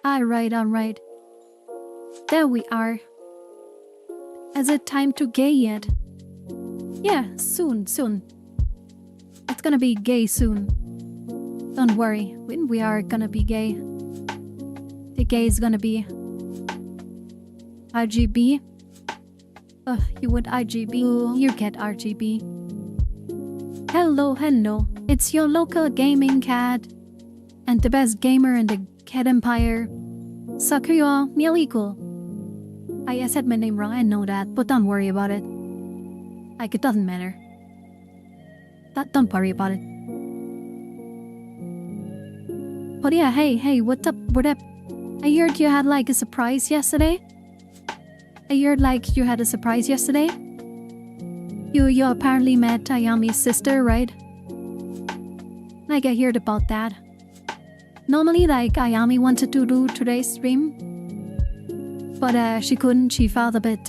Alright. There we are. Is it time to gay yet? Yeah, soon. It's gonna be gay soon. Don't worry, when we are gonna be gay. The gay is gonna be RGB. You want RGB? You get RGB. Hello. It's your local gaming cat. And the best gamer in the cat empire. Sakura, Nyanko. I said my name wrong, I know that, but don't worry about it. Like, it doesn't matter. Don't worry about it. But yeah, hey, what up? I heard you had like a surprise yesterday. You had a surprise yesterday. You apparently met Ayame's sister, right? Like, I heard about that. Normally, like, Ayame wanted to do today's stream, but she couldn't. She felt a bit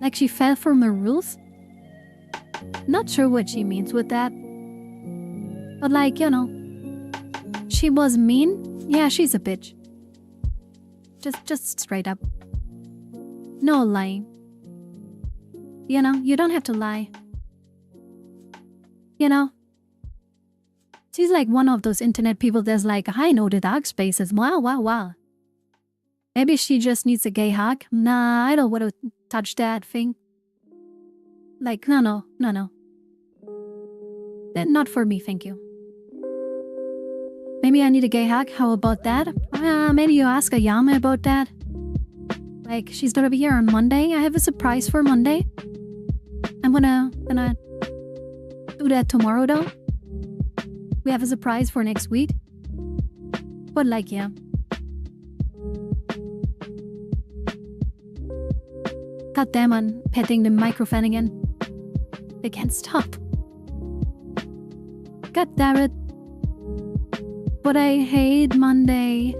like she fell from her roof. Not sure what she means with that, but like, you know, she was mean. Yeah, she's a bitch. Just straight up. No lying. You know, you don't have to lie. You know? She's like one of those internet people that's like, I know the dark spaces. Wow, wow, wow. Maybe she just needs a gay hug. Nah, I don't want to touch that thing. Like, no. Not for me, thank you. Maybe I need a gay hug. How about that? Maybe you ask Ayame about that. Like, she's gonna be here on Monday. I have a surprise for Monday. I'm gonna do that tomorrow though. We have a surprise for next week. But like, yeah. God damn, I'm petting the microphone again. They can't stop. God damn it. But I hate Monday.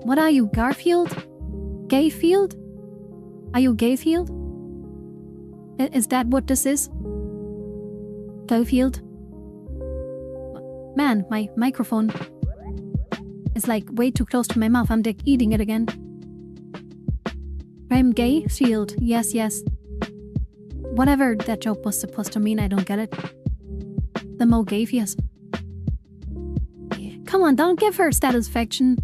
What are you, Garfield? Gayfield? Are you Gayfield? Is that what this is? Gayfield? Man, my microphone is like way too close to my mouth. I'm like eating it again. I'm gay shield. Yes. Whatever that joke was supposed to mean, I don't get it. The Mo Gavius. Come on, don't give her satisfaction.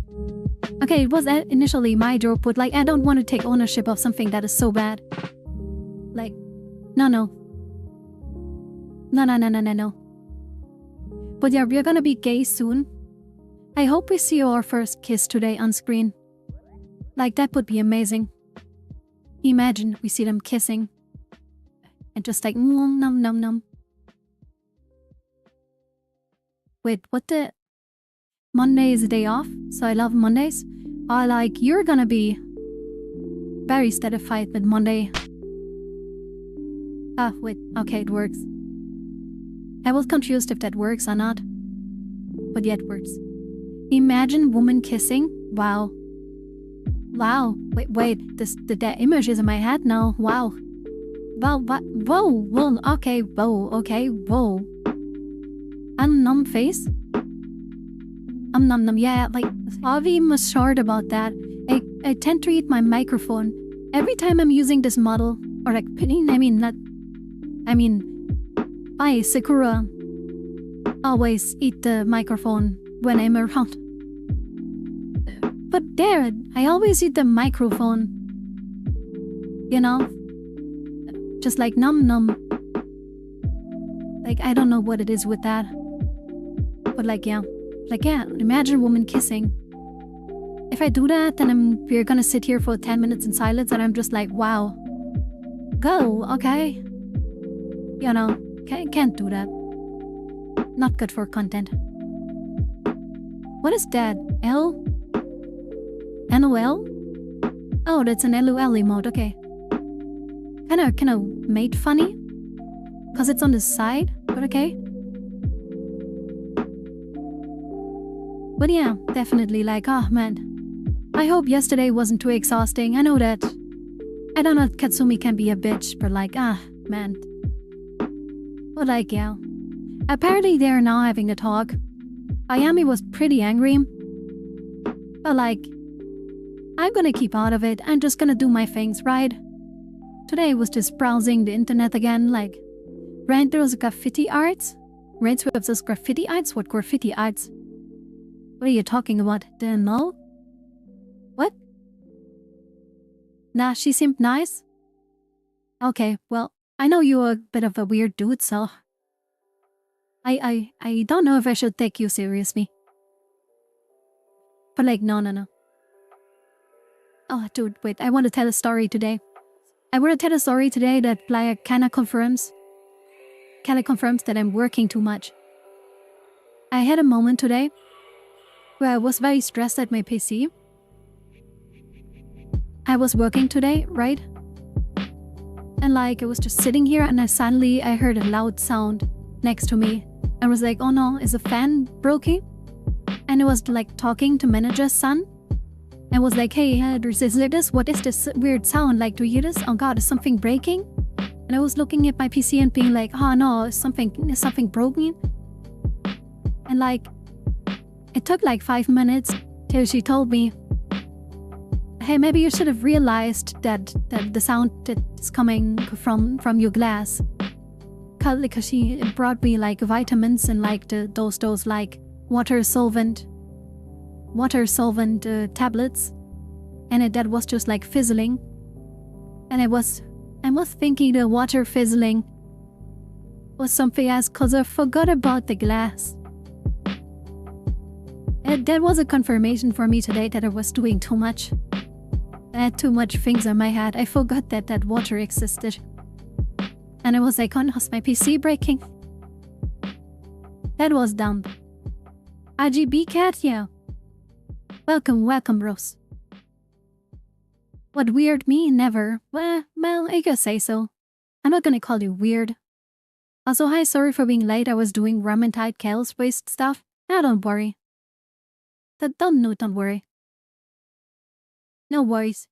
Okay, it was initially my joke, but like I don't want to take ownership of something that is so bad. Like, no. But yeah, we're gonna be gay soon. I hope we see our first kiss today on screen. Like, that would be amazing. Imagine we see them kissing. And just like, nom. Wait, what the? Monday is a day off, so I love Mondays. Like, you're gonna be very satisfied with Monday. Wait, okay, it works. I was confused if that works or not. But yeah, it works. Imagine woman kissing. Wow. Wait, the image is in my head now. Wow. Whoa, okay, whoa. Numb face? Num, yeah, like, Avi was short about that. I tend to eat my microphone every time I'm using this model, or like, I, Sakura, always eat the microphone when I'm around. But there, I always eat the microphone. You know? Just like num. Like, I don't know what it is with that. But like, yeah. Like, yeah, imagine a woman kissing. If I do that, then we're gonna sit here for 10 minutes in silence and I'm just like, wow. Go, okay? You know, can't do that. Not good for content. What is that? L? NOL? Oh, that's an LOL emote, okay. Kinda made funny. Cause it's on the side, but okay. But yeah, definitely like, oh man. I hope yesterday wasn't too exhausting. I know that. I don't know, Katsumi can be a bitch, but like, man. But like, yeah. Apparently they're now having a talk. Ayame was pretty angry. But like, I'm gonna keep out of it. I'm just gonna do my things, right? Today was just browsing the internet again, like, ran through those graffiti arts. Ran through those graffiti arts? What graffiti arts? What are you talking about? The no? What? Nah, she seemed nice. Okay, well, I know you're a bit of a weird dude, so I don't know if I should take you seriously. But like, no. Oh, dude, wait, I want to tell a story today. I want to tell a story today that like kinda confirms that I'm working too much. I had a moment today where I was very stressed at my PC. I was working today, right? And like, I was just sitting here and I heard a loud sound next to me. I was like, oh no, is a fan broken? And it was like talking to manager's son. I was like, hey, what is this weird sound? Like, do you hear this? Oh god, is something breaking? And I was looking at my PC and being like, oh no, is something broken? And like, it took like 5 minutes till she told me, hey, maybe you should have realized that the sound that's coming from your glass. Because she brought me like vitamins and like those like water solvent tablets, and that was just like fizzling. And I was thinking the water fizzling was something else because I forgot about the glass. And that was a confirmation for me today that I was doing too much. I had too much things on my head. I forgot that water existed. And I was like, oh no, is my PC breaking? That was dumb. RGB cat, yeah. Welcome, Rose. What weird me? Never. Well, I guess say so. I'm not gonna call you weird. Also, hi, sorry for being late. I was doing ramen tide chaos waste stuff. Now don't worry. Don't worry. No worries.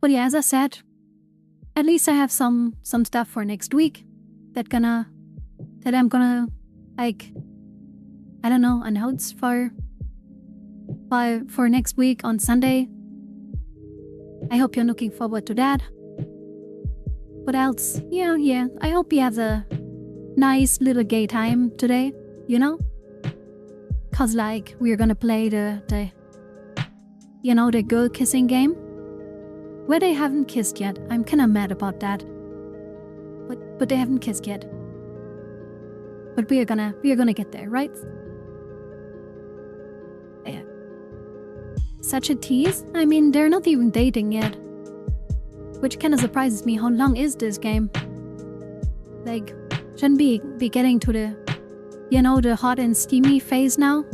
But yeah, as I said, at least I have some stuff for next week that I'm gonna like, I don't know, announce for next week on Sunday. I hope you're looking forward to that. What else? Yeah. I hope you have a nice little gay time today, you know? Cause like we're gonna play the girl kissing game. Where they haven't kissed yet. I'm kinda mad about that. But they haven't kissed yet. But we are gonna get there, right? Yeah. Such a tease? I mean, they're not even dating yet. Which kinda surprises me. How long is this game? Like, shouldn't be getting to the hot and steamy phase now?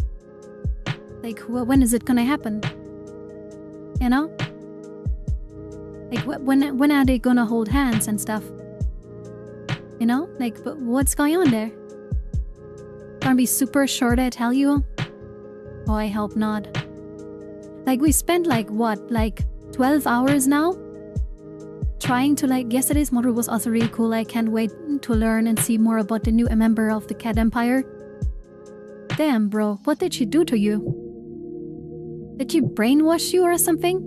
Like, when is it gonna happen? You know? Like, when are they gonna hold hands and stuff? You know? Like, but what's going on there? Gonna be super short, I tell you? Oh, I hope not. Like, we spent like 12 hours now? Trying to like, yesterday's module was also really cool. I can't wait to learn and see more about the new member of the Cat Empire. Damn, bro, what did she do to you? Did she brainwash you or something?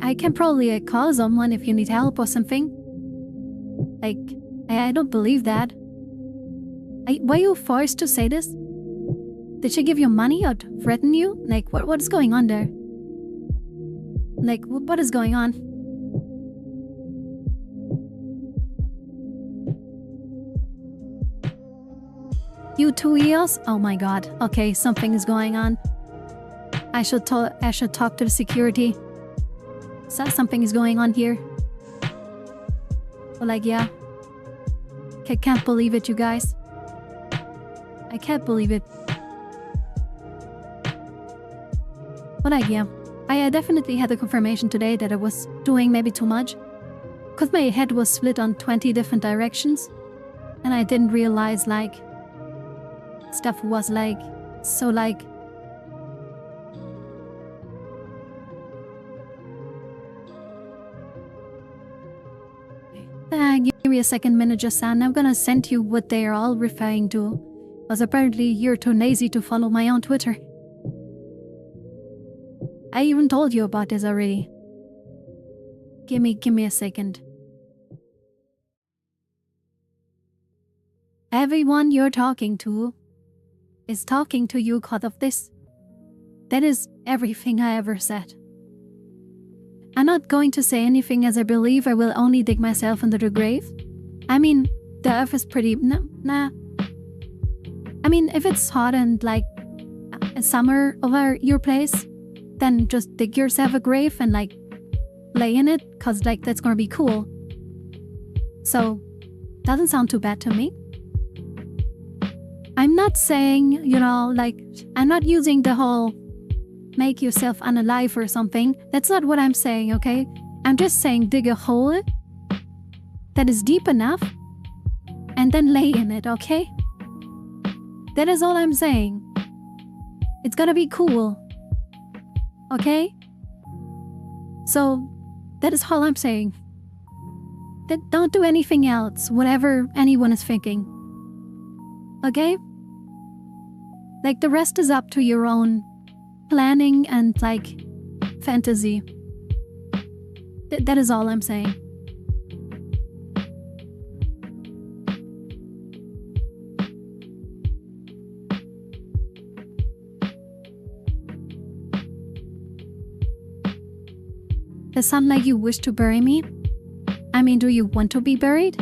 I can probably call someone if you need help or something. Like, I don't believe that. Were you forced to say this? Did she give you money or threaten you? Like, what is going on there? Like, what is going on? You 2 years? Oh my god. Okay, something is going on. I should talk to the security. Something is going on here. But like, yeah. I can't believe it, you guys. I can't believe it. But like, yeah. I definitely had the confirmation today that I was doing maybe too much. Because my head was split on 20 different directions. And I didn't realize, like, stuff was like, so like, give me a second, Manager-san. I'm gonna send you what they are all referring to. Because apparently you're too lazy to follow my own Twitter. I even told you about this already. Give me a second. Everyone you're talking to is talking to you because of this. That is everything I ever said. I'm not going to say anything as I believe I will only dig myself into the grave. I mean, the earth is pretty... Nah. I mean, if it's hot and like a summer over your place, then just dig yourself a grave and like lay in it, cause like that's gonna be cool. So, doesn't sound too bad to me. I'm not saying, like, I'm not using the whole make yourself unalive or something. That's not what I'm saying, okay? I'm just saying dig a hole that is deep enough and then lay in it, okay? That is all I'm saying. It's gonna be cool. Okay? So, that is all I'm saying. Don't do anything else, whatever anyone is thinking. Okay? Like, the rest is up to your own planning and, like, fantasy. That is all I'm saying. Does sound like you wish to bury me? I mean, do you want to be buried?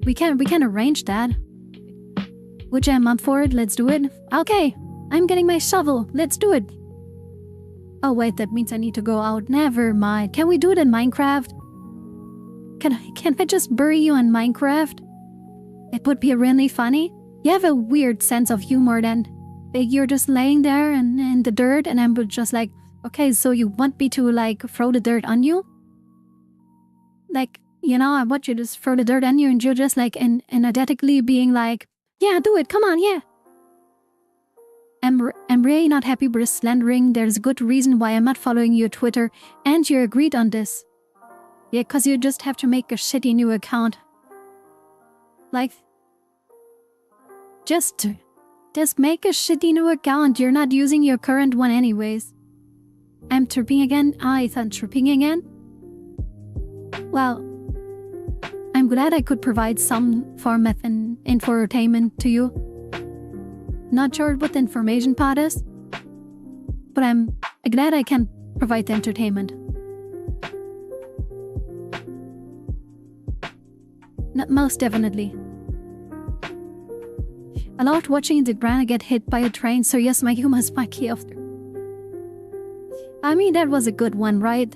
We can arrange that. Which I'm up for it, let's do it. Okay, I'm getting my shovel, let's do it. Oh wait, that means I need to go out. Never mind. Can we do it in Minecraft? Can I just bury you in Minecraft? It would be really funny. You have a weird sense of humor then. Like you're just laying there in the dirt and I'm just like, okay, so you want me to like throw the dirt on you? Like, you know, I want you to just throw the dirt on you and you're just like energetically being like, yeah, do it, come on, yeah. I'm really not happy with slandering. There's a good reason why I'm not following your Twitter and you agreed on this. Yeah, cause you just have to make a shitty new account. Like, just make a shitty new account. You're not using your current one anyways. I'm tripping again? I thought tripping again? Well, I'm glad I could provide some form of infotainment to you. Not sure what the information part is, but I'm glad I can provide the entertainment. Most definitely. I loved watching the granny get hit by a train, so yes, my humor is spiky after. I mean, that was a good one, right?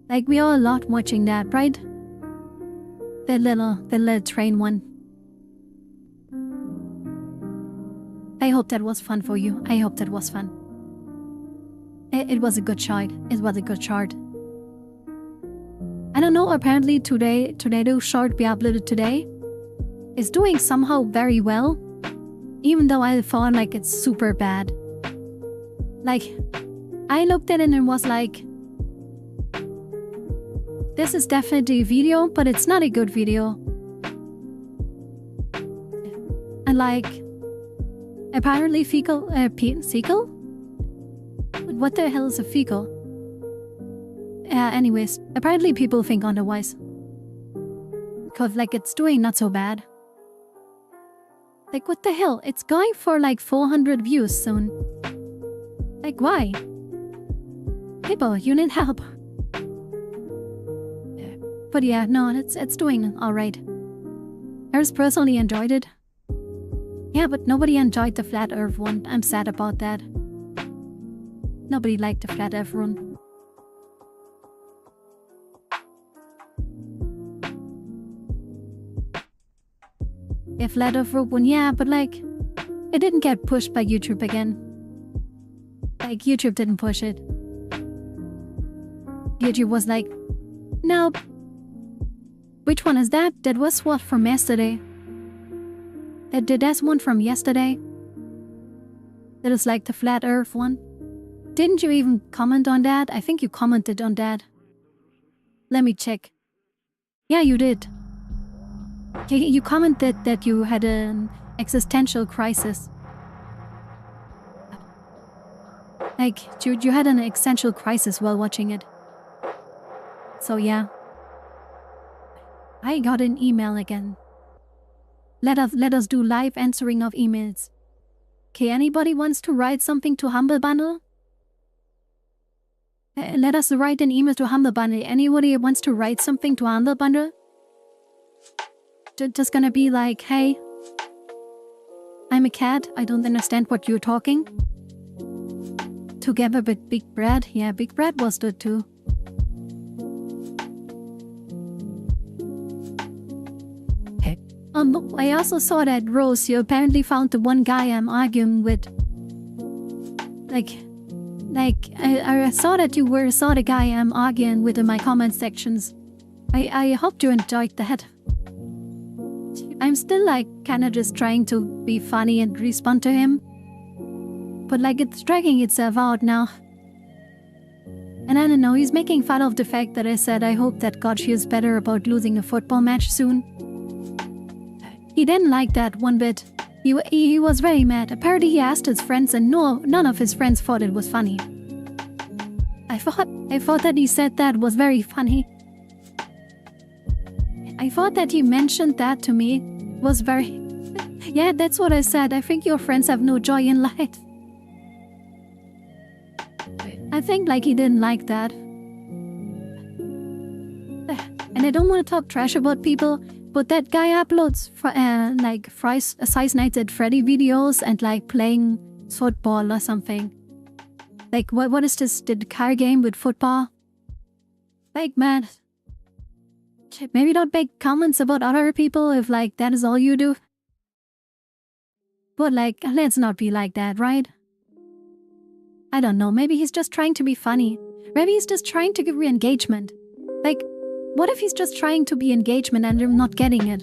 Like, we all loved watching that, right? The little train one. I hope that was fun for you. I hope that was fun. It was a good shot. It was a good shot. I don't know, apparently today the short we uploaded today is doing somehow very well. Even though I thought like it's super bad. Like, I looked at it and was like, this is definitely a video, but it's not a good video. And like, apparently fecal, fecal? What the hell is a fecal? Anyways, apparently people think otherwise. Cause like it's doing not so bad. Like what the hell? It's going for like 400 views soon. Like why? People, you need help. But yeah, no, it's doing alright. I just personally enjoyed it. Yeah, but nobody enjoyed the flat earth one. I'm sad about that. Nobody liked the flat earth one. Yeah, flat earth one, yeah, but like, it didn't get pushed by YouTube again. Like, YouTube didn't push it. YouTube was like, nope. Which one is that? That was what from yesterday. That's one from yesterday. That is like the flat earth one. Didn't you even comment on that? I think you commented on that. Let me check. Yeah, you did. You commented that you had an existential crisis. Like, you had an existential crisis while watching it. So yeah. I got an email again. Let us do live answering of emails. Okay, anybody wants to write something to Humble Bundle? Let us write an email to Humble Bundle. Anybody wants to write something to Humble Bundle? Just gonna be like, hey, I'm a cat. I don't understand what you're talking. Together with Big Brad. Yeah, Big Brad was good too. I also saw that Rose, you apparently found the one guy I'm arguing with. I saw that you saw the guy I'm arguing with in my comment sections. I hope you enjoyed that. I'm still like kinda just trying to be funny and respond to him. But like it's dragging itself out now. And I don't know, he's making fun of the fact that I said I hope that God feels better about losing a football match soon. He didn't like that one bit. He was very mad. Apparently he asked his friends and none of his friends thought it was funny. I thought that he said that was very funny. I thought that he mentioned that to me was very... Yeah, that's what I said. I think your friends have no joy in life. I think like he didn't like that. And I don't want to talk trash about people, but that guy uploads like Five Nights at Freddy videos and like playing football or something. Like what is this? The car game with football? Like, man, maybe don't make comments about other people if like that is all you do. But like, let's not be like that, right? I don't know, maybe he's just trying to be funny. Maybe he's just trying to give re-engagement. Like, what if he's just trying to be engagement and I'm not getting it?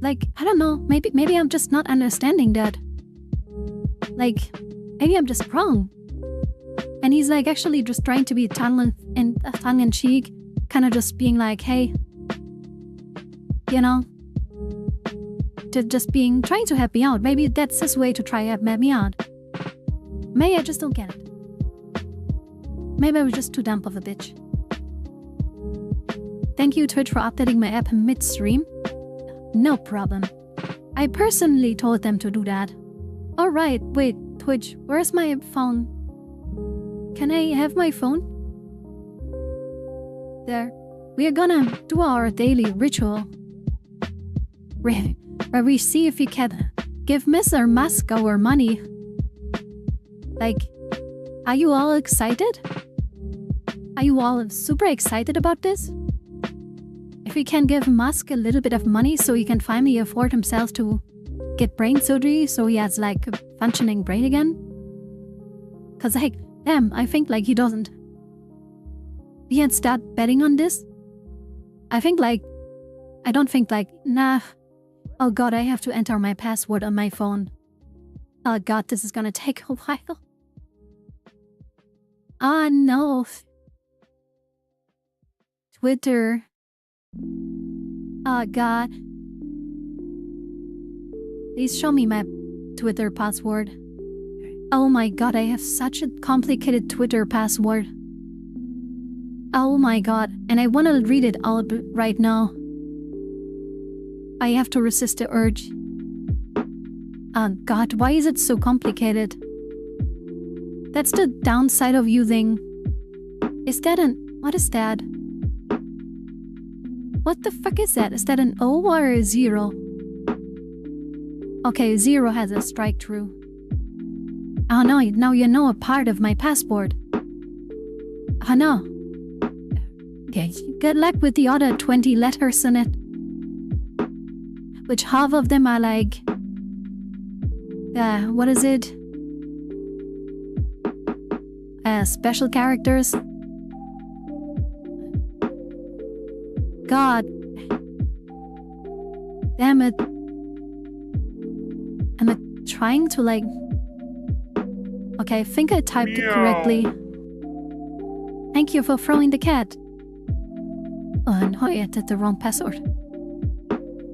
Like, I don't know, maybe I'm just not understanding that. Like, maybe I'm just wrong. And he's like actually just trying to be tongue-in-cheek, kind of just being like, hey, you know, trying to help me out. Maybe that's his way to try to help me out. Maybe I just don't get it. Maybe I was just too dumb of a bitch. Thank you, Twitch, for updating my app mid-stream. No problem. I personally told them to do that. Alright, wait, Twitch, where's my phone? Can I have my phone? There. We are gonna do our daily ritual. Where we see if we can give Mr. Musk our money. Like, are you all excited? Are you all super excited about this? If we can give Musk a little bit of money so he can finally afford himself to get brain surgery so he has like a functioning brain again? Cause like, damn, I think like he doesn't. We can start betting on this. I don't think like, nah. Oh god, I have to enter my password on my phone. Oh god, this is gonna take a while. Ah no. Twitter. Oh god. Please show me my Twitter password. Oh my god, I have such a complicated Twitter password. Oh my god, and I want to read it all right now. I have to resist the urge. Oh god, why is it so complicated? That's the downside of using... Is that what is that? What the fuck is that? Is that an O or a 0? Okay, 0 has a strike through. Oh no, now you know a part of my passport. Oh no. Okay, good luck with the other 20 letters in it. Which half of them are like... what is it? Special characters. God. Damn it. Am I trying to like... Okay, I think I typed it correctly. Thank you for throwing the cat. Oh no, I entered the wrong password.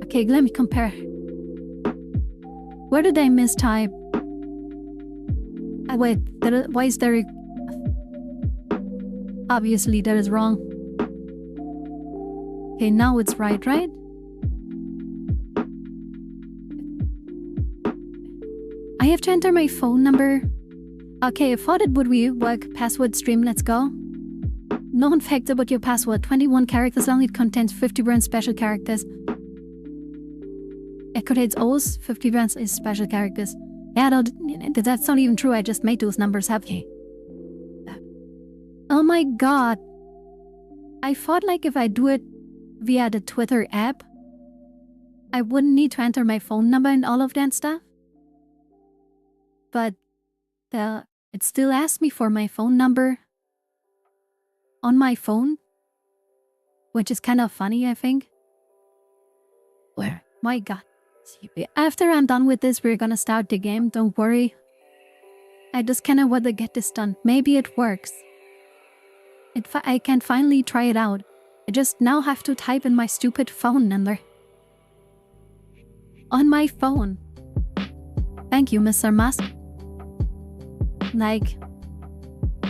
Okay, let me compare. Where did I mistype? Wait, why is there... Obviously that is wrong. Okay, now it's right? I have to enter my phone number. Okay, I thought it would work. Password stream, let's go. Known facts about your password. 21 characters long, it contains 50 brand special characters. It contains O's, 50 brands is special characters. Yeah, that's not even true, I just made those numbers up. Oh my god. I thought like if I do it via the Twitter app, I wouldn't need to enter my phone number and all of that stuff. But it still asks me for my phone number on my phone, which is kind of funny, I think. Where? My god. After I'm done with this, we're gonna start the game, don't worry. I just kinda want to get this done. Maybe it works. I can finally try it out. I just now have to type in my stupid phone number. On my phone. Thank you, Mr. Musk. Like,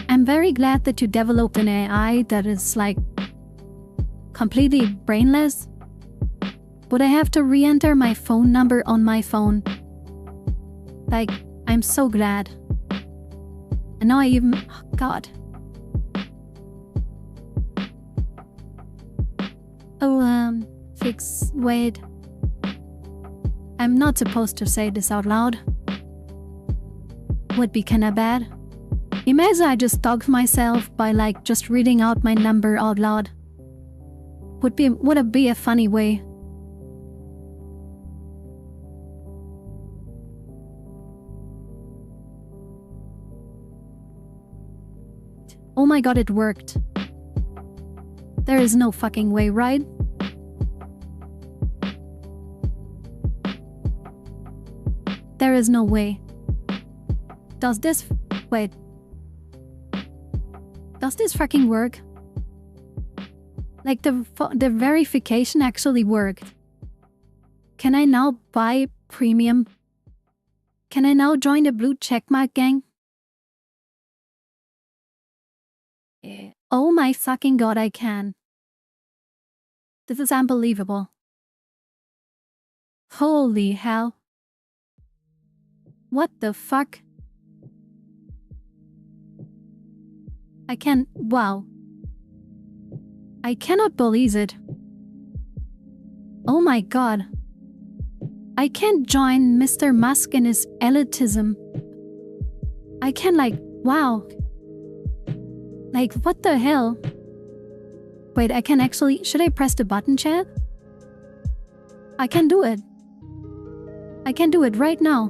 I'm I'm very glad that you developed an AI that is like completely brainless. Would I have to re-enter my phone number on my phone? Like, I'm so glad. And now I even... Oh, God. Oh, wait. I'm not supposed to say this out loud. Would be kinda bad. Imagine I just stalked myself by like just reading out my number out loud. Would it be a funny way? Oh my god, it worked. There is no fucking way, right? There is no way. Does this... Wait. Does this fucking work? Like the verification actually worked. Can I now buy premium? Can I now join the blue checkmark gang? Oh my fucking god, I can. This is unbelievable. Holy hell. What the fuck? I can... Wow. I cannot believe it. Oh my god. I can't join Mr. Musk and his elitism. I can like... Wow. Like, what the hell? Wait, I can actually... Should I press the button, chat? I can do it. I can do it right now.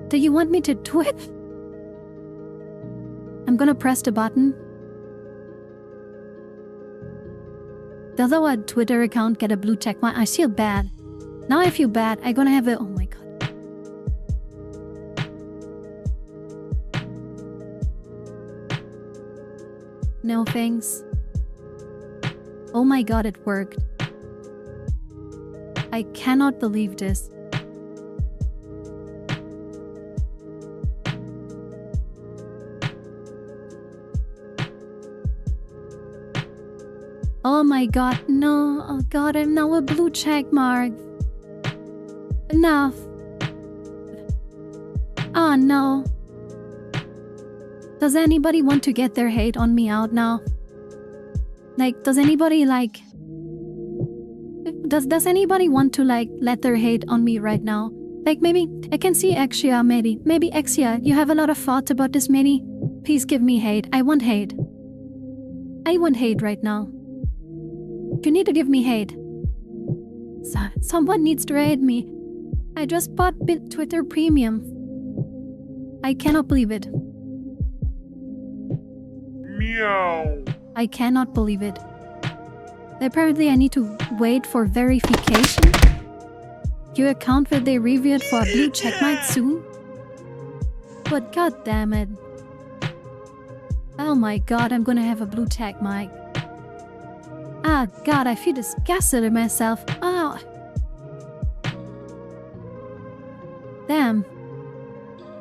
Do you want me to do it? I'm gonna press the button. Does our Twitter account get a blue check mark? I feel bad. Now I feel bad. I'm gonna have a... Oh my god. No thanks. Oh my god, it worked. I cannot believe this. Oh my god, no. Oh god, I'm now a blue check mark. Enough. Oh no. Does anybody want to get their hate on me out now? Like, does anybody like... Does anybody want to like let their hate on me right now? Like maybe, I can see Exia maybe. Maybe Exia, you have a lot of thoughts about this maybe? Please give me hate. I want hate. I want hate right now. You need to give me hate. Someone needs to hate me. I just bought Twitter Premium. I cannot believe it. Meow. I cannot believe it. Apparently I need to wait for verification. Your account will they review it for a blue checkmark soon? But god damn it. Oh my god, I'm gonna have a blue checkmark. Ah god, I feel disgusted at myself. Oh. Damn.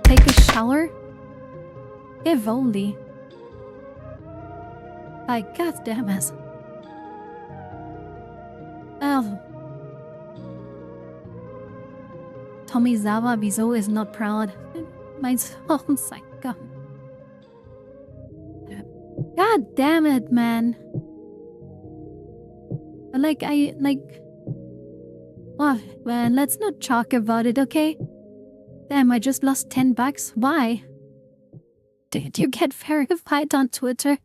Take a shower? If only. Like, god damn it. Oh. Tomizawa Bizo is not proud. My soul's like, god. God damn it, man. Oh, man, let's not talk about it, okay? Damn, I just lost $10. Why? Did you get verified on Twitter?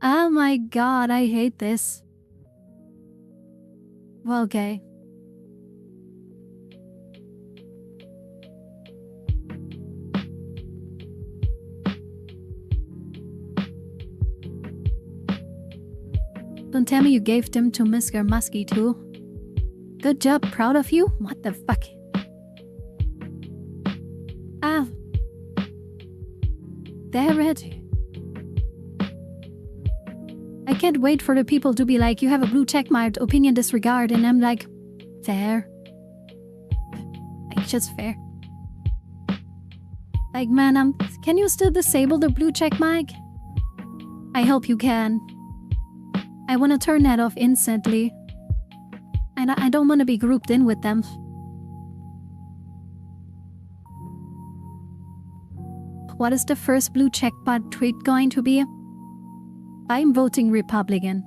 Oh my god, I hate this. Well, okay. Don't tell me you gave them to Mr. Muskie too. Good job, proud of you? What the fuck? Ah. Damn it. I can't wait for the people to be like, you have a blue checkmark, opinion disregard, and I'm like, fair. Like, just fair. Like, man, can you still disable the blue check mark? I hope you can. I want to turn that off instantly. And I don't want to be grouped in with them. What is the first blue checkmark tweet going to be? I'm voting Republican.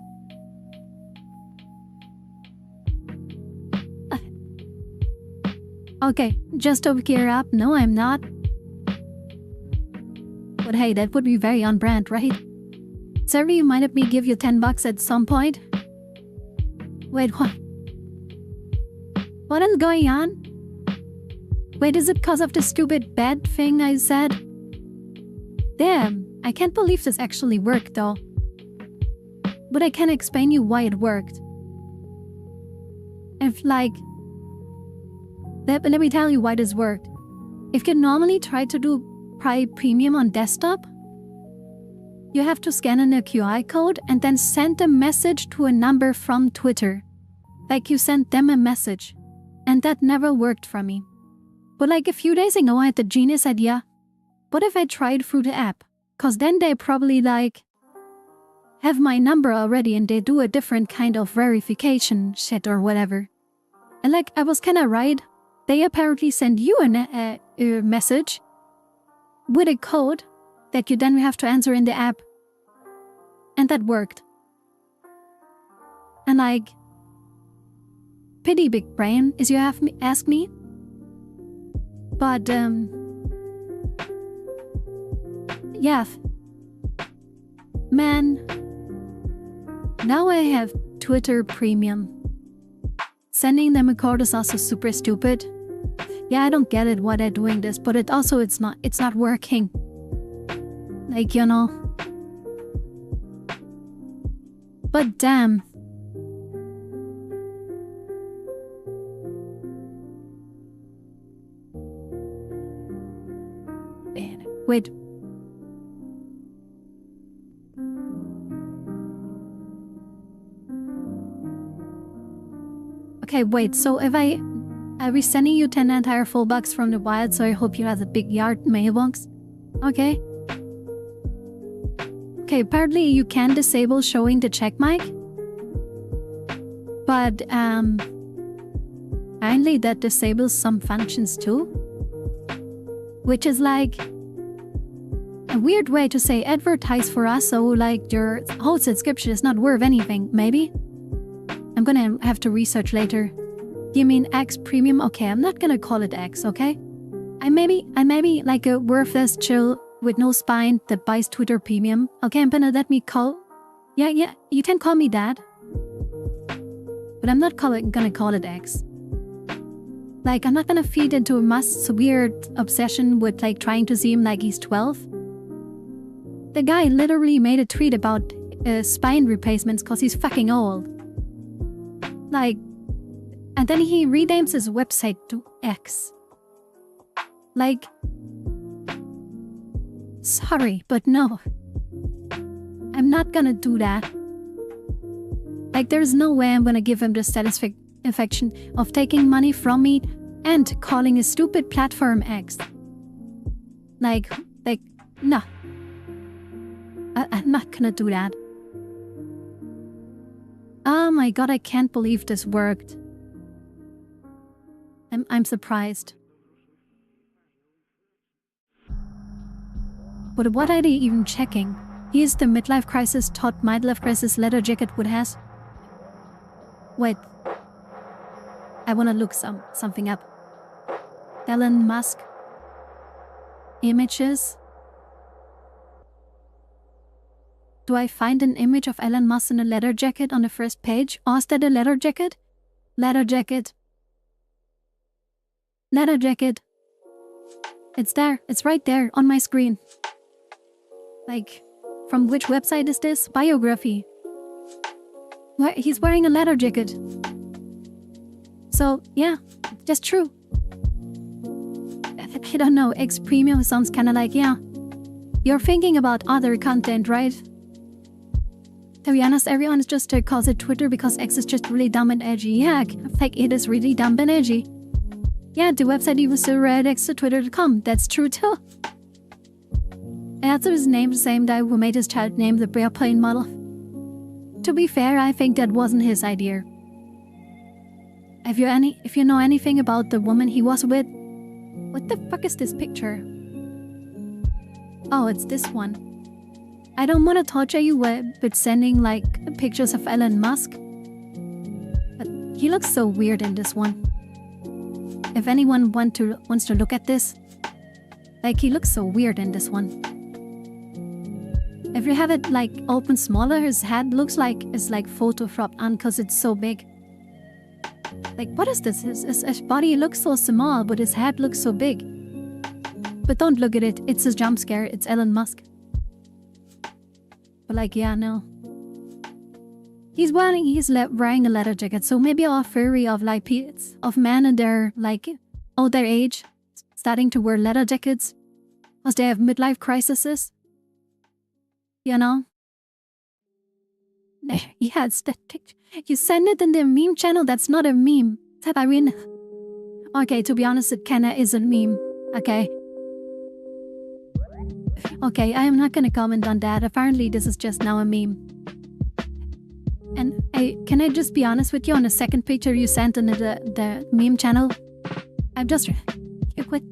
Okay, just to gear up. No, I'm not. But hey, that would be very on brand, right? Sarah, you mind if me give you $10 at some point? Wait, what? What is going on? Wait, is it because of the stupid bed thing I said? Damn, I can't believe this actually worked though. But I can explain you why it worked. If like... Let me tell you why this worked. If you normally try to do Premium on desktop, you have to scan in a QR code and then send a message to a number from Twitter. Like you sent them a message. And that never worked for me. But like a few days ago I had the genius idea. What if I tried through the app? Cause then they probably like have my number already and they do a different kind of verification shit or whatever. And like I was kinda right. They apparently send you a message with a code that you then have to answer in the app. And that worked. And like, pity big brain, as you have asked me. But, yeah. Man, now I have Twitter Premium. Sending them a code is also super stupid. Yeah, I don't get it why they're doing this, but it's not working. Like, you know. But damn. Wait. Okay, wait, so if I'll be sending you 10 entire full bucks from the wild, so I hope you have a big yard mailbox. Okay. Okay, apparently you can disable showing the check mic. But, apparently that disables some functions too. Which is like a weird way to say advertise for us, so like your whole subscription is not worth anything, maybe? I'm gonna have to research later. You mean X Premium? Okay, I'm not gonna call it X, okay? I maybe like a worthless chill with no spine that buys Twitter Premium. Okay, I'm gonna let me call... Yeah, you can call me that. But I'm not gonna call it X. Like, I'm not gonna feed into Musk's weird obsession with like trying to seem like he's 12. The guy literally made a tweet about spine replacements cause he's fucking old. Like, and then he renames his website to X. Like, sorry, but no. I'm not gonna do that. Like, there's no way I'm gonna give him the satisfaction of taking money from me and calling his stupid platform X. Like, no. I'm not gonna do that. Oh my god, I can't believe this worked. I'm surprised. But what are they even checking? Here's the midlife crisis midlife crisis leather jacket would has. Wait. I wanna look something up. Elon Musk. Images. Do I find an image of Elon Musk in a leather jacket on the first page? Or is that a leather jacket? Leather jacket. Leather jacket. It's there. It's right there on my screen. Like, from which website is this? Biography. He's wearing a leather jacket. So, yeah, that's true. I don't know, X Premium sounds kinda like, yeah. You're thinking about other content, right? To be honest, everyone just calls it Twitter because X is just really dumb and edgy. Yeah, like it is really dumb and edgy. Yeah, the website even still read X to Twitter.com. That's true too. After his name, the same guy who made his child name the airplane model. To be fair, I think that wasn't his idea. If you know anything about the woman he was with, what the fuck is this picture? Oh, it's this one. I don't want to torture you with sending like pictures of Elon Musk, but he looks so weird in this one. If anyone wants to look at this, like he looks so weird in this one. If you have it like open smaller, his head looks like it's like photoshopped on because it's so big. Like, what is this? His body looks so small, but his head looks so big. But don't look at it. It's a jump scare. It's Elon Musk. But like, yeah, no. He's wearing a leather jacket, so maybe a theory of like of men and their like their age starting to wear leather jackets because they have midlife crises. You know? He has that picture. You send it in the meme channel, that's not a meme. Okay, to be honest, it kinda is a meme. Okay. Okay, I am not gonna comment on that. Apparently this is just now a meme. And can I just be honest with you, on the second picture you sent in the meme channel? I'm just... You quit.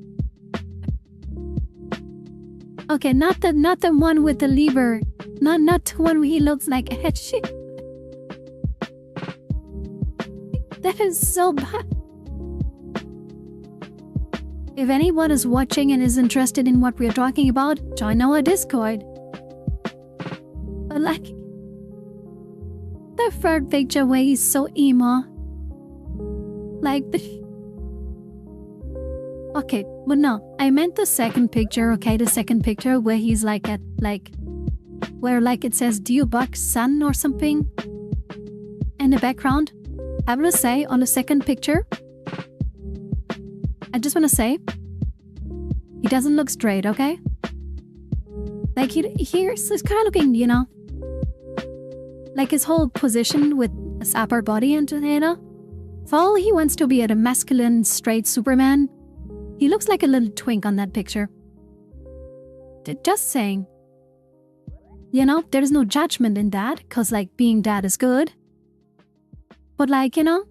Okay, not the one with the lever. Not the one where he looks like a head shit. That is so bad. If anyone is watching and is interested in what we're talking about, join our Discord. But like... The third picture where he's so emo. Like the... Okay, but no. I meant the second picture, okay? The second picture where he's like at like... Where like it says Dubuck Sun or something. In the background. I want to say on the second picture, I just want to say, he doesn't look straight, okay? Like he's kind of looking, you know, like his whole position with his upper body and, you know, for all he wants to be a masculine, straight Superman, he looks like a little twink on that picture. Just saying. You know, there's no judgment in that, because like being that is good. But like, you know,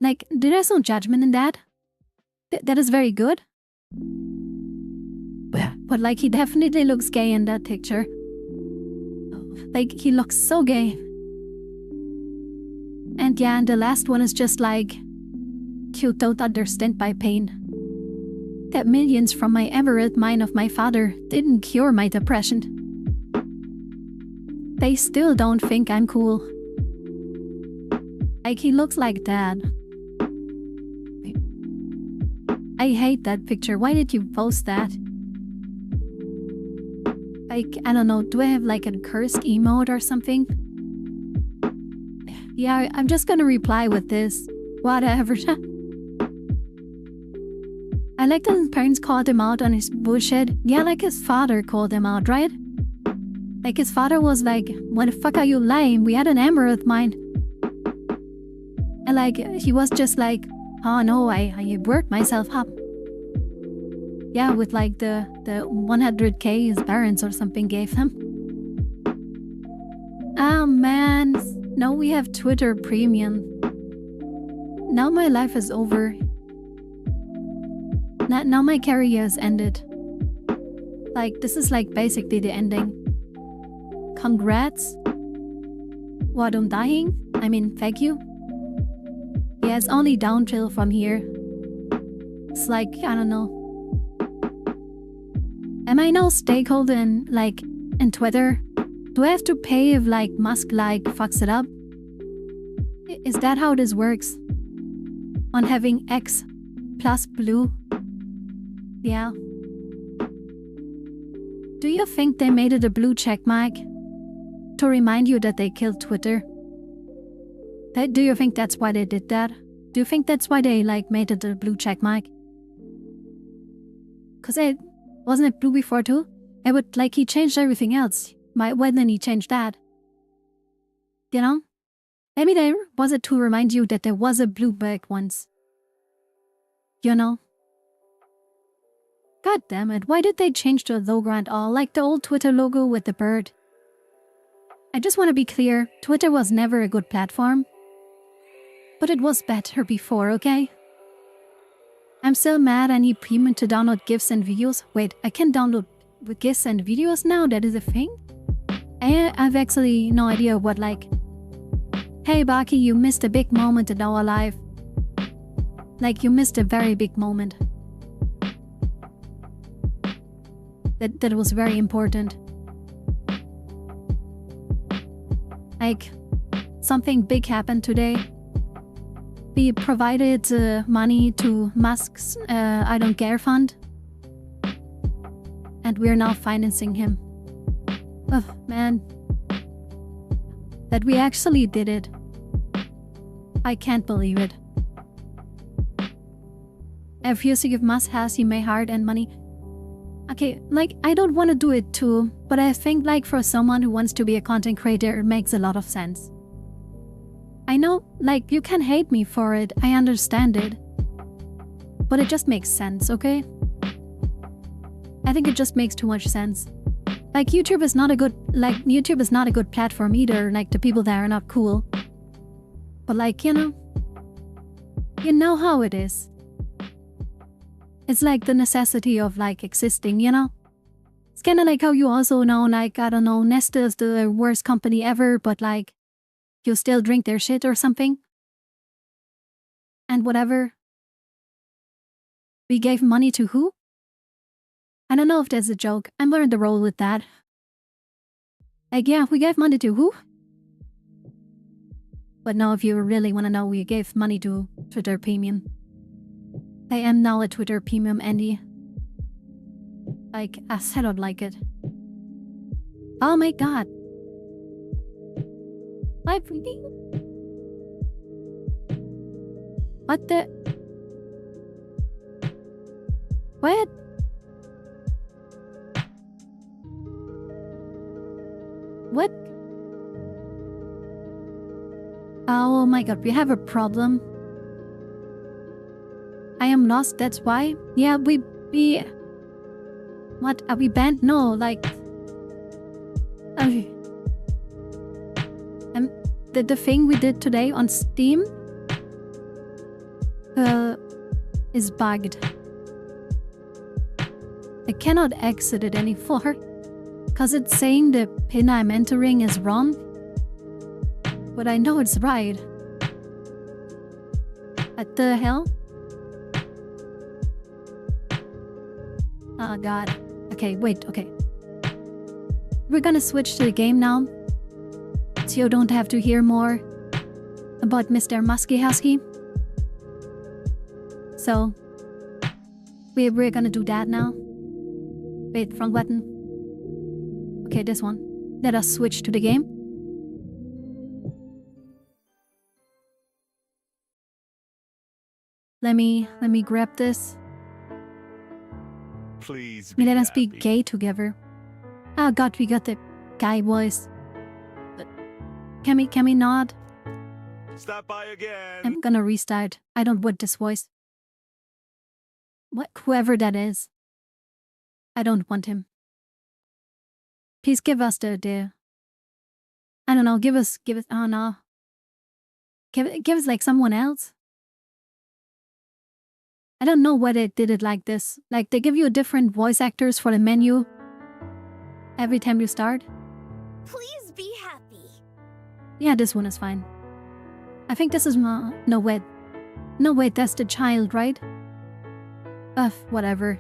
like there's no judgment in that. That is very good. But like he definitely looks gay in that picture. Like he looks so gay. And yeah, and the last one is just like, you don't understand my pain. That millions from my emerald mine of my father didn't cure my depression. They still don't think I'm cool. Like he looks like that. I hate that picture. Why did you post that? Like, I don't know, do I have like a cursed emote or something? Yeah, I'm just gonna reply with this. Whatever. I like that his parents called him out on his bullshit. Yeah, like his father called him out, right? Like his father was like, "Why the fuck are you lying? We had an emerald mine." And like, he was just like, "Oh no, I worked myself up." Yeah, with like the 100k his parents or something gave him. Oh man, now we have Twitter Premium. Now my life is over. Now my career has ended. Like, this is like basically the ending. Congrats. What, I'm dying? I mean, thank you. Yeah, it's only downhill from here. It's like, I don't know. Am I now stakeholder in Twitter? Do I have to pay if like Musk like fucks it up? Is that how this works? On having X plus blue? Yeah. Do you think they made it a blue checkmark? To remind you that they killed Twitter? Do you think that's why they did that? Do you think that's why they like made it a blue checkmark? Cause it wasn't it blue before too? It would like he changed everything else. Why didn't he change that? You know? Maybe there was it to remind you that there was a blue bag once. You know? God damn it, why did they change the logo and all, like the old Twitter logo with the bird? I just want to be clear, Twitter was never a good platform. But it was better before, okay? I'm still mad I need premium to download GIFs and videos. Wait, I can download GIFs and videos now? That is a thing? I've actually no idea what like... Hey Baki, you missed a big moment in our life. Like, you missed a very big moment. That was very important. Like, something big happened today. We provided money to Musk's I Don't Care fund. And we're now financing him. Oh, man. That we actually did it. I can't believe it. I refuse to give Musk has my heart and money. Okay, like, I don't want to do it too, but I think like for someone who wants to be a content creator, it makes a lot of sense. I know, like, you can hate me for it, I understand it. But it just makes sense, okay? I think it just makes too much sense. Like, YouTube is not a good platform either, like, the people there are not cool. But like, you know how it is. It's like the necessity of like existing, you know? It's kinda like how you also know, like, I don't know, Nesta is the worst company ever, but like, you still drink their shit or something. And whatever. We gave money to who? I don't know if that's a joke. I'm learning to roll with that. Like, yeah, we gave money to who? But no, if you really want to know, we gave money to Twitter Premium. I am now a Twitter Premium Andy. Like, I said I don't like it. Oh my god. Live reading? What the? What? What? Oh my god, we have a problem. I am lost, that's why? Yeah, we... What? Are we banned? No, like... The thing we did today on Steam... is bugged. I cannot exit it anymore. Cause it's saying the pin I'm entering is wrong. But I know it's right. What the hell? Oh god. Okay, wait, okay. We're gonna switch to the game now. So you don't have to hear more about Mr. Musky Husky. So, we're gonna do that now. Wait, wrong button. Okay, this one. Let us switch to the game. Let me grab this. Please Let us be happy. gay together. Oh god, we got the guy voice. But can we not? Stop by again. I'm gonna restart. I don't want this voice. What? Whoever that is. I don't want him. Please give us the I don't know, give us, oh no. Give us like someone else. I don't know why they did it like this. Like, they give you different voice actors for the menu every time you start. Please be happy. Yeah, this one is fine. I think this is no wait. No wait, that's the child, right? Whatever.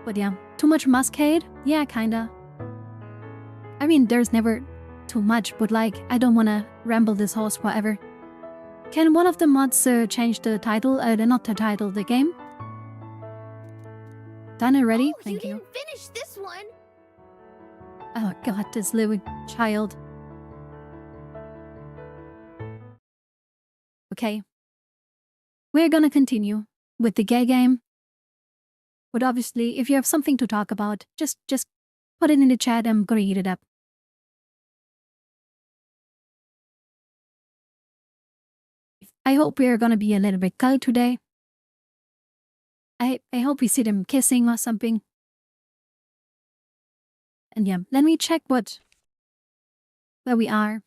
But yeah, too much muscade? Yeah, kinda. I mean, there's never too much, but like, I don't wanna ramble this horse forever. Can one of the mods change the title? Not the title, the game? Done already? Oh, Thank you. didn't finish this one. Oh god, this little child. Okay. We're gonna continue with the gay game. But obviously, if you have something to talk about, just put it in the chat. I'm gonna eat it up. I hope we're gonna be a little bit cold today. I hope we see them kissing or something. And yeah, let me check where we are.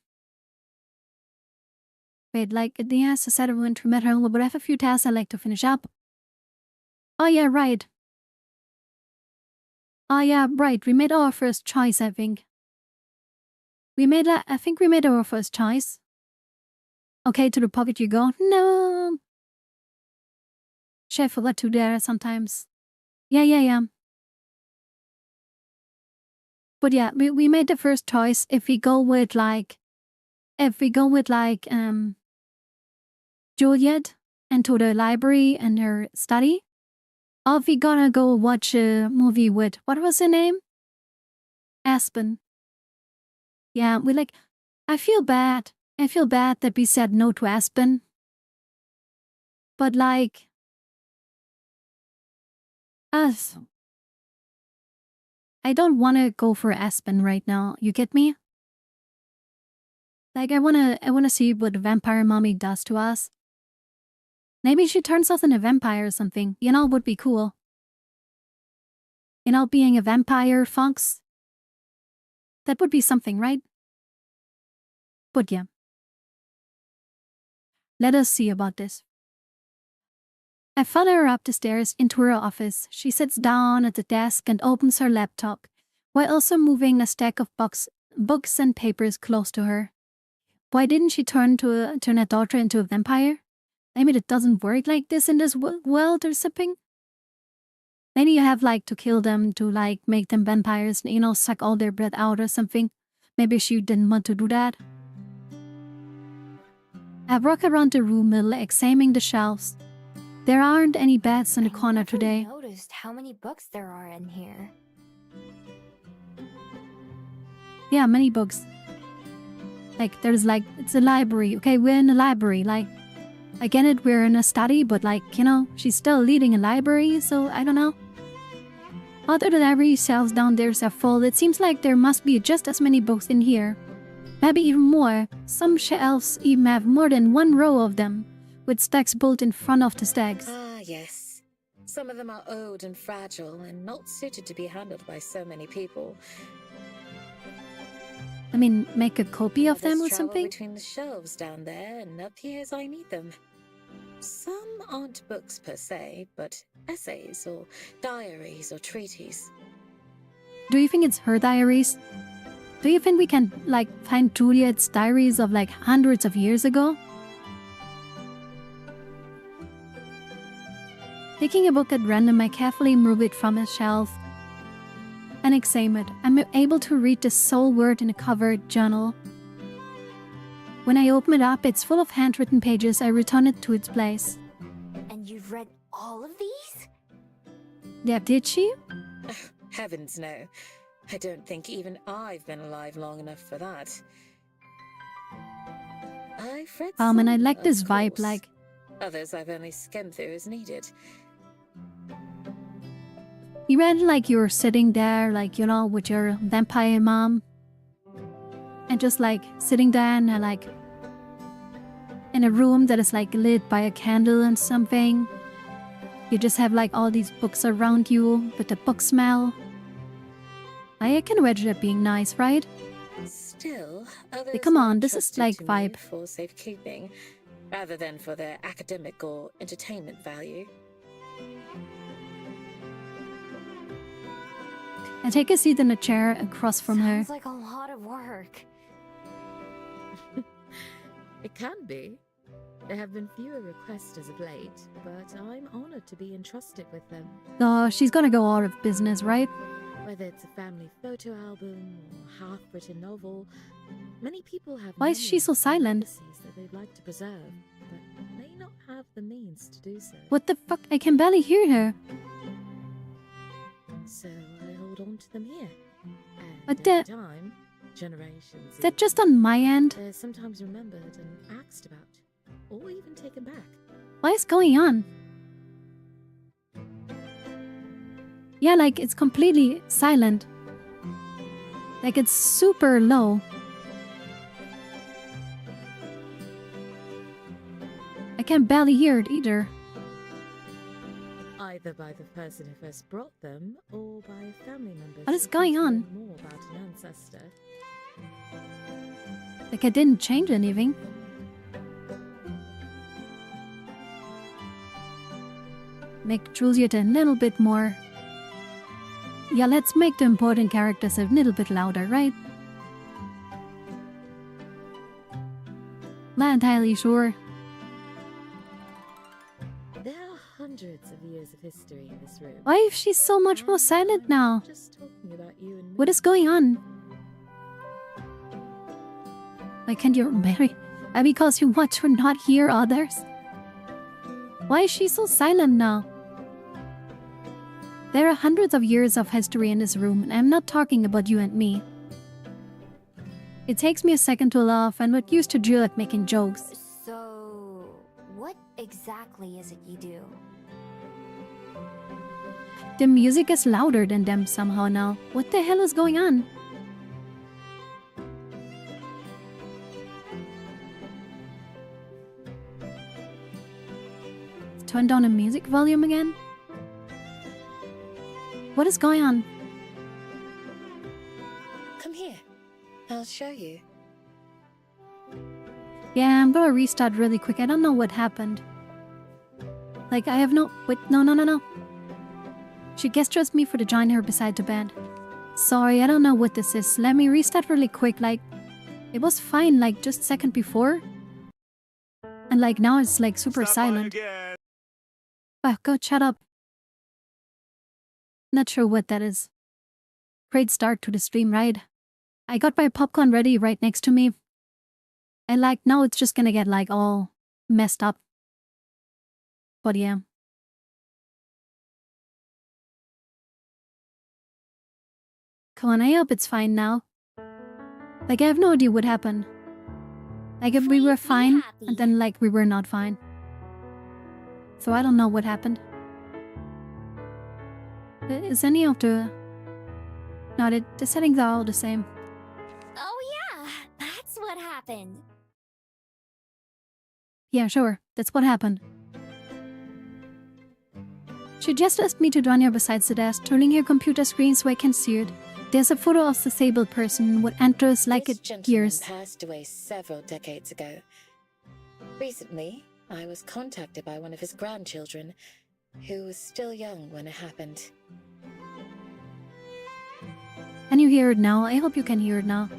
Wait, like, the has a set of winter metal, but I have a few tasks I'd like to finish up. Oh yeah, right. Oh yeah, right. We made our first choice, I think. I think we made our first choice. Okay, to the pocket you go. No. Chef forgot to there sometimes. Yeah. But yeah, we made the first choice. If we go with Juliet and to the library and her study, or if we gonna go watch a movie with, what was her name? Aspen. Yeah, I feel bad. I feel bad that we said no to Aspen. But like, us. I don't want to go for Aspen right now. You get me? Like, I wanna see what the vampire mommy does to us. Maybe she turns us into a vampire or something. You know, would be cool. You know, being a vampire fox. That would be something, right? But yeah. Let us see about this. I follow her up the stairs into her office. She sits down at the desk and opens her laptop, while also moving a stack of books and papers close to her. Why didn't she turn her daughter into a vampire? Maybe it doesn't work like this in this world or something? Maybe you have to kill them to make them vampires, suck all their breath out or something. Maybe she didn't want to do that. I walk around the room, examining the shelves. There aren't any beds in the corner today. I noticed how many books there are in here. Yeah, many books. There's it's a library. Okay, we're in a library. I get it, we're in a study, but she's still leading a library, so I don't know. Other than library shelves down there are full, it seems like there must be just as many books in here. Maybe even more. Some shelves even have more than one row of them, with stacks built in front of the stacks. Ah, yes. Some of them are old and fragile and not suited to be handled by so many people. I mean, make a copy of them or Others travel something? between the shelves down there and up here as I need them. Some aren't books per se, but essays or diaries or treaties. Do you think it's her diaries? Do you think we can, find Juliet's diaries of, hundreds of years ago? Taking a book at random, I carefully remove it from a shelf and examine it. I'm able to read the sole word in a covered journal. When I open it up, it's full of handwritten pages. I return it to its place. And you've read all of these? Yeah, did she? Heavens no. I don't think even I've been alive long enough for that. I've read some, And I like of this vibe, course. Others I've only skimmed through as needed. you read you were sitting there, with your vampire mom. And just sitting there and in a room that is lit by a candle and something. You just have all these books around you with the book smell. I can imagine it being nice, right? Still, others come on, are this is, trusted to me vibe. for safekeeping, rather than for their academic or entertainment value. I take a seat in a chair across from her. Sounds like a lot of work. It can be. There have been fewer requests as of late, but I'm honored to be entrusted with them. Oh, she's gonna go out of business, right? Whether it's a family photo album or half-written novel, many people have Why is she so memories and silent? legacies that they'd like to preserve, but may not have the means to do so. What the fuck? I can barely hear her. So I hold on to them here. And But over time, generations Is that just on my end? they're sometimes remembered and asked about, or even taken back. What is going on? Yeah, it's completely silent. It's super low. I can barely hear it either. Either either by the person who first brought them or by family members. What is going on? More about an ancestor. Like I didn't change anything. Make Juliet a little bit more. Yeah, let's make the important characters a little bit louder, right? Not entirely sure. There are hundreds of years of history in this room. Why is she so much more silent now? Just talking about you and What is going on? Why can't you marry? Because you want to not hear others? Why is she so silent now? There are hundreds of years of history in this room, and I'm not talking about you and me. It takes me a second to laugh, and what used to do at making jokes. So, what exactly is it you do? The music is louder than them somehow now. What the hell is going on? Turn down the music volume again? What is going on? Come here. I'll show you. Yeah, I'm gonna restart really quick. I don't know what happened. Like, I have no... Wait, no. She gestures me for to join her beside the bed. Sorry, I don't know what this is. Let me restart really quick. Like, it was fine, like, just a second before. And, like, now it's, like, super Stop by silent. again. Oh, go shut up. Not sure what that is. Great start to the stream, right? I got my popcorn ready right next to me. And like, now it's just gonna get like all messed up. But yeah. Come on, I hope it's fine now. Like, I have no idea what happened. Like, if we were fine, and then like, we were not fine. So I don't know what happened. Is any of the... No, the settings are all the same. Oh yeah, that's what happened. Yeah, sure. That's what happened. She just asked me to join her beside the desk, turning her computer screen so I can see it. There's a photo of a disabled person with enters like This it gentleman years. passed away several decades ago. Recently, I was contacted by one of his grandchildren, who was still young when it happened. Can you hear it now? I hope you can hear it now.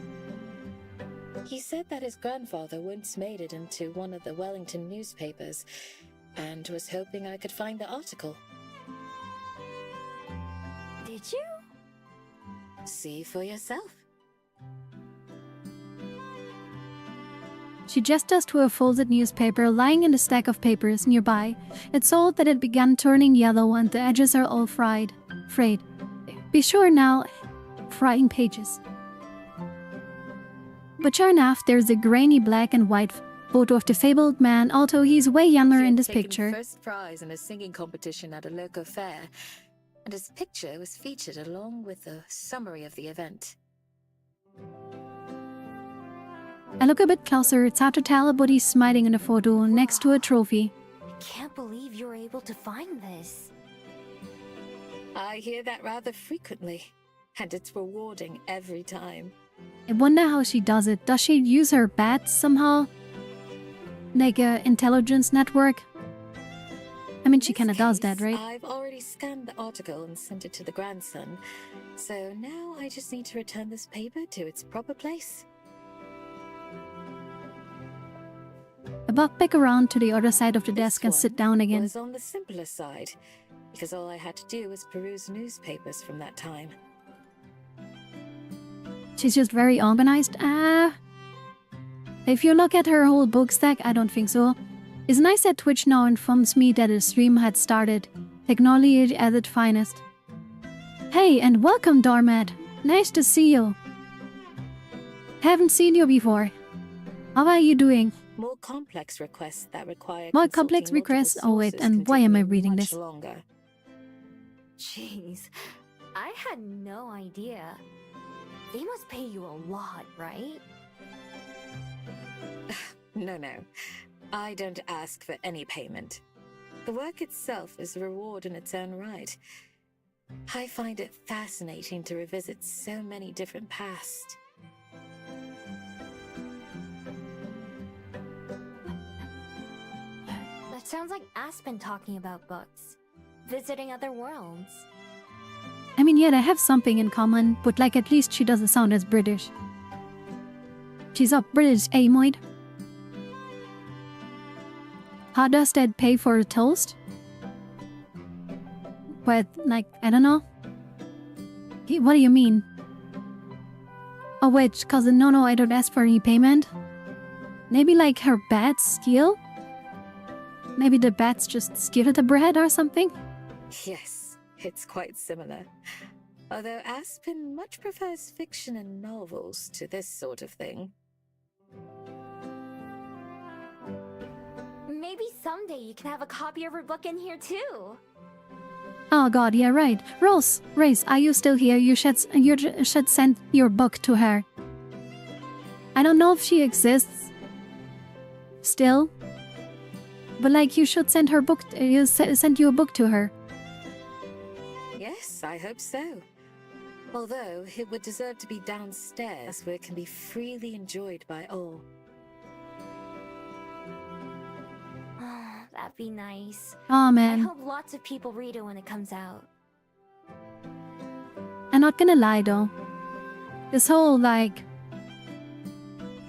He said that his grandfather once made it into one of the Wellington newspapers, and was hoping I could find the article. Did you? See for yourself. She gestures to a folded newspaper lying in a stack of papers nearby. It's old that it began turning yellow and the edges are all frayed. Be sure now, frying pages. But sure enough, there's a grainy black and white photo of the fabled man, although he's way younger He in had this taken picture. first prize in a singing competition at a local fair, and his picture was featured along with a summary of the event. I look a bit closer, it's hard to tell, but he's smiling in the photo next to a trophy. I can't believe you're able to find this. I hear that rather frequently, and it's rewarding every time. I wonder how she does it. Does she use her bats somehow? Like a intelligence network? I mean, she In kinda this does that, case, right? I've already scanned the article and sent it to the grandson, so now I just need to return this paper to its proper place. I walk back around to the other side of the This desk and sit one down again. was on the simpler side, because all I had to do was peruse newspapers from that time. She's just very organized. If you look at her whole book stack, I don't think so. It's nice that Twitch now informs me that a stream had started. Technology at its finest. Hey, and welcome, Dormat. Nice to see you. Haven't seen you before. How are you doing? More complex requests that require More consulting complex multiple requests? Oh wait, sources and can why take am I me reading much this? longer. Jeez, I had no idea. They must pay you a lot, right? No. I don't ask for any payment. The work itself is a reward in its own right. I find it fascinating to revisit so many different pasts. That sounds like Aspen talking about books. Visiting other worlds. I mean, yeah, they have something in common, but like at least she doesn't sound as British. She's a British amoid. How does that pay for a toast? But, like, I don't know. What do you mean? Oh wait, cousin, no, I don't ask for any payment. Maybe like her bats steal? Maybe the bats just steal the bread or something? Yes, it's quite similar. Although Aspen much prefers fiction and novels to this sort of thing. Maybe someday you can have a copy of her book in here too. Oh god, yeah, right. Rose, are you still here? You should send your book to her. I don't know if she exists still, but like you should send her book. Send you a book to her. Yes, I hope so. Although it would deserve to be downstairs where it can be freely enjoyed by all. That'd be nice. Oh I man, hope lots of people read it when it comes out. I'm not gonna lie though. This whole like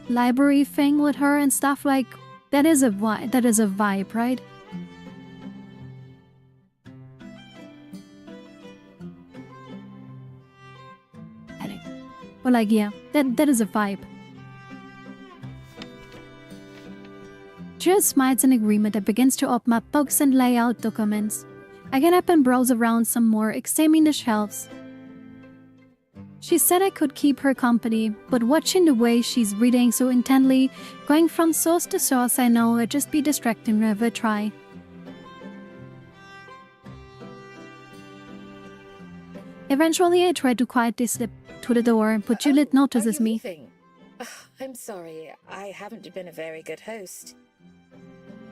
library thing with her and stuff, like that is a vibe, right? But like yeah, that is a vibe. Jill smiles in agreement and begins to open up books and lay out documents. I get up and browse around some more, examining the shelves. She said I could keep her company, but watching the way she's reading so intently, going from source to source, I know it'd just be distracting whenever I try. Eventually, I tried to quietly slip to the door, but Juliet notices me. Leaving? I'm sorry, I haven't been a very good host.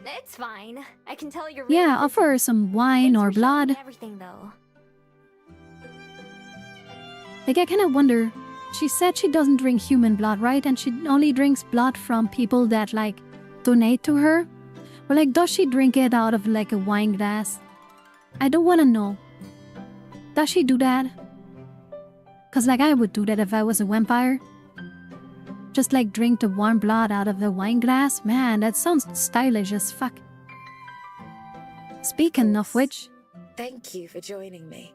It's fine. I can tell you're Yeah, really offer her some wine Thanks or for showing me blood. everything though. Like, I kinda wonder. She said she doesn't drink human blood, right? And she only drinks blood from people that, like, donate to her? Or, like, does she drink it out of, like, a wine glass? I don't wanna know. Does she do that? Cause, like, I would do that if I was a vampire. Just, like, drink the warm blood out of the wine glass? Man, that sounds stylish as fuck. Speaking of which... Thank you for joining me.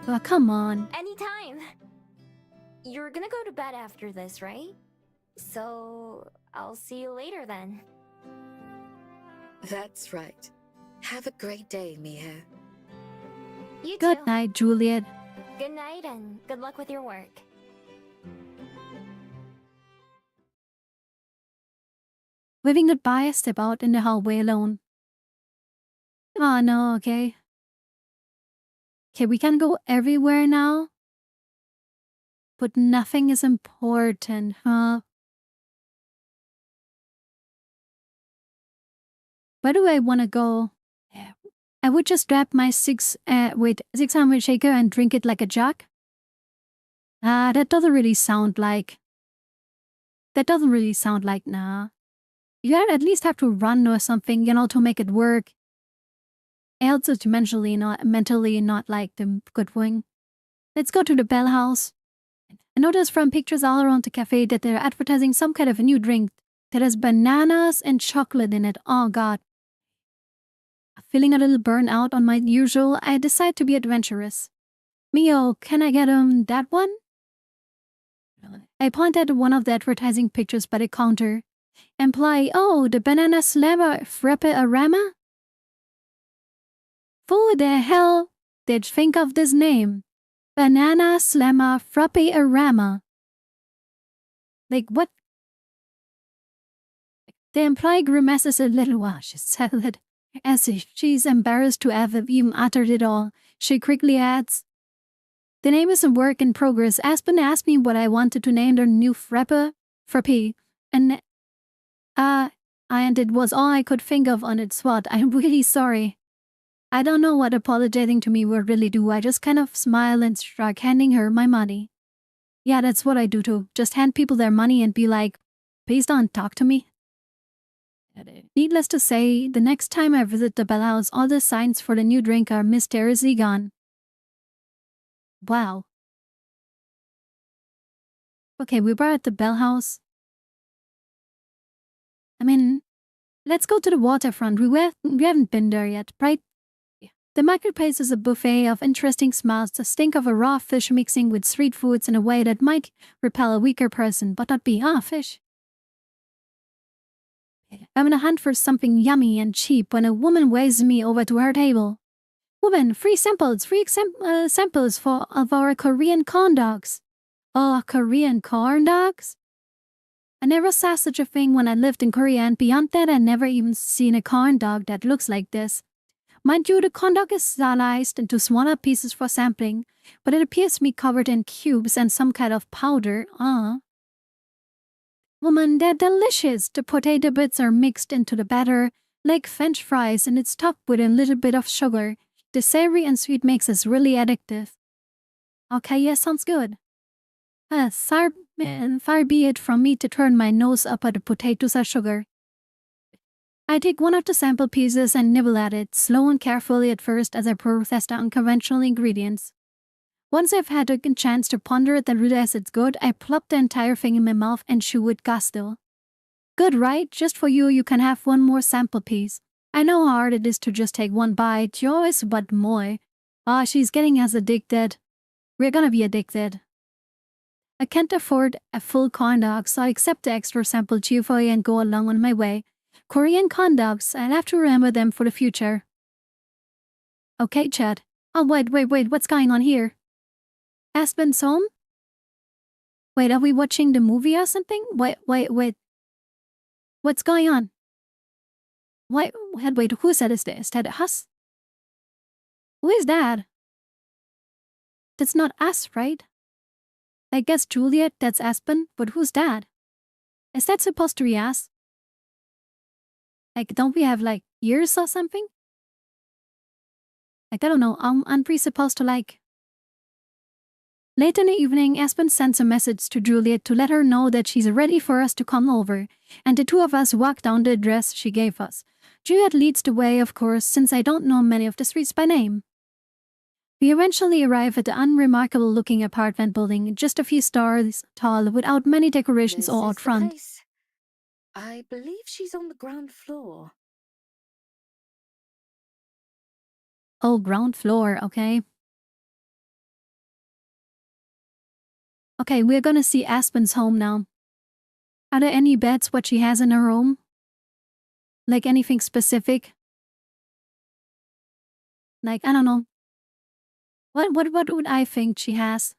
Oh, come on. Anytime. You're gonna go to bed after this, right? So, I'll see you later then. That's right. Have a great day, Miho. You Good too. night, Juliet. Good night and good luck with your work. Waving goodbye, I step out in the hallway alone. Oh no, okay. Okay, we can go everywhere now. But nothing is important, huh? Where do I want to go? I would just grab my 600 shaker and drink it like a jug. That doesn't really sound like... nah. You at least have to run or something, you know, to make it work. Else it's mentally not like the good wing. Let's go to the Bell House. I noticed from pictures all around the cafe that they're advertising some kind of a new drink that has bananas and chocolate in it. Oh god. Feeling a little burnt out on my usual, I decide to be adventurous. Mio, can I get that one? I point at one of the advertising pictures by the counter. Imply, oh, the banana slammer frappe-a-rama? Who the hell did think of this name? Banana slammer frappe-a-rama. Like, what? The employee grimaces a little while she said it, as if she's embarrassed to have even uttered it all. She quickly adds, the name is a work in progress. Aspen asked me what I wanted to name their new frappe, and and it was all I could think of on its spot. I'm really sorry. I don't know what apologizing to me would really do. I just kind of smile and shrug, handing her my money. Yeah, that's what I do too. Just hand people their money and be like, please don't talk to me. Needless to say, the next time I visit the Bell House, all the signs for the new drink are mysteriously gone. Wow. Okay, we were at the Bell House. I mean, let's go to the waterfront. We haven't been there yet, right? The marketplace is a buffet of interesting smells, the stink of a raw fish mixing with street foods in a way that might repel a weaker person, but not be, fish. I'm on a hunt for something yummy and cheap when a woman waves me over to her table. Woman, free samples of our Korean corn dogs. Oh, Korean corn dogs? I never saw such a thing when I lived in Korea, and beyond that I never even seen a corn dog that looks like this. Mind you, the corn dog is sliced into smaller pieces for sampling, but it appears to be covered in cubes and some kind of powder. Woman, they're delicious. The potato bits are mixed into the batter, like French fries, and it's topped with a little bit of sugar. The savory and sweet mix is really addictive. Okay, yeah, sounds good. Far be it from me to turn my nose up at the potatoes or sugar. I take one of the sample pieces and nibble at it, slow and carefully at first as I process the unconventional ingredients. Once I've had a chance to ponder it and realize it's good, I plop the entire thing in my mouth and chew with gusto. Good, right? Just for you, you can have one more sample piece. I know how hard it is to just take one bite. You always want more. She's getting us addicted. We're gonna be addicted. I can't afford a full corn dog, so I accept the extra sample cheerfully and go along on my way. Korean corn dogs, I'll have to remember them for the future. Okay, Chad. Oh, wait, what's going on here? Aspen's home? Wait, are we watching the movie or something? Wait. What's going on? Wait, who said this? Is that us? Who is that? That's not us, right? I guess Juliet, that's Aspen, but who's that? Is that supposed to be us? Like, don't we have, like, ears or something? Like, I don't know, aren't we supposed to, like... Late in the evening, Aspen sends a message to Juliet to let her know that she's ready for us to come over, and the two of us walk down the address she gave us. Juliet leads the way, of course, since I don't know many of the streets by name. We eventually arrive at the unremarkable-looking apartment building, just a few stars tall, without many decorations all out front. Place. I believe she's on the ground floor. Oh, ground floor, okay. Okay, we're gonna see Aspen's home now. Are there any bets what she has in her home? Like anything specific? Like, I don't know. What would I think she has?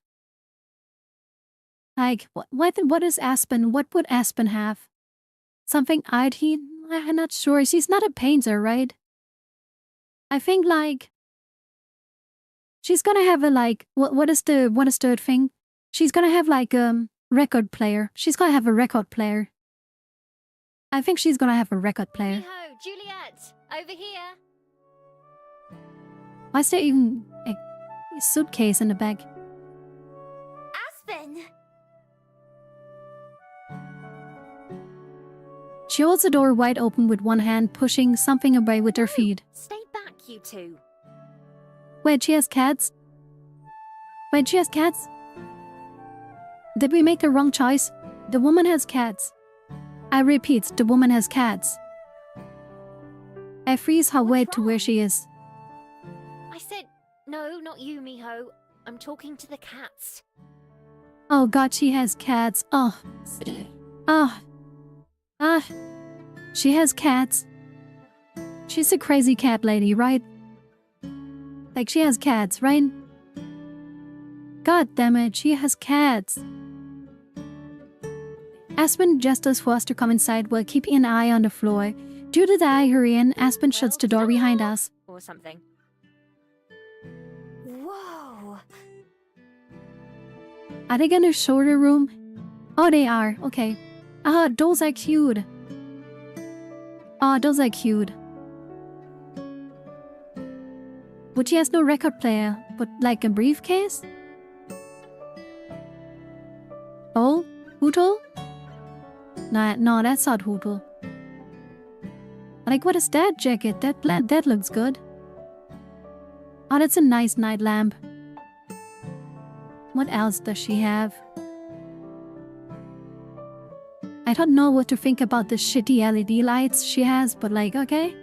Like, what is Aspen? What would Aspen have? Something ID? I'm not sure. She's not a painter, right? I think, like, she's gonna have a, like, what is the thing? She's gonna have, like, record player. She's gonna have a record player. I think she's gonna have a record player. Miho, Juliet, over here. Why is there even a suitcase in the bag? Aspen! She holds the door wide open with one hand, pushing something away with her feet. Stay back, you two. Wait, she has cats? Wait, she has cats? Did we make the wrong choice? The woman has cats. I repeat, the woman has cats. I freeze her way to where she is. I said, no, not you, Miho. I'm talking to the cats. Oh god, she has cats. She has cats. She's a crazy cat lady, right? Like, she has cats, right? God damn it, she has cats. Aspen gestures for us to come inside while keeping an eye on the floor. Due to the eye her in, Aspen shuts the door behind us. Or something. Whoa! Are they gonna show the room? Oh, they are. Okay. Those are cute. Oh, those are cute. But she has no record player, but like a briefcase? Oh, Hootle? Nah, no, that's not Hootle. Like, what is that jacket? That looks good. Oh, that's a nice night lamp. What else does she have? I don't know what to think about the shitty LED lights she has, but like, okay.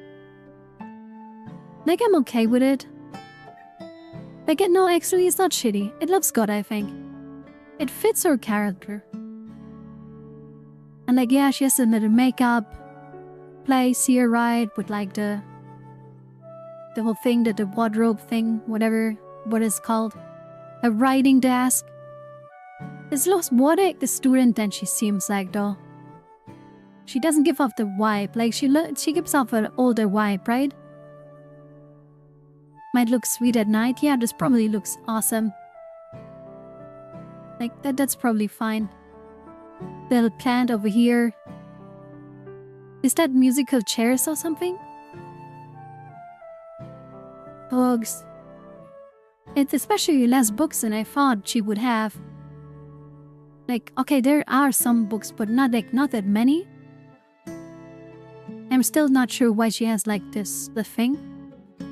Like, I'm okay with it. Like, no, actually, it's not shitty. It looks good, I think. It fits her character. And like, yeah, she has a little makeup place here, right? With like the whole thing, the wardrobe thing, whatever, what it's called. A writing desk. It's less more like the student than she seems like, though. She doesn't give off the vibe. Like, she gives off an older vibe, right? Might look sweet at night. Yeah, this probably looks awesome. Like, that's probably fine. Little plant over here. Is that musical chairs or something? Books. It's especially less books than I thought she would have. Like, okay, there are some books, but not that many. I'm still not sure why she has like the thing.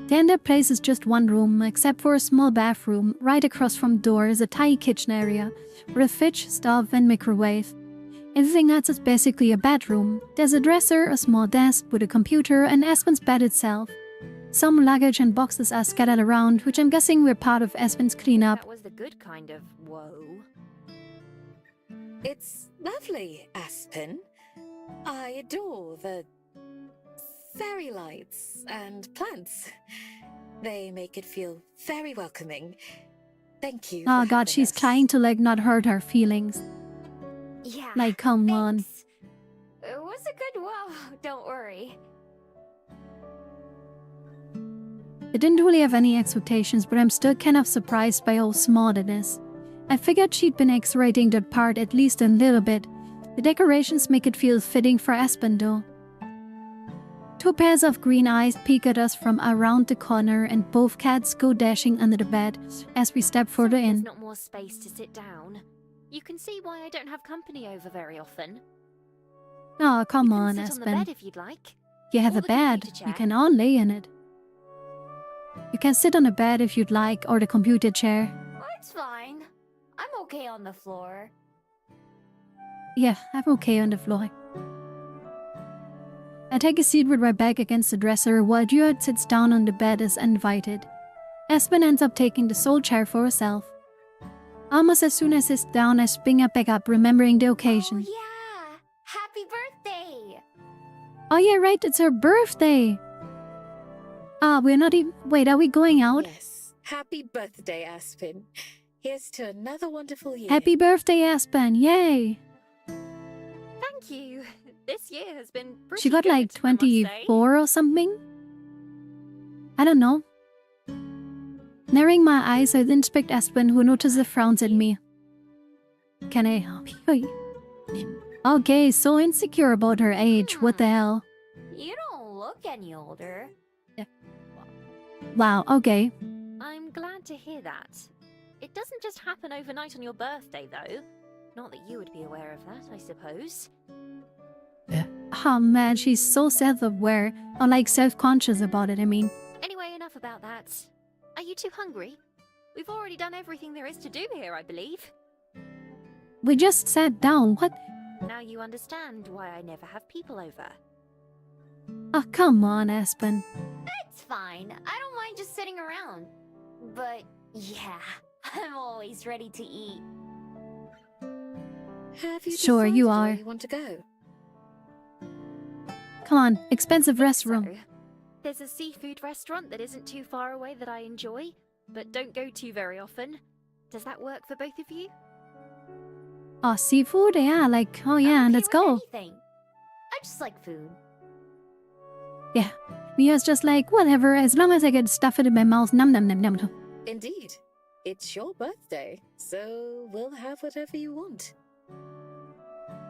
The entire place is just one room, except for a small bathroom. Right across from the door is a tiny kitchen area, with a fridge, stove, and microwave. Everything else is basically a bedroom. There's a dresser, a small desk with a computer, and Aspen's bed itself. Some luggage and boxes are scattered around, which I'm guessing were part of Aspen's cleanup. That was the good kind of whoa. It's lovely, Aspen. I adore the fairy lights and plants. They make it feel very welcoming. Thank you. Oh for god, having she's us. trying to like not hurt her feelings. Yeah. Like, come on. thanks. It was a good wow, don't worry. I didn't really have any expectations, but I'm still kind of surprised by how small it is. I figured she'd been X-rating that part at least a little bit. The decorations make it feel fitting for Aspen though. Two pairs of green eyes peek at us from around the corner, and both cats go dashing under the bed as we step further There's in. not more space to sit down. You can see why I don't have company over very often. Oh, come You can on, sit on the Aspen. bed if you'd like. You have or a the bed. computer You chair. can all lay in it. You can sit on a bed if you'd like, or the computer chair. It's fine. I'm okay on the floor. Yeah, I'm okay on the floor. I take a seat with my back against the dresser while Dude sits down on the bed as invited. Aspen ends up taking the sole chair for herself. Almost as soon as I sit down, I spring up back up, remembering the occasion. Oh yeah! Happy birthday! Oh yeah, right, it's her birthday! Ah, we're not even... Wait, are we going out? Yes. Happy birthday, Aspen. Here's to another wonderful year. Happy birthday, Aspen, yay! Thank you. This year has been pretty She got good, like I must say. 24 or something? I don't know. Narrowing my eyes, I inspect Aspen, who notices frowns at me. Can I help you? Okay, so insecure about her age, what the hell? You don't look any older. Wow, okay. I'm glad to hear that. It doesn't just happen overnight on your birthday, though. Not that you would be aware of that, I suppose. Oh man, she's so self-aware, or like self-conscious about it, I mean. Anyway, enough about that. Are you too hungry? We've already done everything there is to do here, I believe. We just sat down, what? Now you understand why I never have people over. Oh, come on, Aspen. It's fine. I don't mind just sitting around. But yeah, I'm always ready to eat. Have you Sure, you decided where are. you want to go? Come on, expensive restaurant. So, there's a seafood restaurant that isn't too far away that I enjoy, but don't go to very often. Does that work for both of you? Oh, seafood? Yeah, like, oh I'm yeah, okay let's with go. anything. I just like food. Yeah, Mia's just like, whatever, as long as I get stuff in my mouth, num num num num. Indeed. It's your birthday, so we'll have whatever you want.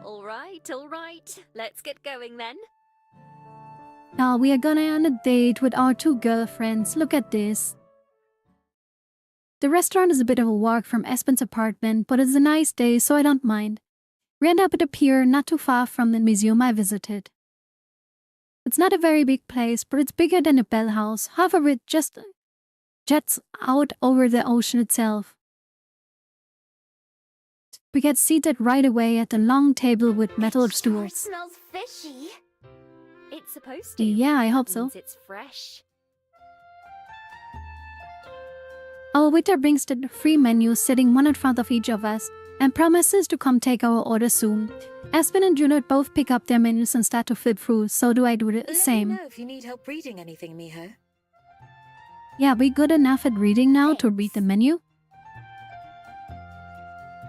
All right, let's get going then. Now we are gonna on a date with our two girlfriends. Look at this. The restaurant is a bit of a walk from Espen's apartment, but it's a nice day, so I don't mind. We end up at a pier not too far from the museum I visited. It's not a very big place, but it's bigger than the Bell House. Half of it just jets out over the ocean itself. We get seated right away at the long table with metal Sure stools. smells fishy. It's supposed to. Yeah, I hope That so. means it's fresh. Our waiter brings the free menu sitting one in front of each of us and promises to come take our order soon. Aspen and Juliet both pick up their menus and start to flip through, so do I do the Let me same. know if you need help reading anything, Miho. Yeah, we good enough at reading now to read the menu.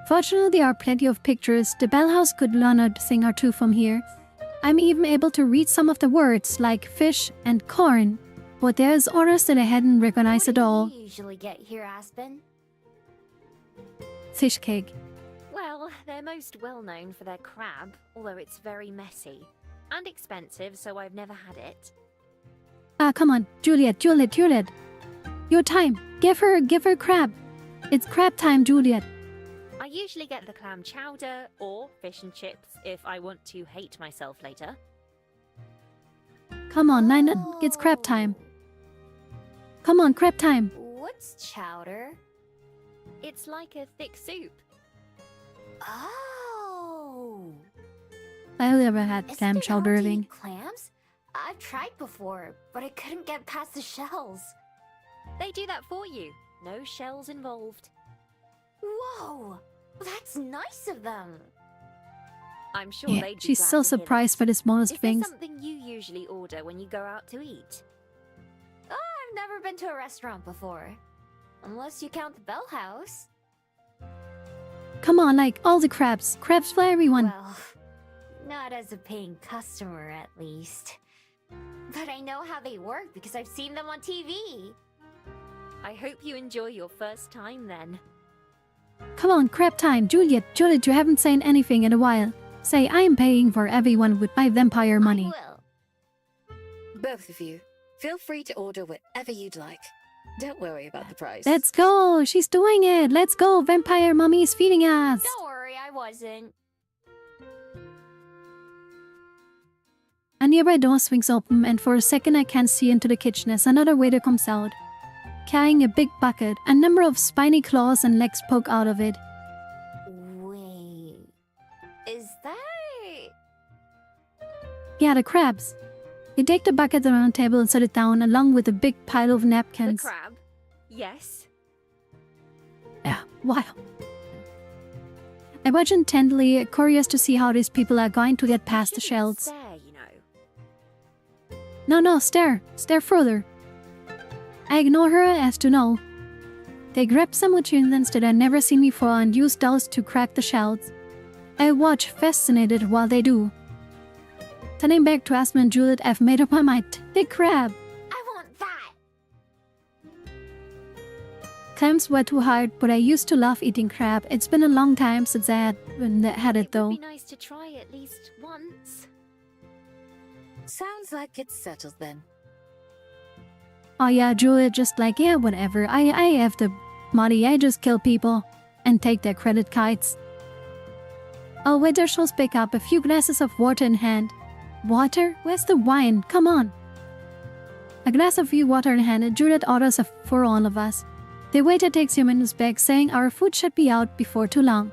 Fortunately, there are plenty of pictures. The Bell House could learn a thing or two from here. I'm even able to read some of the words like fish and corn, but there's orders that I hadn't recognized What at do all. you usually get here, Aspen? Fish cake. Well, they're most well known for their crab, although it's very messy. And expensive, so I've never had it. Ah, come on, Juliet. Your time. Give her crab. It's crab time, Juliet. I usually get the clam chowder or fish and chips if I want to hate myself later. Come on, Nina, it's crab time. Come on, crab time. What's chowder? It's like a thick soup. Oh. I never had Isn't clam it chowder hard to living. eat clams? I've tried before, but I couldn't get past the shells. They do that for you. No shells involved. Whoa! That's nice of them. I'm sure Yeah, they'd be she's glad so to hear surprised that. by the smallest Is there things. something you usually order when you go out to eat? I've never been to a restaurant before. Unless you count the Bell House. Come on, like all the crabs. Crabs for everyone. Well, not as a paying customer, at least. But I know how they work because I've seen them on TV. I hope you enjoy your first time then. Come on, crab time. Juliet, you haven't said anything in a while. Say, I am paying for everyone with my vampire money. I will. Both of you, feel free to order whatever you'd like. Don't worry about the price. Let's go. She's doing it. Let's go. Vampire mommy is feeding us. Don't worry, I wasn't. A nearby door swings open, and for a second I can see into the kitchen as another waiter comes out. Carrying a big bucket, a number of spiny claws and legs poke out of it. Wait. Is that... Yeah, the crabs. They take the bucket around the table and set it down along with a big pile of The napkins. crab? Yes. Yeah, wow. I watch intently, curious to see how these people are going to get past the Shouldn't shells. stare, you know. No, stare. Stare further. I ignore her as to no. They grab some utensils that I've never seen before and use those to crack the shells. I watch, fascinated, while they do. Turning back to Aspen and Juliet, I've made up my mind. Big crab. I want that! Clams were too hard, but I used to love eating crab. It's been a long time since I had it It though. would be nice to try at least once. Sounds like it's settled then. Oh yeah, Juliet just like, yeah, whatever. I have the money. I just kill people and take their credit cards. Our waiter shows back up, a few glasses of water in hand. Water? Where's the wine? Come on. A glass of water in hand, and Juliet orders for all of us. The waiter takes your menus back, saying our food should be out before too long.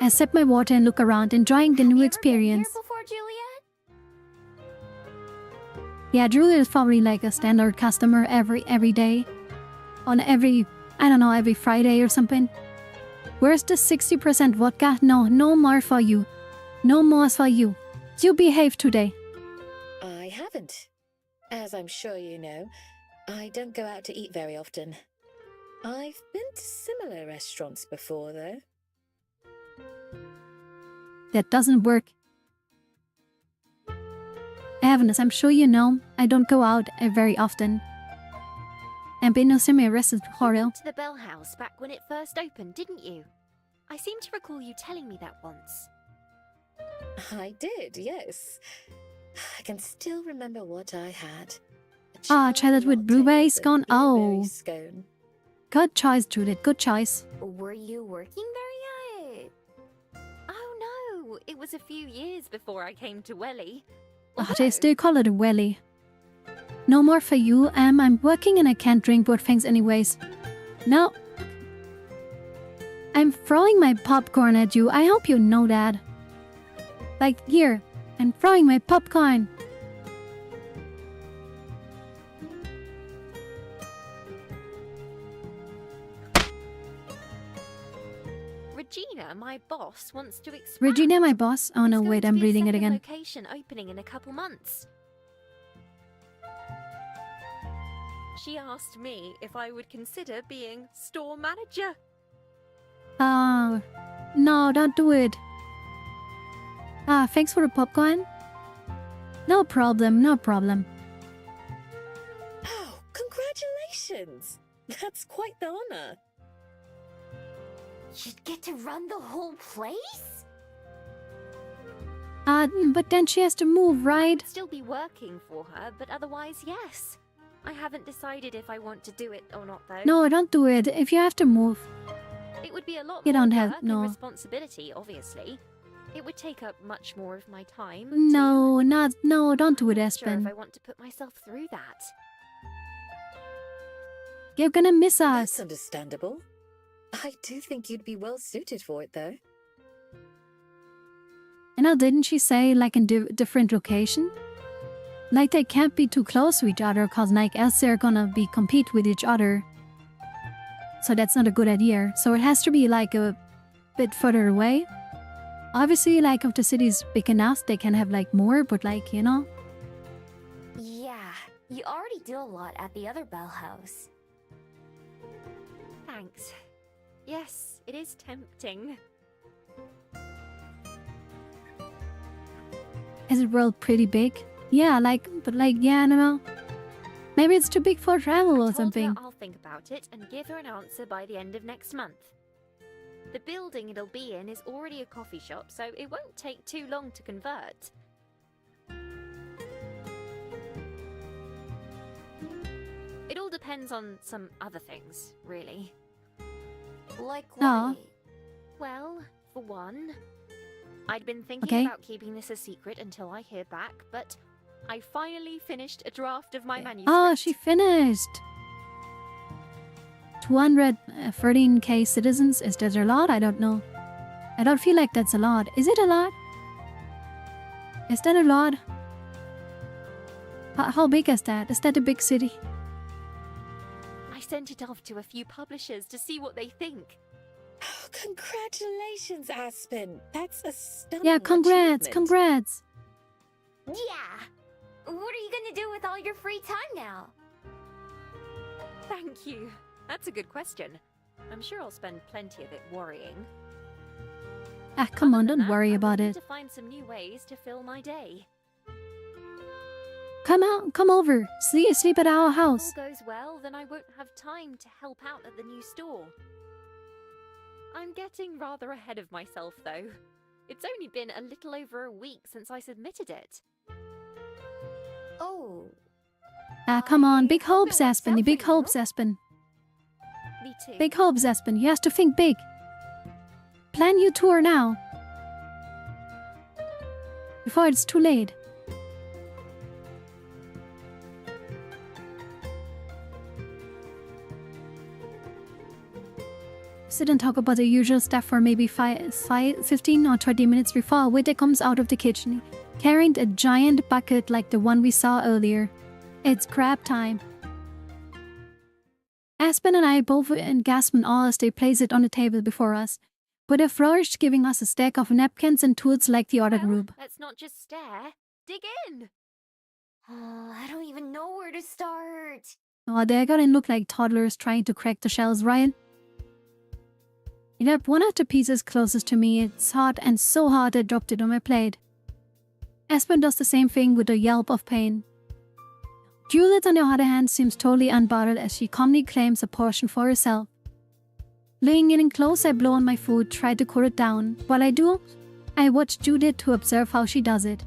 I sip my water and look around, enjoying the Have new you ever been experience. here before, Juliet? Yeah, Juliet is probably like a standard customer every day. On every Friday or something. Where's the 60% vodka? No more for you. No more for you. You behave today. I haven't. As I'm sure you know, I don't go out to eat very often. I've been to similar restaurants before, though. That doesn't work. Evan, as I'm sure you know, I don't go out very often. And been no semi-arrested horror. To the Bell House back when it first opened, didn't you? I seem to recall you telling me that once. I did, yes. I can still remember what I had. Chocolate with blueberry scone. Oh. Scone. Good choice, Judith. Good choice. Were you working there yet? Oh no, it was a few years before I came to Welly. They still call it a welly. No more for you, I'm working and I can't drink both things anyways. No. I'm throwing my popcorn at you. I hope you know that. Like, here. I'm throwing my popcorn. Regina, my boss, wants to expand. Regina, my boss? Oh no, There's wait, going to I'm be a reading it second again. Location opening in a couple months. She asked me if I would consider being store manager. Oh, no, don't do it. Thanks for the popcorn. No problem, no problem. Oh, congratulations! That's quite the honor. You'd get to run the whole place? But then she has to move, right? I'd still be working for her, but otherwise, yes. I haven't decided if I want to do it or not, though. No, don't do it. If you have to move. It would be a lot You more don't work have- and no. responsibility, obviously. It would take up much more of my time. No, don't do it, I'm not sure if Aspen. I want to put myself through that. You're gonna miss That's us. understandable. I do think you'd be well suited for it, though. And now, didn't she say, like, in different location? Like, they can't be too close to each other, cause, like, else they're gonna be compete with each other. So that's not a good idea. So it has to be, like, a bit further away. Obviously, like, if the city's big enough, they can have, like, more, but, like, you know. Yeah, you already do a lot at the other Bell House. Thanks. Yes, it is tempting. Is it world pretty big? Yeah, like, but, like, yeah, I don't know. Maybe it's too big for travel or I told something. her I'll think about it and give her an answer by the end of next month. The building it'll be in is already a coffee shop, so it won't take too long to convert. It all depends on some other things, really. Like Aw. what? Well, for one, I'd been thinking Okay. about keeping this a secret until I hear back, but I finally finished a draft of my manuscript. Oh, she finished. 213k citizens. Is that a lot? I don't know. I don't feel like that's a lot. Is it a lot? Is that a lot? How big is that? Is that a big city? I sent it off to a few publishers to see what they think. Oh, congratulations, Aspen. That's a stunning Yeah, congrats, achievement. congrats. Yeah! What are you gonna do with all your free time now? Thank you. That's a good question. I'm sure I'll spend plenty of it worrying. Come on, Other than don't that, worry I'm about looking it. to find some new ways to fill my day. Come out, come over. Sleep at our house. If all goes well, then I won't have time to help out at the new store. I'm getting rather ahead of myself, though. It's only been a little over a week since I submitted it. Oh, Come on, big I hope it hopes, works Aspen. out The for big you. hopes, Aspen. Me too. Big hopes, Aspen. You have to think big. Plan your tour now. Before it's too late. Sit and talk about the usual stuff for maybe 15 or 20 minutes before a waiter comes out of the kitchen, carrying a giant bucket like the one we saw earlier. It's crab time. Aspen and I both gasp in awe as they place it on the table before us, with a flourish giving us a stack of napkins and tools like the other Well, group. let's not just stare. Dig in! I don't even know where to start. Oh, they gotta look like toddlers trying to crack the shells, Ryan. You know, one of the pieces closest to me, it's hot and so hot I dropped it on my plate. Aspen does the same thing with a yelp of pain. Juliet, on the other hand, seems totally unbothered as she calmly claims a portion for herself. Laying in close, I blow on my food, try to cool it down. While I do, I watch Judith to observe how she does it.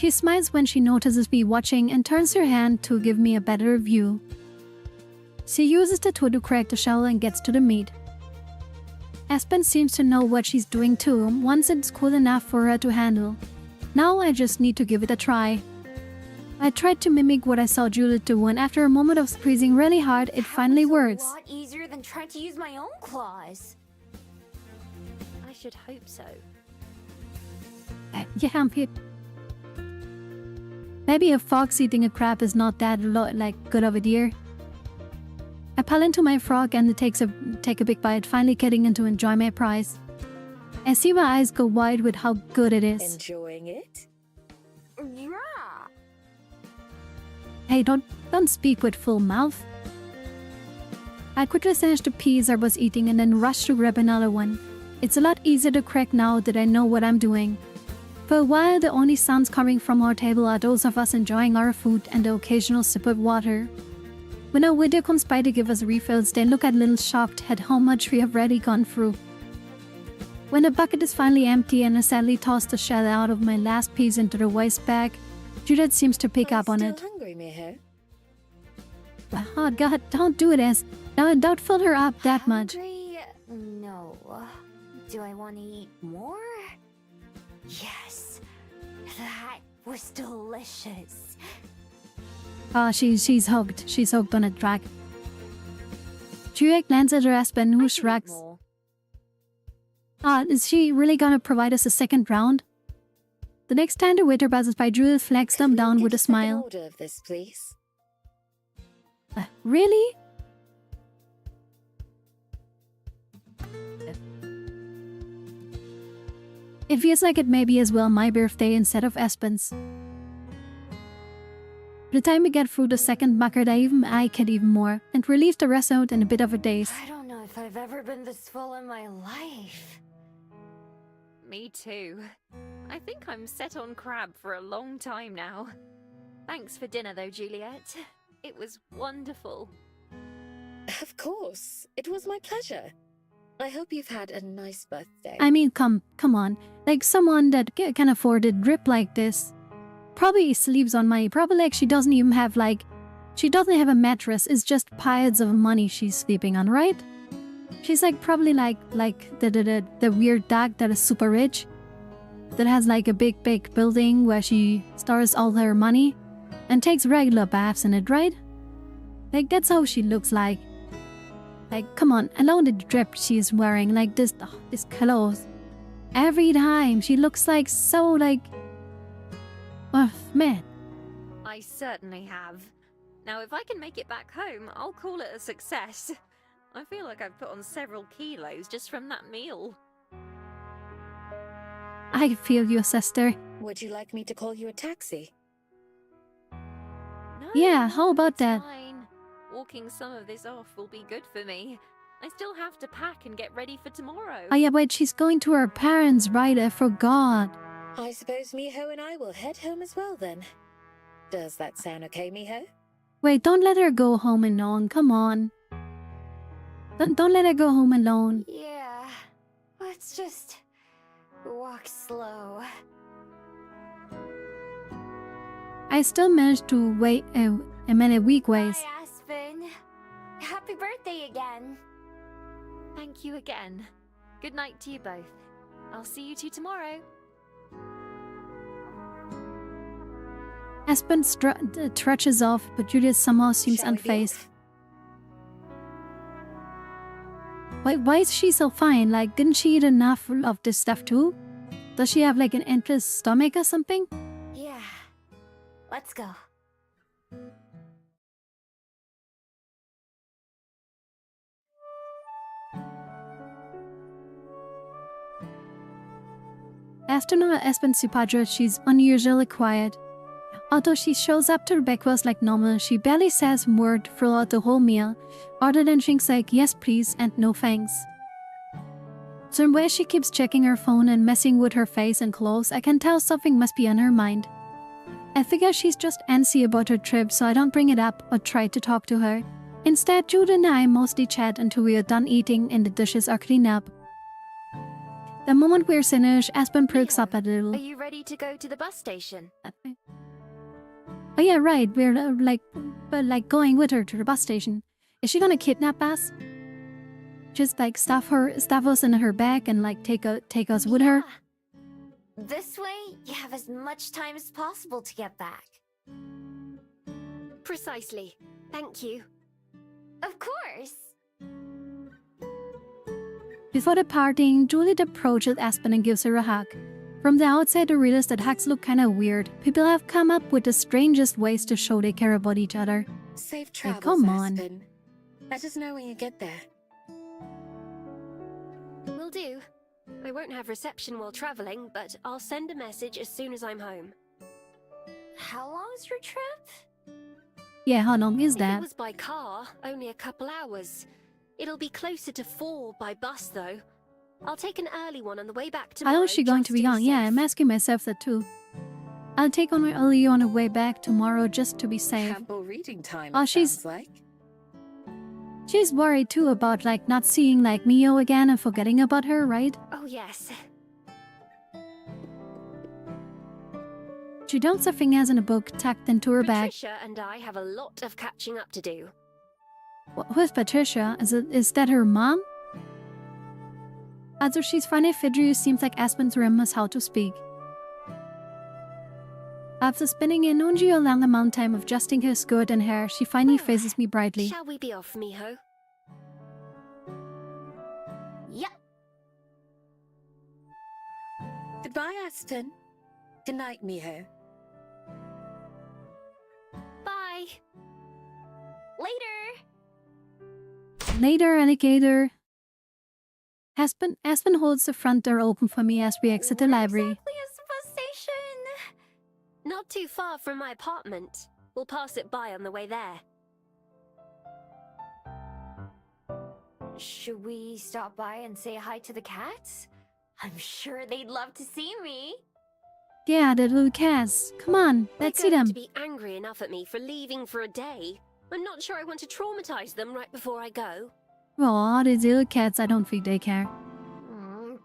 She smiles when she notices me watching and turns her hand to give me a better view. She uses the tool to crack the shell and gets to the meat. Aspen seems to know what she's doing too, once it's cool enough for her to handle. Now I just need to give it a try. I tried to mimic what I saw Juliet do, and after a moment of squeezing really hard, it finally works. A lot easier than trying to use my own claws. I should hope so. Yeah, maybe a fox eating a crab is not that good of a deer. I pull into my frog and it take a big bite, finally getting to enjoy my prize. I see my eyes go wide with how good it is. Enjoying it? Yeah. Hey, don't speak with full mouth. I quickly finished the piece I was eating and then rushed to grab another one. It's a lot easier to crack now that I know what I'm doing. For a while, the only sounds coming from our table are those of us enjoying our food and the occasional sip of water. When our waiter comes by to give us refills, they look a little shocked at how much we have already gone through. When the bucket is finally empty and I sadly toss the shell out of my last piece into the waste bag, Judith seems to pick up on it. Still hungry, Miho? Oh God, don't do this. Don't fill her up that much. Hungry? No. Do I want to eat more? Yes. That was delicious. She's hooked. She's hooked on a track. Juliet glances at her Aspen, who shrugs. Is she really gonna provide us a second round? The next time the waiter passes by, Juliet flags them down with a smile. Order of this, please. Really? It feels like it may be as well my birthday instead of Aspen's. By the time we get through the second bucket, I can even more, and we leave the rest out in a bit of a daze. I don't know if I've ever been this full in my life. Me too. I think I'm set on crab for a long time now. Thanks for dinner though, Juliet. It was wonderful. Of course. It was my pleasure. I hope you've had a nice birthday. I mean, come on. Like someone that can afford a drip like this. Probably sleeps on my... Probably like she doesn't even have she doesn't have a mattress. It's just piles of money she's sleeping on, right? She's probably like the weird dog that is super rich. That has a big building where she stores all her money. And takes regular baths in it, right? That's how she looks like. Come on, alone the drip she's wearing, this clothes. Every time, she looks so oh, man. I certainly have. Now if I can make it back home, I'll call it a success. I feel like I've put on several kilos just from that meal. I feel you, sister. Would you like me to call you a taxi? No, Yeah, how about it's that? Fine. Walking some of this off will be good for me. I still have to pack and get ready for tomorrow. Oh yeah, but she's going to her parents, right? I forgot. I suppose Miho and I will head home as well then. Does that sound okay, Miho? Wait, don't let her go home alone. Come on. Don't let her go home alone. Yeah. Let's just walk slow. I still managed to wait a minute week ways. Hi, Aspen. Happy birthday again. Thank you again. Good night to you both. I'll see you two tomorrow. Aspen trudges off, but Judith somehow seems Shall we be unfazed. off? Why is she so fine? Didn't she eat enough of this stuff too? Does she have an endless stomach or something? Yeah. Let's go. After Aspen's departure, she's unusually quiet. Although she shows up to breakfast like normal, she barely says a word throughout the whole meal, other than things like yes please and no thanks. Somewhere she keeps checking her phone and messing with her face and clothes. I can tell something must be on her mind. I figure she's just antsy about her trip, so I don't bring it up or try to talk to her. Instead, Jude and I mostly chat until we are done eating and the dishes are cleaned up. The moment we're finished, Aspen perks up a Are little. you ready to go to the bus station? Oh yeah, right. We're going with her to the bus station. Is she gonna kidnap us? Just like stuff us in her bag and like take us with her? Yeah. This way, you have as much time as possible to get back. Precisely. Thank you. Of course. Before departing, Juliet approaches Aspen and gives her a hug. From the outside, I realized that hugs look kinda weird. People have come up with the strangest ways to show they care about each other. Safe travels, come on. Aspen. Let us know when you get there. Will do. I won't have reception while traveling, but I'll send a message as soon as I'm home. How long's your trip? Yeah, how long is If that? it was by car, only a couple hours. It'll be closer to 4 by bus, though. I'll take an early one on the way back tomorrow. How long is she going to be on? Yeah, I'm asking myself that too. I'll take on my early on the way back tomorrow just to be safe. Ample reading time, Oh, it she's- sounds like. She's worried too about like not seeing like Mio again and forgetting about her, right? Oh, yes. She dumps her fingers in a book tucked into her bag. Patricia and I have a lot of catching up to do. Who's Patricia? Is that her mom? Also, she's funny fidgety, seems like Aspen's remembers how to speak. After spending an long amount of time adjusting her skirt and hair, she finally Well, faces me brightly. Shall we be off, Miho? Yep. Goodbye, Aspen. Good night, Miho. Bye. Later. Later, alligator. Aspen holds the front door open for me as we exit the Where library. exactly is the bus station? Not too far from my apartment. We'll pass it by on the way there. Should we stop by and say hi to the cats? I'm sure they'd love to see me. Yeah, the little cats. Come on, let's see They're going them. to be angry enough at me for leaving for a day. I'm not sure I want to traumatize them right before I go. Aw, these little cats, I don't think they care.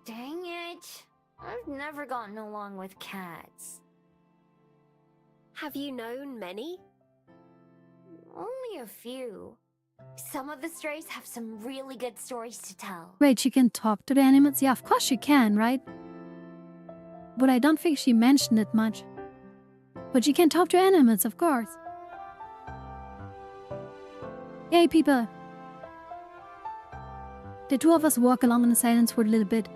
Dang it. I've never gotten along with cats. Have you known many? Only a few. Some of the strays have some really good stories to tell. Wait, she can talk to the animals? Yeah, of course she can, right? But I don't think she mentioned it much. But she can talk to animals, of course. Hey, people. The two of us walk along in silence for a little bit.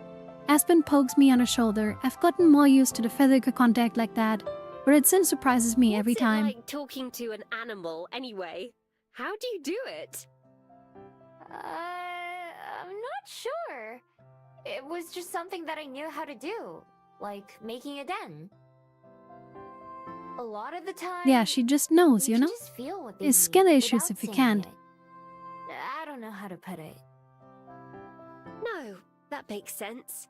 Aspen pokes me on her shoulder. I've gotten more used to the physical contact like that, but it still surprises me every What's time. it like talking to an animal, anyway? How do you do it? I'm not sure. It was just something that I knew how to do, like making a den. A lot of the time, Yeah, she just knows, you can know? just feel what they It's need skill issues without if you saying can't. it. I don't know how to put it. No, that makes sense.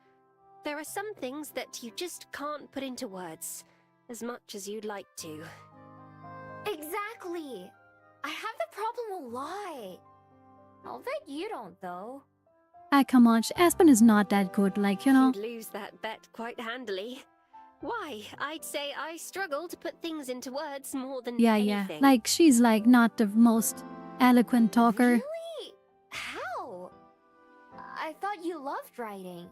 There are some things that you just can't put into words, as much as you'd like to. Exactly. I have the problem a lot. I'll bet you don't, though. Ah, come on, Aspen is not that good, like, you know? You'd lose that bet quite handily. Why? I'd say I struggle to put things into words more than Yeah, anything. like, she's like not the most eloquent talker. Really? How? I thought you loved writing.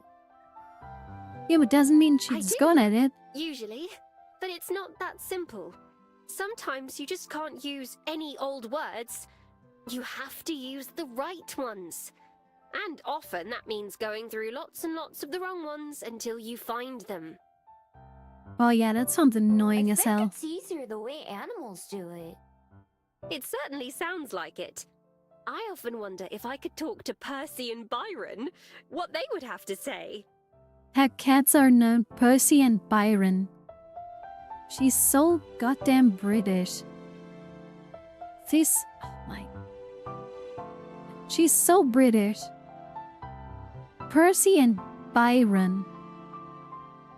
Yeah, but doesn't mean I she's do. good at it. Usually, but it's not that simple. Sometimes you just can't use any old words. You have to use the right ones. And often that means going through lots and lots of the wrong ones until you find them. Oh yeah, that sounds annoying I as think hell. it's easier the way animals do it. It certainly sounds like it. I often wonder if I could talk to Percy and Byron, what they would have to say. Her cats are known Percy and Byron. She's so goddamn British. Oh my. She's so British. Percy and Byron.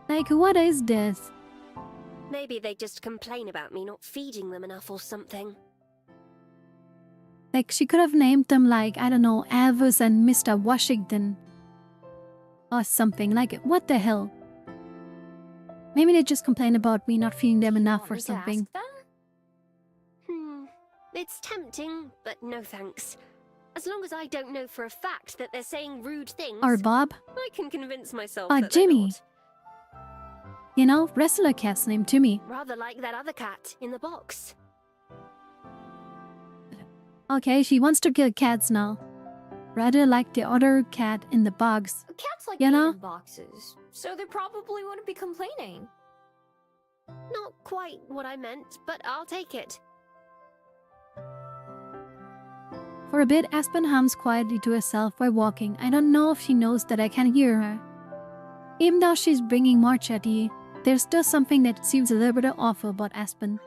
Like, what is this? Maybe they just complain about me not feeding them enough or something. Like, she could have named them like, I don't know, Elvis and Mr. Washington. or something like it. What the hell? Maybe they just complain about me not feeding them enough Want or me to something. ask them? It's tempting, but no thanks. As long as I don't know for a fact that they're saying rude things, Or Bob. I can convince myself Or that they're Jimmy. not. You know, wrestler cat's name Jimmy. Rather like that other cat in the box. Okay, she wants to kill cats now. Rather like the other cat in the box. Cats like You being know? in boxes, so they probably wouldn't be complaining. Not quite what I meant, but I'll take it. For a bit, Aspen hums quietly to herself while walking. I don't know if she knows that I can hear her. Even though she's bringing more chatty, there's still something that seems a little bit off about Aspen.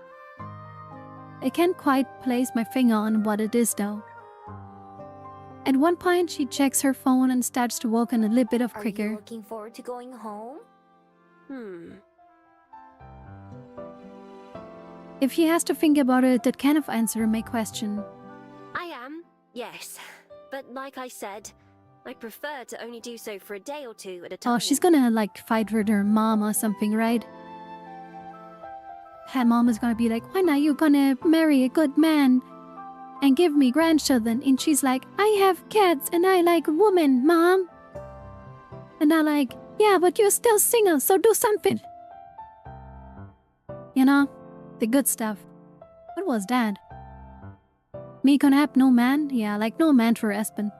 I can't quite place my finger on what it is though. At one point, she checks her phone and starts to walk in a little bit of Are quicker. you looking forward to going home? If she has to think about it, that kind of answer my question. I am, yes. But like I said, I prefer to only do so for a day or two at a time. Oh, she's gonna like fight with her mom or something, right? Her mom is gonna be like, when are you gonna marry a good man and give me grandchildren? And she's like, I have cats and I like women, mom. And I'm like, yeah, but you're still single, so do something. You know, the good stuff. What was that? Me gonna have no man? Yeah, like no man for Aspen.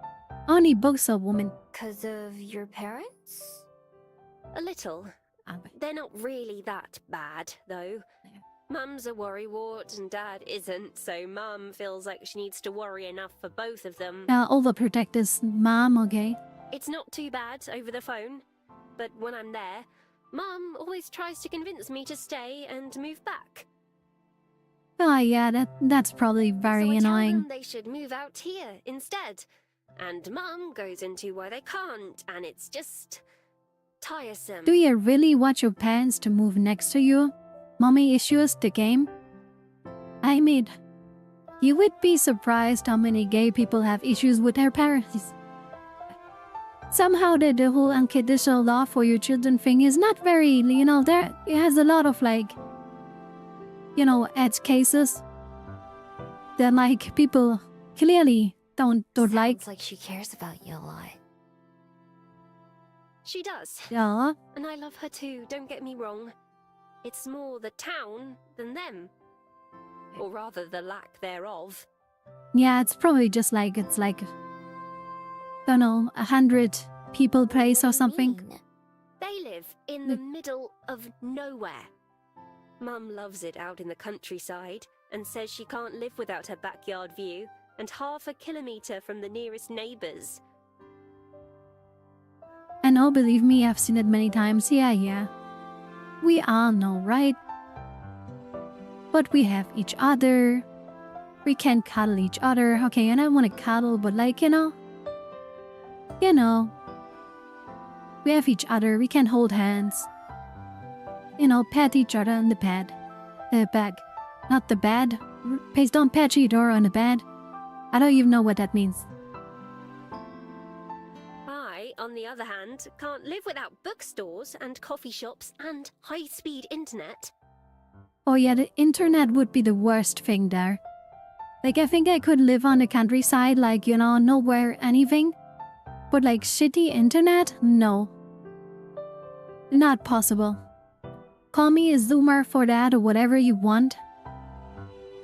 Only books of woman. 'Cause of your parents? A little. They're not really that bad, though. Mum's a worrywart and Dad isn't, so Mum feels like she needs to worry enough for both of them. Overprotect his mom, okay? It's not too bad over the phone, but when I'm there, Mum always tries to convince me to stay and move back. Oh yeah, that's probably very so I annoying. tell them they should move out here instead. And Mum goes into why they can't, and it's just tiresome. Do you really want your parents to move next to you? Mommy issues the game? I mean, you would be surprised how many gay people have issues with their parents. Somehow the whole unconditional love for your children thing is not very, you know, there it has a lot of like, you know, edge cases that like people clearly don't like. Sounds like she cares about you a lot. She does. Yeah. And I love her too, don't get me wrong. It's more the town than them. Or rather, the lack thereof. Yeah, it's probably just like, it's like, don't know, 100 people place or What do you something. mean? They live in the middle of nowhere. Mum loves it out in the countryside and says she can't live without her backyard view and half a kilometre from the nearest neighbours. I know, believe me, I've seen it many times. Yeah. We all know, right? But we have each other. We can cuddle each other. Okay, and I want to cuddle, but like, you know. We have each other. We can hold hands. You know, pat each other on the back. Not the bed. Please don't pat each other on the bed. I don't even know what that means. I, on the other hand, can't live without bookstores and coffee shops and high-speed internet. Oh yeah, the internet would be the worst thing there. Like, I think I could live on the countryside, like, you know, nowhere, anything. But like, shitty internet? No. Not possible. Call me a zoomer for that or whatever you want.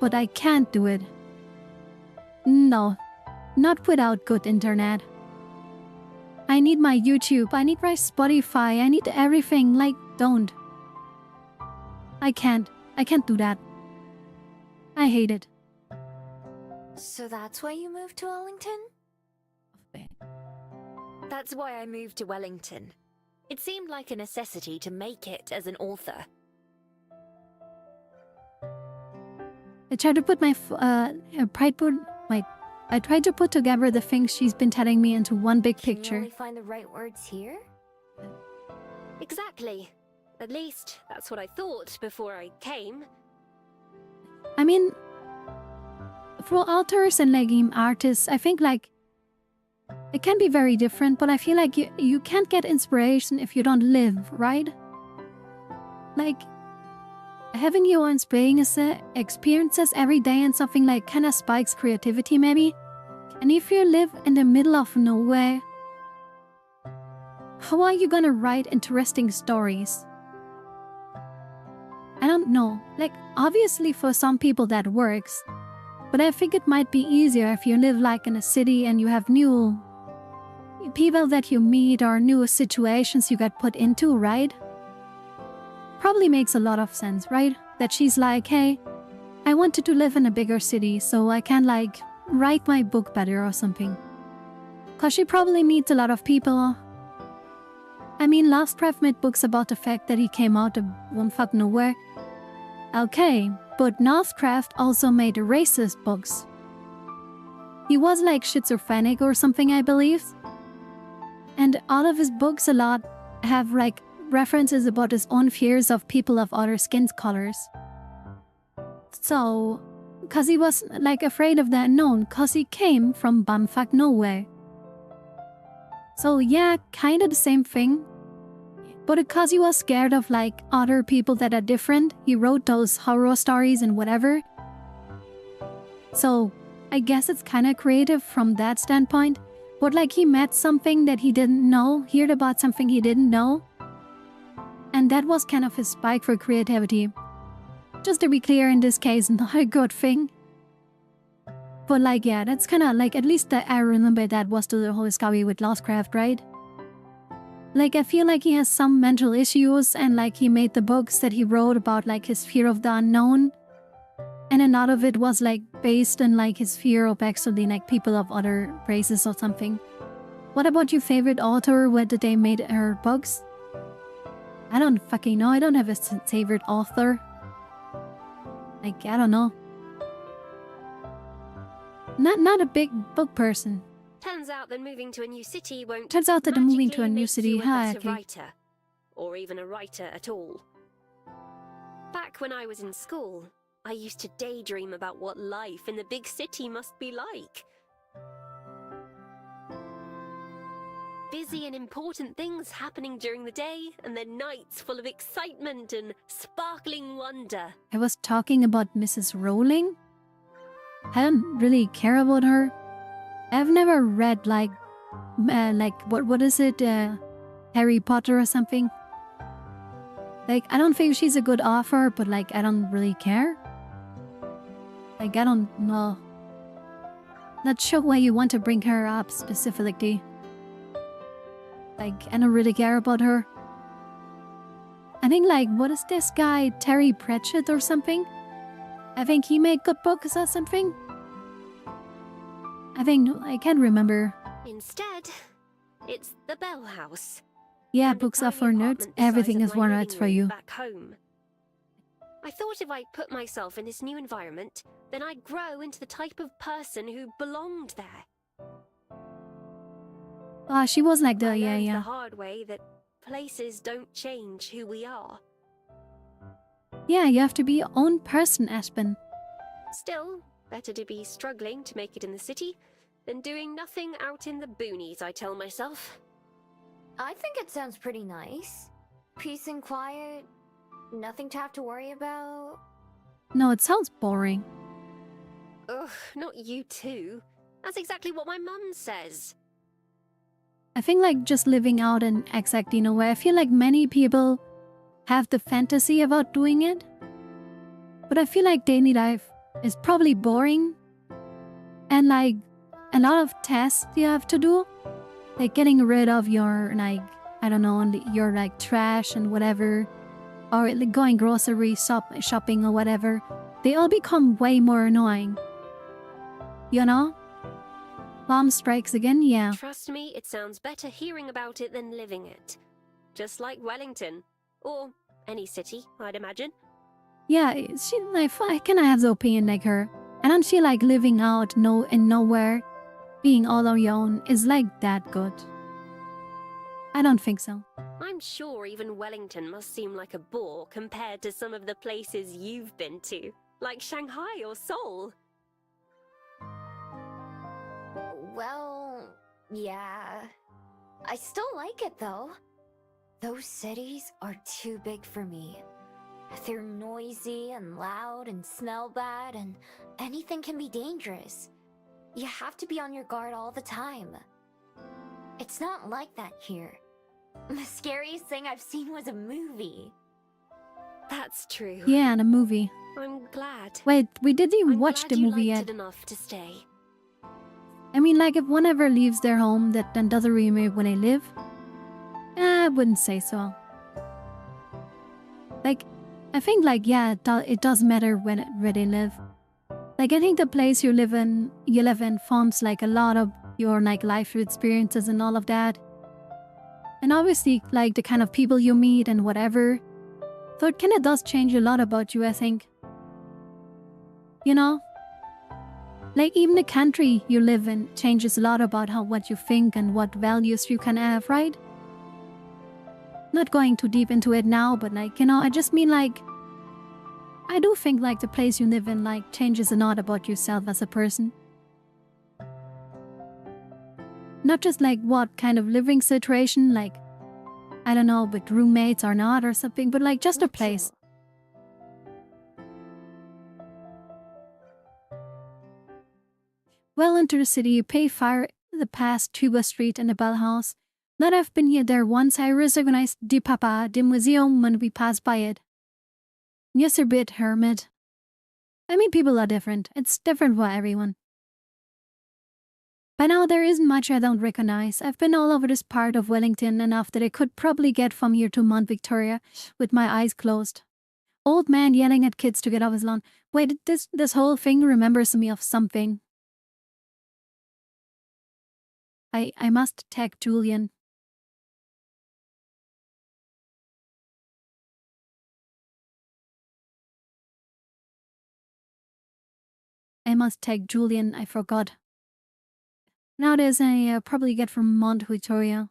But I can't do it. No. Not without good internet. I need my YouTube, I need my Spotify, I need everything, like, don't. I can't do that. I hate it. So that's why you moved to Wellington? That's why I moved to Wellington. It seemed like a necessity to make it as an author. I tried to put I tried to put together the things she's been telling me into one big Can you picture. only find the right words here? Exactly. At least, that's what I thought before I came. I mean, for authors and like artists, I think like It can be very different, but I feel like you can't get inspiration if you don't live, right? Like, having your own experiences every day and something like kind of spikes creativity maybe. And if you live in the middle of nowhere, how are you gonna write interesting stories? I don't know. Like, obviously for some people that works. But I think it might be easier if you live like in a city and you have new people that you meet or new situations you get put into, right? Probably makes a lot of sense, right? That she's like, hey, I wanted to live in a bigger city so I can like write my book better or something. Cause she probably meets a lot of people. I mean, Lovecraft made books about the fact that he came out of bumfuck nowhere. Okay, but Lovecraft also made racist books. He was like schizophrenic or something, I believe. And all of his books a lot have like references about his own fears of people of other skin colors. So, cause he was like afraid of the unknown, cause he came from bumfuck nowhere. So yeah, kinda the same thing. But because he was scared of like other people that are different, he wrote those horror stories and whatever. So I guess it's kinda creative from that standpoint. But like he met something that he didn't know, heard about something he didn't know. And that was kind of his spike for creativity. Just to be clear, in this case, not a good thing. But like, yeah, that's kind of like, at least that I remember that was the whole story with Lovecraft, right? Like, I feel like he has some mental issues and like he made the books that he wrote about like his fear of the unknown. And a lot of it was like based on like his fear of actually like people of other races or something. What about your favorite author? Where did they made her books? I don't fucking know. I don't have a favorite author. Like, I don't know. Not a big book person. Turns out that moving to a new city won't Turns out that the moving to a magically new make city, you a hi, better okay. writer, or even a writer at all. Back when I was in school, I used to daydream about what life in the big city must be like. Busy and important things happening during the day, and then nights full of excitement and sparkling wonder. I was talking about Mrs. Rowling. I don't really care about her. I've never read like what is it, Harry Potter or something. Like, I don't think she's a good author, but like I don't really care. Like, I don't know. Not sure why you want to bring her up specifically. Like, I don't really care about her. I think like, what is this guy, Terry Pratchett or something? I think he made good books or something. I can't remember. Instead, it's the Bell House. Yeah, And a books are tiny for nerds. apartment the Everything size is of my one living rights for room you. Back home. I thought if I put myself in this new environment, then I'd grow into the type of person who belonged there. Ah, she was like I the learned the yeah. hard way that places don't change who we are. Yeah, you have to be your own person, Aspen. Still, better to be struggling to make it in the city than doing nothing out in the boonies, I tell myself. I think it sounds pretty nice. Peace and quiet, nothing to have to worry about. No, it sounds boring. Ugh, not you too. That's exactly what my mum says. I think like just living out in exactly nowhere. I feel like many people have the fantasy about doing it. But I feel like daily life is probably boring. And like a lot of tasks you have to do. Like getting rid of your like, I don't know, your like trash and whatever. Or like going grocery shopping or whatever. They all become way more annoying. You know? Mom strikes again, yeah. Trust me, it sounds better hearing about it than living it. Just like Wellington. Or any city, I'd imagine. Yeah, she like, can I have the opinion like her? And don't feel like living out in nowhere, being all on your own is like that good. I don't think so. I'm sure even Wellington must seem like a bore compared to some of the places you've been to, like Shanghai or Seoul. Well, Yeah. I still like it though. Those cities are too big for me. They're noisy and loud and smell bad, and anything can be dangerous. You have to be on your guard all the time. It's not like that here. The scariest thing I've seen was a movie. That's true. Yeah, and a movie. I'm glad. Wait, we didn't even I'm watch glad the you movie liked yet. it enough to stay. I mean, like, if one ever leaves their home, that then doesn't really matter when they live. I wouldn't say so. Like, I think, like, yeah, it does matter where they live. Like, I think the place you live in forms, like, a lot of your, like, life experiences and all of that. And obviously, like, the kind of people you meet and whatever. So it kind of does change a lot about you, I think. You know? Like, even the country you live in changes a lot about what you think and what values you can have, right? Not going too deep into it now, but, like, you know, I just mean, like, I do think, like, the place you live in, like, changes a lot about yourself as a person. Not just, like, what kind of living situation, like, I don't know, with roommates or not or something, but, like, just a place. Well into the city, you pay fare the past Tuba Street and the Bell House. Now that I've been here there once, I recognized the Papa, the museum when we passed by it. Yes, a bit, hermit. I mean, people are different. It's different for everyone. By now, there isn't much I don't recognize. I've been all over this part of Wellington enough that I could probably get from here to Mount Victoria with my eyes closed. Old man yelling at kids to get off his lawn. Wait, this whole thing remembers me of something. I must tag Julian. I forgot. Nowadays, I probably get from Mount Victoria.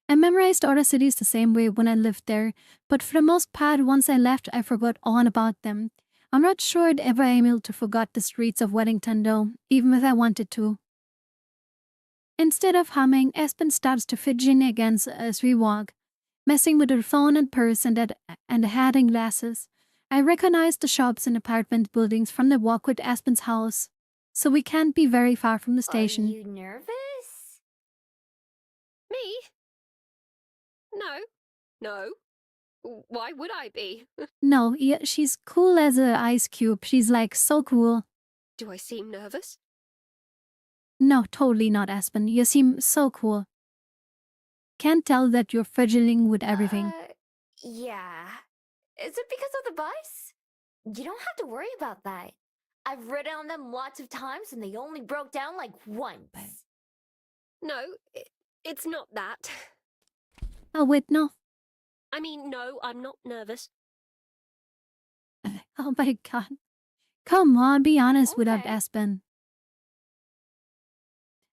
I memorized other cities the same way when I lived there, but for the most part, once I left, I forgot all about them. I'm not sure I'd ever able to forget the streets of Wellington though, even if I wanted to. Instead of humming, Espen starts to fidgeting again as we walk, messing with her phone and purse and the hat and glasses. I recognize the shops and apartment buildings from the walk with Espen's house, so we can't be very far from the station. Are you nervous? Me? No. Why would I be? No, yeah, she's cool as an ice cube. She's like so cool. Do I seem nervous? No, totally not, Aspen. You seem so cool. Can't tell that you're fidgeting with everything. Yeah. Is it because of the bus? You don't have to worry about that. I've ridden on them lots of times and they only broke down like once. No, it's not that. Oh, wait, no. I mean, no, I'm not nervous. Oh my god. Come on, be honest without Okay. Aspen.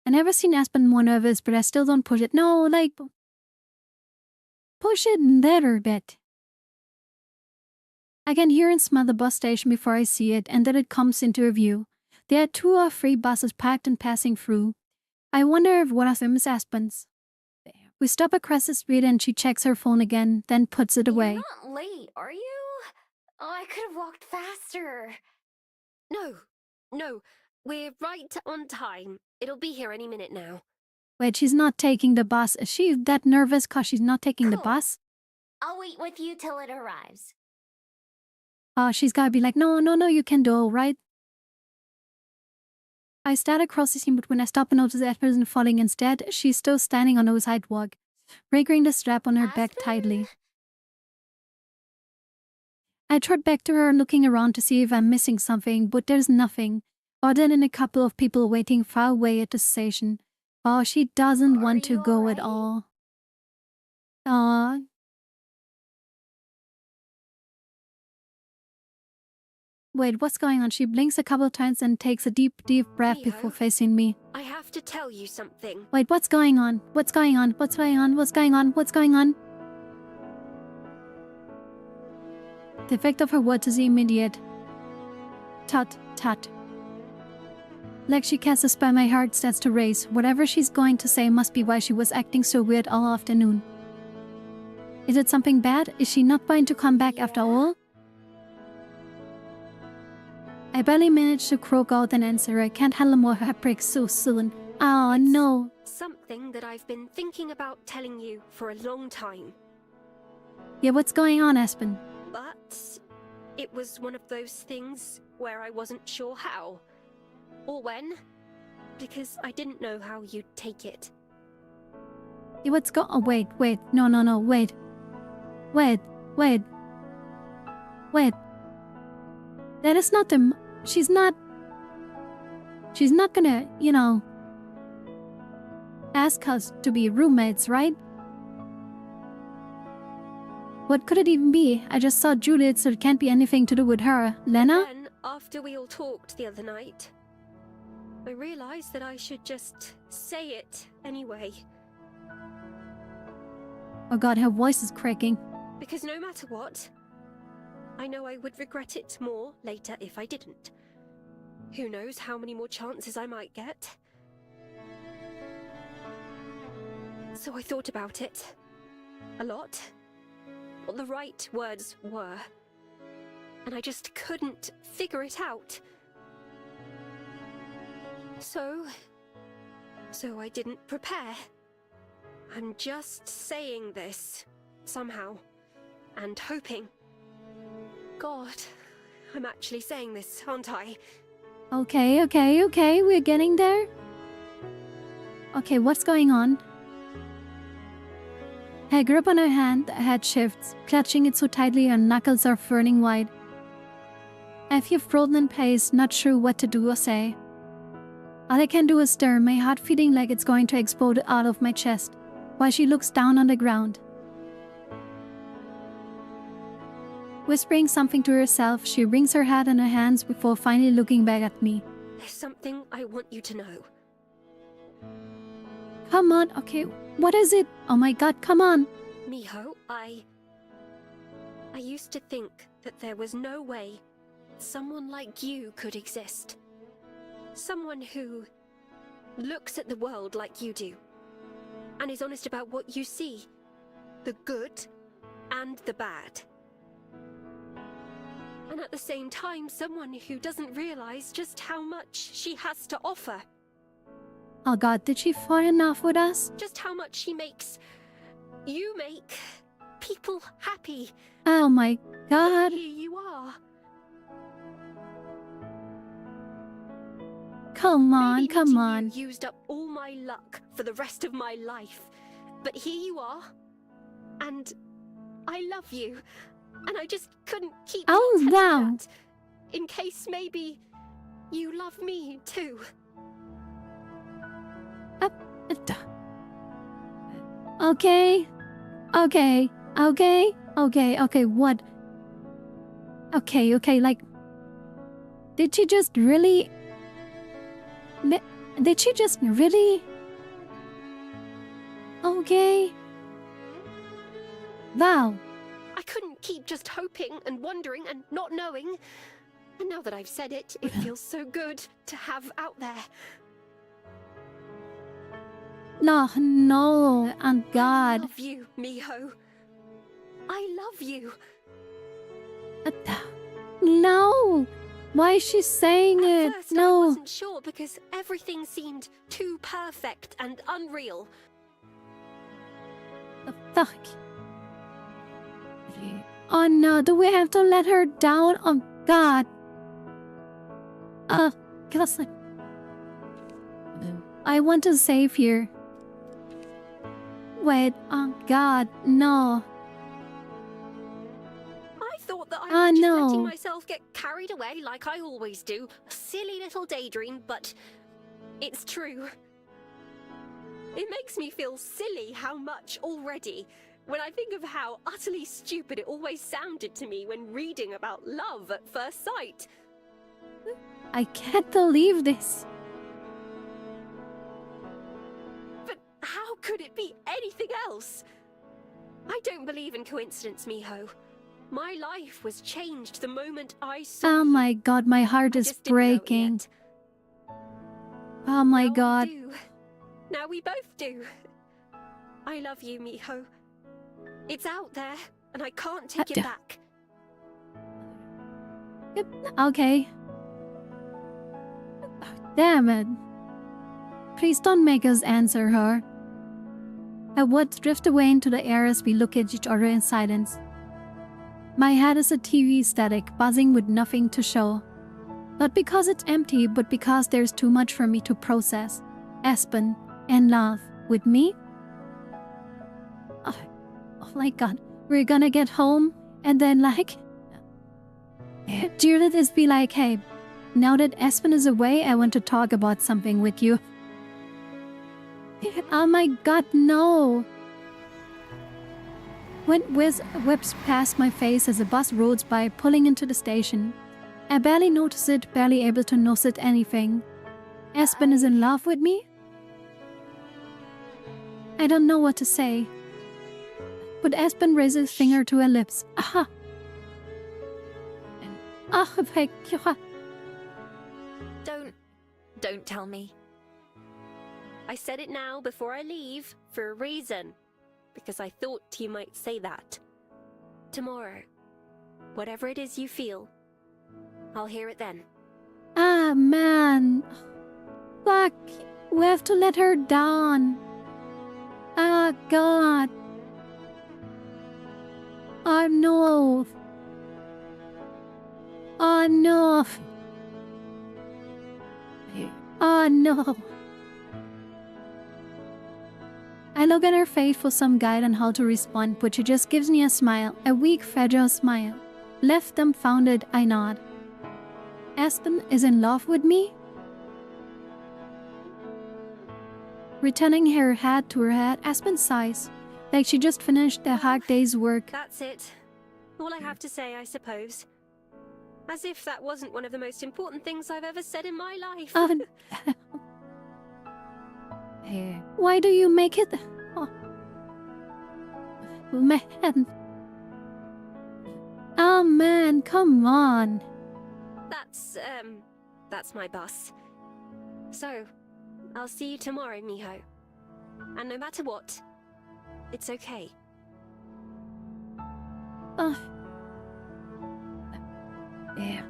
I never seen Aspen more nervous, but I still don't push it. No, like, push it there a bit. I can hear and smell the bus station before I see it, and then it comes into view. There are 2 or 3 buses parked and passing through. I wonder if one of them is Aspen's. We stop across the street and she checks her phone again, then puts it away. You're not late, are you? Oh, I could have walked faster. No, we're right on time. It'll be here any minute now. Wait, she's not taking the bus. Is she that nervous because she's not taking the Cool. bus? I'll wait with you till it arrives. Oh, she's gotta be like, no, you can do, right? I start across the scene, but when I stop and notice that person falling instead, she's still standing on the sidewalk, wriggling the strap on her back Aspen? tightly. I trot back to her, looking around to see if I'm missing something, but there's nothing, other than a couple of people waiting far away at the station. Oh, she doesn't Are want to you go at alright? all. Aw. Wait, what's going on? She blinks a couple times and takes a deep breath before Rio? facing me. I have to tell you something. Wait, what's going on? What's going on? What's going on? What's going on? What's going on? The effect of her words is immediate. Tut, tut. Like she casts a spell, my heart starts to race. Whatever she's going to say must be why she was acting so weird all afternoon. Is it something bad? Is she not going to come back after all? I barely managed to croak out an answer. I can't handle more heartbreaks so soon. Oh no. Something that I've been thinking about telling you for a long time. Yeah, what's going on, Aspen? But it was one of those things where I wasn't sure how. Or when. Because I didn't know how you'd take it. Yeah, oh, wait. No, wait. Wait. That is not the... She's not gonna, ask us to be roommates, right? What could it even be? I just saw Juliet, so it can't be anything to do with her. Lena? Then, after we all talked the other night, I realized that I should just say it anyway. Oh god, her voice is cracking. Because no matter what, I know I would regret it more later if I didn't. Who knows how many more chances I might get? So I thought about it. A lot. What the right words were. And I just couldn't figure it out. So I didn't prepare. I'm just saying this, somehow, and hoping. God, I'm actually saying this, aren't I? Okay, we're getting there. Okay, what's going on? Her grip on her hand, her head shifts, clutching it so tightly her knuckles are burning wide. I feel frozen in place, not sure what to do or say. All I can do is stare, my heart feeling like it's going to explode out of my chest, while she looks down on the ground. Whispering something to herself, she wrings her head in her hands before finally looking back at me. There's something I want you to know. Come on, okay, what is it? Oh my god, come on. Miho, I used to think that there was no way someone like you could exist. Someone who looks at the world like you do, and is honest about what you see. The good and the bad. And at the same time, someone who doesn't realize just how much she has to offer. Oh god, did she fall in love with us? Just how much you make people happy. Oh my god. Here you are. Come on, Maybe come meeting on. You used up all my luck for the rest of my life. But here you are. And I love you. And I just couldn't keep Oh, telling wow. that, in case maybe you love me too. Okay, what? Okay, like... Did she just really... Okay. Wow. I couldn't keep just hoping and wondering and not knowing. And now that I've said it, it feels so good to have out there. No, and I God. love you, Miho. I love you. No. Why is she saying At it? first, I No. wasn't sure because everything seemed too perfect and unreal. The fuck? Oh no, do we have to let her down? Oh god. Listen. I want to save here. Wait, oh god, no. I thought that I was just no. letting myself get carried away like I always do. A silly little daydream, but it's true. It makes me feel silly how much already, when I think of how utterly stupid it always sounded to me when reading about love at first sight. I can't believe this. But how could it be anything else? I don't believe in coincidence, Miho. My life was changed the moment I saw Oh you. my god, my heart I is just didn't know it breaking. yet. Oh my Now I god. do. Now we both do. I love you, Miho. It's out there, and I can't take it back. Yep, okay. Damn it. Please don't make us answer her. Our words drift away into the air as we look at each other in silence. My head is a TV static, buzzing with nothing to show. Not because it's empty, but because there's too much for me to process. Aspen, in love with me? Oh my god, we're gonna get home, and then like... Judith is be like, hey, now that Aspen is away, I want to talk about something with you. Oh my god, no! Wind whips past my face as a bus rolls by, pulling into the station. I barely notice it, barely able to notice anything. Aspen is in love with me? I don't know what to say. But Aspen raises finger to her lips. Aha! Ah, thank you. Don't tell me. I said it now before I leave for a reason. Because I thought you might say that. Tomorrow, whatever it is you feel, I'll hear it then. Ah, man. Fuck. We have to let her down. Ah, God. Oh, no. Oh, no. Oh, no. I look at her face for some guide on how to respond, but she just gives me a smile, a weak, fragile smile. Left dumbfounded, I nod. Aspen is in love with me? Returning her head to her head, Aspen sighs, like she just finished a hard day's work. That's it. All I have to say, I suppose. As if that wasn't one of the most important things I've ever said in my life. Why do you make it? Oh. Man. Oh man, come on. That's my bus. So, I'll see you tomorrow, Miho. And no matter what, it's okay.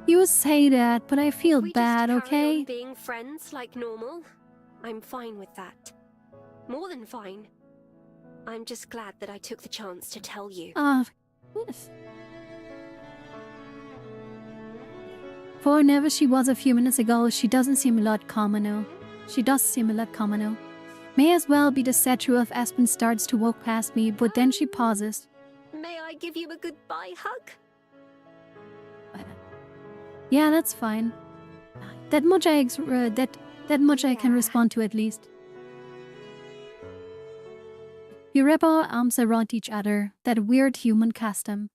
You say that, but I feel We bad, just carry okay? on being friends like normal. I'm fine with that. More than fine. I'm just glad that I took the chance to tell you. For whenever she was a few minutes ago, she doesn't seem a lot calmer now. She does seem a lot calmer now. May as well be the statue of Aspen starts to walk past me, but then she pauses. May I give you a goodbye hug? Yeah, that's fine. That much I can respond to at least. We wrap our arms around each other, that weird human custom.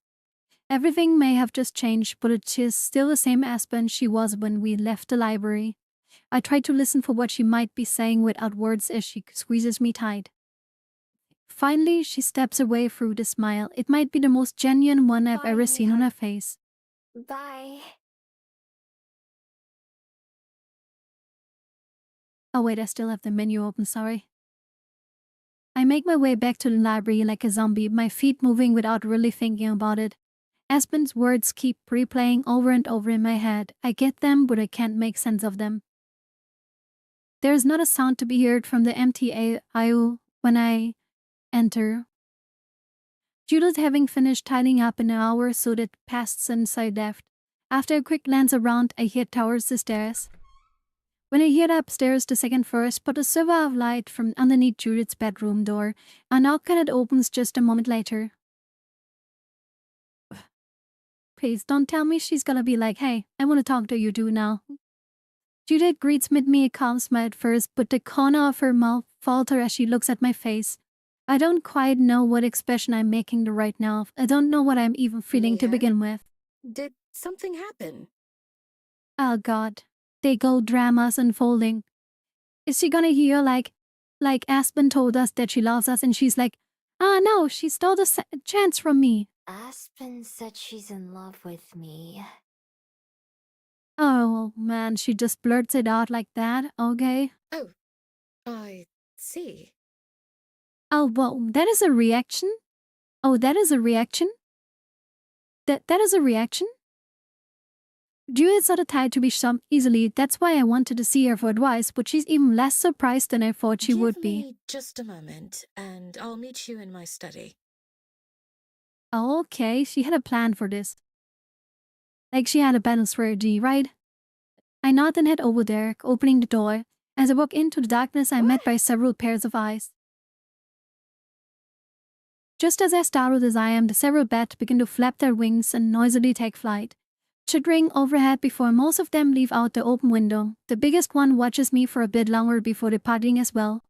Everything may have just changed, but it is still the same Aspen she was when we left the library. I try to listen for what she might be saying without words as she squeezes me tight. Finally, she steps away through the smile. It might be the most genuine one I've ever seen on her face. Bye. Oh wait, I still have the menu open, sorry. I make my way back to the library like a zombie, my feet moving without really thinking about it. Aspen's words keep replaying over and over in my head. I get them, but I can't make sense of them. There is not a sound to be heard from the empty aisle when I enter. Judith having finished tidying up an hour so that passed since I left. After a quick glance around, I head towards the stairs. When I head upstairs the second floor, I spot a silver of light from underneath Judith's bedroom door. I knock and it opens just a moment later. Please don't tell me she's gonna be like, hey, I want to talk to you two now. Judith greets me a calm smile at first, but the corner of her mouth falters as she looks at my face. I don't quite know what expression I'm making right now. I don't know what I'm even feeling to begin with. Did something happen? Oh God. They go dramas unfolding. Is she gonna hear like Aspen told us that she loves us and she's like, no, she stole the chance from me. Aspen said she's in love with me. Oh man. man, she just blurts it out like that. Okay. Oh, I see. Oh, well, that is a reaction? Oh, that is a reaction? That is a reaction? Juliet's not the type to be shumped easily. That's why I wanted to see her for advice, but she's even less surprised than I thought she would be. Give me just a moment, and I'll meet you in my study. Oh, okay, she had a plan for this. Like she had a battle strategy, right? I nodded and head over there, opening the door. As I walked into the darkness, I'm met by several pairs of eyes. Just as I startled as I am, the several bats begin to flap their wings and noisily take flight. Chittering overhead before most of them leave out the open window. The biggest one watches me for a bit longer before departing as well.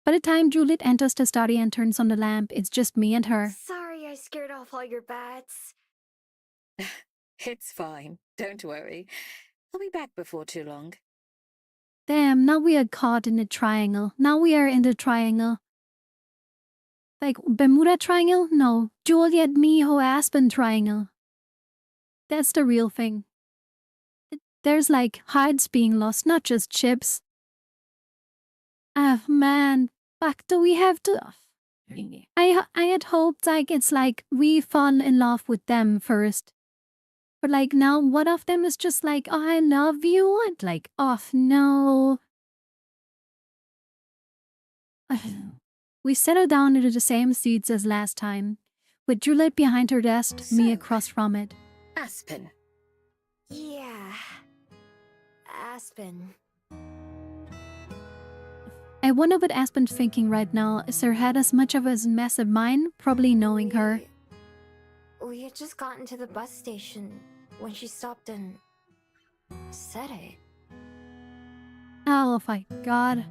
By the time Juliet enters the study and turns on the lamp, it's just me and her. Sorry I scared off all your bats. It's fine. Don't worry. I'll be back before too long. Damn, now we are caught in the triangle. Now we are in the triangle. Like Bermuda Triangle? No, Juliet, Miho, Aspen Triangle. That's the real thing. There's like hides being lost, not just chips. Ah, man. Fuck, do we have to... I had hoped like it's like we fall in love with them first. But like now one of them is just like, oh, I love you. And like, oh no. We settled down into the same seats as last time, with Juliet behind her desk, me So- across from it. Aspen. Yeah. Aspen. I wonder what Aspen's thinking right now. Is her head as much of a mess as mine? Probably knowing her. We had just gotten to the bus station when she stopped and said it. Oh my god.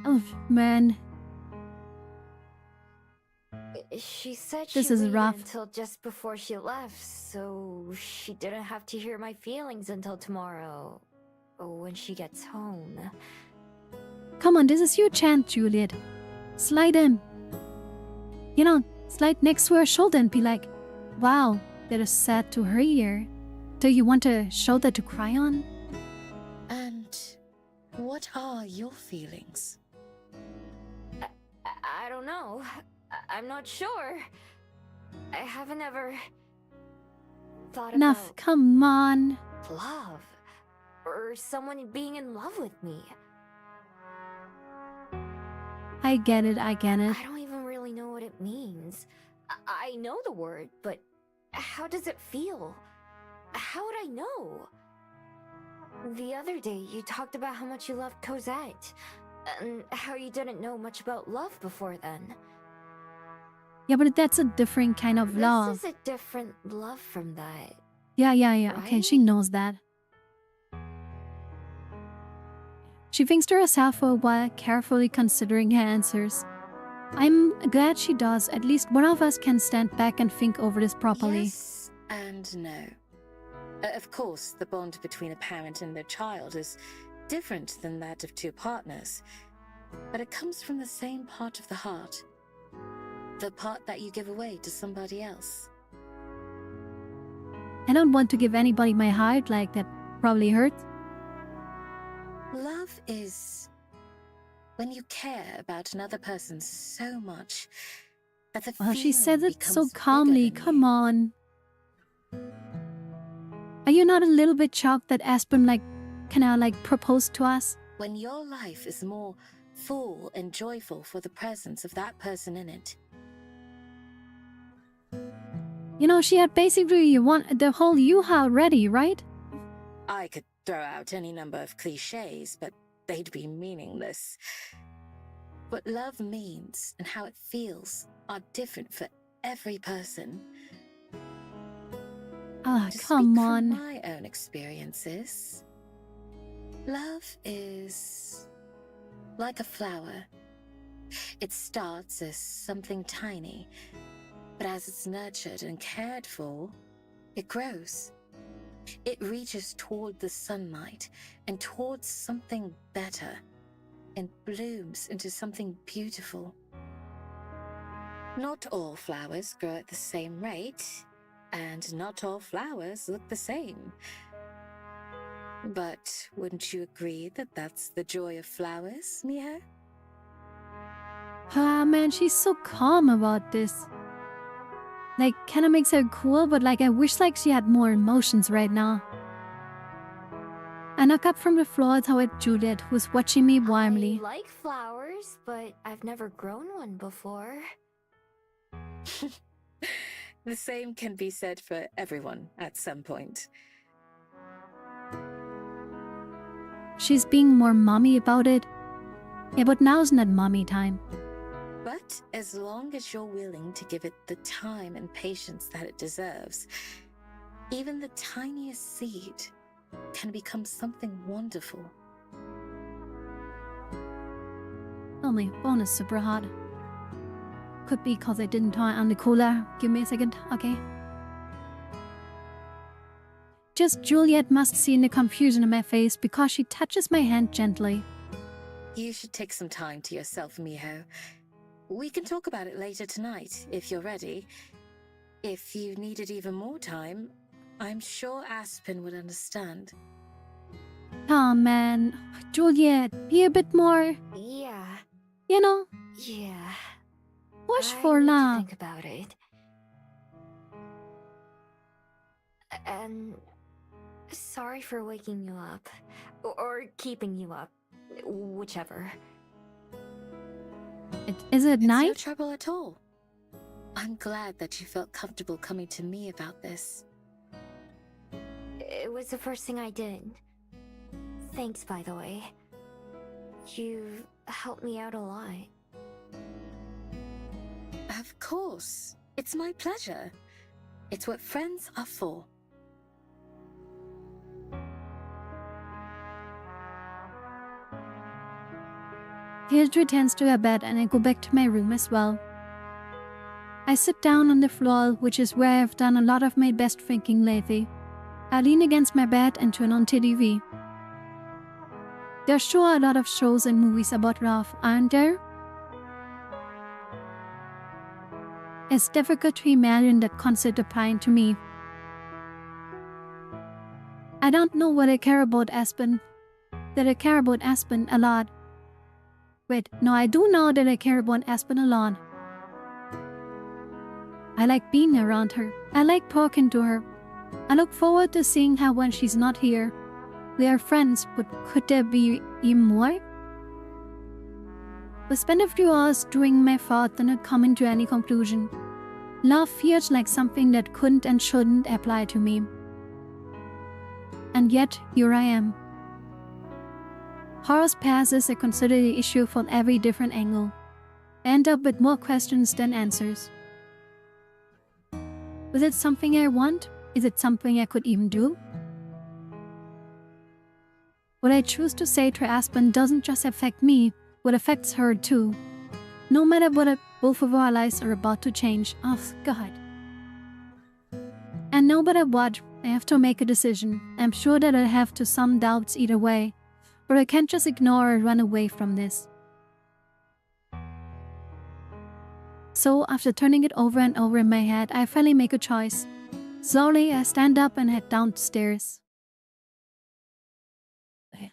Oh man. She said This she is waited rough. until just before she left, so she didn't have to hear my feelings until tomorrow, when she gets home. Come on, this is your chance, Juliet. Slide in. You know, slide next to her shoulder and be like, wow, that is sad to her ear. Do you want a shoulder to cry on? And what are your feelings? I don't know. I'm not sure. I haven't ever thought Enough, about come on. love or someone being in love with me. I get it, I get it. I don't even really know what it means. I know the word, but how does it feel? How would I know? The other day, you talked about how much you loved Cosette, and how you didn't know much about love before then. Yeah, but that's a different kind of love. This is a different love from that. Yeah. Okay, she Right? knows that. She thinks to herself for a while, carefully considering her answers. I'm glad she does. At least one of us can stand back and think over this properly. Yes and no. Of course, the bond between a parent and their child is different than that of two partners, but it comes from the same part of the heart. The part that you give away to somebody else. I don't want to give anybody my heart, like that probably hurts. Love is when you care about another person so much that the Well, she said feeling it so becomes bigger calmly. than Come you. on. Are you not a little bit shocked that Aspen, proposed to us? When your life is more full and joyful for the presence of that person in it. You know, she had basically the whole you-ha ready, right? I could throw out any number of cliches, but they'd be meaningless. What love means and how it feels are different for every person. Ah, To come speak on. from my own experiences, love is like a flower. It starts as something tiny, but as it's nurtured and cared for, it grows. It reaches toward the sunlight and towards something better, and blooms into something beautiful. Not all flowers grow at the same rate, and not all flowers look the same. But wouldn't you agree that that's the joy of flowers, Miho? Ah, man, she's so calm about this. Like, kinda makes her cool, but like, I wish like she had more emotions right now. I knock up from the floor toward Juliet, who's watching me warmly. I like flowers, but I've never grown one before. The same can be said for everyone at some point. She's being more mommy about it. Yeah, but now's not mommy time. But as long as you're willing to give it the time and patience that it deserves, even the tiniest seed can become something wonderful. Oh, my phone is super hot. Could be because I didn't turn on the cooler. Give me a second, okay? Just Juliet must see the confusion in my face because she touches my hand gently. You should take some time to yourself, Miho. We can talk about it later tonight, if you're ready. If you needed even more time, I'm sure Aspen would understand. Oh man, Juliet, be a bit more, Yeah, you know, yeah. push I for need to love. think about it. And sorry for waking you up. Or keeping you up. Whichever. Is it It's no night? trouble at all. I'm glad that you felt comfortable coming to me about this. It was the first thing I did. Thanks, by the way. You've helped me out a lot. Of course. It's my pleasure. It's what friends are for. Tears returns to her bed and I go back to my room as well. I sit down on the floor, which is where I've done a lot of my best thinking lately. I lean against my bed and turn on TV. There's sure a lot of shows and movies about love, aren't there? It's difficult to imagine that concept applying to me. I don't know what I care about Aspen. That I care about Aspen a lot. Wait, no, I do know that I care about Aspen a lot. I like being around her. I like talking to her. I look forward to seeing her when she's not here. We are friends, but could there be even more? We spent a few hours doing my thoughts and not coming to any conclusion. Love feels like something that couldn't and shouldn't apply to me. And yet, here I am. Horus passes, I consider the issue from every different angle. I end up with more questions than answers. Was it something I want? Is it something I could even do? What I choose to say to Aspen doesn't just affect me, what affects her too. No matter what, both of our lives are about to change. Oh, God. And no matter what, I have to make a decision. I'm sure that I have to some doubts either way, but I can't just ignore or run away from this. So, after turning it over and over in my head, I finally make a choice. Slowly, I stand up and head downstairs.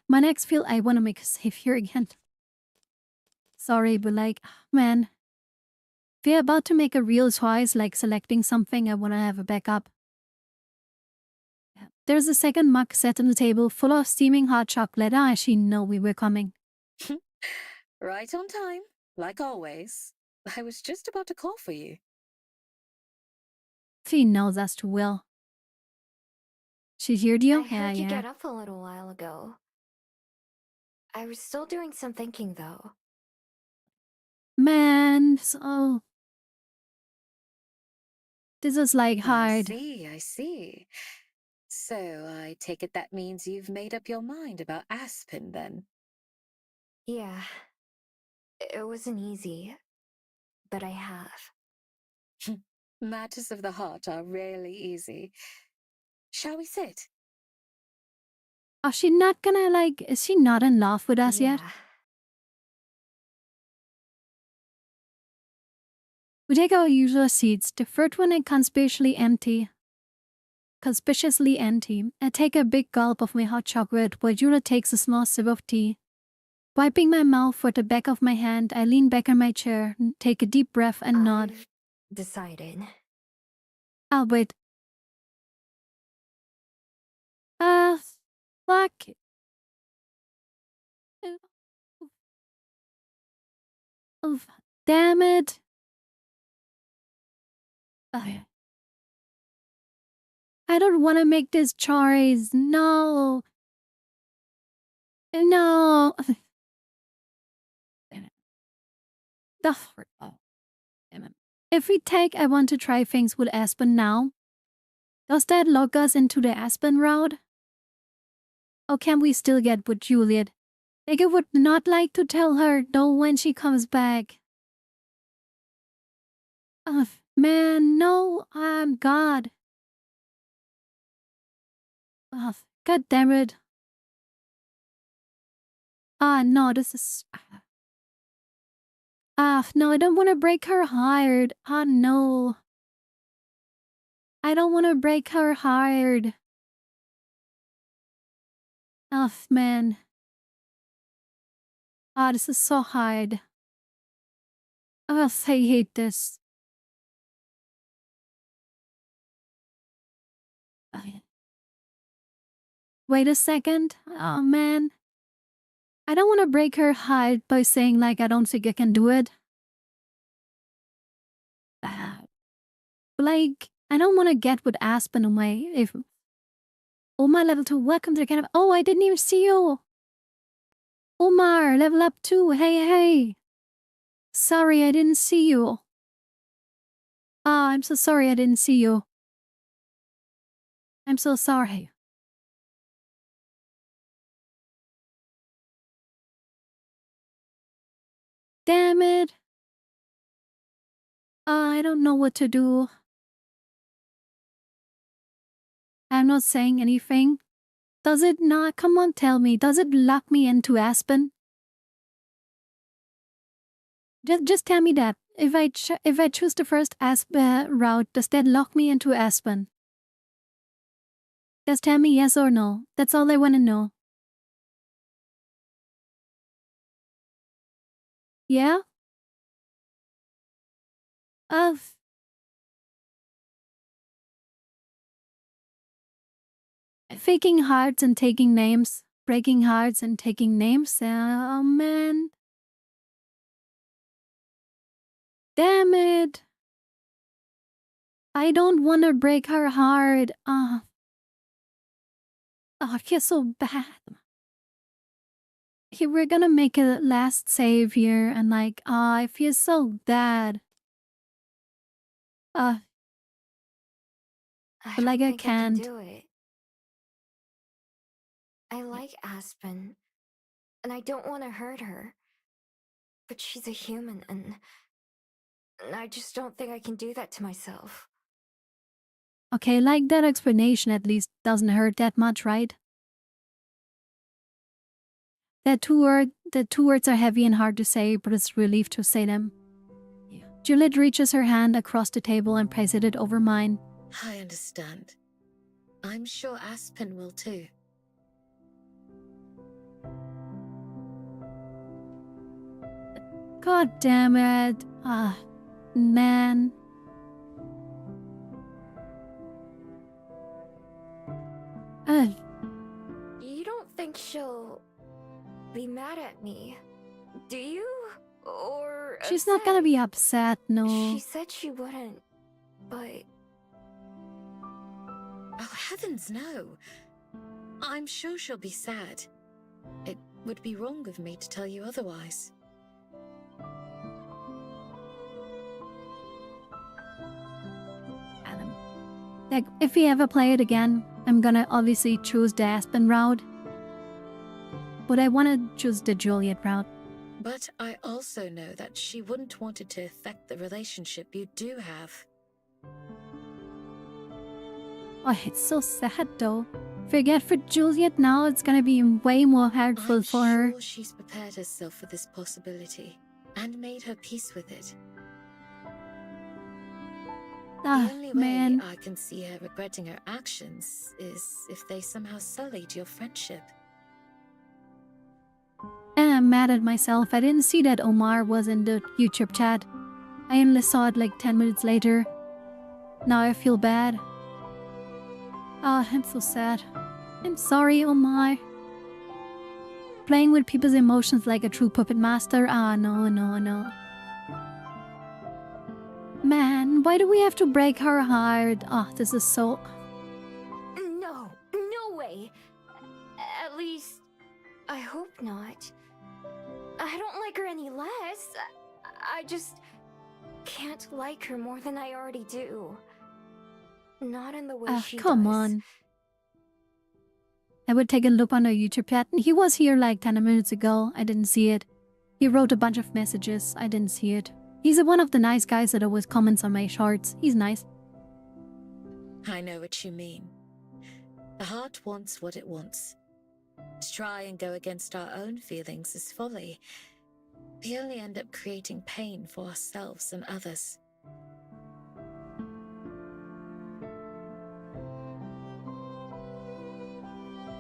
My next feel I want to make a save here again. Sorry, but like, man. We're about to make a real choice, like selecting something I want to have a backup. There's a second mug set on the table full of steaming hot chocolate. I actually know we were coming. Right on time, like always. I was just about to call for you. She knows us too well. She heard you? I heard Yeah, you yeah. get up a little while ago. I was still doing some thinking, though. Man, so... This is like hard. I see. So I take it that means you've made up your mind about Aspen, then? Yeah. It wasn't easy, but I have. Matters of the heart are rarely easy. Shall we sit? Oh, she not gonna like... Is she not in love with us yet? Yeah. We take our usual seats. The third one is conspicuously empty. conspicuously empty. I take a big gulp of my hot chocolate while Yura takes a small sip of tea. Wiping my mouth with the back of my hand, I lean back in my chair, take a deep breath and nod. I've decided. I'll wait. Fuck. Oh, damn it. I don't want to make this choice. No. No. Damn it. Damn it. If we take I want to try things with Aspen now, does that lock us into the Aspen route? Or can we still get with Juliet? Like I would not like to tell her no when she comes back. Oh, man, no, I'm God. Oh, God damn it. No, this is... no, I don't want to break her heart. No. I don't want to break her heart. Oh, man. This is so hard. I hate this. Wait a second. Oh, man. I don't want to break her heart by saying like I don't think I can do it. Like, I don't want to get with Aspen away. If Omar level 2, welcome to the kind of... Oh, I didn't even see you. Omar, level up 2. Hey. Sorry, I didn't see you. I'm so sorry I didn't see you. I'm so sorry. Damn it. I don't know what to do. I'm not saying anything. Does it not? Come on, tell me. Does it lock me into Aspen? Just tell me that. If I choose the first Aspen route, does that lock me into Aspen? Just tell me yes or no. That's all I want to know. Yeah? Faking hearts and taking names. Breaking hearts and taking names. Oh, man. Damn it. I don't want to break her heart. Oh, it feels so bad. Okay, we're gonna make a last save here and like, I feel so bad. But like I think can't. I can do it. I like Aspen, and I don't want to hurt her. But she's a human, and I just don't think I can do that to myself. Okay, like that explanation at least doesn't hurt that much, right? The two words are heavy and hard to say, but it's a relief to say them. Yeah. Juliet reaches her hand across the table and places it over mine. I understand. I'm sure Aspen will too. God damn it. Man. You don't think she'll be mad at me, do you? Or she's not gonna be upset, no. She said she wouldn't, but... Oh, heavens no. I'm sure she'll be sad. It would be wrong of me to tell you otherwise. Like, if we ever play it again, I'm gonna obviously choose the Aspen route. But I wanna choose the Juliet route. But I also know that she wouldn't want it to affect the relationship you do have. Oh, it's so sad though. Forget for Juliet now, it's gonna be way more hurtful for her. I'm sure she's prepared herself for this possibility and made her peace with it. Ah, The only man. way I can see her regretting her actions is if they somehow sullied your friendship. And I'm mad at myself. I didn't see that Omar was in the YouTube chat. I only saw it like 10 minutes later. Now I feel bad. Ah, I'm so sad. I'm sorry, Omar. Playing with people's emotions like a true puppet master. Ah, no. Man, why do we have to break her heart? Ah, this is so... No, no way. At least, I hope not. I don't like her any less. I just can't like her more than I already do. Not in the way she come does. on. I would take a look on her YouTube chat. He was here like 10 minutes ago. I didn't see it. He wrote a bunch of messages. I didn't see it. He's one of the nice guys that always comments on my shorts. He's nice. I know what you mean. The heart wants what it wants. To try and go against our own feelings is folly. We only end up creating pain for ourselves and others.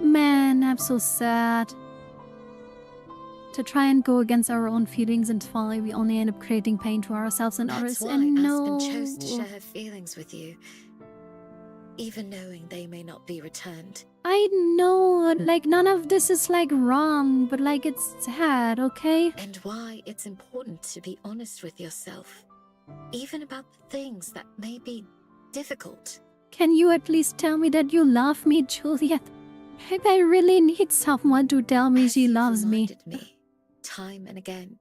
Man, I'm so sad. To try and go against our own feelings and folly, we only end up creating pain to ourselves and others. That's why And Aspen no. chose to share her feelings with you, even knowing they may not be returned. I know, like none of this is like wrong, but like it's sad, okay? And why it's important to be honest with yourself, even about the things that may be difficult. Can you at least tell me that you love me, Juliet? I really need someone to tell me As she you've loves me. reminded me, time and again.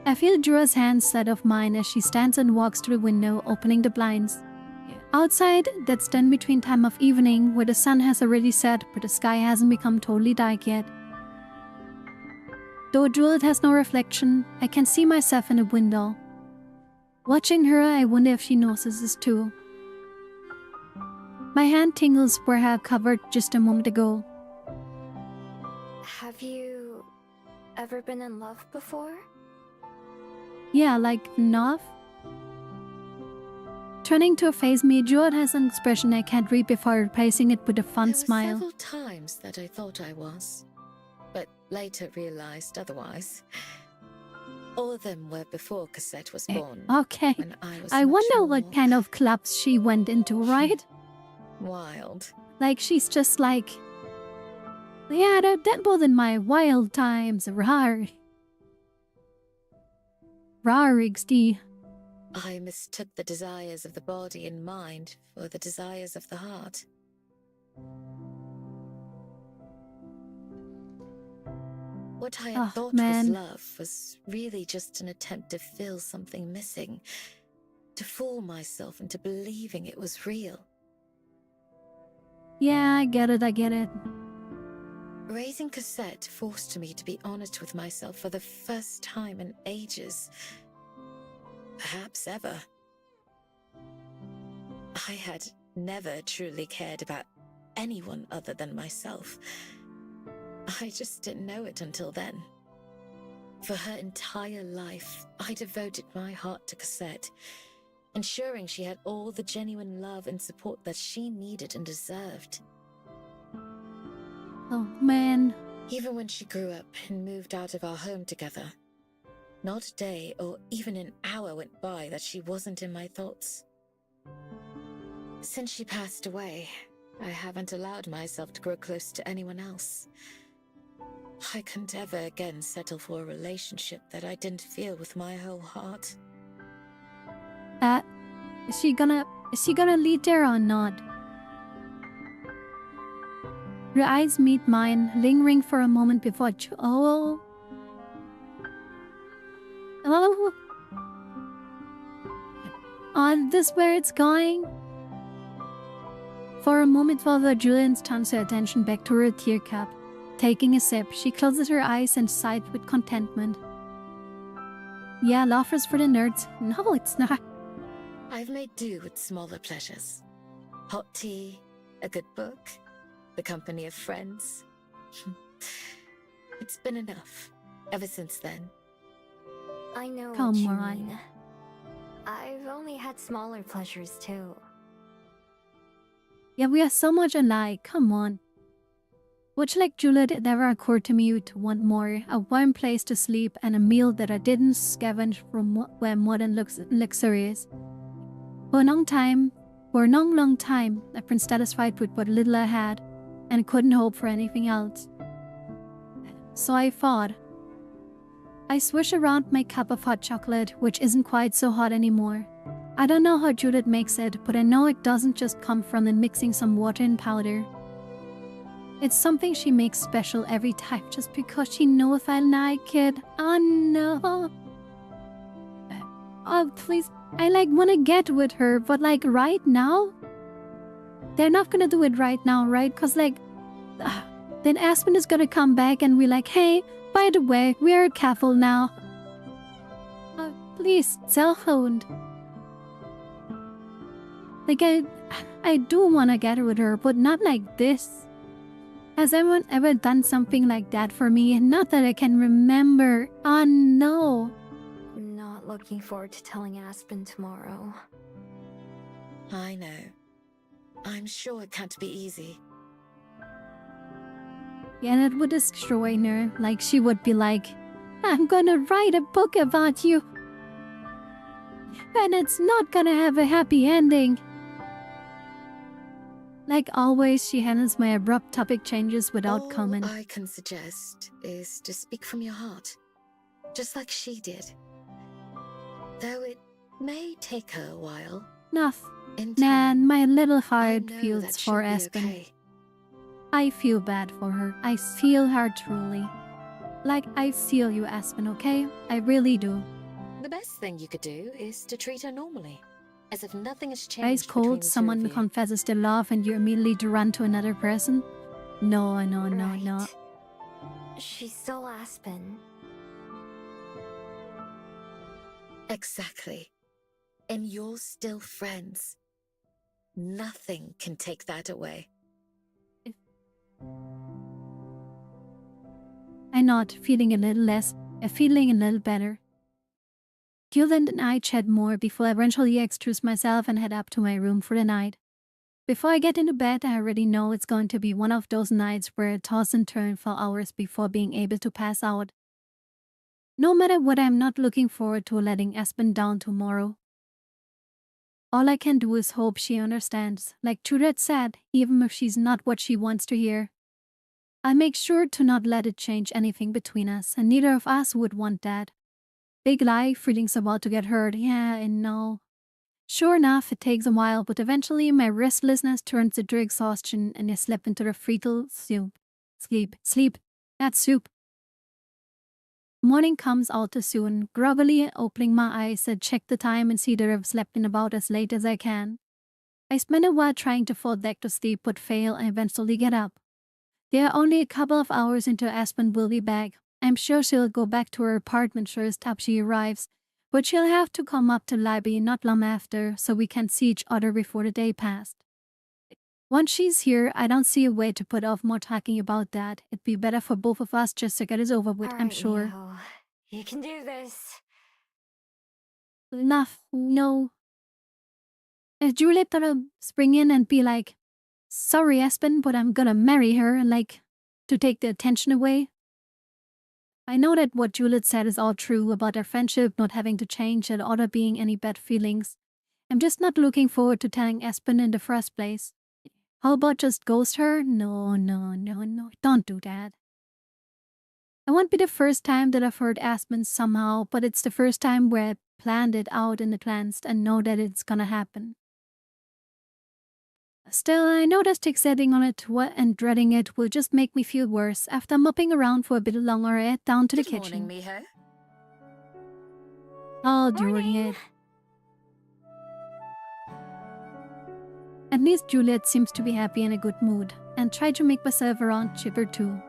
I feel Jura's hand set of mine as she stands and walks to the window, opening the blinds. Outside, that's done between time of evening, where the sun has already set, but the sky hasn't become totally dark yet. Though Juliet has no reflection, I can see myself in the window. Watching her, I wonder if she notices this too. My hand tingles where I have covered just a moment ago. Have you ever been in love before? Yeah, like enough. Turning to face me, Juliet has an expression I can't read before replacing it with a fun There were smile. several times that I thought I was, but later realized otherwise. All of them were before Cassette was born. Okay. When I was I much wonder more what kind of clubs she went into, right? wild. Like she's just like, yeah, that was in my wild times, rar. Rar XD. I mistook the desires of the body and mind for the desires of the heart. What I had thought was love was really just an attempt to fill something missing, to fool myself into believing it was real. Yeah, I get it. Raising Cassette forced me to be honest with myself for the first time in ages. Perhaps ever. I had never truly cared about anyone other than myself. I just didn't know it until then. For her entire life, I devoted my heart to Cassette, ensuring she had all the genuine love and support that she needed and deserved. Oh, man. Even when she grew up and moved out of our home together, not a day or even an hour went by that she wasn't in my thoughts. Since she passed away, I haven't allowed myself to grow close to anyone else. I couldn't ever again settle for a relationship that I didn't feel with my whole heart. Is she gonna lead there or not? Her eyes meet mine, lingering for a moment before oh. This where it's going? For a moment, Father Julian turns her attention back to her tear cup. Taking a sip, she closes her eyes and sighed with contentment. Yeah, love is for the nerds. No, it's not. I've made do with smaller pleasures. Hot tea, a good book, the company of friends. It's been enough, ever since then. I know Come what you on. mean. I've only had smaller pleasures too. Yeah, we are so much alike. Come on. Much like Juliet, it never occurred to me to want more. A warm place to sleep and a meal that I didn't scavenge from where modern looks luxurious. For a long time, I've been satisfied with what little I had and couldn't hope for anything else. So I thought. I swish around my cup of hot chocolate, which isn't quite so hot anymore. I don't know how Judith makes it, but I know it doesn't just come from mixing some water and powder. It's something she makes special every time just because she knows I like it. Oh no. Oh please, I wanna get with her, but right now? They're not gonna do it right now, right? Cause then Aspen is gonna come back and we're like, hey, by the way, we're careful now. Please, cell phone. I do wanna get with her, but not like this. Has anyone ever done something like that for me? Not that I can remember. Oh no. Not looking forward to telling Aspen tomorrow. I know. I'm sure it can't be easy. Yeah, and it would destroy her. She would be like, I'm gonna write a book about you. And it's not gonna have a happy ending. Like always, she handles my abrupt topic changes without comment. All I can suggest is to speak from your heart, just like she did. Though it may take her a while. Enough. In Man, time, my little I heart know feels that for she'll be Aspen. okay. I feel bad for her. I feel her truly. I feel you, Aspen, okay? I really do. The best thing you could do is to treat her normally, as if nothing has Ice changed between cold, the two someone of you. confesses their love and you immediately to run to another person? No. Right. She's still Aspen. Exactly. And you're still friends. Nothing can take that away. I'm not feeling a little less, feeling a little better. Julian and I chat more before I eventually excuse myself and head up to my room for the night. Before I get into bed, I already know it's going to be one of those nights where I toss and turn for hours before being able to pass out. No matter what, I'm not looking forward to letting Aspen down tomorrow. All I can do is hope she understands, like Judith said, even if she's not what she wants to hear. I'll make sure to not let it change anything between us, and neither of us would want that. Big lie, feelings about to get hurt, yeah, I know. Sure enough, it takes a while, but eventually my restlessness turns into exhaustion and I slip into the fetal soup. Sleep. That's soup. Morning comes all too soon. Groggily opening my eyes, I check the time and see that I've slept in about as late as I can. I spend a while trying to fall back to sleep but fail and eventually get up. There are only a couple of hours until Aspen will be back. I'm sure she'll go back to her apartment first after she arrives, but she'll have to come up to the library not long after so we can see each other before the day passed. Once she's here, I don't see a way to put off more talking about that. It'd be better for both of us just to get it over with, All I'm right, sure. Neo. You can do this. Enough, no. Is Juliet gonna spring in and be like, sorry Aspen, but I'm gonna marry her, to take the attention away? I know that what Juliet said is all true about our friendship not having to change and or there being any bad feelings. I'm just not looking forward to telling Aspen in the first place. How about just ghost her? No, don't do that. It won't be the first time that I've heard Aspen somehow, but it's the first time where I planned it out in advance and know that it's gonna happen. Still, I know that fixating on it and dreading it will just make me feel worse. After mopping around for a bit longer, I head down to the Good kitchen. morning, Miho. All during it. At least Juliet seems to be happy and in a good mood, and try to make myself around chipper too.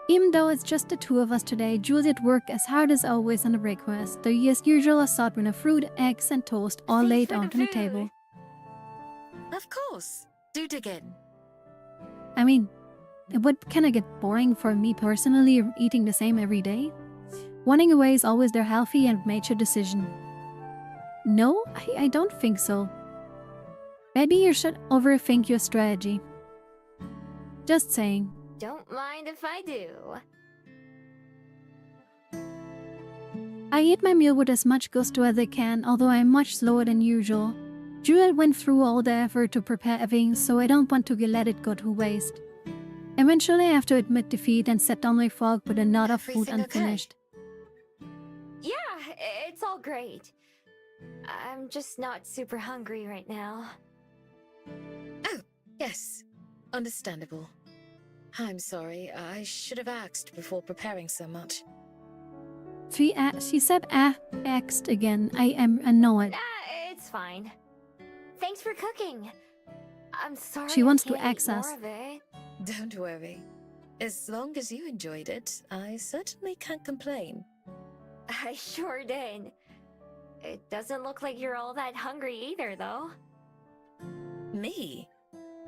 Even though it's just the two of us today, Juliet worked as hard as always on the breakfast. The as usual assortment of fruit, eggs, and toast all Thanks laid for the out on the food. table. Of course. Do dig in. I mean, it would kinda get boring for me personally eating the same every day. Running away is always their healthy and mature decision. No, I don't think so. Maybe you should overthink your strategy. Just saying. Don't mind if I do. I eat my meal with as much gusto as I can, although I'm much slower than usual. Juliet went through all the effort to prepare everything, so I don't want to let it go to waste. Eventually, I have to admit defeat and set down my fork with another food Everything okay? unfinished. Yeah, it's all great. I'm just not super hungry right now. Oh, yes. Understandable. I'm sorry. I should have asked before preparing so much. She said asked again. I am annoyed. It's fine. Thanks for cooking. I'm sorry She wants I to can't eat axe us. more of it. Don't worry. As long as you enjoyed it, I certainly can't complain. I sure did. It doesn't look like you're all that hungry either, though. Me?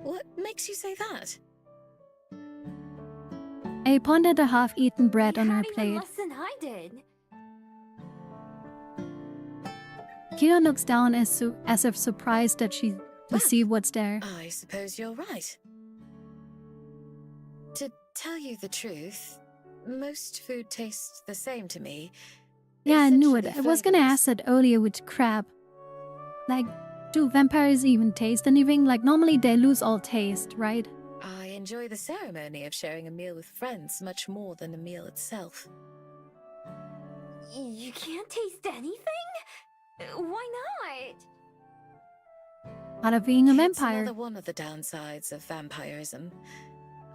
What makes you say that? I pondered the half-eaten bread on You her had even plate. less than I did. Kira looks down as if surprised that to see what's there. I suppose you're right. To tell you the truth, most food tastes the same to me. Yeah, I knew it. I Essentially was gonna flavourless. ask that earlier with crab. Like, do vampires even taste anything? Like, normally they lose all taste, right? I enjoy the ceremony of sharing a meal with friends much more than the meal itself. You can't taste anything? Why not? Out of being a It's vampire. another one of the downsides of vampirism.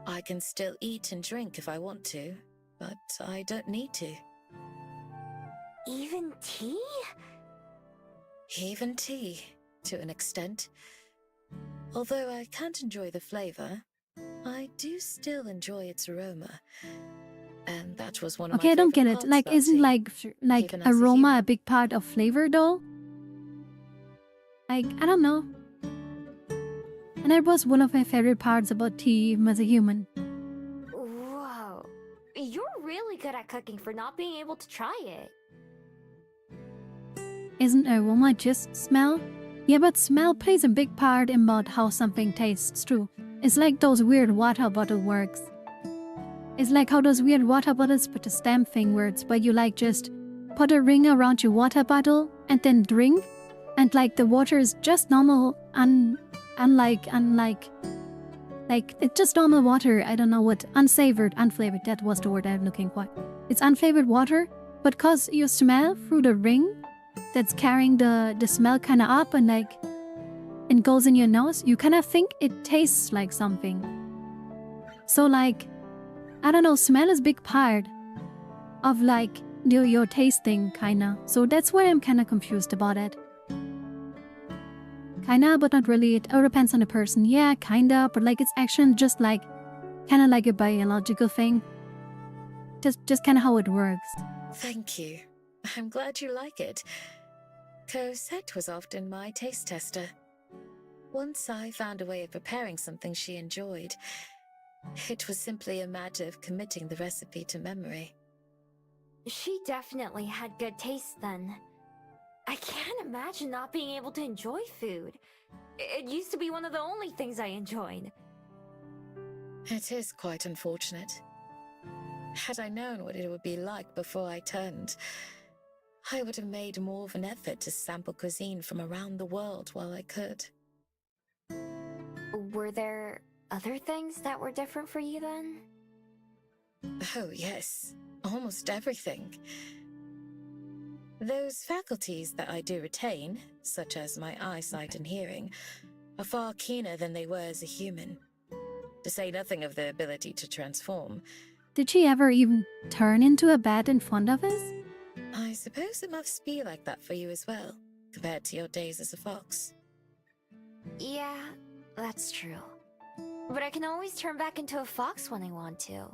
I can still eat and drink if I want to, but I don't need to. Even tea? Even tea, to an extent. Although I can't enjoy the flavor, I do still enjoy its aroma. And that was one of Okay, my I don't get favourite it. parts Like, about isn't tea. like even as a aroma human. a big part of flavor though? Like, I don't know. And that was one of my favorite parts about tea even as a human. Whoa. You're really good at cooking for not being able to try it. Isn't aroma just smell? Yeah, but smell plays a big part in about how something tastes too. It's like those weird water bottle works. It's like how those weird water bottles put a stamp thing works where you like just put a ring around your water bottle and then drink, and like the water is just normal unlike it's just normal water. I don't know what unflavored, that was the word I'm looking for. It's unflavored water, but cause you smell through the ring that's carrying the smell kinda up and like it goes in your nose, you kinda think it tastes like something. So like, I don't know, smell is a big part of like your tasting kinda. So that's why I'm kinda confused about it. Kinda, but not really. It all depends on the person. Yeah, kinda, but like it's actually just like kinda like a biological thing. Just kinda how it works. Thank you. I'm glad you like it. Cosette was often my taste tester. Once I found a way of preparing something she enjoyed, it was simply a matter of committing the recipe to memory. She definitely had good taste then. I can't imagine not being able to enjoy food. It used to be one of the only things I enjoyed. It is quite unfortunate. Had I known what it would be like before I turned, I would have made more of an effort to sample cuisine from around the world while I could. Were there other things that were different for you then? Oh, yes. Almost everything. Those faculties that I do retain, such as my eyesight and hearing, are far keener than they were as a human. To say nothing of the ability to transform. Did she ever even turn into a bat in front of us? I suppose it must be like that for you as well, compared to your days as a fox. Yeah, that's true. But I can always turn back into a fox when I want to.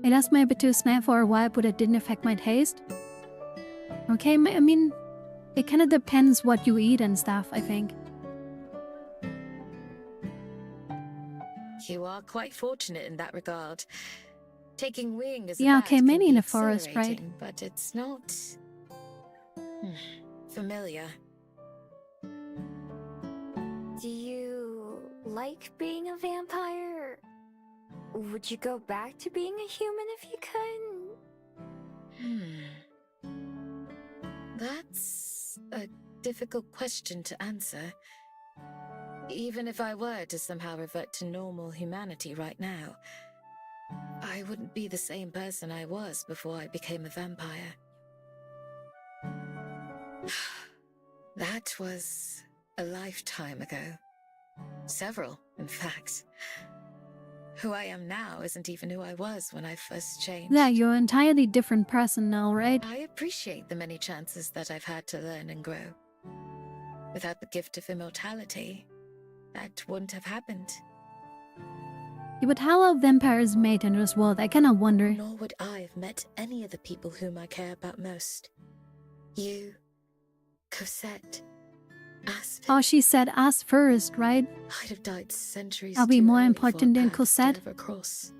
I lost my bit to snack for a while, but it didn't affect my taste. Okay, I mean, it kind of depends what you eat and stuff, I think. You are quite fortunate in that regard. Taking wing is Yeah, a bat okay, can maybe be in a forest, right? exhilarating, but it's not familiar. Do you like being a vampire? Would you go back to being a human if you could? That's a difficult question to answer. Even if I were to somehow revert to normal humanity right now, I wouldn't be the same person I was before I became a vampire. That was a lifetime ago. Several, in fact. Who I am now isn't even who I was when I first changed. Yeah, you're an entirely different person now, right? I appreciate the many chances that I've had to learn and grow. Without the gift of immortality, that wouldn't have happened. Yeah, but how are vampires made in this world? I kinda wonder. Nor would I have met any of the people whom I care about most. You, Cosette, Aspen. Oh, she said us first, right? I'd have died centuries Are we too more early important for than paths to Cosette? ever cross.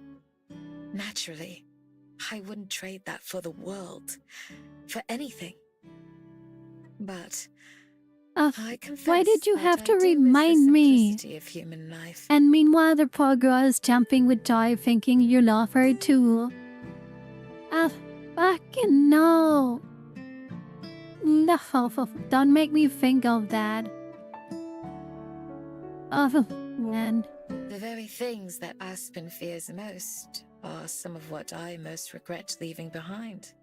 Naturally, I wouldn't trade that for the world, for anything. But I confess Why did you that have I to do miss the remind me? simplicity of human life. And meanwhile, the poor girl is jumping with joy, thinking you love her too. Ah, fucking no. No, don't make me think of that. Oh, man. The very things that Aspen fears most are some of what I most regret leaving behind.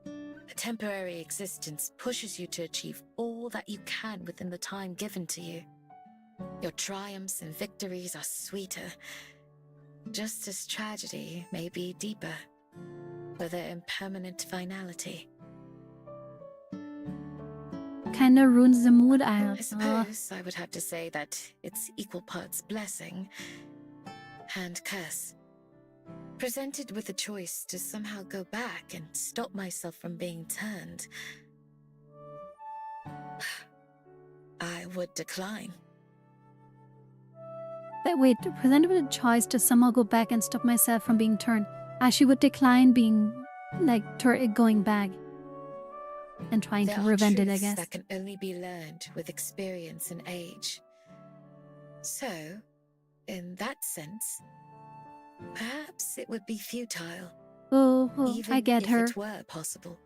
A temporary existence pushes you to achieve all that you can within the time given to you. Your triumphs and victories are sweeter, just as tragedy may be deeper, for their impermanent finality. Kinda ruins the mood. I suppose I would have to say that it's equal parts blessing and curse. Presented with a choice to somehow go back and stop myself from being turned, I would decline. But wait, presented with a choice to somehow go back and stop myself from being turned. She would decline being, like, going back. And trying There to are prevent it, I truths guess. that can only be learned with experience and age. So, in that sense, perhaps it would be futile, Oh, I get if her. it were possible.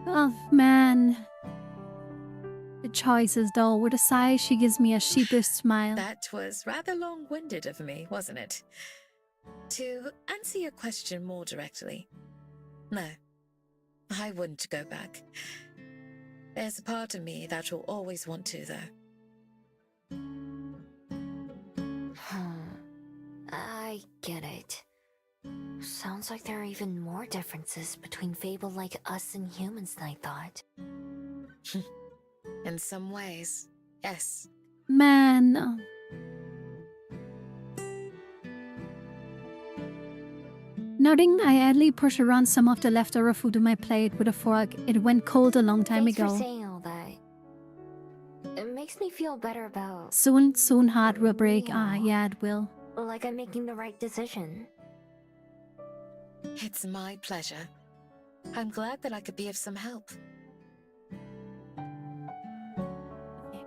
Oh, man. The choices, though. With a sigh, she gives me a sheepish smile. That was rather long-winded of me, wasn't it? To answer your question more directly, no, I wouldn't go back. There's a part of me that will always want to, though. I get it. Sounds like there are even more differences between fable like us and humans than I thought. In some ways, yes. Man. Nodding, I idly push around some of the leftover food on my plate with a fork. It went cold a long time Thanks ago. for saying all that. It makes me feel better about... Soon heart will break. Yeah, it will. like I'm making the right decision. It's my pleasure. I'm glad that I could be of some help.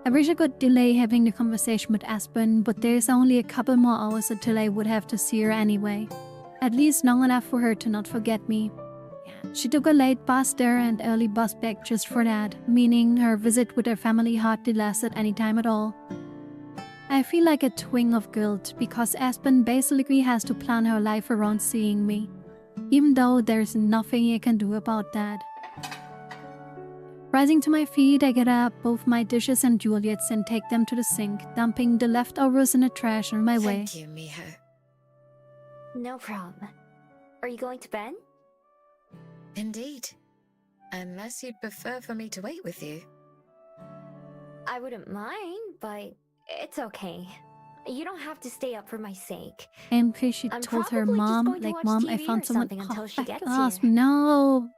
I wish I could delay having the conversation with Aspen, but there's only a couple more hours until I would have to see her anyway. At least long enough for her to not forget me. She took a late bus there and early bus back just for that, meaning her visit with her family hardly lasted any time at all. I feel like a twinge of guilt because Aspen basically has to plan her life around seeing me, even though there's nothing I can do about that. Rising to my feet, I get up both my dishes and Juliet's and take them to the sink, dumping the leftovers in the trash on my way. Thank you, Miho. No problem. Are you going to bed? Indeed. Unless you'd prefer for me to wait with you. I wouldn't mind, but it's okay. You don't have to stay up for my sake. And because she I'm told her probably just mom, going to like, watch Mom, I TV found or someone. something until she fuck gets off. here. No.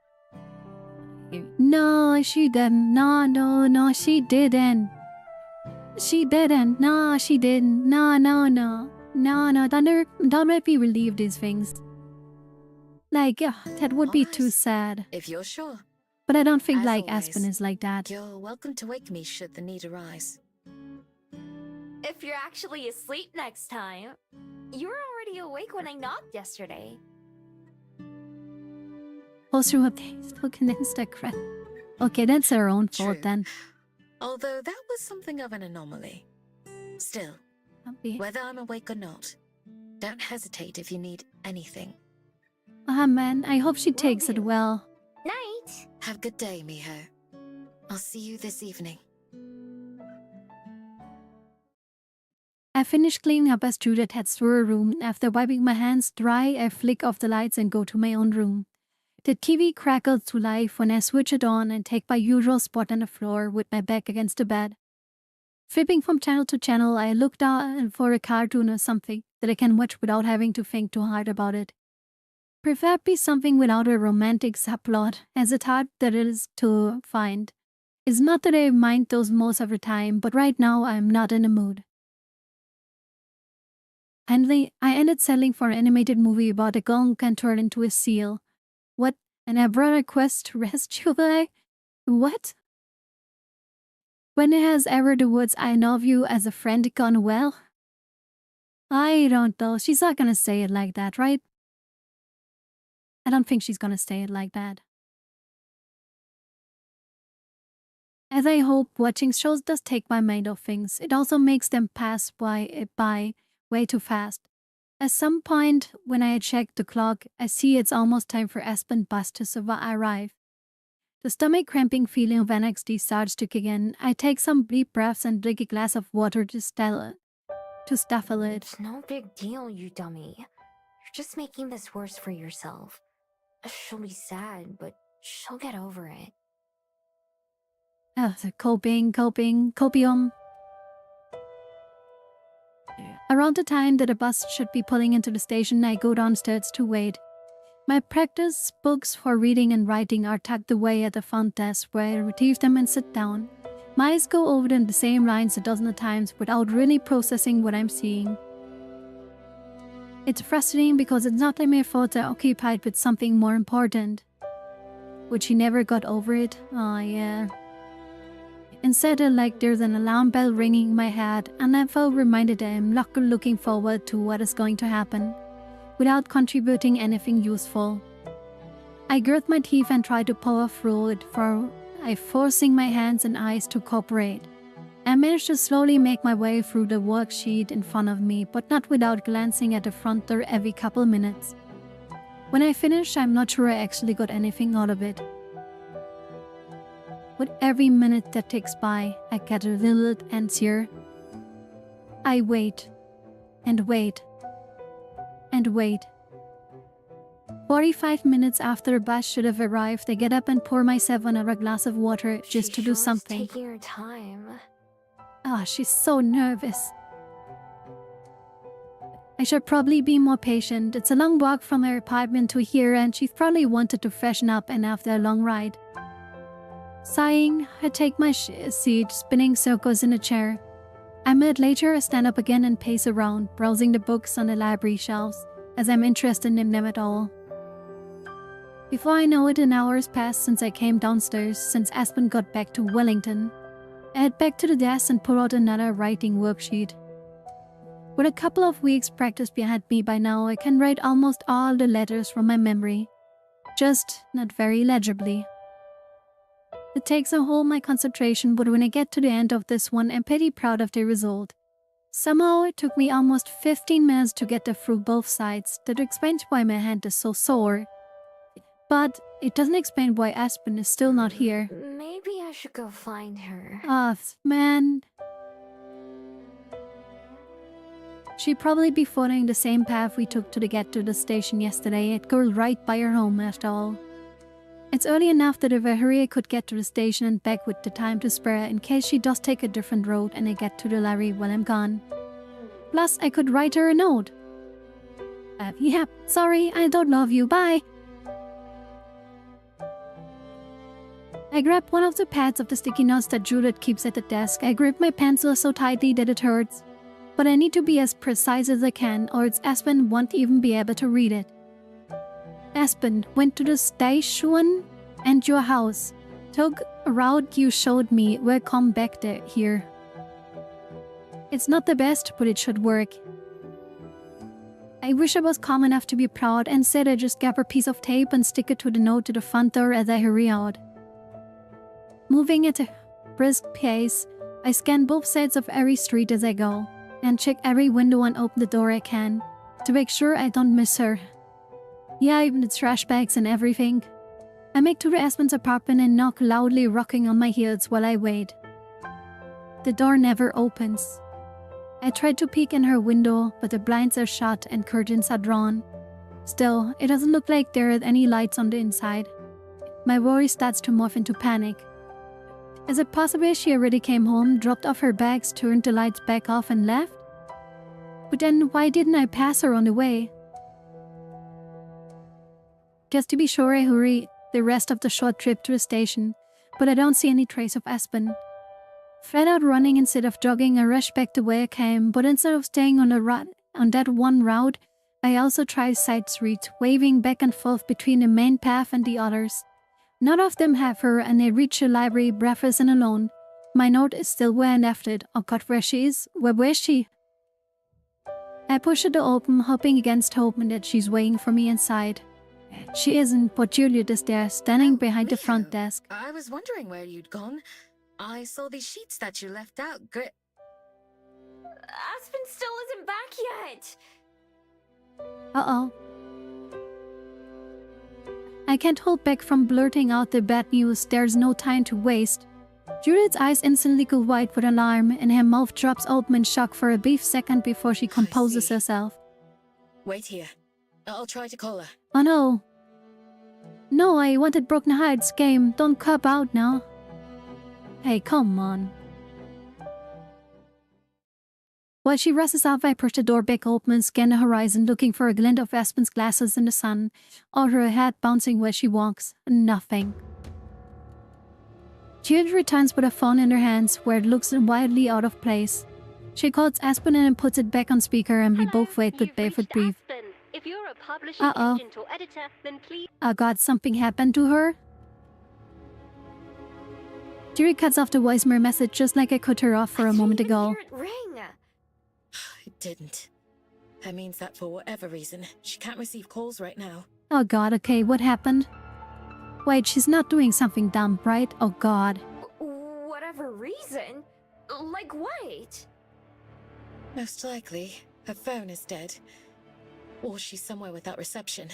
No, she didn't. No, she didn't. She didn't. No, she didn't. No. Don't make me relieve these things. Like, that would be too Almost. sad. If you're sure, But I don't think As like always. Aspen is like that. you're welcome to wake me should the need arise. If you're actually asleep next time, you were already awake when I knocked yesterday. Also, still condensed that crap. Okay, that's our own fault True. then. Although that was something of an anomaly. Still, Okay. whether I'm awake or not, don't hesitate if you need anything. Ah, man, I hope she takes it do. well. Night! Have a good day, Miho. I'll see you this evening. I finish cleaning up as Judith heads to her room. After wiping my hands dry, I flick off the lights and go to my own room. The TV crackles to life when I switch it on and take my usual spot on the floor with my back against the bed. Flipping from channel to channel, I look down for a cartoon or something that I can watch without having to think too hard about it. Preferably something without a romantic subplot, as it's hard that it is to find. It's not that I mind those most of the time, but right now I'm not in the mood. Finally, I ended settling for an animated movie about a girl who can turn into a seal. What? And I brought a quest to rescue her? What? When it has ever the words I love you as a friend gone well? I don't know. She's not gonna say it like that, right? I don't think she's gonna say it like that. As I hope, watching shows does take my mind off things. It also makes them pass by way too fast. At some point, when I check the clock, I see it's almost time for Aspen bus to arrive. The stomach cramping feeling of NXT starts to kick in. I take some deep breaths and drink a glass of water to stifle it. It's no big deal, you dummy. You're just making this worse for yourself. She'll be sad, but she'll get over it. The copium. Around the time that a bus should be pulling into the station, I go downstairs to wait. My practice books for reading and writing are tucked away at the front desk where I retrieve them and sit down. My eyes go over them the same lines a dozen of times without really processing what I'm seeing. It's frustrating because it's not like my thoughts are occupied with something more important. Would she never got over it? Oh yeah. Instead, there's an alarm bell ringing in my head, and I felt reminded that I'm looking forward to what is going to happen, without contributing anything useful. I grit my teeth and try to power through it, forcing my hands and eyes to cooperate. I managed to slowly make my way through the worksheet in front of me, but not without glancing at the front door every couple minutes. When I finish, I'm not sure I actually got anything out of it. With every minute that ticks by, I get a little anxious. I wait, and wait, and wait. 45 minutes after the bus should have arrived, I get up and pour myself another glass of water just to do something. Taking her time. She's so nervous. I should probably be more patient. It's a long walk from her apartment to here, and she probably wanted to freshen up and after a long ride. Sighing, I take my seat, spinning circles in a chair. A minute later, I stand up again and pace around, browsing the books on the library shelves, as I'm interested in them at all. Before I know it, an hour has passed since I came downstairs, since Aspen got back to Wellington. I head back to the desk and pull out another writing worksheet. With a couple of weeks practice behind me by now, I can write almost all the letters from my memory. Just not very legibly. It takes all my concentration, but when I get to the end of this one, I'm pretty proud of the result. Somehow, it took me almost 15 minutes to get through both sides. That explains why my hand is so sore. But it doesn't explain why Aspen is still not here. Maybe I should go find her. Man. She'd probably be following the same path we took to get to the station yesterday. It goes right by her home after all. It's early enough that if I hurry I could get to the station and back with the time to spare in case she does take a different road and I get to the library while I'm gone. Plus, I could write her a note. Yeah, sorry, I don't love you, bye. I grab one of the pads of the sticky notes that Judith keeps at the desk. I grip my pencil so tightly that it hurts. But I need to be as precise as I can, or its Aspen won't even be able to read it. Aspen went to the station and your house. Took a route you showed me. We'll come back here. It's not the best, but it should work. I wish I was calm enough to be proud. Instead, I just grab a piece of tape and stick it to the note to the front door as I hurry out. Moving at a brisk pace, I scan both sides of every street as I go, and check every window and open the door I can, to make sure I don't miss her. Yeah, even the trash bags and everything. I make to the Aspen's apartment and knock loudly, rocking on my heels while I wait. The door never opens. I try to peek in her window, but the blinds are shut and curtains are drawn. Still, it doesn't look like there are any lights on the inside. My worry starts to morph into panic. Is it possible she already came home, dropped off her bags, turned the lights back off and left? But then why didn't I pass her on the way? Just to be sure, I hurry the rest of the short trip to the station, but I don't see any trace of Aspen. Flat out running instead of jogging, I rush back the way I came, but instead of staying on that one route, I also try side streets, waving back and forth between the main path and the others. None of them have her, and I reach the library breathless and alone. My note is still where I left it. Oh God, where she is? Where is she? I push the door open, hoping against hope that she's waiting for me inside. She isn't, but Juliet is there, standing behind the front desk. I was wondering where you'd gone. I saw these sheets that you left out. Aspen still isn't back yet. Uh-oh. I can't hold back from blurting out the bad news. There's no time to waste. Juliet's eyes instantly go wide with alarm, and her mouth drops open in shock for a brief second before she composes herself. Wait here. I'll try to call her. Oh no. No, I wanted Broken Heights game. Don't cop out now. Hey, come on. While she rushes out, I push the door back open and scan the horizon, looking for a glint of Aspen's glasses in the sun, or her head bouncing where she walks. Nothing. Juliet returns with a phone in her hands, where it looks wildly out of place. She calls Aspen and puts it back on speaker, and we both wait with bated breath. If you're a publishing agent or editor, then please... Oh God, something happened to her? Juliet cuts off the voicemail message just like I cut her off for a moment ago. It didn't. That means that for whatever reason, she can't receive calls right now. Oh God, okay, what happened? Wait, she's not doing something dumb, right? Oh God. Whatever reason? Like what? Most likely, her phone is dead. Or she's somewhere without reception.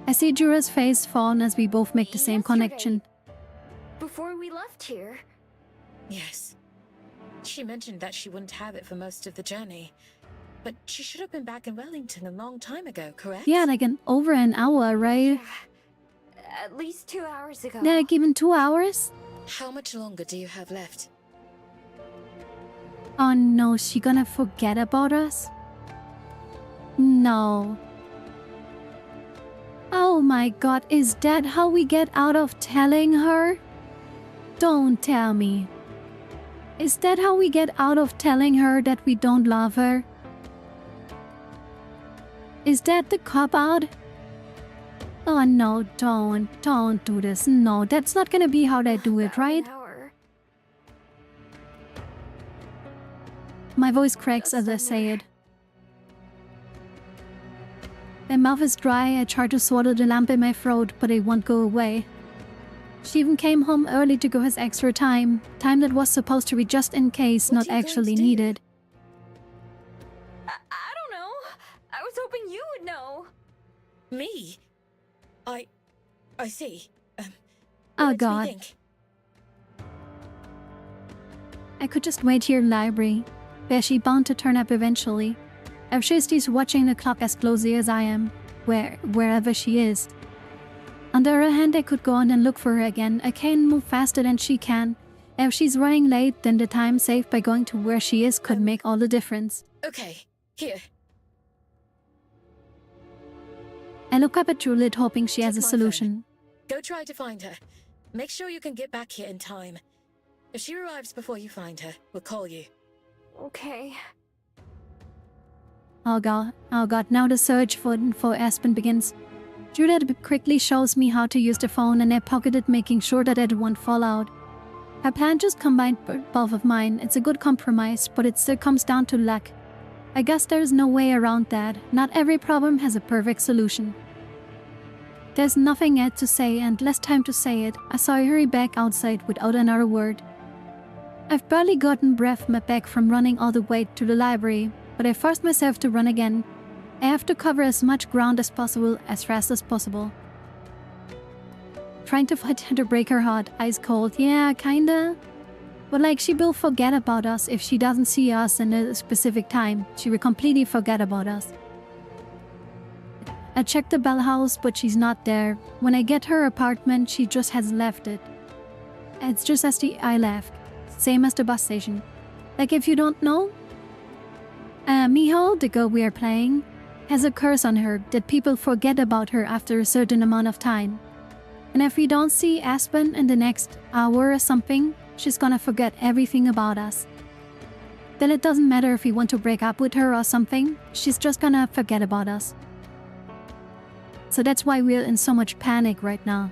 I see Jura's face fall as we both make the same connection. Before we left here. Yes. She mentioned that she wouldn't have it for most of the journey. But she should have been back in Wellington a long time ago, correct? Yeah, like over an hour, right? Yeah, at least 2 hours ago. Like even 2 hours? How much longer do you have left? Oh no, she gonna forget about us? No. Oh my God, is that how we get out of telling her? Don't tell me. Is that how we get out of telling her that we don't love her? Is that the cop-out? Oh no, don't do this. No, that's not gonna be how they do it, right? My voice cracks as I say it. My mouth is dry. I try to swallow the lump in my throat, but it won't go away. She even came home early to give us extra time. Time that was supposed to be just in case, not actually needed. I don't know. I was hoping you would know. Me? I see. Oh God. I could just wait here in the library. Where she bound to turn up eventually. If she's watching the clock as closely as I am, wherever she is. On the other hand, I could go on and look for her again. I can't move faster than she can. If she's running late, then the time saved by going to where she is could make all the difference. Okay, here. I look up at Juliet, hoping she has a solution. Go try to find her. Make sure you can get back here in time. If she arrives before you find her, we'll call you. Okay. Oh god, now the search for Aspen begins. Judith quickly shows me how to use the phone and I pocket it, making sure that it won't fall out. Her plan just combined both of mine. It's a good compromise, but it still comes down to luck. I guess there's no way around that. Not every problem has a perfect solution. There's nothing else to say and less time to say it. I saw her hurry back outside without another word. I've barely gotten breath back from running all the way to the library, but I forced myself to run again. I have to cover as much ground as possible, as fast as possible. Trying to fight her to break her heart, ice cold, yeah, kinda. But like, she will forget about us if she doesn't see us in a specific time. She will completely forget about us. I checked the Bell House, but she's not there. When I get her apartment, she just has left it. It's just as I left. Same as the bus station. Like, if you don't know, Miho, the girl we are playing, has a curse on her that people forget about her after a certain amount of time. And if we don't see Aspen in the next hour or something, she's gonna forget everything about us. Then it doesn't matter if we want to break up with her or something, she's just gonna forget about us. So that's why we're in so much panic right now.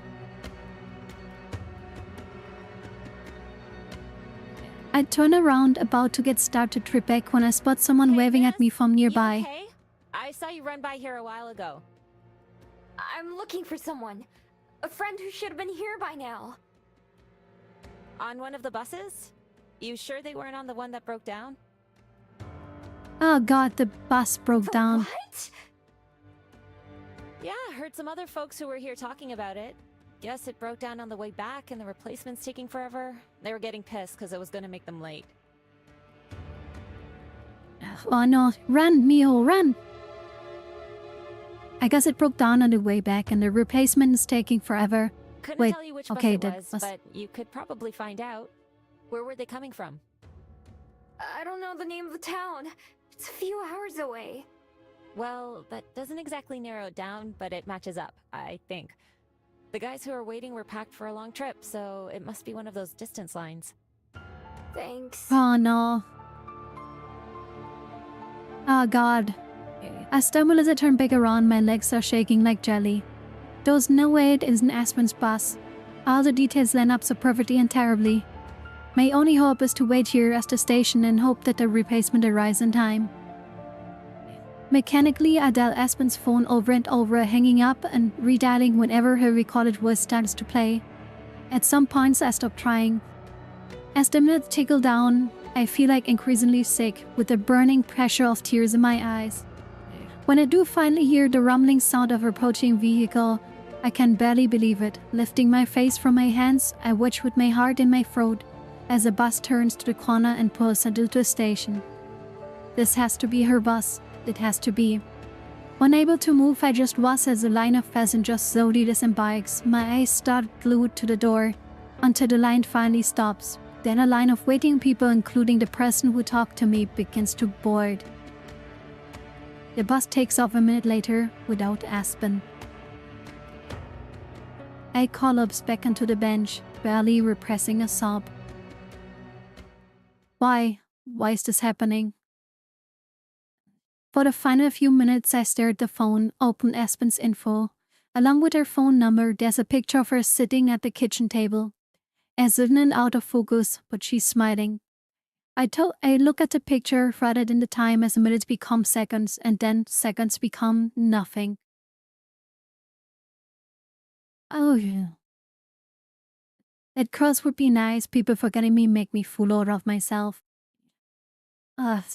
I turn around about to get started to trip back when I spot someone waving at me from nearby. You okay? I saw you run by here a while ago. I'm looking for someone. A friend who should have been here by now. On one of the buses? You sure they weren't on the one that broke down? Oh god, the bus broke down. What? Yeah, heard some other folks who were here talking about it. Guess it broke down on the way back and the replacement's taking forever. They were getting pissed because it was gonna make them late. Oh no, run, Miho, run! I guess it broke down on the way back and the replacement is taking forever. Couldn't Wait, tell you which okay, bus it that was, was- but you could probably find out. Where were they coming from? I don't know the name of the town. It's a few hours away. Well, that doesn't exactly narrow it down, but it matches up, I think. The guys who are waiting were packed for a long trip, so it must be one of those distance lines. Thanks. Oh no. Oh god. I stumble as I turn back around, my legs are shaking like jelly. There's no way it isn't Aspen's bus. All the details line up so perfectly and terribly. My only hope is to wait here at the station and hope that the replacement arrives in time. Mechanically, I dial Aspen's phone over and over, hanging up and redialing whenever her recorded voice starts to play. At some points, I stop trying. As the minutes tickle down, I feel like increasingly sick, with the burning pressure of tears in my eyes. When I do finally hear the rumbling sound of approaching vehicle, I can barely believe it. Lifting my face from my hands, I watch with my heart in my throat as the bus turns to the corner and pulls into the station. This has to be her bus. It has to be. Unable to move, I just watch as the line of passengers slowly disembarks. My eyes start glued to the door until the line finally stops. Then a line of waiting people, including the person who talked to me, begins to board. The bus takes off a minute later without Aspen. I collapse back onto the bench, barely repressing a sob. Why? Why is this happening? For the final few minutes, I stare at the phone, open Aspen's info. Along with her phone number, there's a picture of her sitting at the kitchen table. As in and out of focus, but she's smiling. I look at the picture rather than the time as the minutes become seconds, and then seconds become nothing. Oh yeah. That cross would be nice. People forgetting me make me fool out of myself.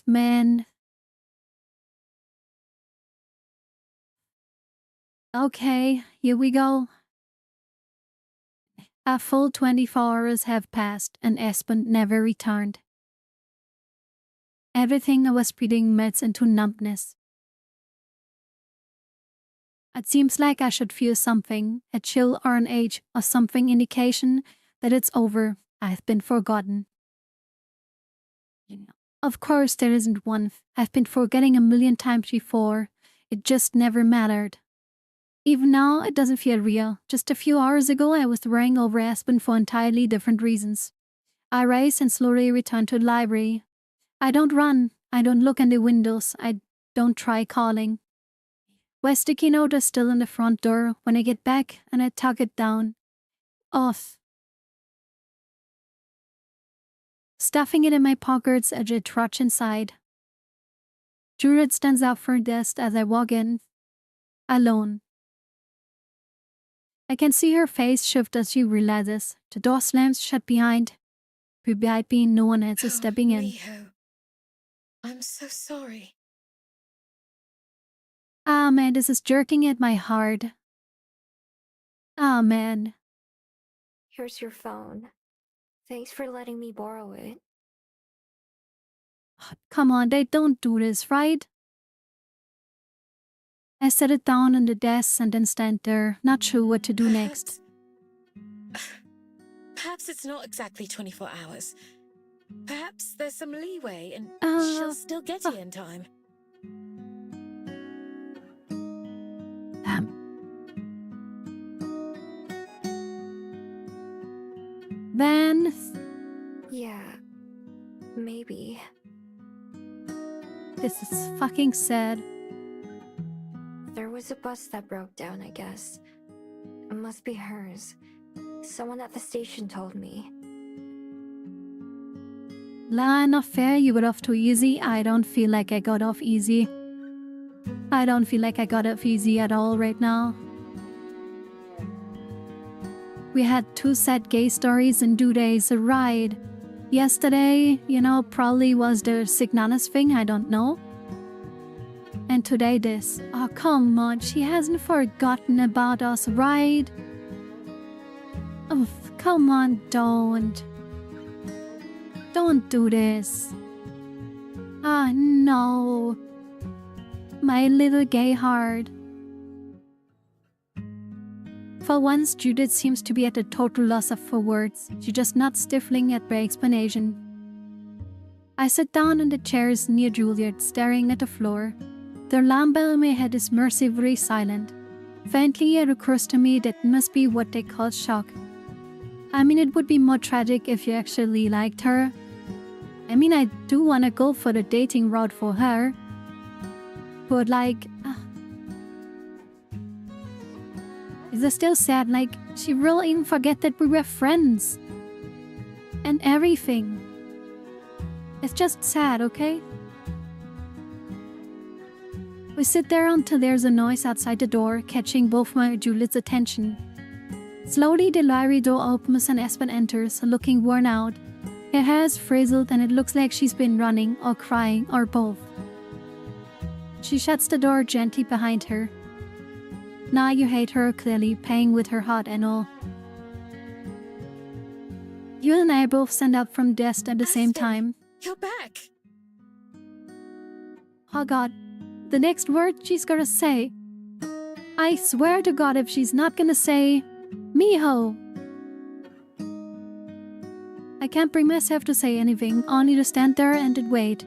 Man. Okay, here we go. A full 24 hours have passed and Aspen never returned. Everything I was breathing melts into numbness. It seems like I should feel something, a chill or an age or something indication that it's over, I've been forgotten. Of course there isn't one. I've been forgetting a million times before. It just never mattered. Even now, it doesn't feel real. Just a few hours ago, I was worrying over Aspen for entirely different reasons. I rise and slowly return to the library. I don't run. I don't look in the windows. I Don't try calling. My sticky note is still in the front door when I get back and I tuck it down. Off. Stuffing it in my pockets as I trudge inside. Judith stands up from her desk as I walk in. Alone. I can see her face shift as she realizes the door slams shut behind me. No one else is stepping in. Miho. I'm so sorry. Ah man, this is jerking at my heart. Ah man. Here's your phone. Thanks for letting me borrow it. Come on, they don't do this, right? I set it down on the desk and then stand there, not sure what to do next. Perhaps it's not exactly 24 hours. Perhaps there's some leeway and she'll still get here in time. Then... Yeah, maybe. This is fucking sad. There was a bus that broke down, I guess. It must be hers. Someone at the station told me. La, not fair, you got off too easy. I don't feel like I got off easy. I don't feel like I got off easy at all right now. We had 2 sad gay stories in 2 days, a ride. Yesterday, probably was the Signanas thing, I don't know. And today this. Oh, come on, she hasn't forgotten about us, right? Oh, come on, don't. Don't do this. Ah, no. My little gay heart. For once, Judith seems to be at a total loss for words. She's just not stifling at my explanation. I sit down in the chairs near Juliet, staring at the floor. The alarm bell in my head is mercifully silent. Faintly, it occurs to me that it must be what they call shock. I mean, it would be more tragic if you actually liked her. I mean, I do want to go for the dating route for her. But is it still sad? Like, she will even forget that we were friends. And everything. It's just sad, okay? We sit there until there's a noise outside the door, catching both my and Juliet's attention. Slowly, the library door opens and Aspen enters, looking worn out. Her hair is frizzled and it looks like she's been running or crying or both. She shuts the door gently behind her. Now you hate her, clearly, paying with her heart and all. You and I both stand up from desk at the same Aspen, time. You're back. Oh god, the next word she's gonna say. I swear to god if she's not gonna say, Miho. I can't bring myself to say anything, only to stand there and wait.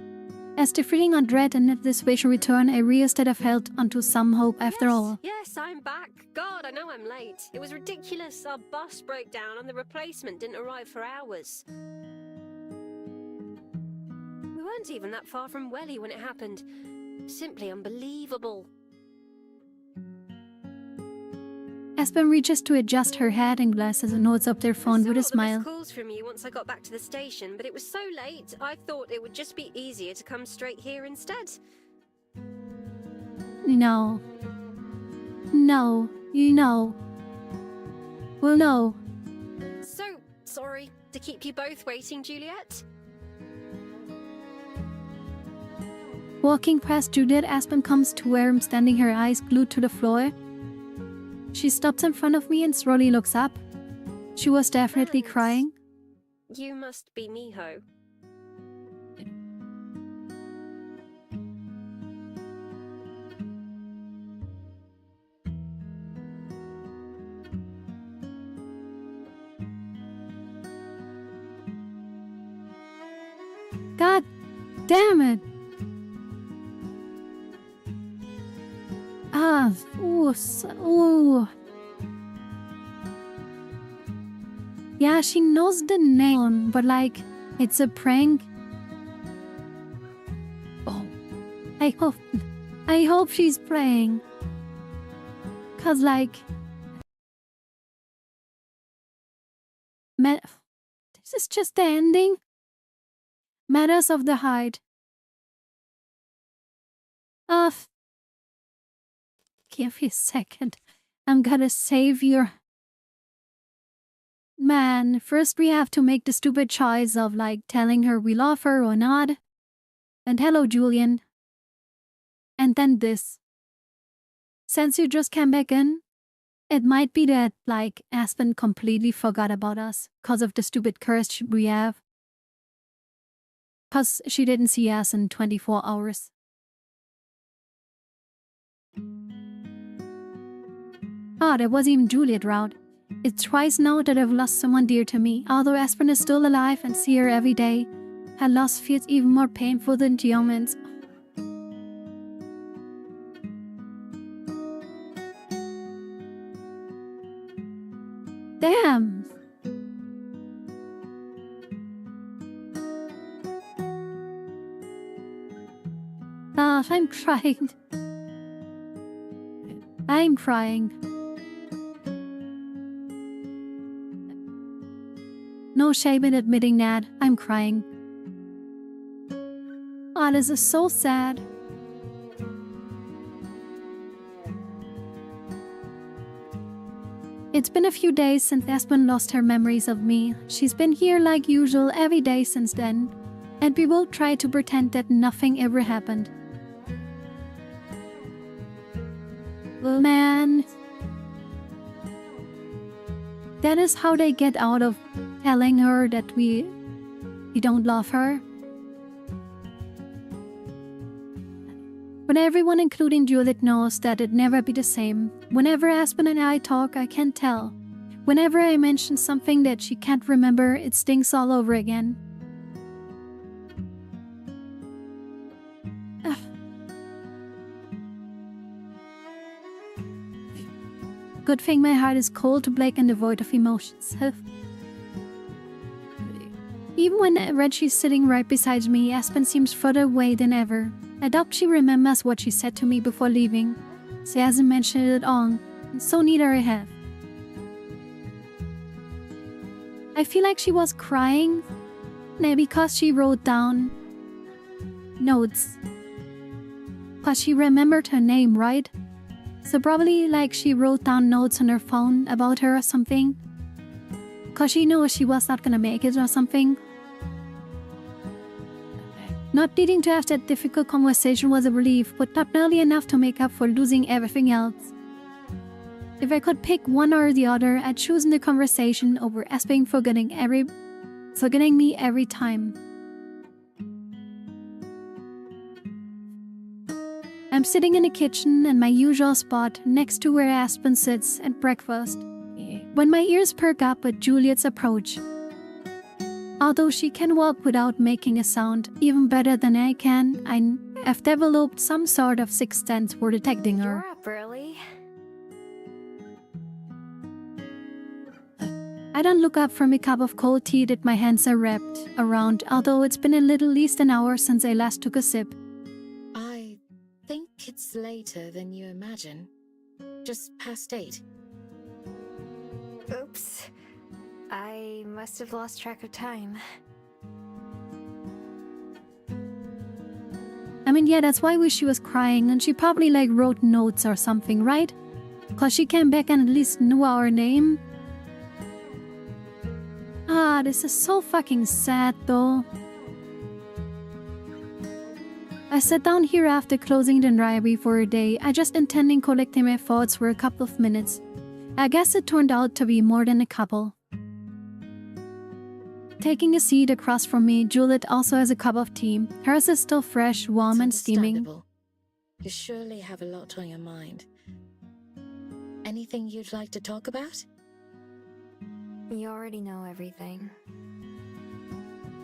As the feeling on dread and anticipation return, I realized that I've held onto some hope after all. Yes, I'm back. God, I know I'm late. It was ridiculous. Our bus broke down and the replacement didn't arrive for hours. We weren't even that far from Welly when it happened. Simply unbelievable. Aspen reaches to adjust her hat and glasses and notes up their phone with a smile. I saw all the missed calls from you once I got back to the station, but it was so late, I thought it would just be easier to come straight here instead. No. No. Well, no. So, sorry to keep you both waiting, Juliet. Walking past Judith, Aspen comes to where I'm standing, her eyes glued to the floor. She stops in front of me and slowly looks up. She was definitely crying. You must be Miho. God damn it! Ooh. Yeah, she knows the name, but like, it's a prank. Oh, I hope I hope she's playing. Cause like... This is just the ending. Matters of the Heart. Give me a second. I'm gonna save your... Man, first we have to make the stupid choice of like telling her we love her or not. And hello, Julian. And then this. Since you just came back in, it might be that like Aspen completely forgot about us cause of the stupid curse we have. Cause she didn't see us in 24 hours. Ah, there was even Juliet route. It's twice now that I've lost someone dear to me. Although Aspen is still alive and see her every day, her loss feels even more painful than Geoman's. Damn! Ah, I'm crying. I'm crying. No shame in admitting that. I'm crying. Oh, this is so sad. It's been a few days since Aspen lost her memories of me. She's been here like usual every day since then. And we will try to pretend that nothing ever happened. Well, man. That is how they get out of telling her that we don't love her. But everyone, including Juliet, knows that it'd never be the same. Whenever Aspen and I talk, I can't tell. Whenever I mention something that she can't remember, it stings all over again. Ugh. Good thing my heart is cold, black, and devoid of emotions. Even when Reggie's sitting right beside me, Aspen seems further away than ever. I doubt she remembers what she said to me before leaving. She hasn't mentioned it at all, and so neither I have. I feel like she was crying, maybe because she wrote down notes. Because she remembered her name, right? So probably like she wrote down notes on her phone about her or something. Because she knew she was not gonna make it or something. Not needing to have that difficult conversation was a relief, but not nearly enough to make up for losing everything else. If I could pick one or the other, I'd choose the conversation over Aspen forgetting me every time. I'm sitting in the kitchen in my usual spot next to where Aspen sits at breakfast, when my ears perk up at Juliet's approach. Although she can walk without making a sound even better than I can, I've developed some sort of sixth sense for detecting her. You're up early. I don't look up from a cup of cold tea that my hands are wrapped around, although it's been at least an hour since I last took a sip. I think it's later than you imagine. Just past 8. Oops. I must have lost track of time. I mean, yeah, that's why she was crying, and she probably like wrote notes or something, right? Cause she came back and at least knew our name. Ah, this is so fucking sad though. I sat down here after closing the library for a day. I just intending collecting my thoughts for a couple of minutes. I guess it turned out to be more than a couple. Taking a seat across from me, Juliet also has a cup of tea. Hers is still fresh, warm, and steaming. Understandable. You surely have a lot on your mind. Anything you'd like to talk about? You already know everything.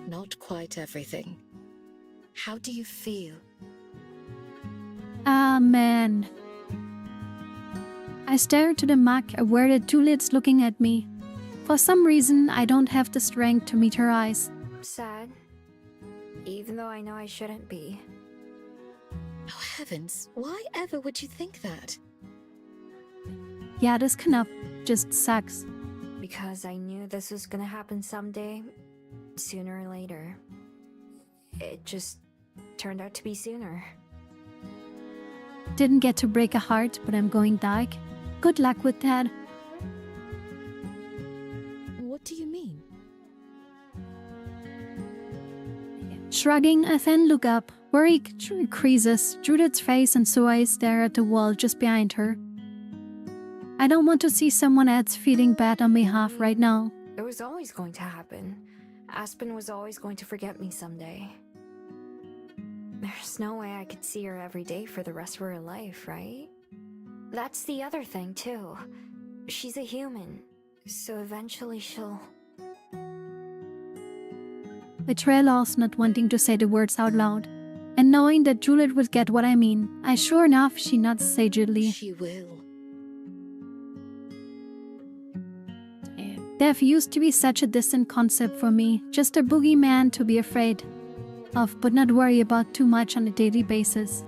Not quite everything. How do you feel? Ah, man. I stare to the mug, aware that Juliet's looking at me. For some reason, I don't have the strength to meet her eyes. Sad. Even though I know I shouldn't be. Oh heavens, why ever would you think that? Yeah, this kind of just sucks. Because I knew this was gonna happen someday, sooner or later. It just turned out to be sooner. Didn't get to break a heart, but I'm going dark. Good luck with that. What do you mean? Shrugging, I then look up. Worry increases. Judith's face and so I stare at the wall just behind her. I don't want to see someone else feeling bad on behalf right now. It was always going to happen. Aspen was always going to forget me someday. There's no way I could see her every day for the rest of her life, right? That's the other thing, too. She's a human, so eventually she'll... I trail off, not wanting to say the words out loud. And knowing that Juliet would get what I mean, sure enough, she nods sagely. She will. Death used to be such a distant concept for me, just a boogeyman to be afraid of, but not worry about too much on a daily basis.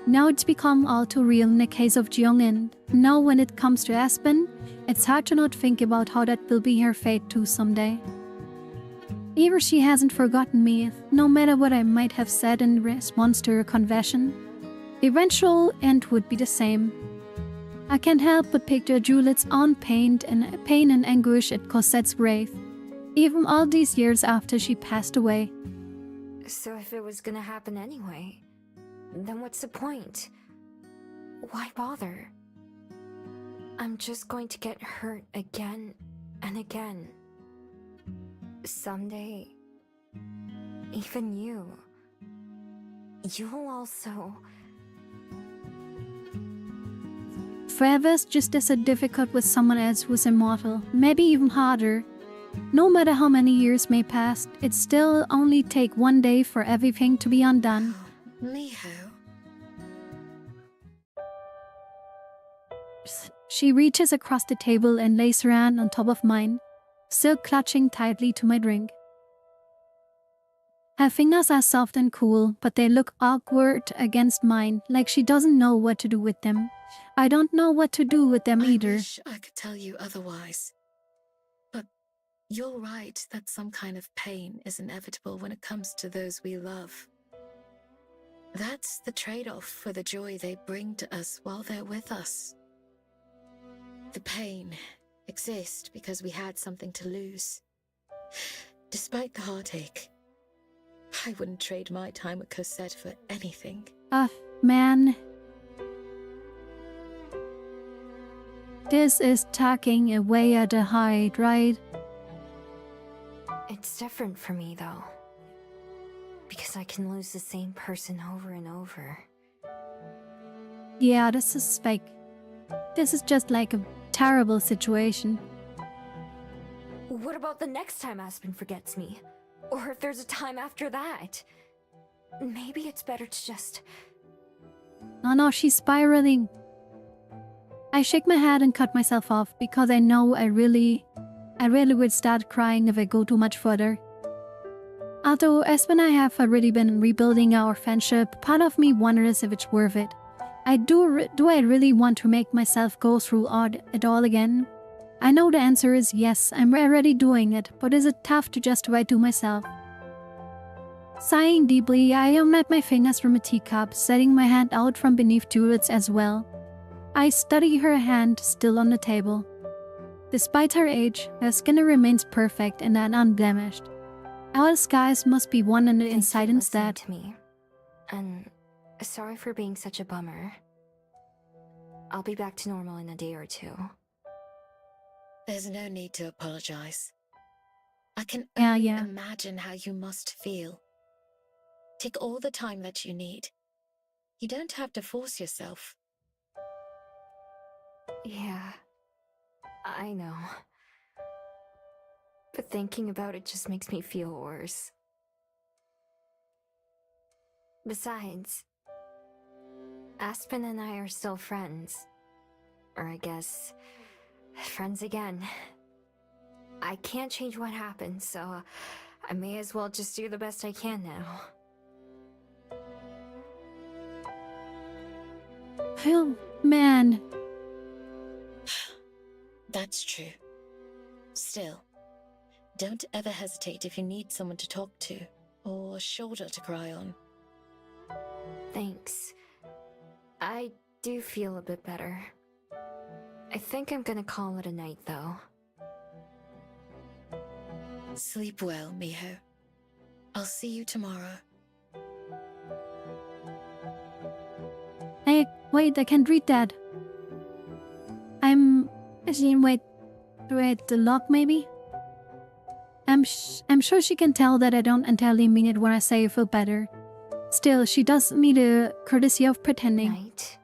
Now it's become all too real in the case of Jeong, and now when it comes to Aspen, it's hard to not think about how that will be her fate too someday. Either she hasn't forgotten me, no matter what I might have said in response to her confession. The eventual end would be the same. I can't help but picture Juliet's own pain and anguish at Cosette's grave, even all these years after she passed away. So if it was gonna happen anyway, then what's the point? Why bother? I'm just going to get hurt again and again. Someday, even you'll also... Forever's just as difficult with someone else who's immortal, maybe even harder. No matter how many years may pass, it still only take one day for everything to be undone. Miho. She reaches across the table and lays her hand on top of mine, still clutching tightly to my drink. Her fingers are soft and cool, but they look awkward against mine, like she doesn't know what to do with them. I don't know what to do with them either. I wish I could tell you otherwise. But you're right that some kind of pain is inevitable when it comes to those we love. That's the trade-off for the joy they bring to us while they're with us. The pain exists because we had something to lose. Despite the heartache, I wouldn't trade my time with Cosette for anything. Man. This is tucking away at the height, right? It's different for me, though. Because I can lose the same person over and over. Yeah, this is fake. This is just like a terrible situation. What about the next time Aspen forgets me? Or if there's a time after that? Maybe it's better to just... Oh no, she's spiraling. I shake my head and cut myself off because I know I really would start crying if I go too much further. Although Aspen and I have already been rebuilding our friendship, part of me wonders if it's worth it. Do I really want to make myself go through it all again? I know the answer is yes, I'm already doing it, but is it tough to justify to myself? Sighing deeply, I unwrap my fingers from a teacup, setting my hand out from beneath Juliet's as well. I study her hand still on the table. Despite her age, her skin remains perfect and unblemished. Our skies must be one on the inside instead. to me. And sorry for being such a bummer. I'll be back to normal in a day or two. There's no need to apologize. I can Yeah. imagine how you must feel. Take all the time that you need. You don't have to force yourself. Yeah, I know. But thinking about it just makes me feel worse. Besides, Aspen and I are still friends. Or I guess, friends again. I can't change what happened, so I may as well just do the best I can now. Oh, man. That's true. Still, don't ever hesitate if you need someone to talk to or a shoulder to cry on. Thanks. I do feel a bit better. I think I'm gonna call it a night, though. Sleep well, Miho. I'll see you tomorrow. Hey, wait, I can't read that. Wait, the lock maybe? I'm sure she can tell that I don't entirely mean it when I say I feel better. Still, she does me the courtesy of pretending. Night.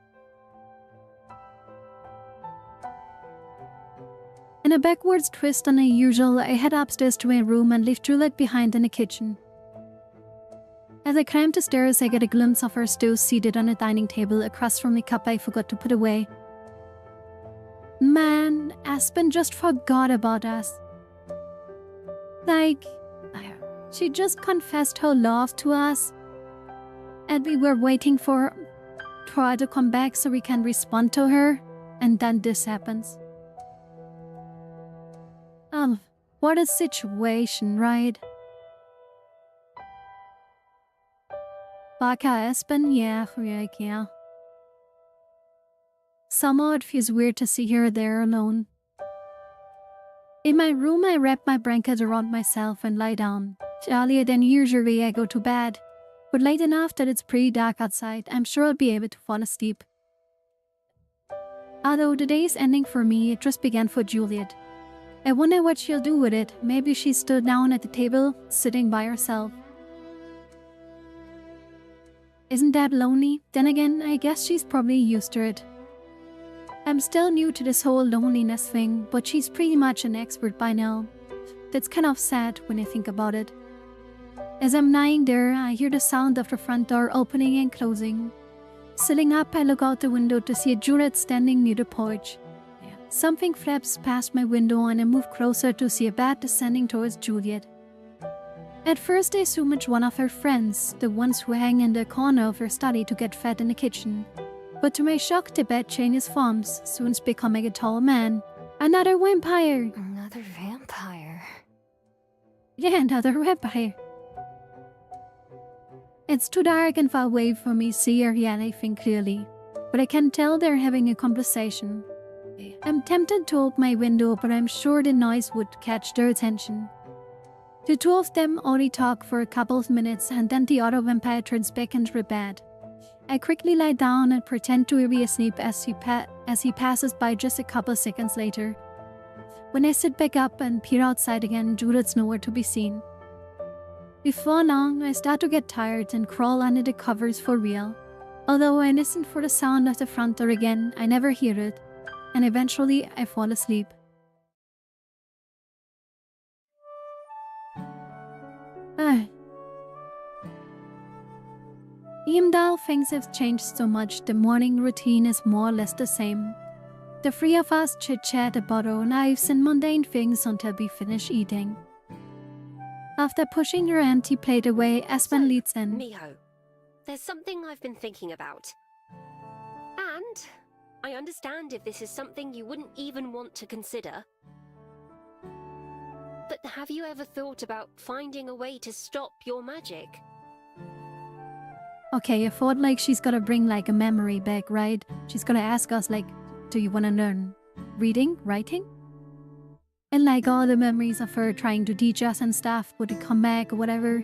In a backwards twist unusual, I head upstairs to my room and leave Juliet behind in the kitchen. As I climb the stairs, I get a glimpse of her still seated on a dining table across from the cup I forgot to put away. Man, Aspen just forgot about us. Like, she just confessed her love to us. And we were waiting for her to come back so we can respond to her. And then this happens. What a situation, right? Baka Aspen, yeah. Somehow it feels weird to see her there alone. In my room, I wrap my blanket around myself and lie down. Earlier than usually, I go to bed. But late enough that it's pretty dark outside, I'm sure I'll be able to fall asleep. Although the day is ending for me, it just began for Juliet. I wonder what she'll do with it. Maybe she's still down at the table, sitting by herself. Isn't that lonely? Then again, I guess she's probably used to it. I'm still new to this whole loneliness thing, but she's pretty much an expert by now. That's kind of sad when I think about it. As I'm lying there, I hear the sound of the front door opening and closing. Sitting up, I look out the window to see Juliet standing near the porch. Something flaps past my window and I move closer to see a bat descending towards Juliet. At first I assume it's one of her friends, the ones who hang in the corner of her study to get fed in the kitchen. But to my shock, the bat changes forms, soon becoming a tall man. Another vampire! Another vampire. Yeah, another vampire. It's too dark and far away for me to see or hear anything clearly, but I can tell they're having a conversation. I'm tempted to open my window, but I'm sure the noise would catch their attention. The two of them only talk for a couple of minutes and then the other vampire turns back into the bed. I quickly lie down and pretend to be asleep as he passes by just a couple seconds later. When I sit back up and peer outside again, Judith's nowhere to be seen. Before long, I start to get tired and crawl under the covers for real. Although I listen for the sound of the front door again, I never hear it. And eventually, I fall asleep. Even though things have changed so much, the morning routine is more or less the same. The three of us chit-chat about our lives and mundane things until we finish eating. After pushing her empty plate away, Aspen leads in. Miho, there's something I've been thinking about. And I understand if this is something you wouldn't even want to consider. But have you ever thought about finding a way to stop your magic? Okay, I thought like she's gonna bring like a memory back, right? She's gonna ask us like, do you wanna learn reading, writing? And like all the memories of her trying to teach us and stuff, would it come back or whatever?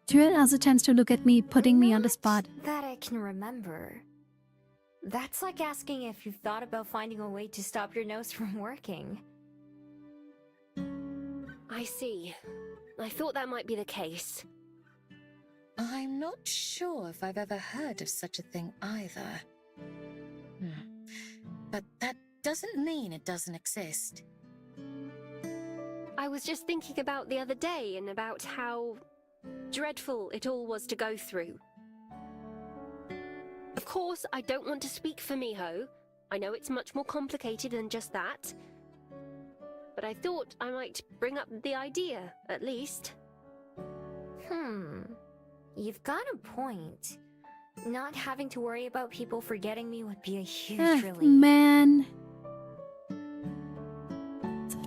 Juliet has a chance to look at me, putting me on the spot. That I can remember. That's like asking if you've thought about finding a way to stop your nose from working. I see. I thought that might be the case. I'm not sure if I've ever heard of such a thing either. But that doesn't mean it doesn't exist. I was just thinking about the other day and about how dreadful it all was to go through. Of course, I don't want to speak for Miho. I know it's much more complicated than just that. But I thought I might bring up the idea, at least. You've got a point. Not having to worry about people forgetting me would be a huge Ah, relief. man.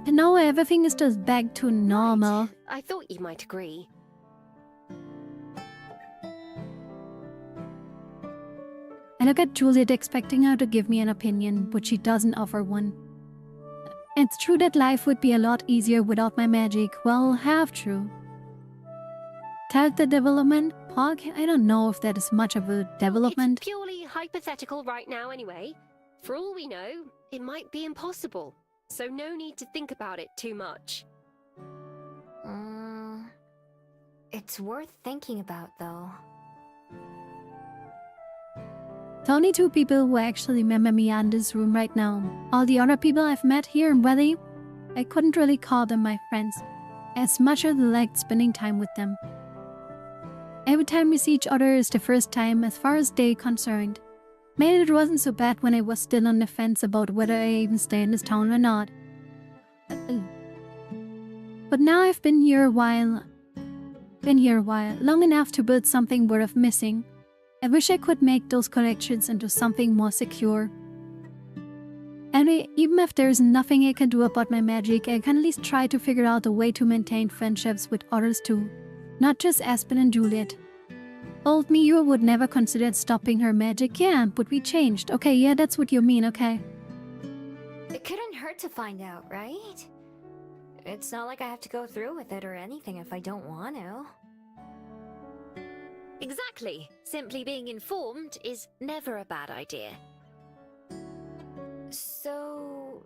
Now everything is just back to normal. Right. I thought you might agree. I look at Juliet expecting her to give me an opinion, but she doesn't offer one. It's true that life would be a lot easier without my magic. Well, half true. Character development? Pog? I don't know if that is much of a development. It's purely hypothetical right now anyway. For all we know, it might be impossible. So no need to think about it too much. It's worth thinking about, though. The only two people who actually remember me are in this room right now. All the other people I've met here in Valley, I couldn't really call them my friends, as much as I liked spending time with them. Every time we see each other is the first time as far as they're concerned. Maybe it wasn't so bad when I was still on the fence about whether I even stay in this town or not. But now I've been here a while, long enough to build something worth missing. I wish I could make those connections into something more secure. Anyway, even if there's nothing I can do about my magic, I can at least try to figure out a way to maintain friendships with others too. Not just Aspen and Juliet. Old Miyu would never consider stopping her magic. Yeah, but we changed. Okay, yeah, that's what you mean, okay. It couldn't hurt to find out, right? It's not like I have to go through with it or anything if I don't want to. Exactly. Simply being informed is never a bad idea. So,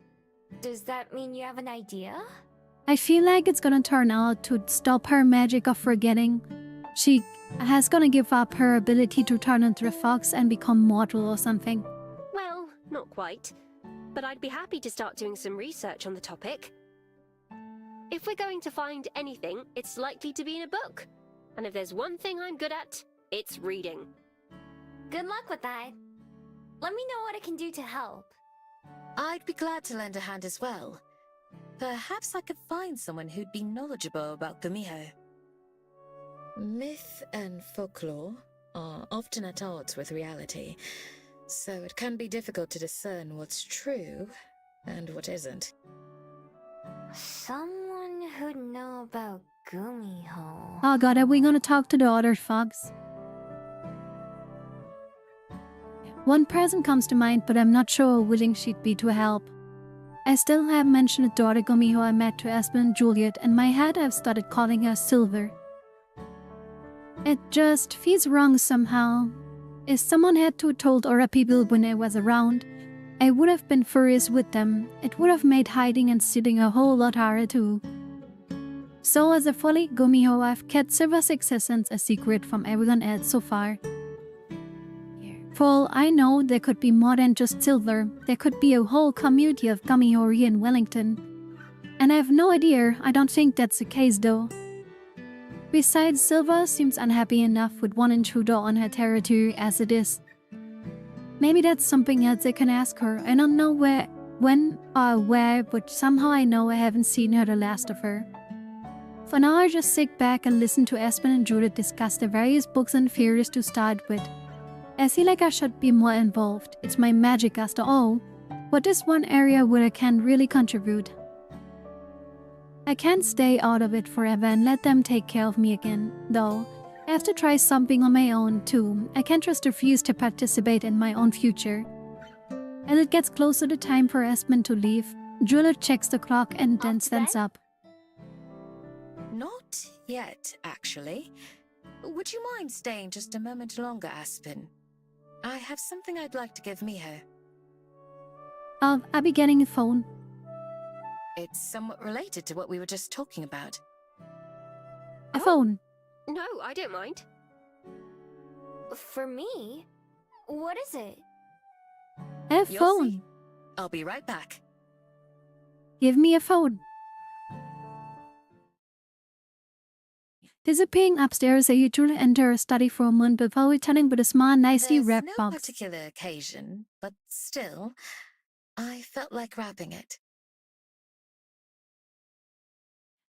does that mean you have an idea? I feel like it's gonna turn out to stop her magic of forgetting. She has gonna give up her ability to turn into a fox and become mortal or something. Well, not quite. But I'd be happy to start doing some research on the topic. If we're going to find anything, it's likely to be in a book. And if there's one thing I'm good at, it's reading. Good luck with that. Let me know what I can do to help. I'd be glad to lend a hand as well. Perhaps I could find someone who'd be knowledgeable about Gumiho. Myth and folklore are often at odds with reality, so it can be difficult to discern what's true and what isn't. Someone who'd know about Gumiho. Oh god, are we gonna talk to the other fox? One person comes to mind, but I'm not sure how willing she'd be to help. I still haven't mentioned the daughter Gumiho I met to Aspen and Juliet. In my head, I've started calling her Silver. It just feels wrong somehow. If someone had told other people when I was around, I would have been furious with them. It would have made hiding and stealing a whole lot harder too. So as a fully Gumiho, I've kept Silver's existence a secret from everyone else so far. For all I know, there could be more than just Silver. There could be a whole community of Gumiho in Wellington. And I have no idea. I don't think that's the case though. Besides, Silver seems unhappy enough with one intruder on her territory as it is. Maybe that's something else I can ask her. I don't know where, when, or where, but somehow I know I haven't seen her the last of her. For now, I just sit back and listen to Aspen and Judith discuss the various books and theories to start with. I feel like I should be more involved. It's my magic after all, but this one area where I can really contribute. I can't stay out of it forever and let them take care of me again, though. I have to try something on my own too. I can't just refuse to participate in my own future. As it gets closer to time for Aspen to leave, Juliet checks the clock and then stands up. Not yet, actually. Would you mind staying just a moment longer, Aspen? I have something I'd like to give Miho. I'll be getting a phone. It's somewhat related to what we were just talking about. A phone. No, I don't mind. For me? What is it? A You'll phone. see. I'll be right back. Give me a phone. Disappearing upstairs, I usually enter a study for a moment before returning with a small, nicely There's wrapped no box. particular occasion, but still, I felt like wrapping it.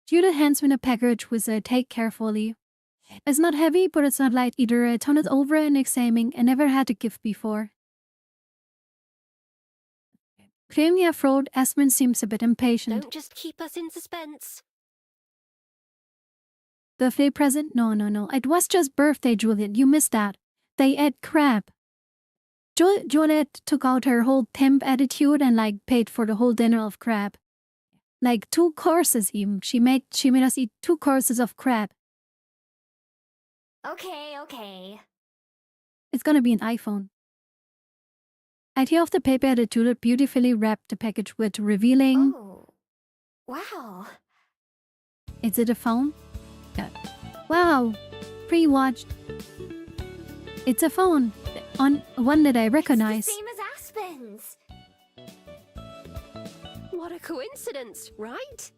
Judith hands me the package, which I take carefully. It's not heavy, but it's not light either. I turned it over and examining. I never had a gift before. Clearing your throat, Aspen seems a bit impatient. Don't just keep us in suspense. Birthday present? No. It was just birthday, Juliet. You missed that. They ate crab. Juliet took out her whole pimp attitude and paid for the whole dinner of crab. 2 courses even. She made us eat 2 courses of crab. Okay. It's gonna be an iPhone. I tear off the paper that Juliet beautifully wrapped the package with, revealing... Oh. Wow. Is it a phone? Yeah. Wow. Pre-watched. It's a phone. One that I recognize. It's the same as Aspen's. What a coincidence, right?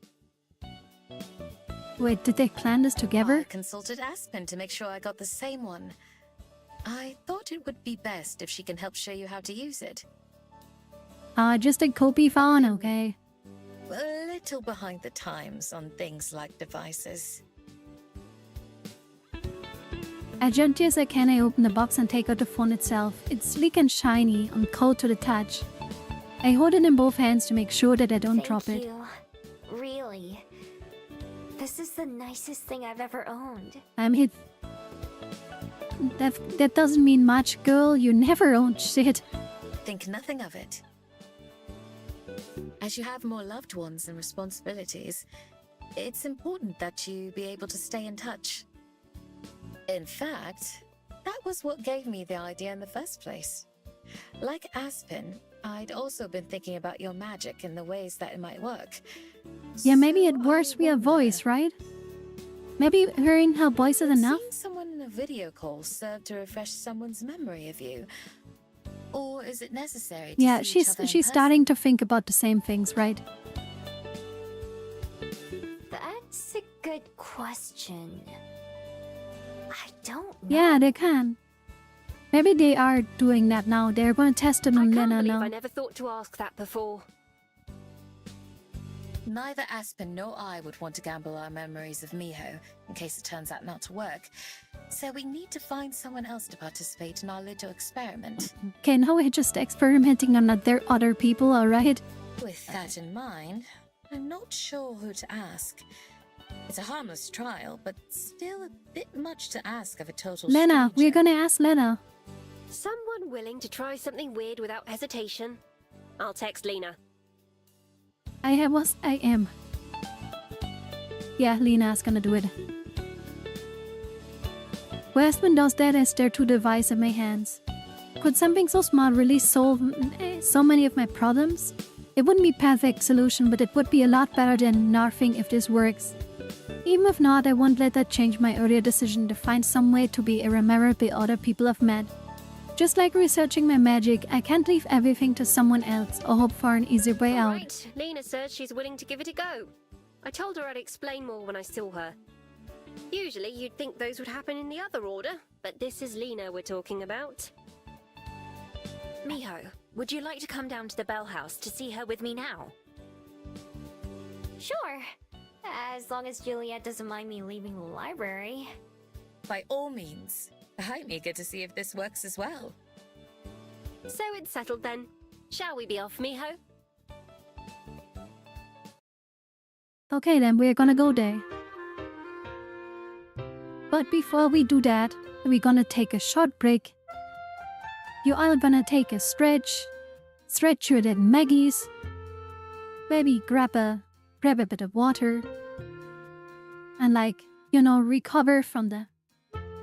Wait, did they plan this together? I consulted Aspen to make sure I got the same one. I thought it would be best if she can help show you how to use it. Just a copy phone, okay. A little behind the times on things like devices. As gently as I can, I open the box and take out the phone itself. It's sleek and shiny, and cold to the touch. I hold it in both hands to make sure that I don't drop it. Thank you. Really. This is the nicest thing I've ever owned. I'm hit. That doesn't mean much, girl. You never owned shit. Think nothing of it. As you have more loved ones and responsibilities, it's important that you be able to stay in touch. In fact, that was what gave me the idea in the first place. Like Aspen, I'd also been thinking about your magic and the ways that it might work. Yeah, maybe it So works I via wonder, voice, right? Maybe hearing her voice is enough? seeing someone in a video call serve to refresh someone's memory of you? Or is it necessary to Yeah, see each other in she's person? starting to think about the same things, right? That's a good question. I don't know. Yeah, they can. Maybe they are doing that now. They're going to test it I on can't Lena believe now. I never thought to ask that before. Neither Aspen nor I would want to gamble our memories of Miho, in case it turns out not to work. So we need to find someone else to participate in our little experiment. Okay, now we're just experimenting on other people, alright? With that in mind, I'm not sure who to ask. It's a harmless trial, but still a bit much to ask of a total Lena, we're stranger. gonna ask Lena. Someone willing to try something weird without hesitation. I'll text Lena. I am. Yeah, Lena's gonna do it. When Aspen does that, I stare to the device in my hands. Could something so small really solve so many of my problems? It wouldn't be a perfect solution, but it would be a lot better than nothing if this works. Even if not, I won't let that change my earlier decision to find some way to be remembered by other people I've met. Just like researching my magic, I can't leave everything to someone else or hope for an easier way out. Right, Lena says she's willing to give it a go. I told her I'd explain more when I saw her. Usually you'd think those would happen in the other order, but this is Lena we're talking about. Miho, would you like to come down to the Bell House to see her with me now? Sure. As long as Juliet doesn't mind me leaving the library. By all means. I'm eager to see if this works as well. So it's settled then. Shall we be off, Miho? Okay then, we're gonna go there. But before we do that, we're gonna take a short break. You all gonna take a stretch you at Maggie's. Maybe grab a bit of water. And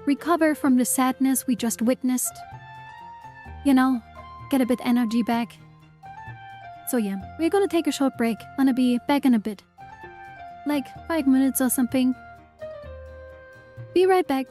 recover from the sadness we just witnessed. Get a bit energy back. So yeah, we're gonna take a short break. Gonna be back in a bit. 5 minutes or something. Be right back.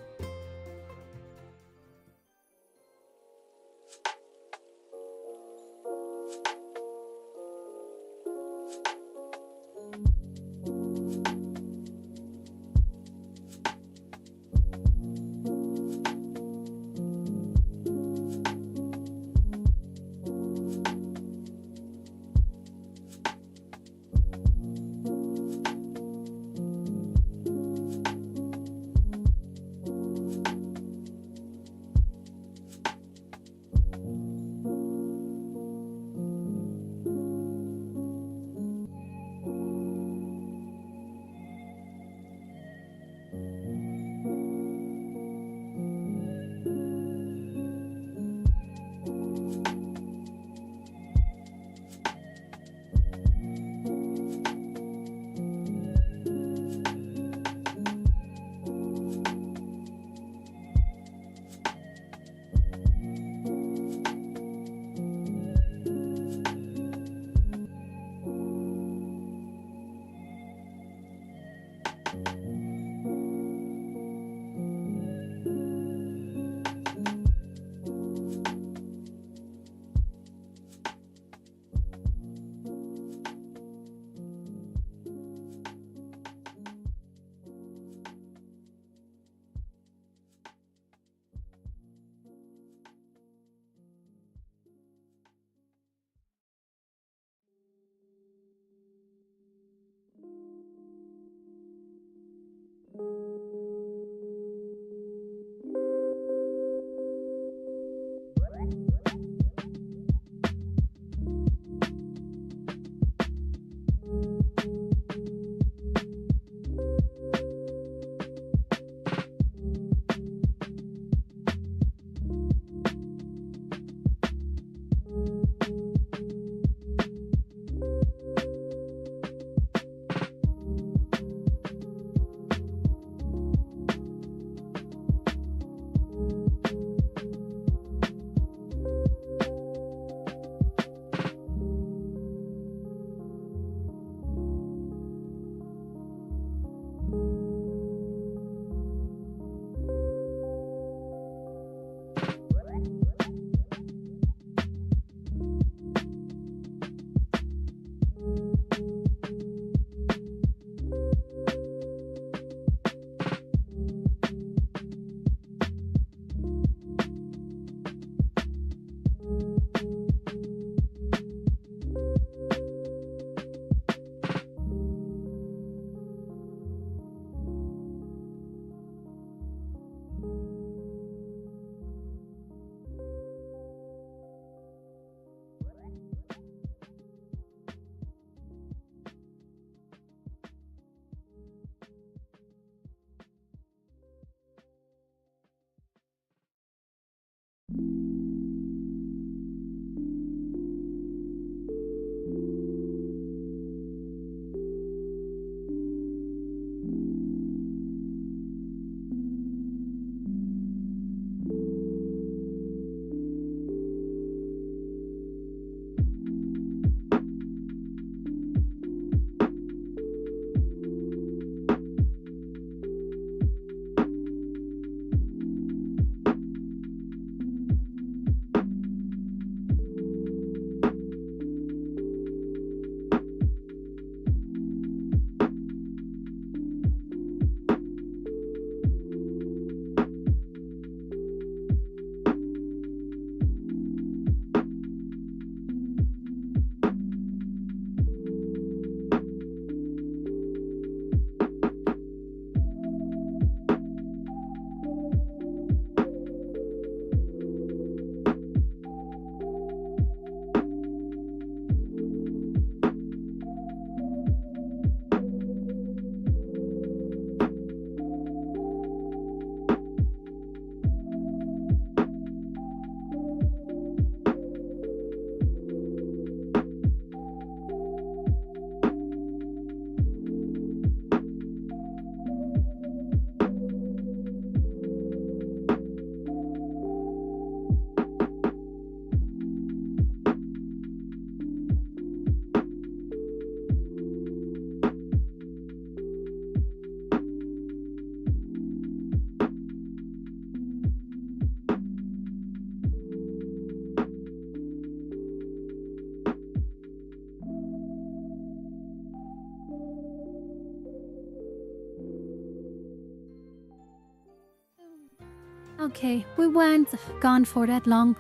Okay, we weren't gone for that long.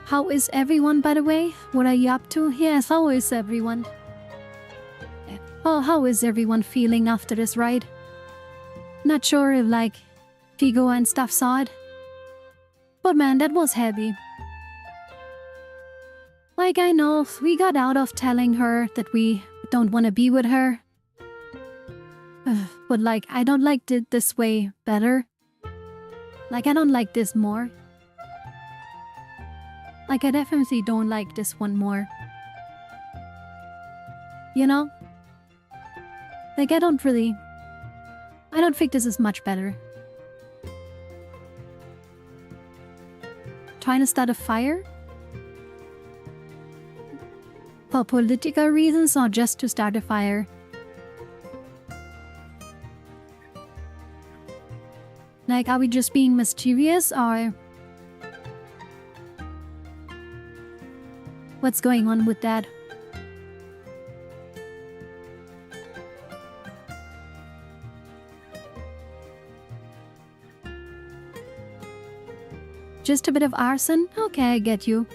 How is everyone, by the way? What are you up to? Yes, how is everyone? Oh, how is everyone feeling after this ride? Not sure if, like, Figo and stuff saw it. But man, that was heavy. Like, I know we got out of telling her that we don't want to be with her. But like, I don't like it this way better. Like, I don't like this more. Like, I definitely don't like this one more. You know? Like, I don't think this is much better. Trying to start a fire? For political reasons or just to start a fire? Like, are we just being mischievous or... What's going on with that? Just a bit of arson? Okay, I get you.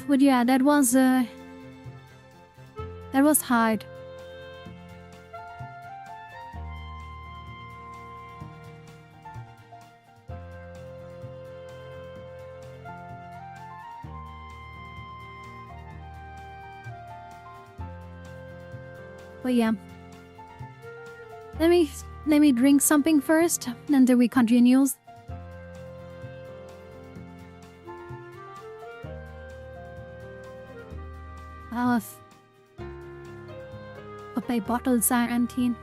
But yeah, that was hard. But yeah. Let me drink something first, and then we continue. But my bottles are empty.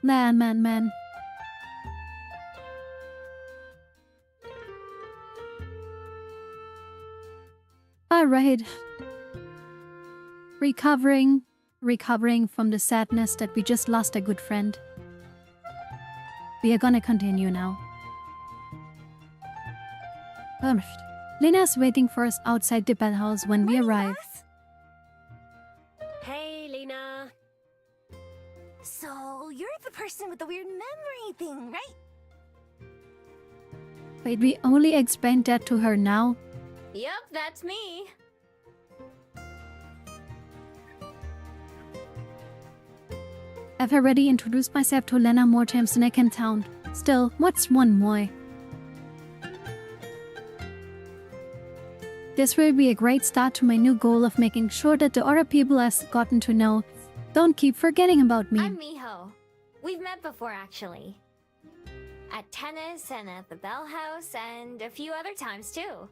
Man. Alright. Recovering from the sadness that we just lost a good friend. We are gonna continue now. Lena's waiting for us outside the bell house when we arrive. Hey, Lena. So, you're the person with the weird memory thing, right? Wait, we only explained that to her now? Yep, that's me. I've already introduced myself to Lena more times than I can count. Still, what's one more? This will be a great start to my new goal of making sure that the other people I've gotten to know don't keep forgetting about me. I'm Miho. We've met before, actually. At tennis and at the Bell House and a few other times, too.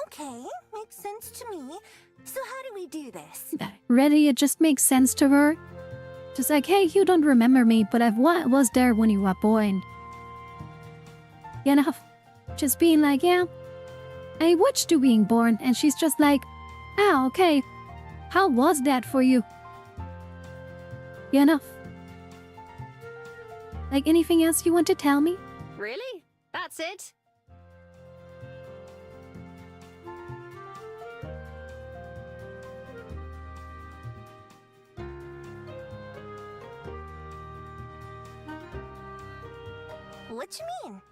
Okay, makes sense to me. So how do we do this? Really, it just makes sense to her. Just like, hey, you don't remember me, but I was there when you were born. You know, just being like, yeah, I watched you being born, and she's just like, ah, okay, how was that for you? You know? Like, anything else you want to tell me? Really? That's it? What you mean?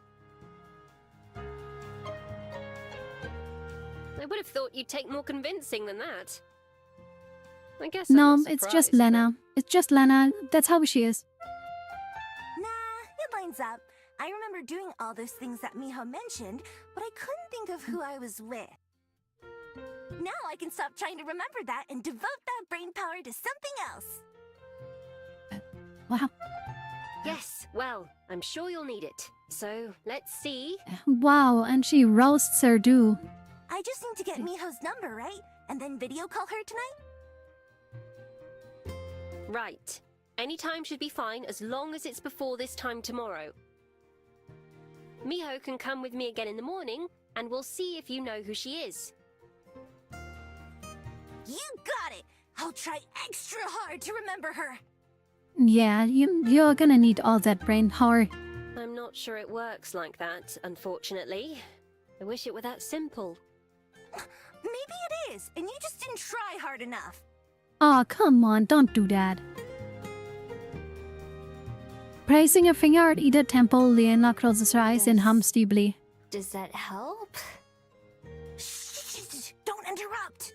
I would have thought you'd take more convincing than that. I guess No, I'm not it's just surprised, Lena. It's just Lena. That's how she is. Nah, it lines up. I remember doing all those things that Miho mentioned, but I couldn't think of who I was with. Now I can stop trying to remember that and devote that brain power to something else. Wow. Yes, well, I'm sure you'll need it. So, let's see. Wow, and she roasts her do. I just need to get Miho's number, right? And then video call her tonight? Right. Any time should be fine as long as it's before this time tomorrow. Miho can come with me again in the morning, and we'll see if you know who she is. You got it! I'll try extra hard to remember her. Yeah, you're gonna need all that brain power. I'm not sure it works like that, unfortunately. I wish it were that simple. Maybe it is, and you just didn't try hard enough. Aw, come on, don't do that. Placing a finger at either temple, Lena closes her eyes and hums deeply. Does that help? Shh, don't interrupt.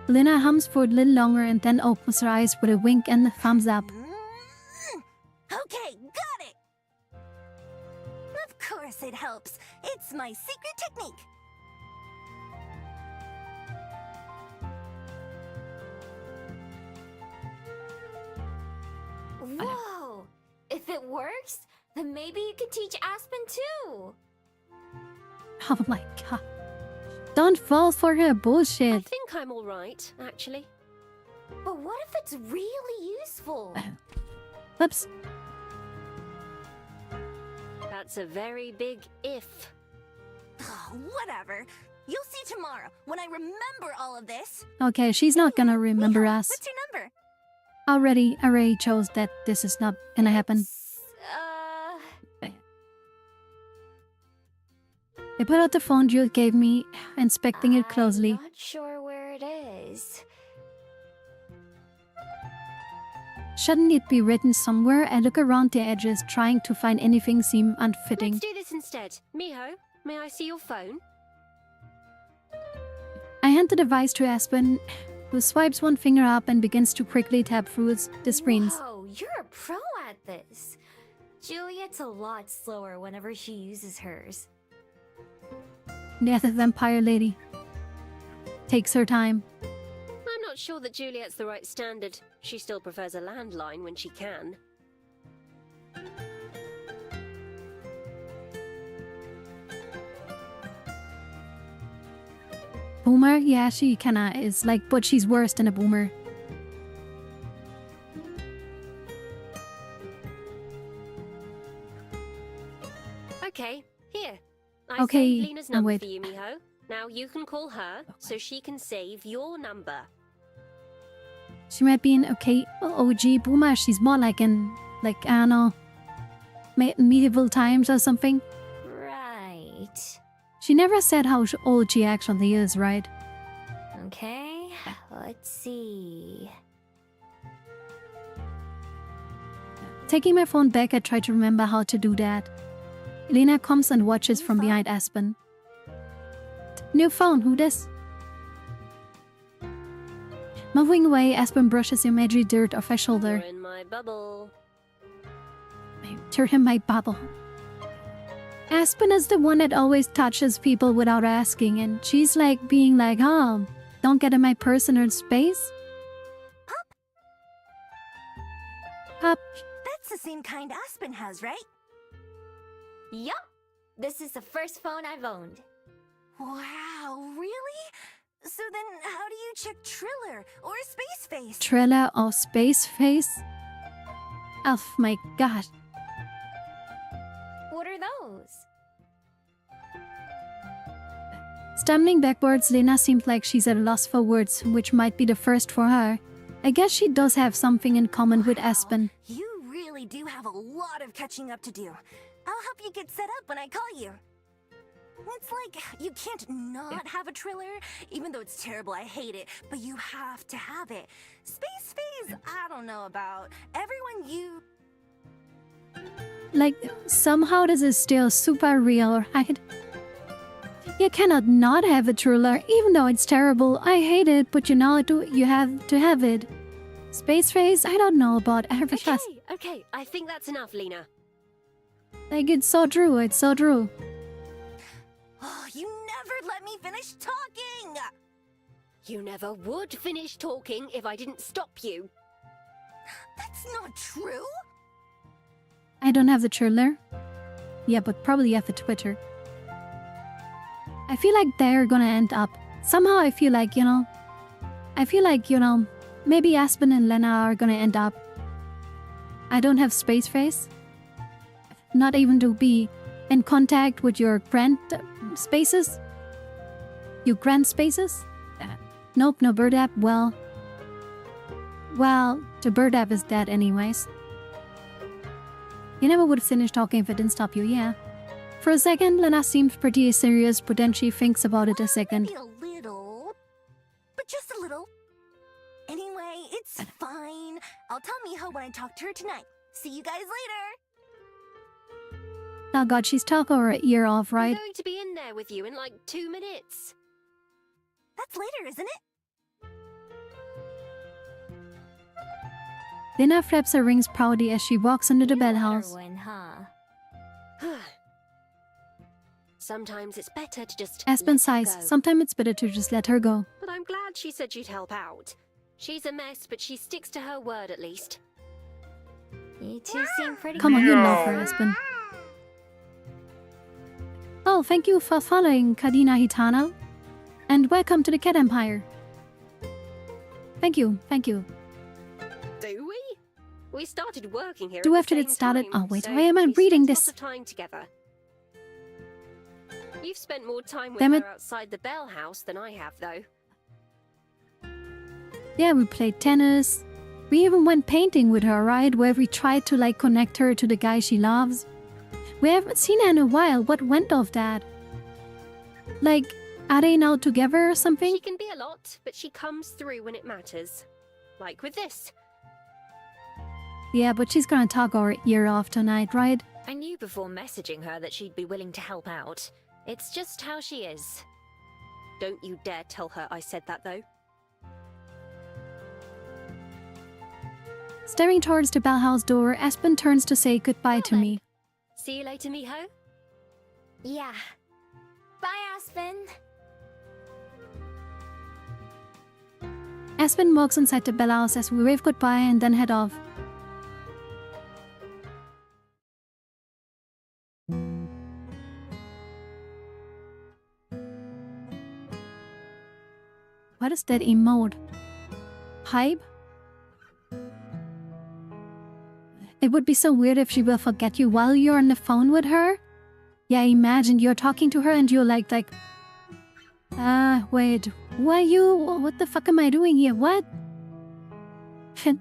Lena hums for a little longer and then opens her eyes with a wink and a thumbs up. Okay, got it. Of course it helps. It's my secret technique. Whoa! If it works, then maybe you could teach Aspen too. Oh my god. Don't fall for her I bullshit. think I'm alright, actually. But what if it's really useful? Oops. That's a very big if. Whatever. You'll see tomorrow when I remember all of this. Okay, she's not gonna remember Miko, us. What's your number? I already chose that this is not gonna happen. I put out the phone Jules gave me, inspecting it closely. I'm not sure where it is. Shouldn't it be written somewhere? I look around the edges, trying to find anything seem unfitting. Let's do this instead. Miho, may I see your phone? I hand the device to Aspen, who swipes one finger up and begins to quickly tap through the screens. Whoa, you're a pro at this. Juliet's a lot slower whenever she uses hers. The other vampire lady takes her time. I'm not sure that Juliet's the right standard. She still prefers a landline when she can. Boomer? Yeah, she kinda is like, but she's worse than a boomer. Okay, here. I Okay, saved Lena's now number wait. for you, Miho. Now you can call her so she can save your number. She might be an okay OG boomer. She's more like in, like, I don't know, medieval times or something. Right. She never said how old she actually is, right? Okay, let's see. Taking my phone back, I try to remember how to do that. Lena comes and watches from behind Aspen. New phone, who this? Moving away, Aspen brushes imaginary dirt off her You're shoulder. in my bubble. I turn in my bubble. Aspen is the one that always touches people without asking, and she's like being like, oh, don't get in my personal space. Pop. That's the same kind Aspen has, right? Yup! This is the first phone I've owned. Wow, really? So then how do you check Triller or Space Face? Trailer or space face? Oh my god. What are those? Stumbling backwards, Lena seems like she's at a loss for words, which might be the first for her. I guess she does have something in common with Aspen. You really do have a lot of catching up to do. I'll help you get set up when I call you. It's like you can't not have a Triller, even though it's terrible, I hate it, but you have to have it. Space Phase, I don't know about. Everyone you... Like, somehow this is still super real, right? You cannot not have a Triller, even though it's terrible. I hate it, but you know, you have to have it. Space Phase, I don't know about every class. Okay, I think that's enough, Lena. Like, it's so true, it's so true. Oh, you never let me finish talking! You never would finish talking if I didn't stop you. That's not true! I don't have the Triller. Yeah, but probably have the Twitter. I feel like they're gonna end up. Somehow I feel like, maybe Aspen and Lena are gonna end up. I don't have Space Face. Not even to be in contact with your friend spaces. You grant spaces? Nope, no bird app. Well, the bird app is dead anyways. You never would finish talking if it didn't stop you, yeah. For a second, Lena seemed pretty serious, but then she thinks about it a second. Maybe a little, but just a little. Anyway, it's fine. I'll tell Miho when I talk to her tonight. See you guys later. Oh god, she's talking her ear off, I'm right? going to be in there with you in like 2 minutes. That's later, isn't it? Lena flaps her wings proudly as she walks into the bell house. When, huh? Sometimes it's better to just Aspen let sighs. go. Sometimes it's better to just let her go. But I'm glad she said she'd help out. She's a mess, but she sticks to her word at least. You two seem pretty Come on, you good. love her, Aspen. Oh, thank you for following Kadina Hitana. And welcome to the Cat Empire. Thank you, thank you. Do we? We started working here. Do at after the it same started. time, Oh wait, so why am I we reading spent this? Lots of time together. You've spent more time with Damn her it. outside the Bell House than I have, though. Yeah, we played tennis. We even went painting with her, right? Where we tried to like connect her to the guy she loves. We haven't seen her in a while. What went of that? Like, are they now together or something? She can be a lot, but she comes through when it matters. Like with this. Yeah, but she's gonna talk our ear off tonight, right? I knew before messaging her that she'd be willing to help out. It's just how she is. Don't you dare tell her I said that, though. Staring towards the bell house door, Aspen turns to say goodbye to then. me. See you later, Miho. Yeah. Bye, Aspen. Aspen walks inside the bell house as we wave goodbye and then head off. What is that emote? Pipe? It would be so weird if she will forget you while you're on the phone with her. Yeah, imagine you're talking to her and you're like, wait, who are you? What the fuck am I doing here? What?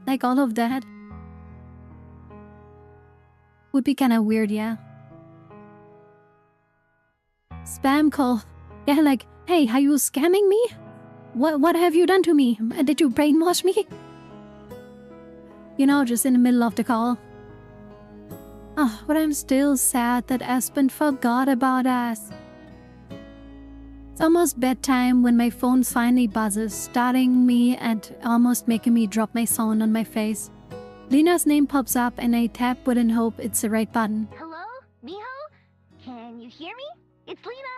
Like all of that. Would be kinda weird, yeah. Spam call. Yeah, like, hey, are you scamming me? What have you done to me? Did you brainwash me? You know, just in the middle of the call. Oh, but I'm still sad that Aspen forgot about us. It's almost bedtime when my phone finally buzzes, starting me and almost making me drop my phone on my face. Lena's name pops up and I tap with and hope it's the right button. Hello? Miho? Can you hear me? It's Lena.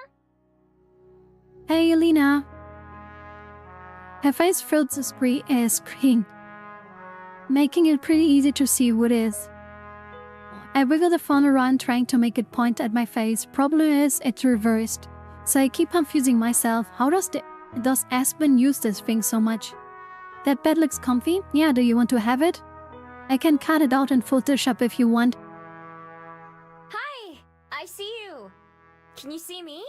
Hey, Lena. Her face fills the screen, making it pretty easy to see what it is. I wiggle the phone around trying to make it point at my face. Problem is, it's reversed. So I keep confusing myself. How does Aspen use this thing so much? That bed looks comfy. Yeah, do you want to have it? I can cut it out in Photoshop if you want. Hi! I see you. Can you see me?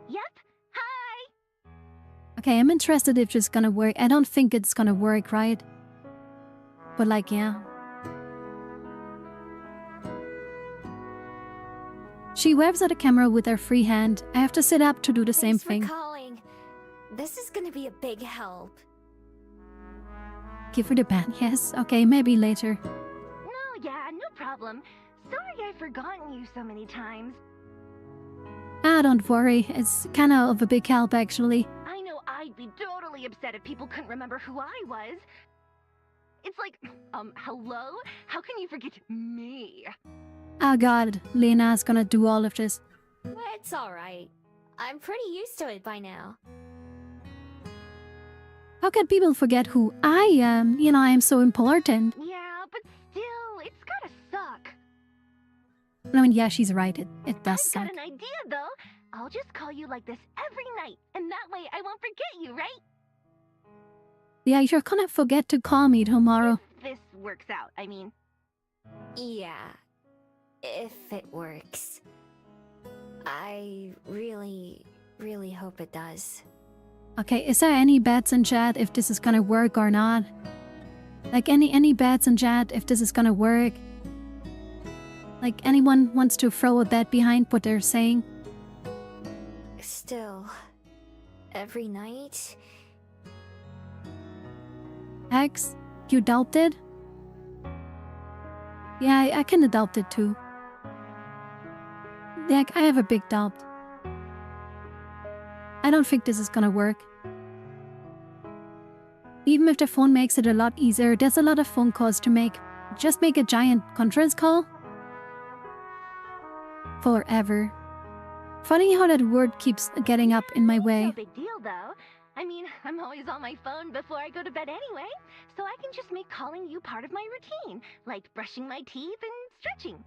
Yep. Hi. Okay, I'm interested if it's gonna work. I don't think it's gonna work, right? But like, yeah. She waves at the camera with her free hand. I have to sit up to do the same Thanks thing. for calling. This is gonna be a big help. Give her the band, yes. Okay, maybe later. No, yeah, no problem. Sorry I've forgotten you so many times. Ah, don't worry. It's kinda of a big help, actually. I know I'd be totally upset if people couldn't remember who I was. It's like, hello? How can you forget me? Oh god, Lena's gonna do all of this. It's alright. I'm pretty used to it by now. How can people forget who I am? You know, I'm so important. Yeah, but still, it's gotta suck. I mean, yeah, she's right. It does I've suck. got an idea, though. I'll just call you like this every night, and that way I won't forget you, right? Yeah, you're gonna forget to call me tomorrow. If this works out, I mean. Yeah. If it works. I really, really hope it does. Okay, is there any bets in chat if this is gonna work or not? Like any bets in chat if this is gonna work? Like anyone wants to throw a bet behind what they're saying? Still, every night... X, you doubt it? Yeah, I kinda doubt it too. Like, I have a big doubt. I don't think this is gonna work. Even if the phone makes it a lot easier, there's a lot of phone calls to make. Just make a giant conference call? Forever. Funny how that word keeps getting up in my way. No big deal, though. I mean, I'm always on my phone before I go to bed anyway, so I can just make calling you part of my routine, like brushing my teeth and stretching.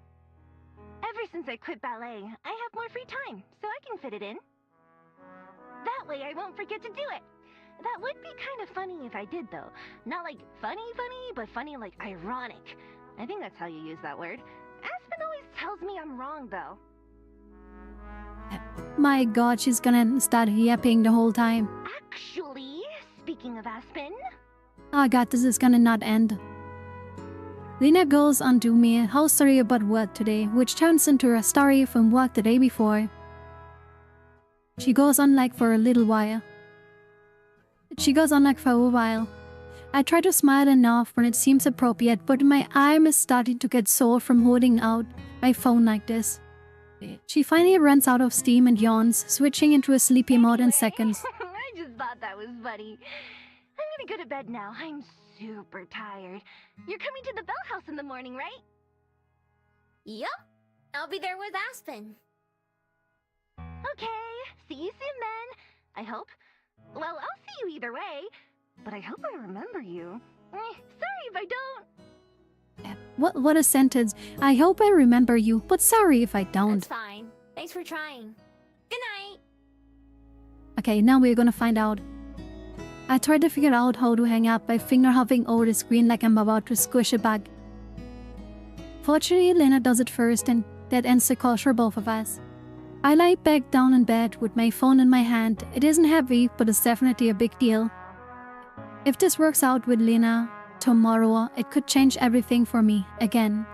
Ever since I quit ballet, I have more free time, so I can fit it in. That way I won't forget to do it. That would be kind of funny if I did, though. Not like funny, but funny like ironic. I think that's how you use that word. Aspen always tells me I'm wrong, though. My god, she's gonna start yapping the whole time. Actually, speaking of Aspen... Oh god, this is gonna not end. Lena goes on to me how sorry about work today, which turns into a story from work the day before. She goes on like for a little while. I try to smile and laugh when it seems appropriate, but my arm is starting to get sore from holding out my phone like this. She finally runs out of steam and yawns, switching into a sleepy mode in seconds. I just thought that was funny. I'm gonna go to bed now. I'm super tired. You're coming to the Bell House in the morning, right? Yup, I'll be there with Aspen. Okay, see you soon then. I hope. Well, I'll see you either way. But I hope I remember you. Sorry if I don't. What a sentence. I hope I remember you, but sorry if I don't. That's fine. Thanks for trying. Good night. Okay, now we're gonna find out. I tried to figure out how to hang up by finger hovering over the screen like I'm about to squish a bug. Fortunately, Lena does it first and that ends the call for both of us. I lie back down in bed with my phone in my hand. It isn't heavy, but it's definitely a big deal. If this works out with Lena tomorrow, it could change everything for me again.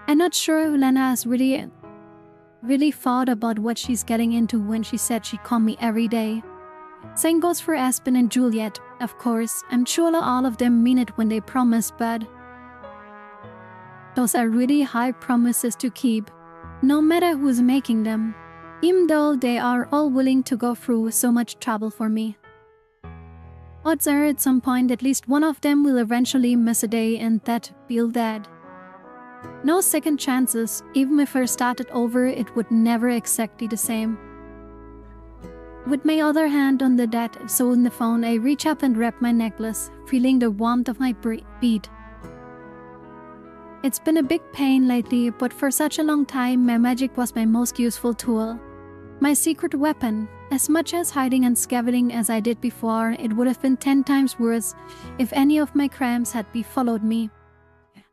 I'm not sure if Lena has really thought about what she's getting into when she said she'd call me every day. Same goes for Aspen and Juliet, of course. I'm sure all of them mean it when they promise, but those are really hard promises to keep, no matter who's making them, even though they are all willing to go through so much trouble for me. Odds are at some point at least one of them will eventually miss a day and that feel dead. No second chances, even if I started over, it would never exactly the same. With my other hand on the dead so in the phone, I reach up and grab my necklace, feeling the warmth of my bead. It's been a big pain lately, but for such a long time, my magic was my most useful tool. My secret weapon. As much as hiding and scavenging as I did before, it would have been 10 times worse if any of my crimes had followed me.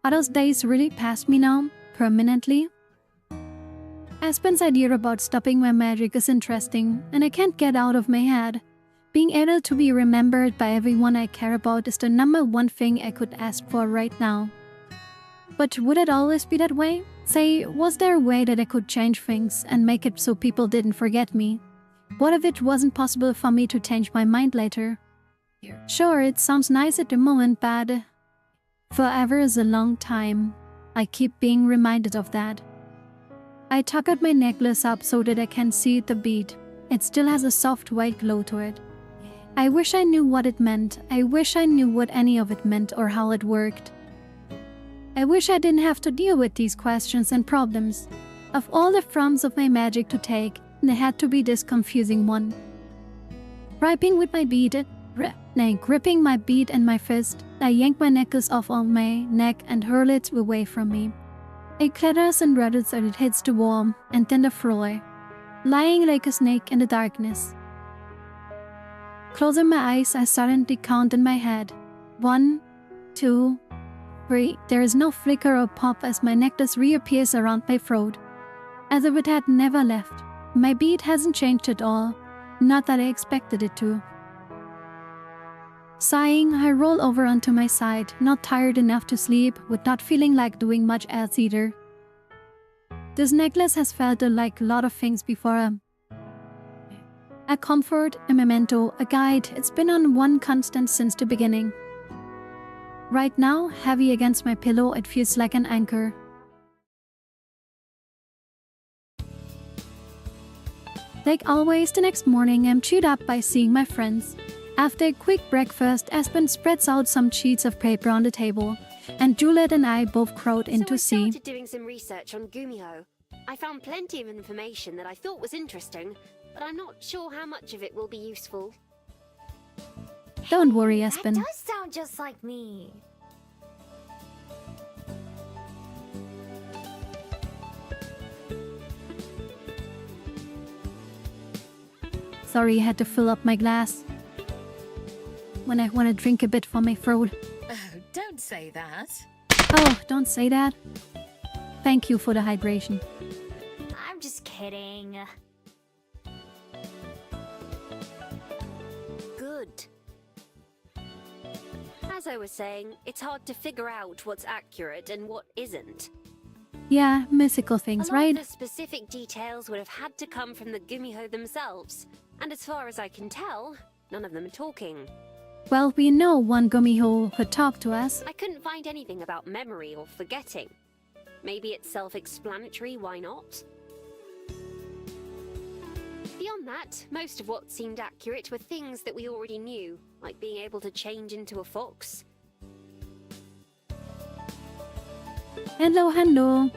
Are those days really past me now, permanently? Aspen's idea about stopping my magic is interesting, and I can't get out of my head. Being able to be remembered by everyone I care about is the #1 thing I could ask for right now. But would it always be that way? Say, was there a way that I could change things and make it so people didn't forget me? What if it wasn't possible for me to change my mind later? Sure, it sounds nice at the moment, but forever is a long time. I keep being reminded of that. I tug at my necklace up so that I can see the bead. It still has a soft white glow to it. I wish I knew what it meant. I wish I knew what any of it meant or how it worked. I wish I didn't have to deal with these questions and problems. Of all the forms of my magic to take, there had to be this confusing one. Gripping my bead in my fist, I yank my necklace off of my neck and hurl it away from me. It clatters and rattles as it hits the wall and then the floor, lying like a snake in the darkness. Closing my eyes, I suddenly count in my head. 1, 2, 3. There is no flicker or pop as my necklace reappears around my throat, as if it had never left. My bead hasn't changed at all. Not that I expected it to. Sighing, I roll over onto my side, not tired enough to sleep, but not feeling like doing much else either. This necklace has felt like a lot of things before. A comfort, a memento, a guide, it's been on one constant since the beginning. Right now, heavy against my pillow, it feels like an anchor. Like always, the next morning I'm chewed up by seeing my friends. After a quick breakfast, Aspen spreads out some sheets of paper on the table, and Juliet and I both crowd in to see. I started doing some research on Gumiho. I found plenty of information that I thought was interesting, but I'm not sure how much of it will be useful. Don't worry, Aspen. That does sound just like me. Sorry, I had to fill up my glass when I want to drink a bit for my throat. Oh, don't say that. Oh, don't say that. Thank you for the hydration. I'm just kidding. Good. As I was saying, it's hard to figure out what's accurate and what isn't. Yeah, mystical things, A lot right? of the specific details would have had to come from the Gumiho themselves, and as far as I can tell, none of them are talking. Well, we know one Gumiho could talk to us. I couldn't find anything about memory or forgetting. Maybe it's self-explanatory, why not? Beyond that, most of what seemed accurate were things that we already knew, like being able to change into a fox. Hello, hello.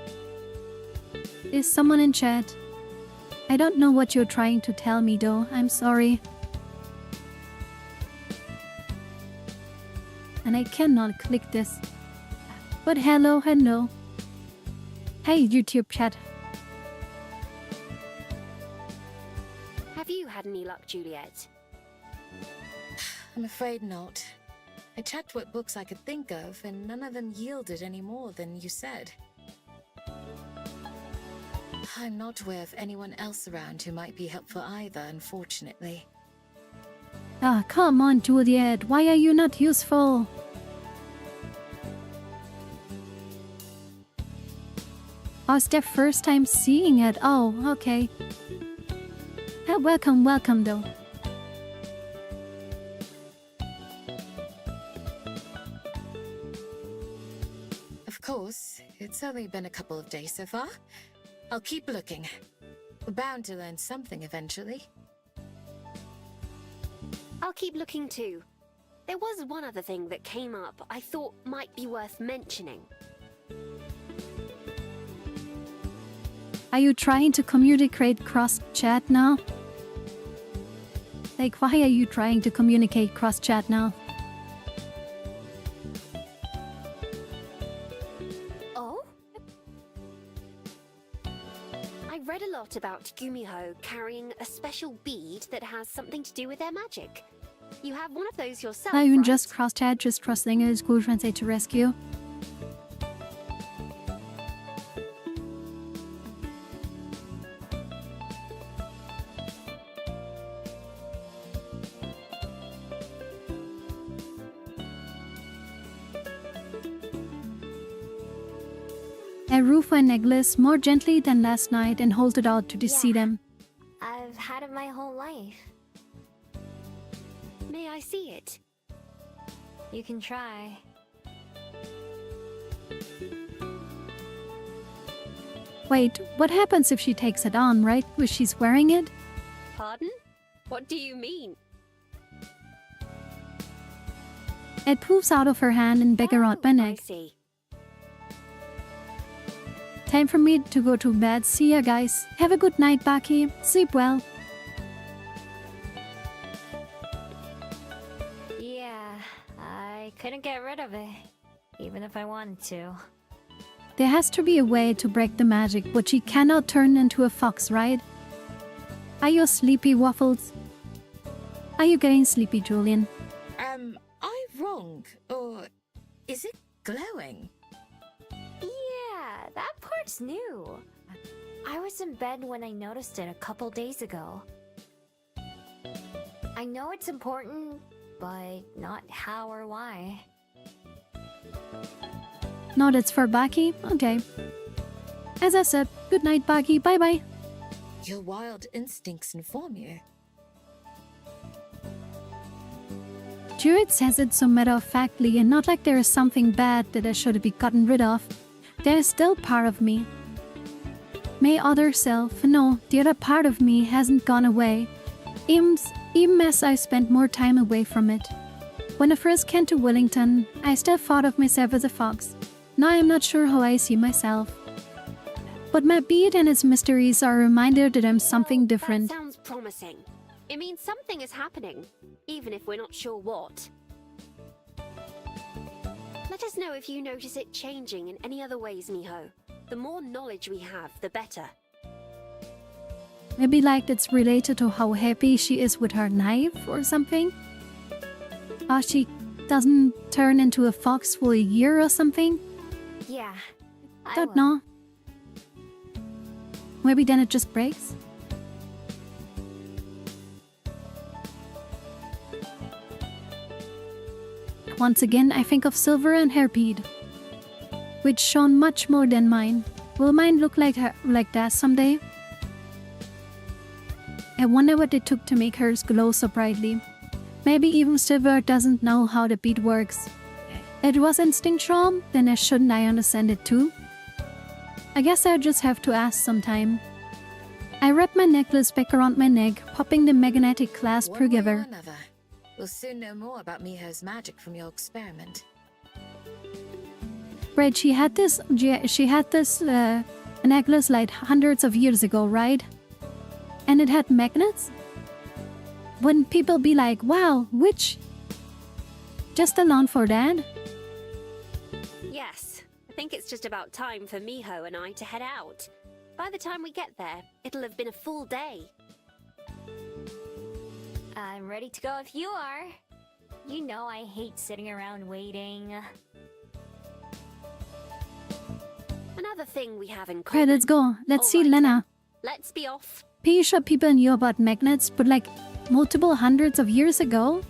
Is someone in chat? I don't know what you're trying to tell me though, I'm sorry. And I cannot click this. But hello, hello. Hey, YouTube chat. Have you had any luck, Juliet? I'm afraid not. I checked what books I could think of, and none of them yielded any more than you said. I'm not aware of anyone else around who might be helpful either, unfortunately. Ah, come on, Juliet. Why are you not useful? Oh, it's their first time seeing it. Oh, okay. Welcome, welcome though. Of course, it's only been a couple of days so far. I'll keep looking. We're bound to learn something eventually. I'll keep looking too. There was one other thing that came up I thought might be worth mentioning. Are you trying to communicate cross-chat now? Like, why are you trying to communicate cross-chat now? Oh? I read a lot about Gumiho carrying a special bead that has something to do with their magic. You have one of those yourself, Are you right? just cross-chat, just trusting a school translate to rescue? I roof my necklace more gently than last night and hold it out to see them. I've had it my whole life. May I see it? You can try. Wait, what happens if she takes it on, right? When she's wearing it? Pardon? What do you mean? It poofs out of her hand and back around my I neck. see. Time for me to go to bed. See ya, guys. Have a good night, Baki. Sleep well. Yeah, I couldn't get rid of it, even if I wanted to. There has to be a way to break the magic, but she cannot turn into a fox, right? Are you sleepy, Waffles? Are you getting sleepy, Julian? Am I wrong? Or is it glowing? Yeah, that part's new. I was in bed when I noticed it a couple days ago. I know it's important, but not how or why. No, that's for Baki? Okay. As I said, good night, Baki. Bye-bye. Your wild instincts inform you. Druid says it so matter-of-factly and not like there is something bad that I should be gotten rid of. There is still part of me. My other self, no, the other part of me hasn't gone away. Even as I spent more time away from it. When I first came to Wellington, I still thought of myself as a fox. Now I'm not sure how I see myself. But my beard and its mysteries are a reminder that I'm something different. That sounds promising. It means something is happening, even if we're not sure what. Let us know if you notice it changing in any other ways, Miho. The more knowledge we have, the better. Maybe like it's related to how happy she is with her knife or something? Or she doesn't turn into a fox for a year or something? Yeah, I Don't will. know. Maybe then it just breaks? Once again, I think of Silver and Hairpede, which shone much more than mine. Will mine look like that someday? I wonder what it took to make hers glow so brightly. Maybe even Silver doesn't know how the bead works. It was instinctual, then shouldn't I understand it too? I guess I'll just have to ask sometime. I wrap my necklace back around my neck, popping the magnetic clasp One way or together. another, we'll soon know more about Miho's magic from your experiment. Right, she had this necklace like hundreds of years ago, right? And it had magnets? Wouldn't people be like, wow, witch? Just alone for that? Yes, I think it's just about time for Miho and I to head out. By the time we get there, it'll have been a full day. I'm ready to go if you are. You know I hate sitting around waiting. Another thing we have in Okay, common. let's go. Let's see Alright Lena. then, let's be off. Pretty sure people knew about magnets, but like multiple hundreds of years ago?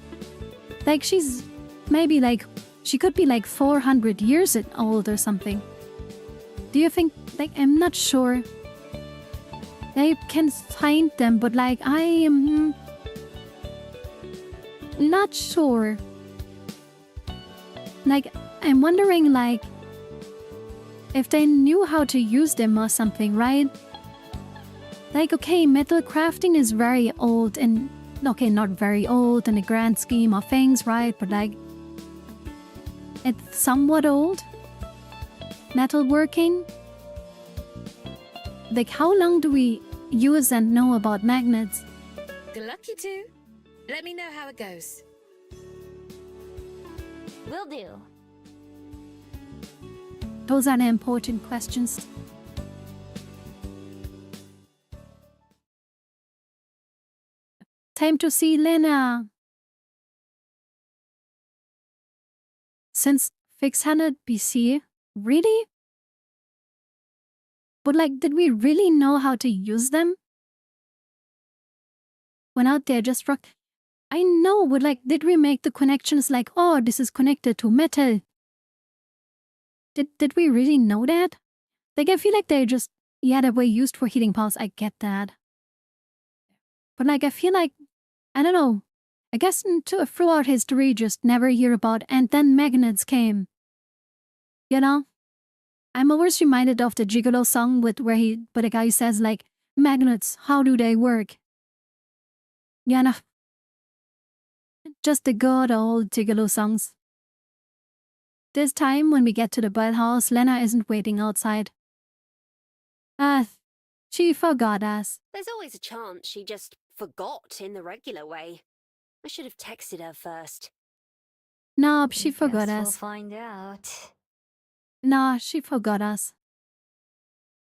Like she's maybe like, she could be like 400 years old or something. Do you think, like, I'm not sure. I can find them, but like, I am not sure. Like, I'm wondering, like, if they knew how to use them or something, right? Like, okay, metal crafting is very old and, okay, not very old in the grand scheme of things, right? But like, it's somewhat old. Metalworking. Like, how long do we use and know about magnets? Good luck, you two. Let me know how it goes. Will do. Those are the important questions. Time to see Lena. Since 600 BC? Really? But like, did we really know how to use them? Went out there just rock. I know, but like, did we make the connections like, oh, this is connected to metal? Did we really know that? Like, I feel like they just, yeah, they were used for heating pulse. I get that. But like, I feel like, I don't know. I guess throughout history, just never hear about, and then magnets came. You know? I'm always reminded of the Gigolo song where the guy says like, magnets, how do they work? Yeah, no. Just the good old Gigolo songs. This time, when we get to the bell house, Lena isn't waiting outside. She forgot us. There's always a chance she just forgot in the regular way. I should have texted her first. Nope, she forgot Guess we'll us. find out. Nah, she forgot us.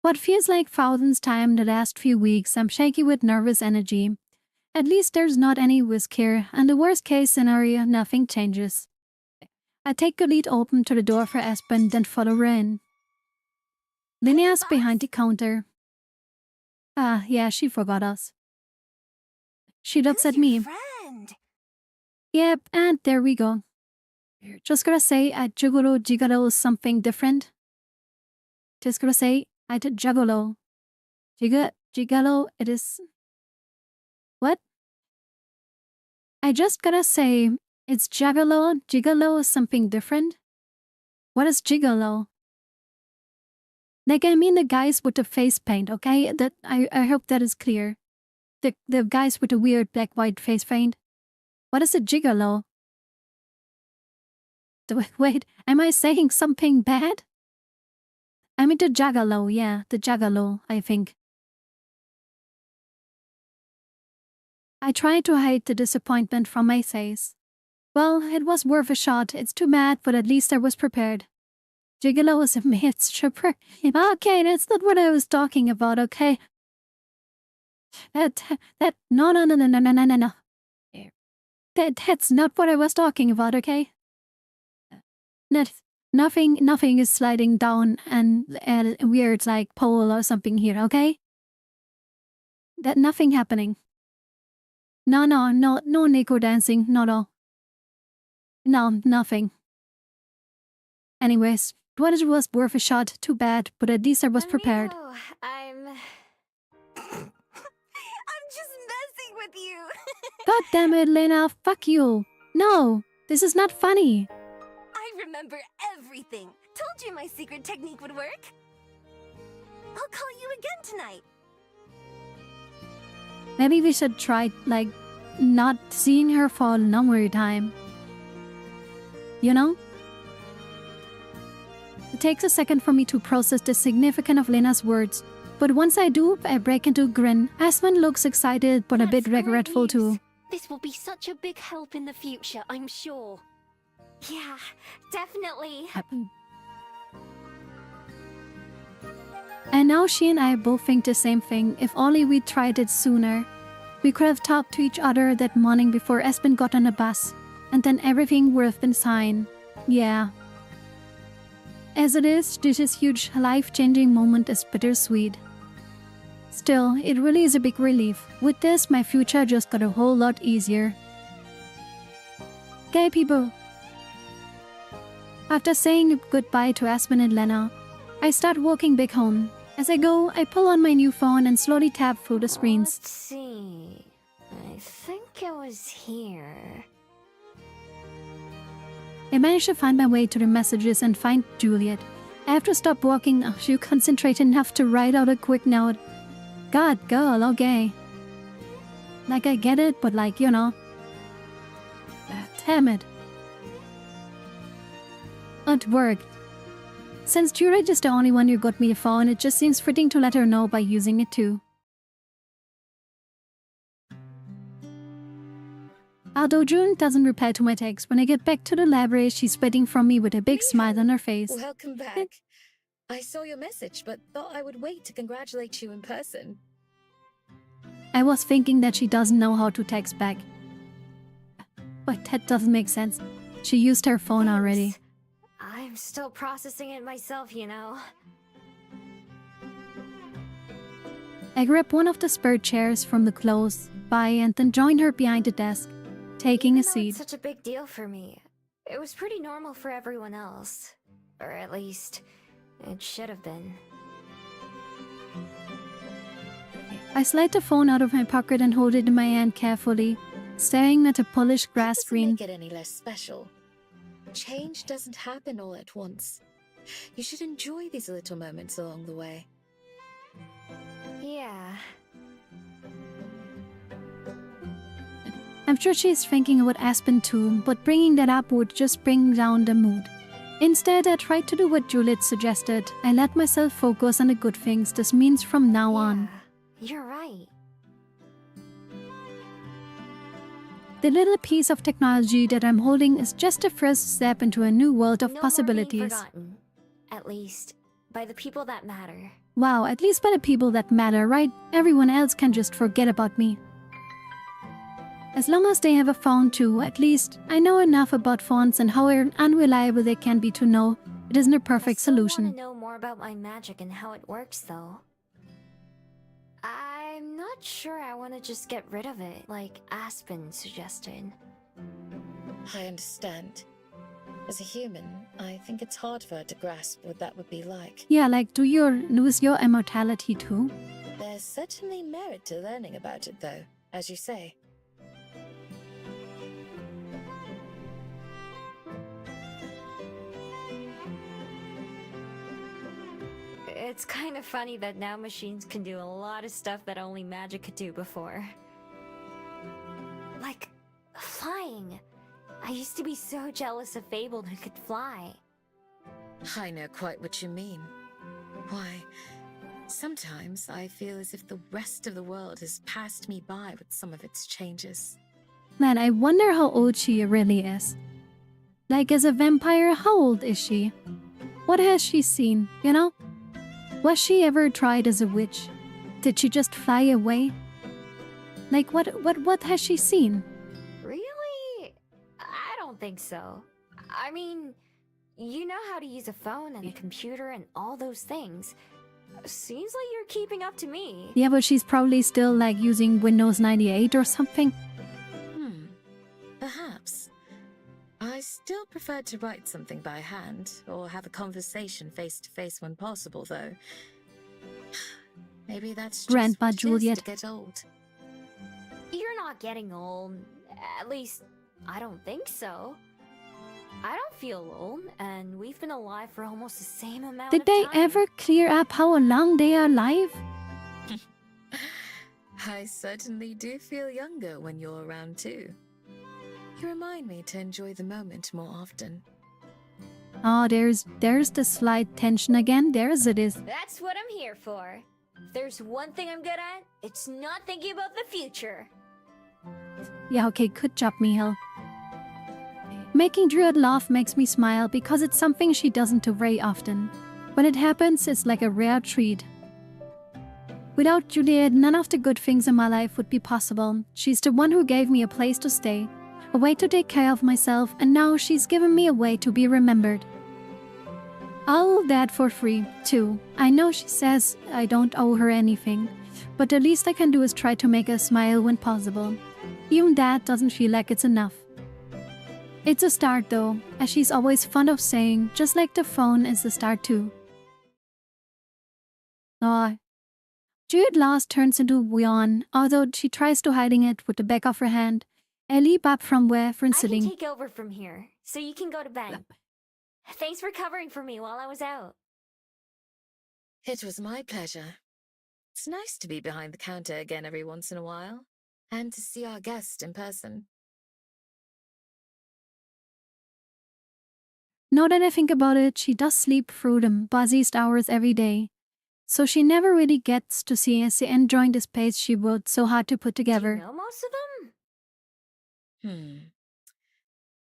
What feels like thousands time the last few weeks, I'm shaky with nervous energy. At least there's not any whisk here, and the worst case scenario, nothing changes. I take the lead open to the door for Aspen, then follow her in. Linea's behind the counter. Yeah, she forgot us. She looks Who's at me. your friend? Yep, and there we go. Just gonna say at Gigolo Gigolo is something different. Just gonna say at Juggalo. Gigolo, it is... What? I just gotta say, it's Juggalo. Gigolo is something different. What is Gigolo? Like, I mean the guys with the face paint, okay? That I hope that is clear. The guys with the weird black-white face paint. What is a gigolo? Wait, am I saying something bad? I mean the juggalo, yeah, the juggalo, I think. I tried to hide the disappointment from my face. Well, it was worth a shot. It's too bad, but at least I was prepared. Gigolo is a male stripper. Okay, that's not what I was talking about, okay? No. That's not what I was talking about, okay? Nothing is sliding down and weird like pole or something here, okay? That nothing happening. No Nico dancing, no. No, nothing. Anyways, what it was worth a shot, too bad, but at least I was prepared. Amigo, I'm just messing with you. God damn it, Lena, fuck you. No, this is not funny. I remember everything. Told you my secret technique would work. I'll call you again tonight. Maybe we should try, like, not seeing her for no more time. You know? It takes a second for me to process the significance of Lena's words. But once I do, I break into a grin. Aspen looks excited, but a bit That's great regretful news. too. This will be such a big help in the future, I'm sure. yeah, definitely. And now she and I both think the same thing. If only we tried it sooner. We could have talked to each other that morning before Aspen got on the bus. And then everything would have been fine. Yeah. As it is, this huge life-changing moment is bittersweet. Still, it really is a big relief. With this, my future just got a whole lot easier. Okay, people. After saying goodbye to Aspen and Lena, I start walking back home. As I go, I pull on my new phone and slowly tap through the screens. Let's see. I think it was here. I manage to find my way to the messages and find Juliet. I have to stop walking to concentrate enough to write out a quick note. God, girl, okay. Like, I get it, but like, you know. Damn it. It worked. Since Juliet is the only one who got me a phone, it just seems fitting to let her know by using it too. Although June doesn't reply to my text, when I get back to the library, she's waiting for me with a big smile on her face. Welcome back. I saw your message, but thought I would wait to congratulate you in person. I was thinking that she doesn't know how to text back. But that doesn't make sense. She used her phone Thanks. already. I'm still processing it myself, you know. I grab one of the spare chairs from the close by and then join her behind the desk, taking Even a though seat. It's such a big deal for me. It was pretty normal for everyone else. Or at least, it should have been. I slide the phone out of my pocket and hold it in my hand carefully, staring at the polished grass Doesn't screen. make it any less special. Change doesn't happen all at once. You should enjoy these little moments along the way. Yeah. I'm sure she's thinking about Aspen too, but bringing that up would just bring down the mood. Instead, I tried to do what Juliet suggested. I let myself focus on the good things this means from now on. You're right. The little piece of technology that I'm holding is just the first step into a new world of No more being possibilities. forgotten. At least, by the people that matter. Wow, at least by the people that matter, right? Everyone else can just forget about me. As long as they have a phone too, at least I know enough about phones and how unreliable they can be to know it isn't a perfect I still solution. want to know more about my magic and how it works, though. I'm not not sure I want to just get rid of it, like Aspen suggested. I understand. As a human, I think it's hard for her to grasp what that would be like. Yeah, like, do you lose your immortality too? There's certainly merit to learning about it, though, as you say. It's kind of funny that now machines can do a lot of stuff that only magic could do before. Like, flying. I used to be so jealous of Fable who could fly. I know quite what you mean. Why, sometimes I feel as if the rest of the world has passed me by with some of its changes. Man, I wonder how old she really is. Like, as a vampire, how old is she? What has she seen, you know? Was she ever tried as a witch? Did she just fly away? Like, what has she seen? Really? I don't think so. I mean, you know how to use a phone and a computer and all those things. Seems like you're keeping up to me. Yeah, but she's probably still, like, using Windows 98 or something. Perhaps. I still prefer to write something by hand, or have a conversation face-to-face when possible, though. Maybe that's just Grandpa what it is Juliet. to get old. You're not getting old. At least, I don't think so. I don't feel old, and we've been alive for almost the same amount Did of they time. ever clear up how long they are alive? I certainly do feel younger when you're around, too. You remind me to enjoy the moment more often. Oh, there's the slight tension again. There's it is. That's what I'm here for. If there's one thing I'm good at, it's not thinking about the future. Yeah, okay, good job, Mihail. Making Druid laugh makes me smile because it's something she doesn't do very often. When it happens, it's like a rare treat. Without Juliet, none of the good things in my life would be possible. She's the one who gave me a place to stay, a way to take care of myself, and now she's given me a way to be remembered. All that for free, too. I know she says I don't owe her anything, but the least I can do is try to make her smile when possible. Even that doesn't feel like it's enough. It's a start though, as she's always fond of saying, just like the phone is the start too. Oh. Jude last turns into Wion, although she tries to hiding it with the back of her hand. Ellie back from where from I can sitting. take over from here, so you can go to bed. Thanks for covering for me while I was out. It was my pleasure. It's nice to be behind the counter again every once in a while, and to see our guest in person. Now that I think about it, she does sleep through the busiest hours every day. So she never really gets to see us enjoying the space she worked so hard to put Do together. you know most of them?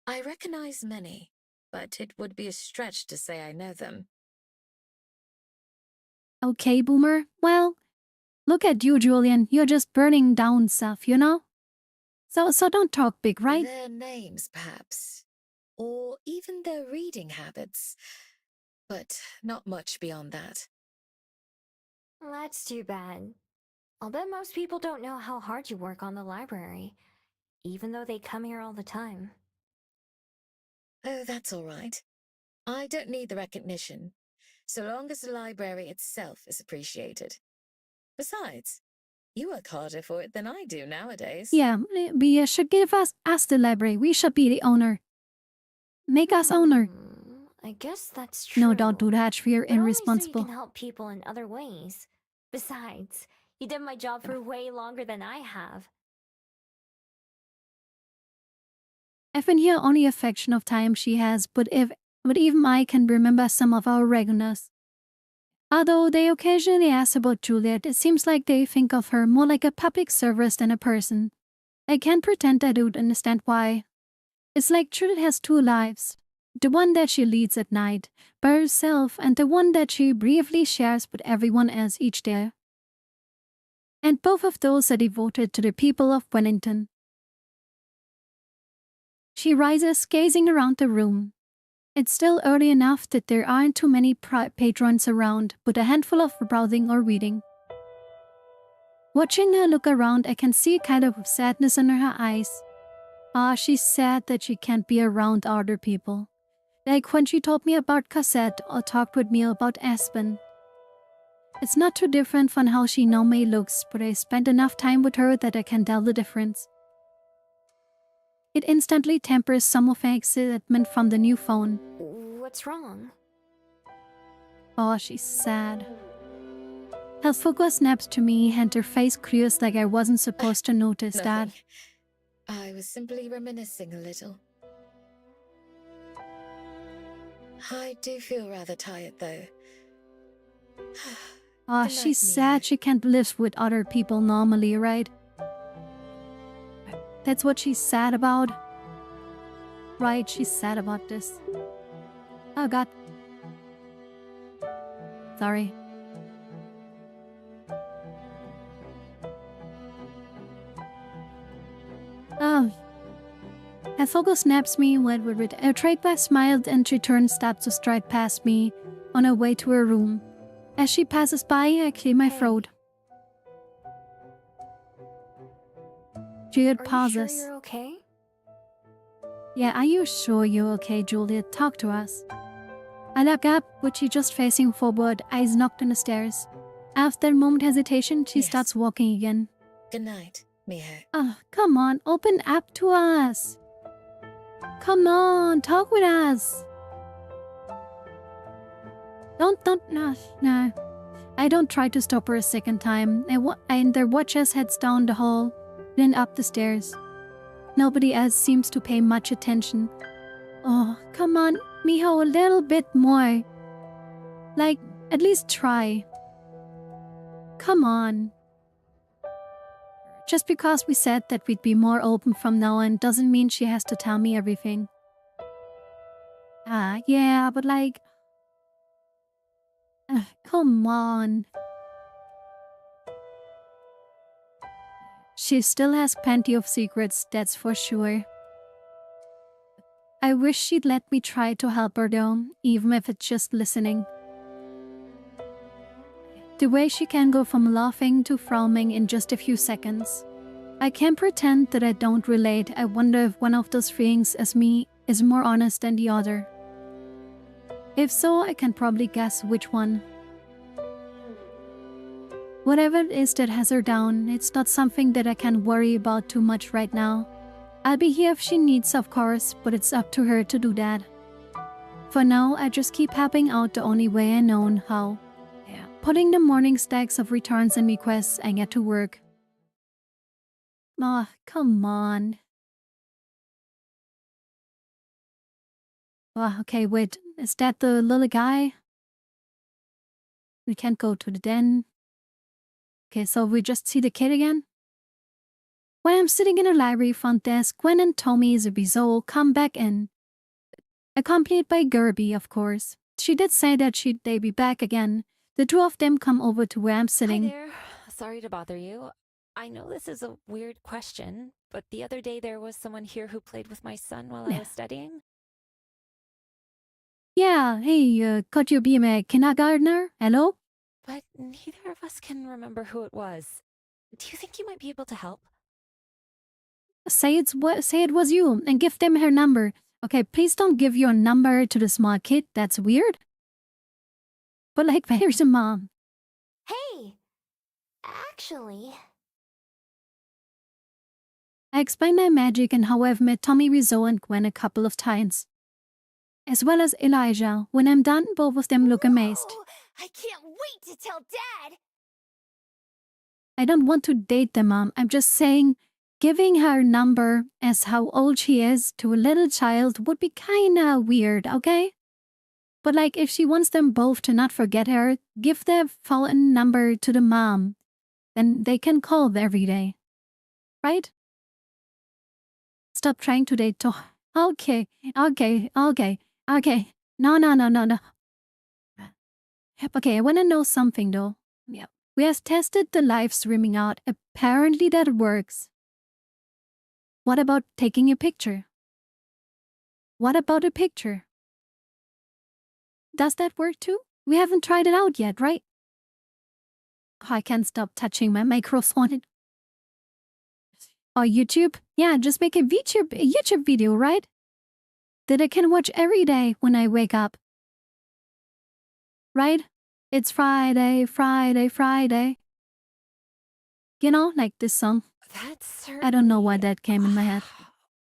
I recognize many, but it would be a stretch to say I know them. Okay, Boomer. Well, look at you, Julian. You're just burning down stuff, you know? So don't talk big, right? Their names, perhaps. Or even their reading habits. But not much beyond that. That's too bad. I'll bet most people don't know how hard you work on the library, even though they come here all the time. Oh, that's all right. I don't need the recognition, so long as the library itself is appreciated. Besides, you work harder for it than I do nowadays. Yeah, we should give us the library. We should be the owner. Make us owner. I guess that's true. No, don't do that. We're But only irresponsible. so you can help people in other ways. Besides, you did my job for way longer than I have. I've been here only a fraction of time she has, but even I can remember some of our regulars. Although they occasionally ask about Juliet, it seems like they think of her more like a public service than a person. I can't pretend I don't understand why. It's like Juliet has two lives. The one that she leads at night, by herself, and the one that she briefly shares with everyone else each day. And both of those are devoted to the people of Wellington. She rises, gazing around the room. It's still early enough that there aren't too many patrons around, but a handful of browsing or reading. Watching her look around, I can see a kind of sadness in her eyes. She's sad that she can't be around other people. Like when she told me about Cassette or talked with me about Aspen. It's not too different from how she normally looks, but I spent enough time with her that I can tell the difference. It instantly tempers some of my excitement from the new phone. What's wrong? She's sad. Helfuko snaps to me and her face clears like I wasn't supposed to notice that. Nothing. I was simply reminiscing a little. I do feel rather tired, though. Good She's night, sad Mia. she can't live with other people normally, right? That's what she's sad about. Right, she's sad about this. Oh god. Sorry. Helfuko snaps me wet with it. Trade smiled and she turned steps to stride past me on her way to her room. As she passes by, I clear my throat. Juliet Are pauses. you sure you're okay? Yeah, are you sure you're okay, Juliet? Talk to us. I look up, but she's just facing forward, eyes knocked on the stairs. After a moment hesitation, she Yes. starts walking again. Good night, Miho. Oh, come on, open up to us. Come on, talk with us. No. I don't try to stop her a second time. And their watches heads down the hall, then up the stairs. Nobody else seems to pay much attention. Oh, come on, Miho, a little bit more. Like, at least try. Come on. Just because we said that we'd be more open from now on doesn't mean she has to tell me everything. Yeah, but like... come on. She still has plenty of secrets, that's for sure. I wish she'd let me try to help her though, even if it's just listening. The way she can go from laughing to frowning in just a few seconds. I can't pretend that I don't relate. I wonder if one of those feelings as me is more honest than the other. If so, I can probably guess which one. Whatever it is that has her down, it's not something that I can worry about too much right now. I'll be here if she needs, of course, but it's up to her to do that. For now, I just keep helping out the only way I know how. Putting the morning stacks of returns and requests, I get to work. Come on. Okay, wait. Is that the little guy? We can't go to the den. Okay, so we just see the kid again? When I'm sitting in the library front desk, Gwen and Tommy Zubizo come back in. Accompanied by Gerby, of course. She did say that they'd be back again. The two of them come over to where I'm sitting. Hi there. Sorry to bother you. I know this is a weird question, but the other day there was someone here who played with my son while I was studying. Yeah, hey, could you be my kindergartner? Hello? But neither of us can remember who it was. Do you think you might be able to help? Say it was you and give them her number. Okay, please don't give your number to the small kid. That's weird. But like, where's the mom? Hey! Actually... I explained my magic and how I've met Tommy Rizzo and Gwen a couple of times. As well as Elijah. When I'm done, both of them look amazed. Whoa! I can't wait to tell Dad! I don't want to date the mom. I'm just saying, giving her number as how old she is to a little child would be kinda weird, okay? But like, if she wants them both to not forget her, give their phone number to the mom. Then they can call every day. Right? Stop trying to date to... Okay. No. Okay, I want to know something though. Yeah. We have tested the live streaming out. Apparently that works. What about taking a picture? What about a picture? Does that work too? We haven't tried it out yet, right? I can't stop touching my microphone. Or YouTube? Yeah, just make a YouTube video, right? That I can watch every day when I wake up. Right? It's Friday, Friday, Friday. You know, like this song. That's I don't know why certainly that came in my head.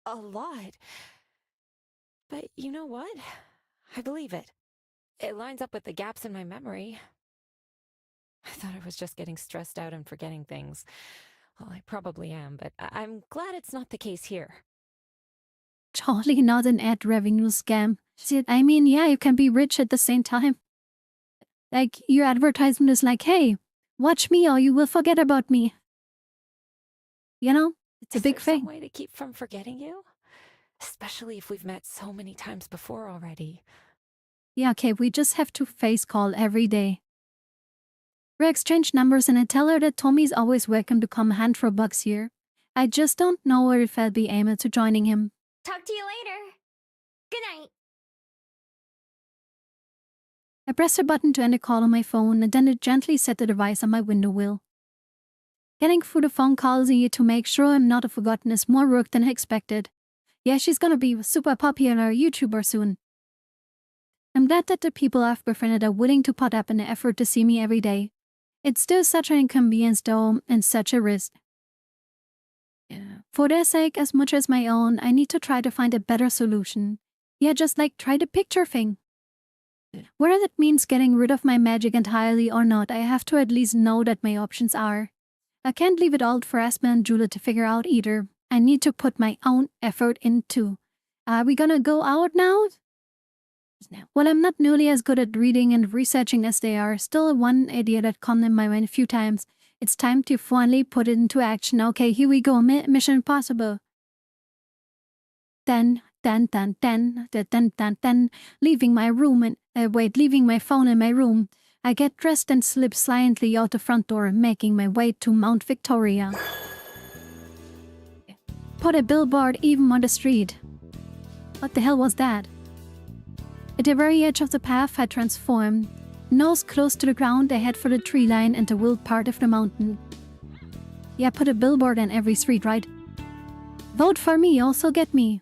a lot. But you know what? I believe it. It lines up with the gaps in my memory. I thought I was just getting stressed out and forgetting things. Well, I probably am, but I'm glad it's not the case here. Totally not an ad revenue scam. Shit, I mean, yeah, you can be rich at the same time. Like, your advertisement is like, hey, watch me or you will forget about me. You know, it's a Is big there thing. some way to keep from forgetting you? Especially if we've met so many times before already. Yeah, okay, we just have to face call every day. We exchange numbers and I tell her that Tommy's always welcome to come hunt for bugs here. I just don't know if I'll be able to joining him. Talk to you later. Good night. I press a button to end a call on my phone and then it gently set the device on my window wheel. Getting through the phone calls to make sure I'm not forgotten is more work than I expected. Yeah, she's gonna be a super popular YouTuber soon. I'm glad that the people I've befriended are willing to put up an effort to see me every day. It's still such an inconvenience though, and such a risk. Yeah. For their sake as much as my own, I need to try to find a better solution. Yeah, just like try the picture thing. Whether that means getting rid of my magic entirely or not, I have to at least know that my options are. I can't leave it all for Aspen and Julia to figure out either. I need to put my own effort in too. Are we gonna go out now? Well, I'm not nearly as good at reading and researching as they are. Still one idea that came in my mind a few times. It's time to finally put it into action. Okay, here we go. Mission Impossible. Then, leaving my room and leaving my phone in my room. I get dressed and slip silently out the front door, making my way to Mount Victoria. Put a billboard even on the street. What the hell was that? At the very edge of the path, I transform. Nose close to the ground, I head for the tree line and the wild part of the mountain. Yeah, put a billboard on every street, right? Vote for me, also get me.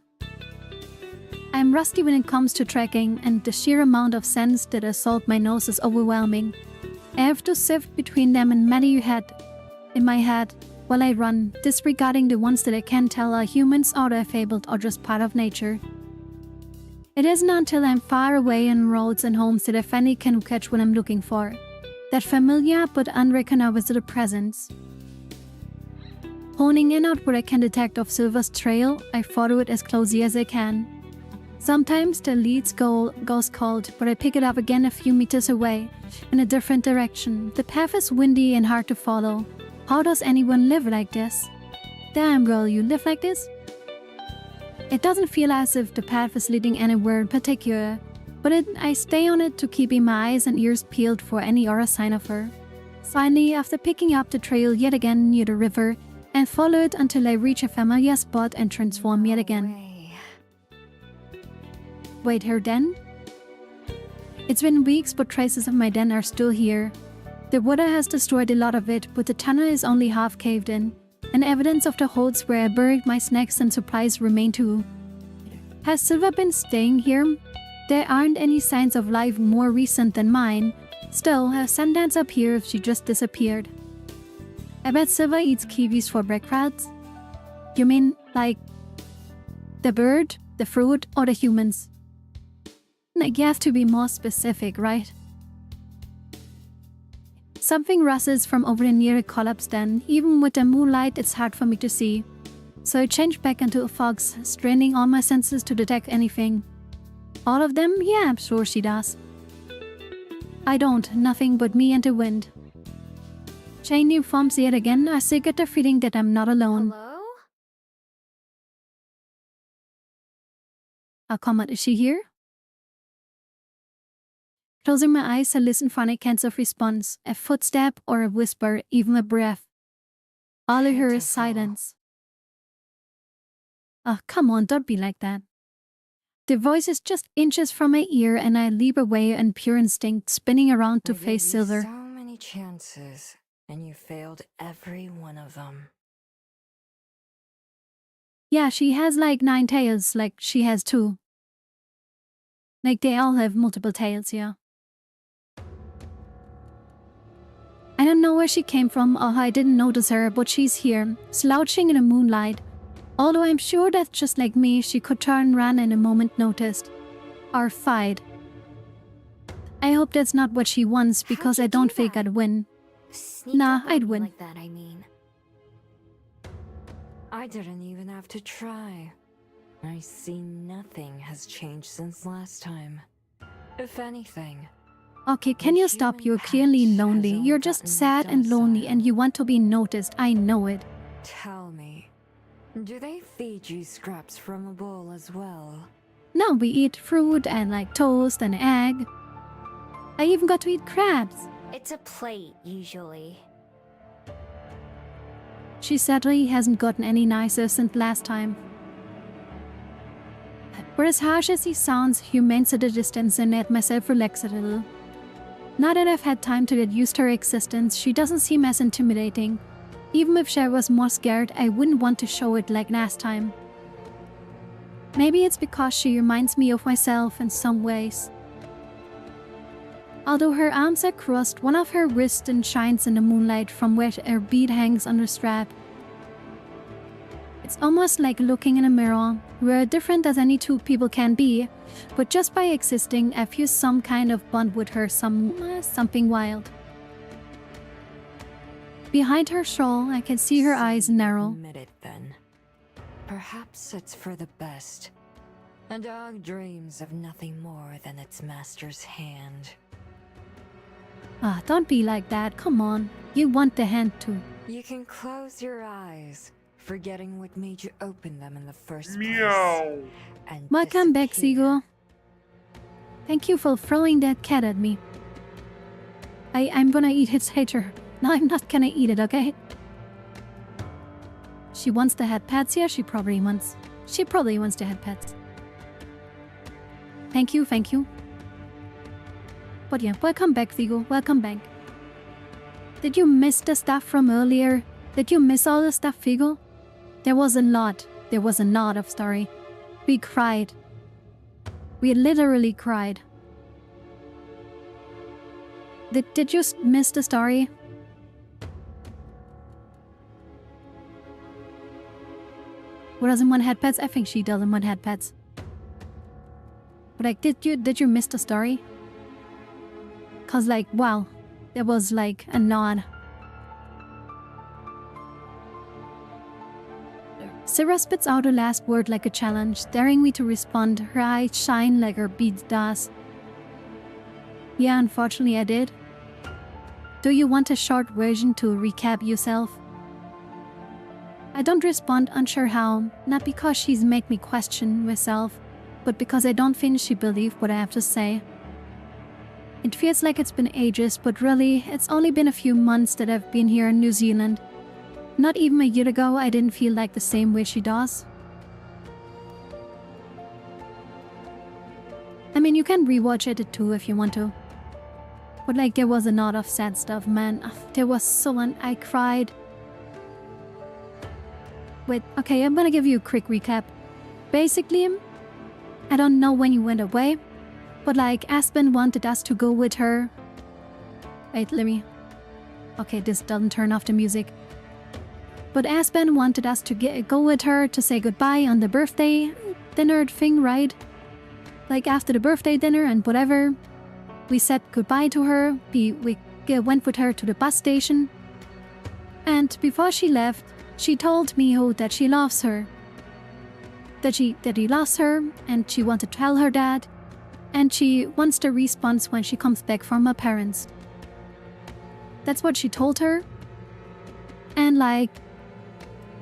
I'm rusty when it comes to tracking, and the sheer amount of scents that assault my nose is overwhelming. I have to sift between them and many in my head while I run, disregarding the ones that I can't tell are humans or they're fabled or just part of nature. It isn't until I'm far away in roads and homes that I finally can catch what I'm looking for. That familiar but unrecognizable presence. Honing in on what I can detect of Silver's trail, I follow it as closely as I can. Sometimes the lead goes cold, but I pick it up again a few meters away, in a different direction. The path is windy and hard to follow. How does anyone live like this? Damn girl, you live like this? It doesn't feel as if the path is leading anywhere in particular, but I stay on it to keeping my eyes and ears peeled for any other sign of her. Finally, after picking up the trail yet again near the river, I follow it until I reach a familiar spot and transform yet again. Wait, her den? It's been weeks, but traces of my den are still here. The water has destroyed a lot of it, but the tunnel is only half caved in, and evidence of the holes where I buried my snacks and supplies remain too. Has Silver been staying here? There aren't any signs of life more recent than mine. Still, her sentence up here if she just disappeared. I bet Silver eats kiwis for breakfast. You mean, like, the bird, the fruit, or the humans? Like, you have to be more specific, right? Something rushes from over near a collapsed den. Even with the moonlight, it's hard for me to see. So I change back into a fox, straining all my senses to detect anything. All of them? Yeah, I'm sure she does. I don't. Nothing but me and the wind. Chain new forms yet again. I still get the feeling that I'm not alone. Hello? Oh, come on, is she here? Closing my eyes, I listen for any kinds of response, a footstep or a whisper, even a breath. All I hear is silence. Oh, come on, don't be like that. The voice is just inches from my ear and I leap away in pure instinct, spinning around to face Silver. So many chances. And you failed every one of them. Yeah, she has like 9 tails, like she has 2. Like they all have multiple tails, yeah. I don't know where she came from or I didn't notice her, but she's here, slouching in the moonlight. Although I'm sure that just like me, she could turn run in a moment noticed. Or fight. I hope that's not what she wants because How'd you I don't do think that? I'd win. Sneak Nah, up on I'd me win. like that, I mean. I didn't even have to try. I see nothing has changed since last time. If anything, Okay, can the you stop? human You're clearly patch has lonely. only You're just gotten sad and lonely and docile. you want to be noticed. I know it. Tell me, do they feed you scraps from a bowl as well? No, we eat fruit and like toast and egg. I even got to eat crabs. It's a plate, usually. She sadly hasn't gotten any nicer since last time. But as harsh as he sounds, he remains at a distance and let myself relax a little. Now that I've had time to get used to her existence, she doesn't seem as intimidating. Even if she was more scared, I wouldn't want to show it like last time. Maybe it's because she reminds me of myself in some ways. Although her arms are crossed, one of her wrists shines in the moonlight from where her bead hangs on the strap. It's almost like looking in a mirror. We're different as any 2 people can be, but just by existing, I feel some kind of bond with her, something wild. Behind her shawl, I can see her eyes narrow. Admit it then. Perhaps it's for the best. A dog dreams of nothing more than its master's hand. Ah, don't be like that, come on. You want the hand too. You can close your eyes, forgetting what made you open them in the first Meow. place. And Welcome back, disappear. Seagull. Thank you for throwing that cat at me. I'm gonna eat its hater. No, I'm not gonna eat it, okay? She wants the head pets, yeah, she probably wants the head pets. Thank you, thank you. But yeah, welcome back, Vigo, welcome back. Did you miss the stuff from earlier? Did you miss all the stuff, Vigo? There was a lot of story. We cried. We literally cried. Did you miss the story? Who doesn't want head pets? I think she doesn't want head pets. But like, did you miss the story? Cause like, wow, there was like a nod. Sarah spits out a last word like a challenge, daring me to respond. Her eyes shine like her beads does. Yeah, unfortunately I did. Do you want a short version to recap yourself? I don't respond, unsure how, not because she's made me question myself, but because I don't think she believed what I have to say. It feels like it's been ages, but really, it's only been a few months that I've been here in New Zealand. Not even a year ago, I didn't feel like the same way she does. I mean, you can rewatch it too if you want to. But like, there was a lot of sad stuff, man. There was I cried. Wait, okay, I'm gonna give you a quick recap. Basically, I don't know when you went away, but like, Aspen wanted us to go with her. Wait, let me... Okay, this doesn't turn off the music. But Aspen wanted us to go with her to say goodbye on the birthday dinner thing, right? Like, after the birthday dinner and whatever. We said goodbye to her, we went with her to the bus station. And before she left, she told Miho that she loves her. That he loves her, and she wanted to tell her that. And she wants the response when she comes back from her parents. That's what she told her. And like,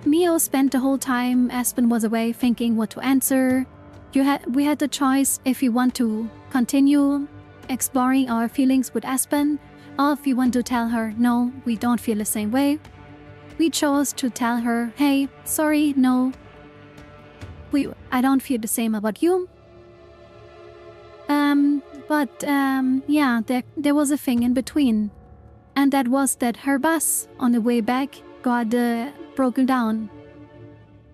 Miho spent the whole time Aspen was away thinking what to answer. We had the choice if we want to continue exploring our feelings with Aspen, or if we want to tell her, no, we don't feel the same way. We chose to tell her, hey, sorry, no, I don't feel the same about you. Yeah, there was a thing in between. And that was that her bus on the way back got broken down.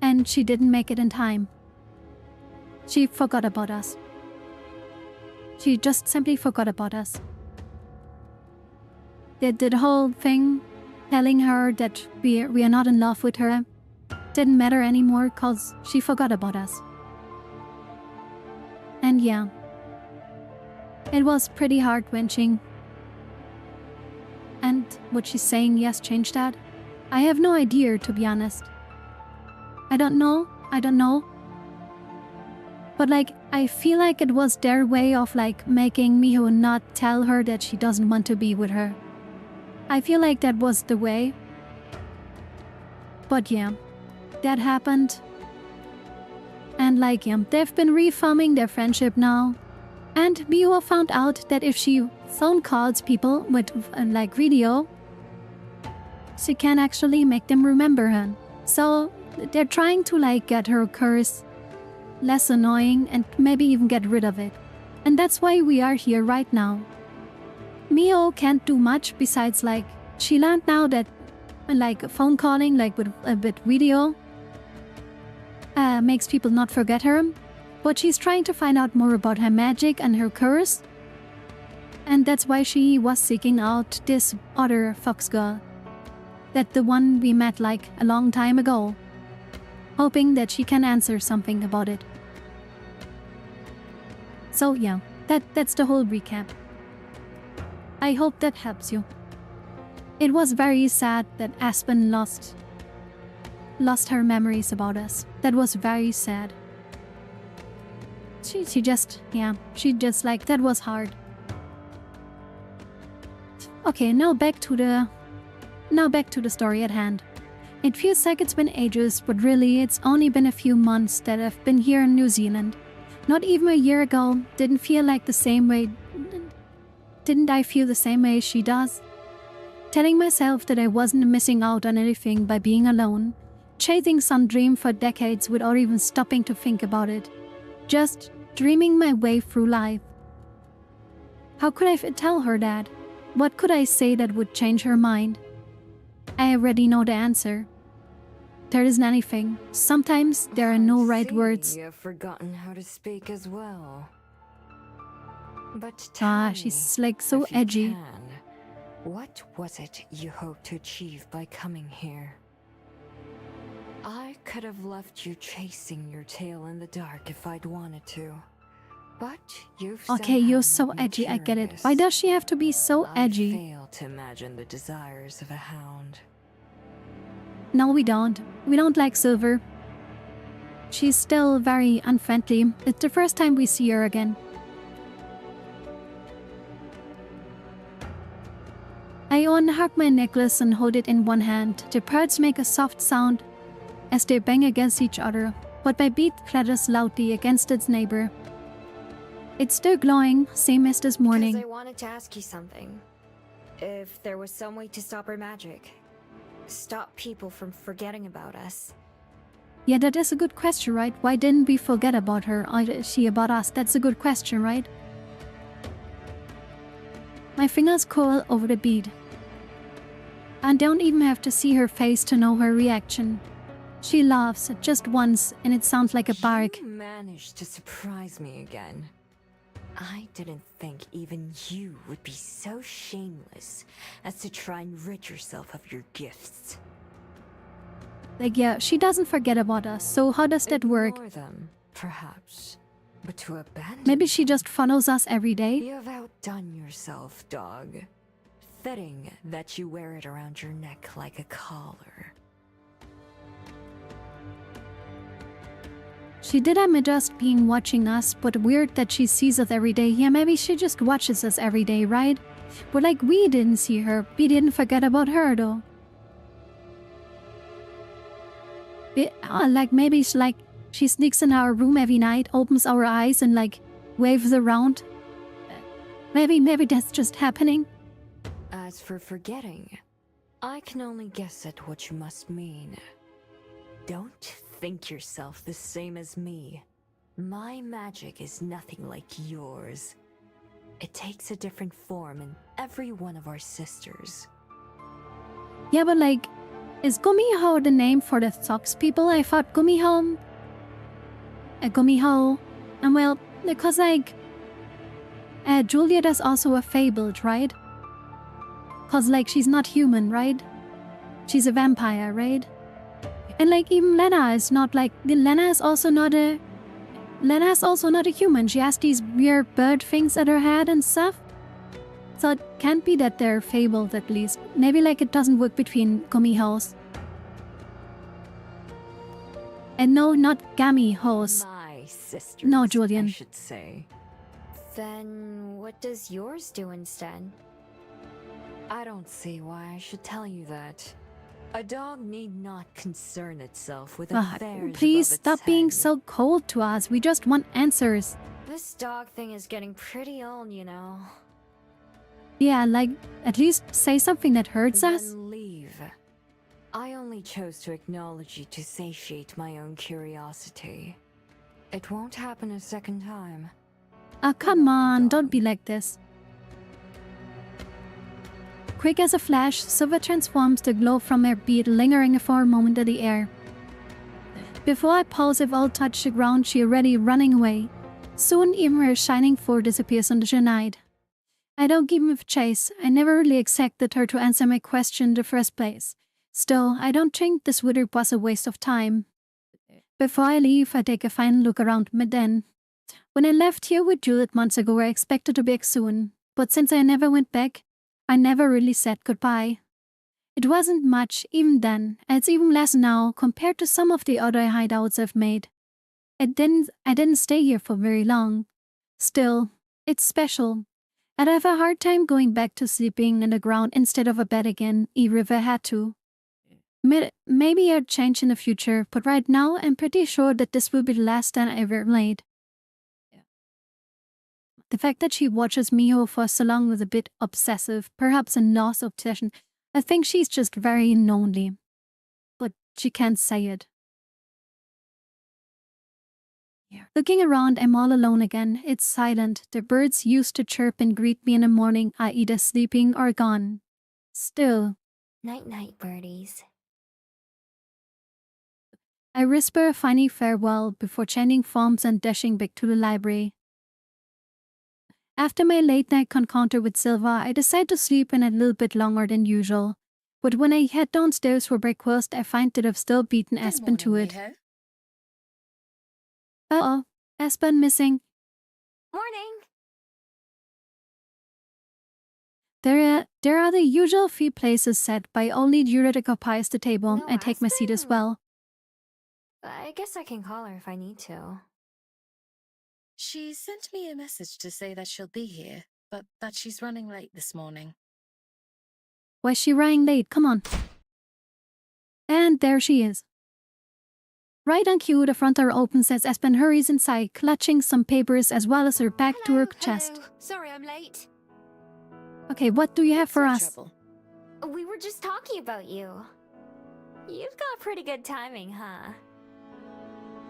And she didn't make it in time. She forgot about us. She just simply forgot about us. They did the whole thing telling her that we are not in love with her. Didn't matter anymore because she forgot about us. And yeah, it was pretty heart-wrenching. And what she's saying, yes, changed that. I have no idea, to be honest. I don't know. But like, I feel like it was their way of like making Miho not tell her that she doesn't want to be with her. I feel like that was the way. But yeah, that happened. And like, yeah, they've been reforming their friendship now. And Miho found out that if she phone calls people with like video, she can actually make them remember her. So they're trying to like get her curse less annoying and maybe even get rid of it. And that's why we are here right now. Miho can't do much besides like, she learned now that like phone calling like with a bit video makes people not forget her. But she's trying to find out more about her magic and her curse. And that's why she was seeking out this other fox girl. That the one we met like a long time ago. Hoping that she can answer something about it. So yeah, that's the whole recap. I hope that helps you. It was very sad that Aspen lost her memories about us. That was very sad. She just like, that was hard. Okay, now back to the story at hand. It feels like it's been ages, but really it's only been a few months that I've been here in New Zealand. Not even a year ago, didn't feel like the same way. Didn't I feel the same way she does? Telling myself that I wasn't missing out on anything by being alone, chasing some dream for decades without even stopping to think about it. Just dreaming my way through life. How could I tell her that? What could I say that would change her mind? I already know the answer. There isn't anything. Sometimes there are no right words. You've forgotten how to speak as well. But tell she's me, like so if you edgy. can, what was it you hoped to achieve by coming here? I could have left you chasing your tail in the dark if I'd wanted to. But you've Okay, you're so somehow made me edgy, I get it. curious. Why does she have to be so edgy? I fail to imagine the desires of a hound. No, we don't. We don't like Silver. She's still very unfriendly. It's the first time we see her again. I unhook my necklace and hold it in one hand. The pearls make a soft sound as they bang against each other, but my bead clatters loudly against its neighbor. It's still glowing, same as this morning. Because I wanted to ask you something. If there was some way to stop her magic. Stop people from forgetting about us. Yeah, that is a good question, right? Why didn't we forget about her? Or she about us? That's a good question, right? My fingers curl over the bead. I don't even have to see her face to know her reaction. She laughs just once and it sounds like a bark. You managed to surprise me again. I didn't think even you would be so shameless as to try and rid yourself of your gifts. Like, yeah, she doesn't forget about us, so how does that work? Ignore them, perhaps. But to abandon Maybe she just follows us every day? You have outdone yourself, dog. Fitting that you wear it around your neck like a collar. She did admit just being watching us, but weird that she sees us every day. Yeah, maybe she just watches us every day, right? But like, we didn't see her. We didn't forget about her, though. Like, maybe she sneaks in our room every night, opens our eyes and like, waves around. Maybe that's just happening. As for forgetting, I can only guess at what you must mean. Don't think yourself the same as me. My magic is nothing like yours. It takes a different form in every one of our sisters. Yeah, but like, is Gumiho the name for the socks people? I thought Gumiho. Gumiho. And well, because like, Juliet is also a fabled, right? Cause like, she's not human, right? She's a vampire, right? And like, even Lena is not like, Lena is also not a human. She has these weird bird things at her head and stuff. So it can't be that they're fabled, at least. Maybe like it doesn't work between Gumihos. And no, not Gamihos. My sisters, No, Julian. I should say. Then what does yours do instead? I don't see why I should tell you that. A dog need not concern itself with affairs Please above stop its being head. so cold to us. We just want answers. This dog thing is getting pretty old, you know. Yeah, like, at least say something that hurts us. Then leave. I only chose to acknowledge you to satiate my own curiosity. It won't happen a second time. Ah, come on, don't be like this. Quick as a flash, Silva transforms the glow from her bead, lingering for a moment in the air. Before I pause, if all touch the ground, she already running away. Soon, even her shining form disappears under the night. I don't give him a chase. I never really expected her to answer my question in the first place. Still, I don't think this would was a waste of time. Before I leave, I take a final look around me then. When I left here with Juliet months ago, I expected to be back soon. But since I never went back, I never really said goodbye. It wasn't much even then, and it's even less now compared to some of the other hideouts I've made. I didn't stay here for very long. Still, it's special. I'd have a hard time going back to sleeping in the ground instead of a bed again, even if I had to. Maybe I'd change in the future, but right now I'm pretty sure that this will be the last stand I ever made. The fact that she watches Miho for so long was a bit obsessive, perhaps a NOS obsession. I think she's just very lonely. But she can't say it. Looking around, I'm all alone again. It's silent. The birds used to chirp and greet me in the morning are either sleeping or gone. Still, Night-night, birdies. I whisper a funny farewell before changing forms and dashing back to the library. After my late-night encounter with Silva, I decide to sleep in a little bit longer than usual. But when I head downstairs for breakfast, I find that I've still beaten Aspen to it. Uh-oh, Aspen missing. Morning! There are the usual few places set, but only Juliet occupies the table. No I take my seat as Aspen? well. I guess I can call her if I need to. She sent me a message to say that she'll be here, but that she's running late this morning. Why is she running late? Come on. And there she is. Right on cue, the front door opens as Aspen hurries inside, clutching some papers as well as her back to her chest. Hello. Sorry I'm late. Okay, what do you have for No us? trouble. We were just talking about you. You've got pretty good timing, huh?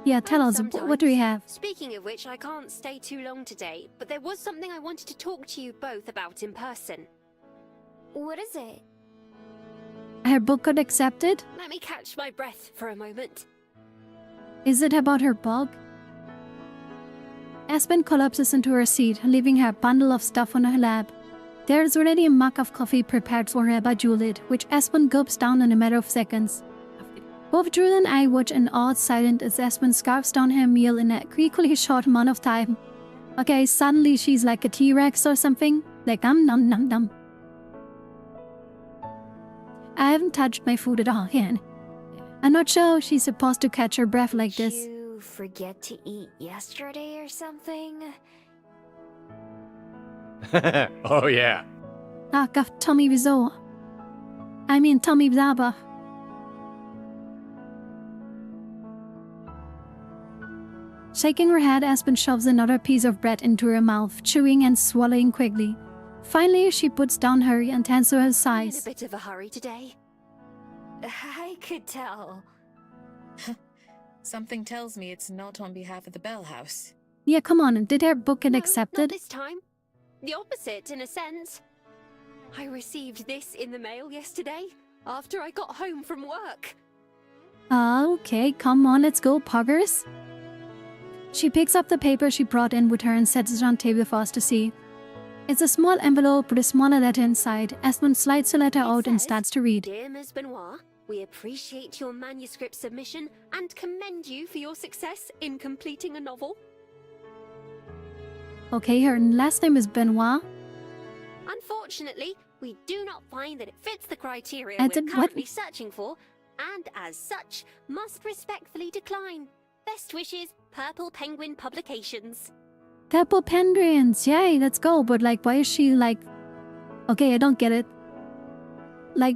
Yeah, tell us, Sometimes. what do you have? Speaking of which, I can't stay too long today, but there was something I wanted to talk to you both about in person. What is it? Her book got accepted? Let me catch my breath for a moment. Is it about her blog? Aspen collapses into her seat, leaving her bundle of stuff on her lap. There is already a mug of coffee prepared for her by Juliet, which Aspen gulps down in a matter of seconds. Both Juliet and I watch in awed silence as Aspen scarfs down her meal in a equally short amount of time. Okay, suddenly she's like a T-Rex or something. Like nom nom nom. I haven't touched my food at all yet. I'm not sure she's supposed to catch her breath like Did this. you forget to eat yesterday or something? Oh, yeah. Ach, Tommy wieso? I mean Tommy Blabber. Shaking her head, Aspen shoves another piece of bread into her mouth, chewing and swallowing quickly. Finally, she puts down her utensils her I'm in a size. bit of a hurry today. I could tell. Something tells me it's not on behalf of the Bell House. Yeah, come on, did her book get No, accepted? not this time. The opposite, in a sense. I received this in the mail yesterday. after I got home from work. Okay, come on, let's go, poggers. She picks up the paper she brought in with her and sets it on table for us to see. It's a small envelope with a smaller letter inside. Esmond slides the letter out and starts to read. Dear Ms. Benoit, we appreciate your manuscript submission and commend you for your success in completing a novel. Okay, her last name is Benoit. Unfortunately, we do not find that it fits the criteria What? we're currently searching for, and as such, must respectfully decline. Best wishes, Purple Penguin Publications. Purple Penguins, yay, let's go. But like, why is she like... Okay, I don't get it. Like,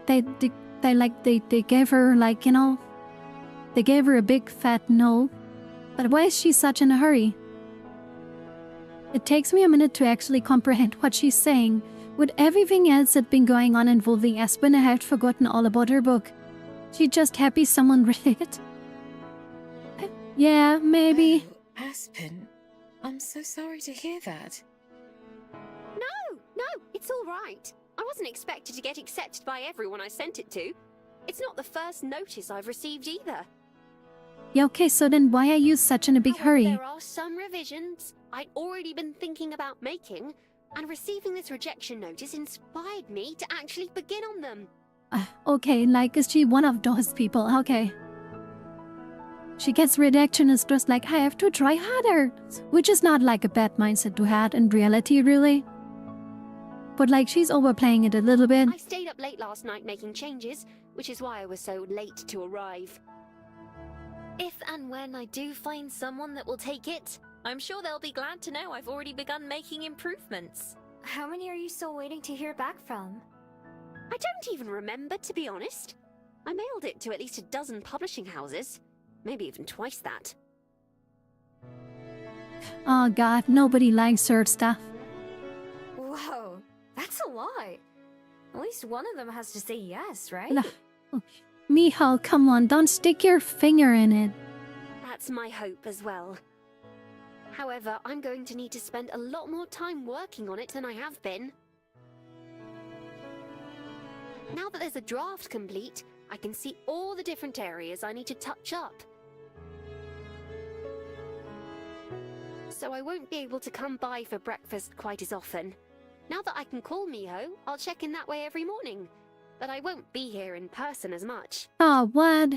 they gave her like, you know, they gave her a big fat no. But why is she such in a hurry? It takes me a minute to actually comprehend what she's saying. With everything else that's been going on involving Aspen, I had forgotten all about her book. She's just happy someone read it. Yeah, maybe. Oh, Aspen, I'm so sorry to hear that. No, it's all right. I wasn't expected to get accepted by everyone I sent it to. It's not the first notice I've received either. Yeah, okay, so then why are you such in a big However, hurry? there are some revisions I'd already been thinking about making, and receiving this rejection notice inspired me to actually begin on them. Okay, like, is she one of those people? Okay. She gets rejection is just like, I have to try harder. Which is not like a bad mindset to have in reality, really. But like, she's overplaying it a little bit. I stayed up late last night making changes, which is why I was so late to arrive. If and when I do find someone that will take it, I'm sure they'll be glad to know I've already begun making improvements. How many are you still waiting to hear back from? I don't even remember, to be honest. I mailed it to at least a dozen publishing houses. Maybe even twice that. Oh god, nobody likes her stuff. Whoa, that's a lot. At least one of them has to say yes, right? Miho, come on, don't stick your finger in it. That's my hope as well. However, I'm going to need to spend a lot more time working on it than I have been. Now that there's a draft complete, I can see all the different areas I need to touch up. So I won't be able to come by for breakfast quite as often. Now that I can call Miho, I'll check in that way every morning. But I won't be here in person as much. Oh, what?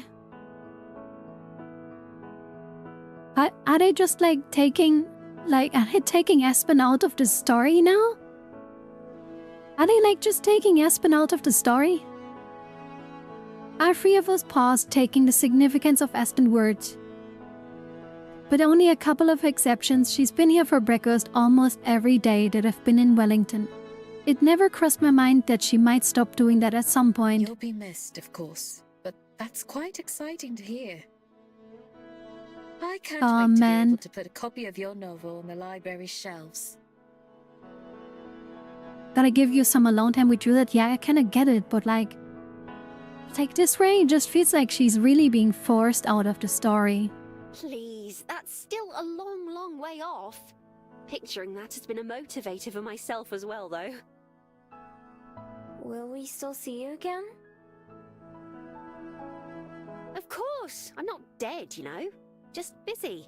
Are they just like taking Aspen out of the story now? Are they like just taking Aspen out of the story? Our three of us paused, taking the significance of Aspen's words. But only a couple of exceptions, she's been here for breakfast almost every day that I've been in Wellington. It never crossed my mind that she might stop doing that at some point. You'll be missed, of course, but that's quite exciting to hear. I can't wait to be able to put a copy of your novel on the library shelves. Gotta give you some alone time with Juliet. Yeah, I kinda get it, but like this way, it just feels like she's really being forced out of the story. Please, that's still a long, long way off. Picturing that has been a motivator for myself as well, though. Will we still see you again? Of course! I'm not dead, you know. Just busy.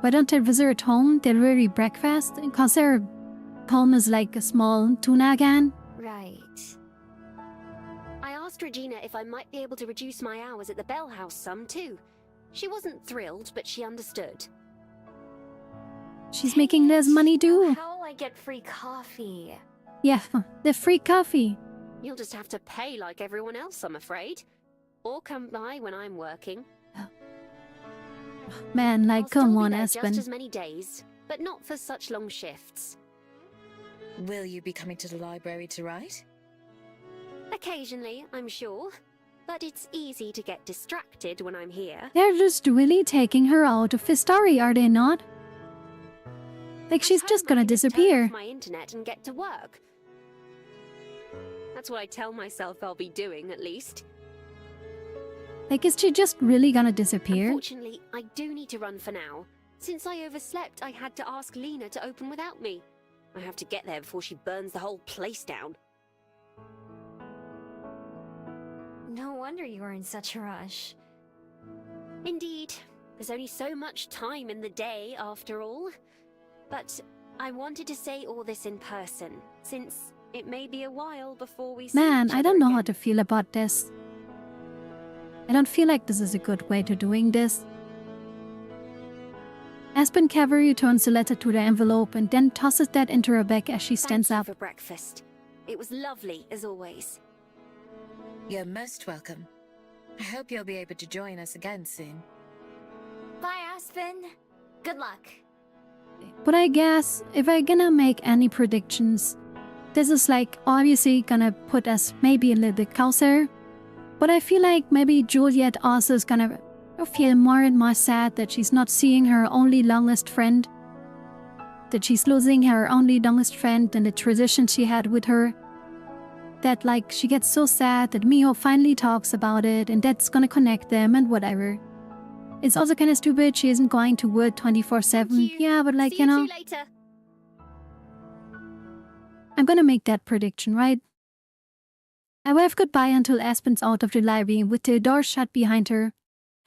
Why don't they visit at home, delivery breakfast? Because their home is like a small tuna can. Right. I asked Regina if I might be able to reduce my hours at the Bell House some, too. She wasn't thrilled, but she understood. She's making less money too. How will I get free coffee? Yeah, the free coffee. You'll just have to pay like everyone else, I'm afraid. Or come by when I'm working. Man, like, I'll still come be on, there Aspen. just as many days, but not for such long shifts. Will you be coming to the library to write? Occasionally, I'm sure. But it's easy to get distracted when I'm here. They're just really taking her out of the story, are they not? Like, she's At just home, gonna I just turn disappear. off my internet and get to work. That's what I tell myself I'll be doing, at least. Like, is she just really gonna disappear? Unfortunately, I do need to run for now. Since I overslept, I had to ask Lena to open without me. I have to get there before she burns the whole place down. No wonder you were in such a rush. Indeed. There's only so much time in the day, after all. But I wanted to say all this in person, since it may be a while before we see Man, each I other don't know how again. to feel about this. I don't feel like this is a good way to doing this. Aspen Cavalry turns the letter to the envelope and then tosses that into her bag as she stands Thank you up. for breakfast. It was lovely, as always. You're most welcome. I hope you'll be able to join us again soon. Bye, Aspen. Good luck. But I guess if I'm gonna make any predictions, this is like obviously gonna put us maybe a little bit closer. But I feel like maybe Juliet also is gonna feel more and more sad that she's not seeing her only longest friend. That she's losing her only longest friend and the tradition she had with her. That like she gets so sad that Miho finally talks about it and that's gonna connect them and whatever. It's also kind of stupid she isn't going to work 24/7. Thank you. Yeah, but like, See you know, two later. I'm gonna make that prediction, right? I wave goodbye until Aspen's out of the library with the door shut behind her.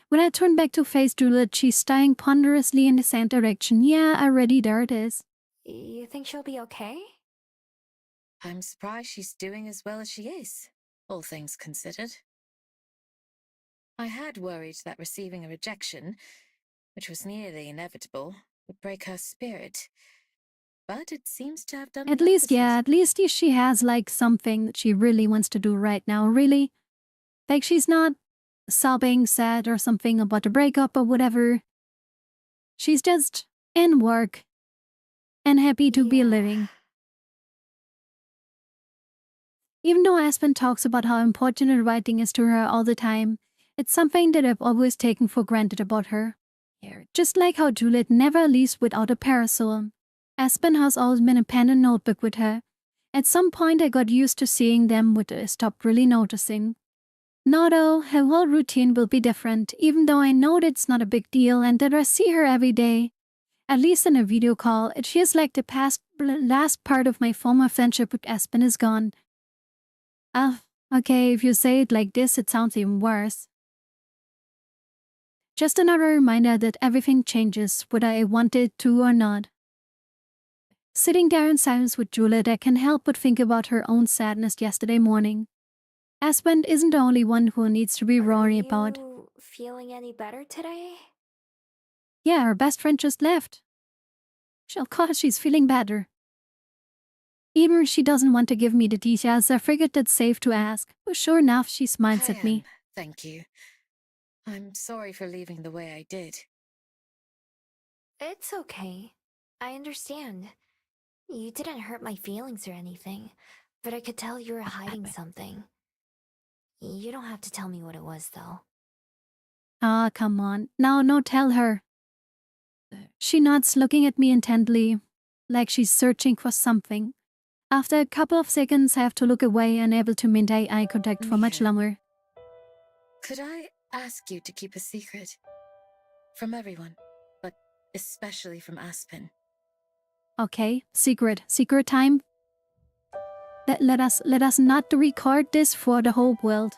When I turn back to face Juliet, she's staring ponderously in the same direction. Yeah, already there it is. You think she'll be okay? I'm surprised she's doing as well as she is, all things considered. I had worried that receiving a rejection, which was nearly inevitable, would break her spirit. But it seems to have done At the least, opposite. yeah, at least she has like something that she really wants to do right now, really. Like she's not sobbing, sad or something about the breakup or whatever. She's just in work and happy to be Yeah. living. Even though Aspen talks about how important her writing is to her all the time, it's something that I've always taken for granted about her. Just like how Juliet never leaves without a parasol, Aspen has always been a pen and notebook with her. At some point I got used to seeing them, but I stopped really noticing. Now though, her whole routine will be different, even though I know that it's not a big deal and that I see her every day. At least in a video call, it feels like the last part of my former friendship with Aspen is gone. Okay, if you say it like this, it sounds even worse. Just another reminder that everything changes, whether I want it to or not. Sitting there in silence with Juliet, I can't help but think about her own sadness yesterday morning. Aspen isn't the only one who needs to be worried about. Are you feeling any better today? Yeah, her best friend just left. Of course she's feeling better. Even if she doesn't want to give me the details, I figured that's safe to ask. But sure enough, she smiles at me. Thank you. I'm sorry for leaving the way I did. It's okay. I understand. You didn't hurt my feelings or anything, but I could tell you were hiding something. You don't have to tell me what it was, though. Ah, come on. Now, no, tell her. She nods, looking at me intently, like she's searching for something. After a couple of seconds, I have to look away, unable to maintain eye contact for much longer. Could I ask you to keep a secret? From everyone, but especially from Aspen. Okay, secret time. Let us not record this for the whole world.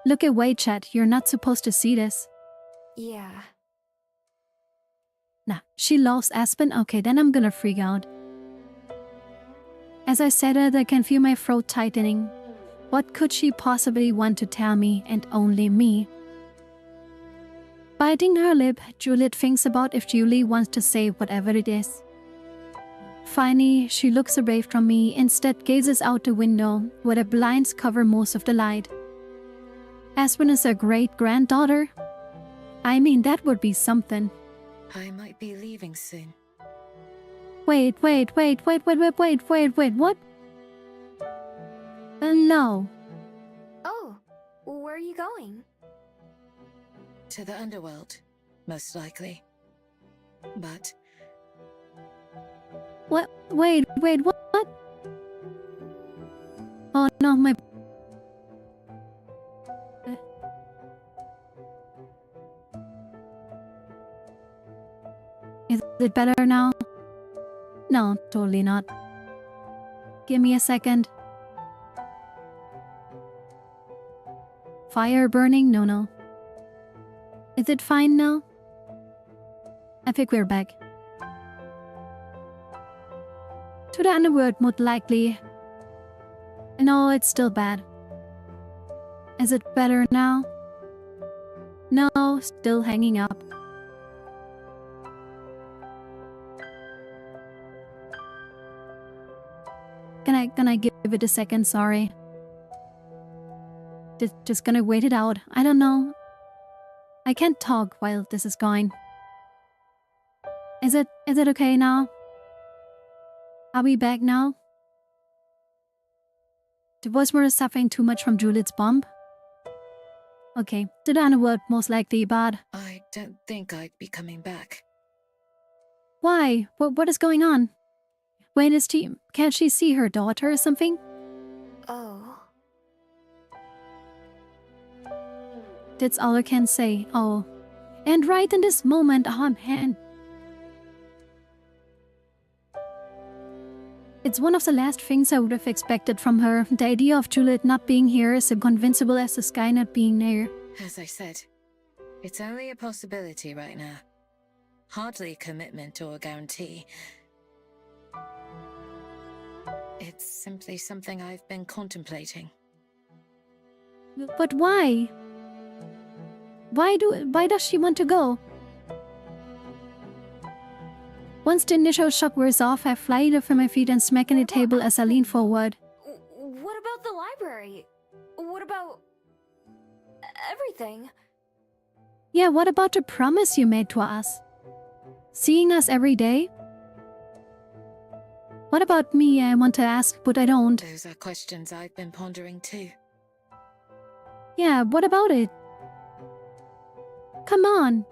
Look away, chat. You're not supposed to see this. Yeah. Nah, she loves Aspen. Okay, then I'm gonna freak out. As I said it, I can feel my throat tightening. What could she possibly want to tell me, and only me? Biting her lip, Juliet thinks about if Julie wants to say whatever it is. Finally, she looks away from me, instead gazes out the window, where the blinds cover most of the light. Aspen is her great-granddaughter? I mean, that would be something. I might be leaving soon. Wait, what? No. Oh, where are you going? To the underworld, most likely. But What? Wait, what? Oh no, my... Is it better now? No, totally not. Give me a second. Fire burning? No. Is it fine now? I think we're back. To the underworld, most likely. No, it's still bad. Is it better now? No, still hanging up. Can I give it a second? Sorry. Just gonna wait it out. I don't know. I can't talk while this is going. Is it okay now? Are we back now? The voice were suffering too much from Juliet's bomb. Okay, to the underworld most likely, but I don't think I'd be coming back. why? What is going on? When is she? Can't she see her daughter or something? Oh. That's all I can say. Oh. And right in this moment, oh man. It's one of the last things I would have expected from her. The idea of Juliet not being here is as inconceivable as the sky not being there. As I said, it's only a possibility right now. Hardly a commitment or a guarantee. It's simply something I've been contemplating. But why? Why does she want to go? Once the initial shock wears off, I fly off my feet and smack on the table as I lean forward. What about the library? What about everything? Yeah, what about the promise you made to us? Seeing us every day? What about me? I want to ask, but I don't. Those are questions I've been pondering too. Yeah, what about it? Come on.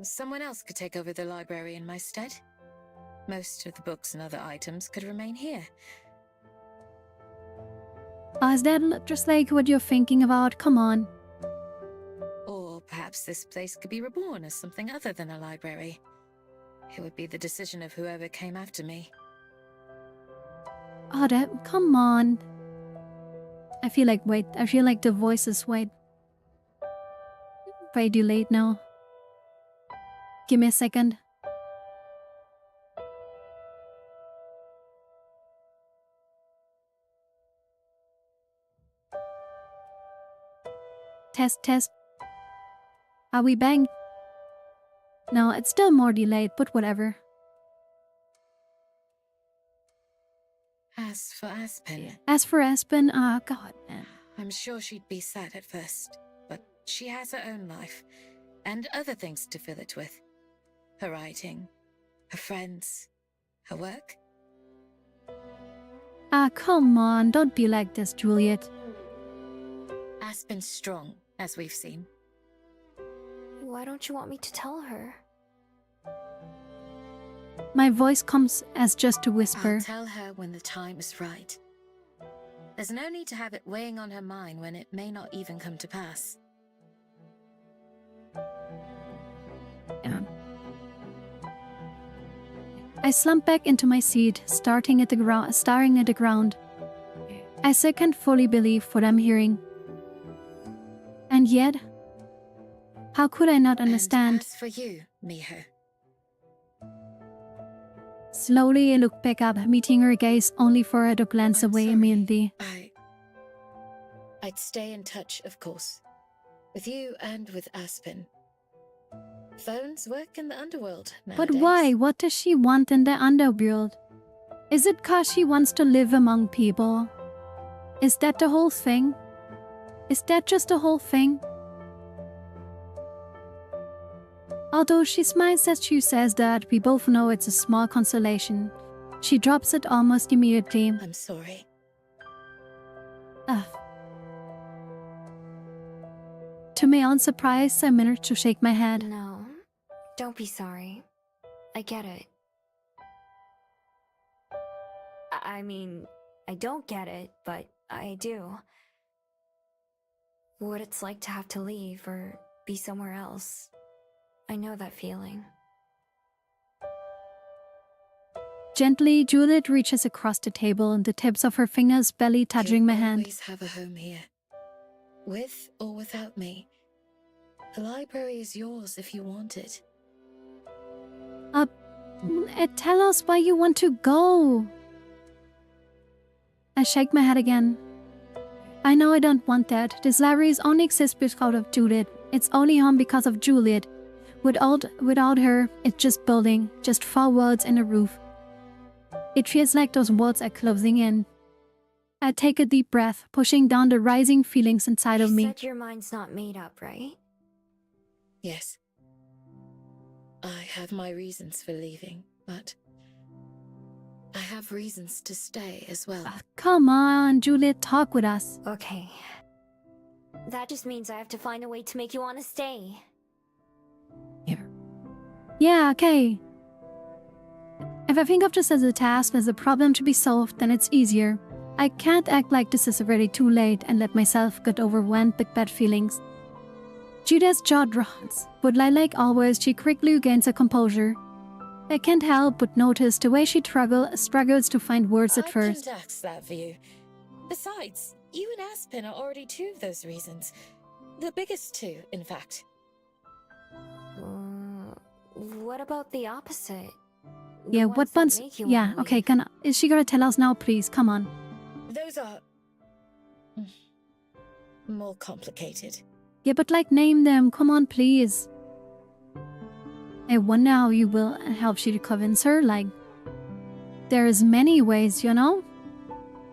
Someone else could take over the library in my stead. Most of the books and other items could remain here. Is that just like what you're thinking about? Come on. Or perhaps this place could be reborn as something other than a library. It would be the decision of whoever came after me. Oh, come on. I feel like the voice is way delayed now. Give me a second. Test. Are we banged? No, it's still more delayed, but whatever. As for Aspen, God, man. I'm sure she'd be sad at first, but she has her own life, and other things to fill it with. Her writing, her friends, her work. Come on, don't be like this, Juliet. Aspen's strong, as we've seen. Why don't you want me to tell her? My voice comes as just a whisper. I'll tell her when the time is right. There's no need to have it weighing on her mind when it may not even come to pass. Yeah. I slump back into my seat, staring at the ground. I still can't fully believe what I'm hearing. And yet, how could I not understand? And as for you, Miho. Slowly I look back up, meeting her gaze only for her to glance away sorry. immediately. I'd stay in touch, of course. With you and with Aspen. Phones work in the underworld nowadays. But why? What does she want in the underworld? Is it 'cause she wants to live among people? Is that the whole thing? Is that just the whole thing? Although she smiles as she says that, we both know it's a small consolation. She drops it almost immediately. I'm sorry. Ugh. To my own surprise, I managed to shake my head. No, don't be sorry. I get it. I mean, I don't get it, but I do. What it's like to have to leave or be somewhere else. I know that feeling. Gently, Juliet reaches across the table, and the tips of her fingers barely touching my You'll hand. always have a home here. With or without me. The library is yours if you want it. Tell us why you want to go. I shake my head again. I know I don't want that. This library only exists because of Juliet. It's only home because of Juliet. Without her, it's just building, just 4 words in a roof. It feels like those words are closing in. I take a deep breath, pushing down the rising feelings inside of You me. said your mind's not made up, right? Yes. I have my reasons for leaving, but I have reasons to stay as well. Come on, Juliet, talk with us. Okay. That just means I have to find a way to make you want to stay. Yeah, okay. If I think of this as a task, as a problem to be solved, then it's easier. I can't act like this is already too late and let myself get overwhelmed with bad feelings. Juliet's jaw drops, but like always, she quickly regains her composure. I can't help but notice the way she struggles to find words at first. I can't ask that for you. Besides, you and Aspen are already 2 of those reasons. The biggest 2, in fact. What about the opposite? Yeah, what ones? Yeah, okay, is she gonna tell us now, please? Come on. Those are more complicated. Yeah, but name them. Come on, please. I wonder how you will help she to convince her. There's many ways, you know?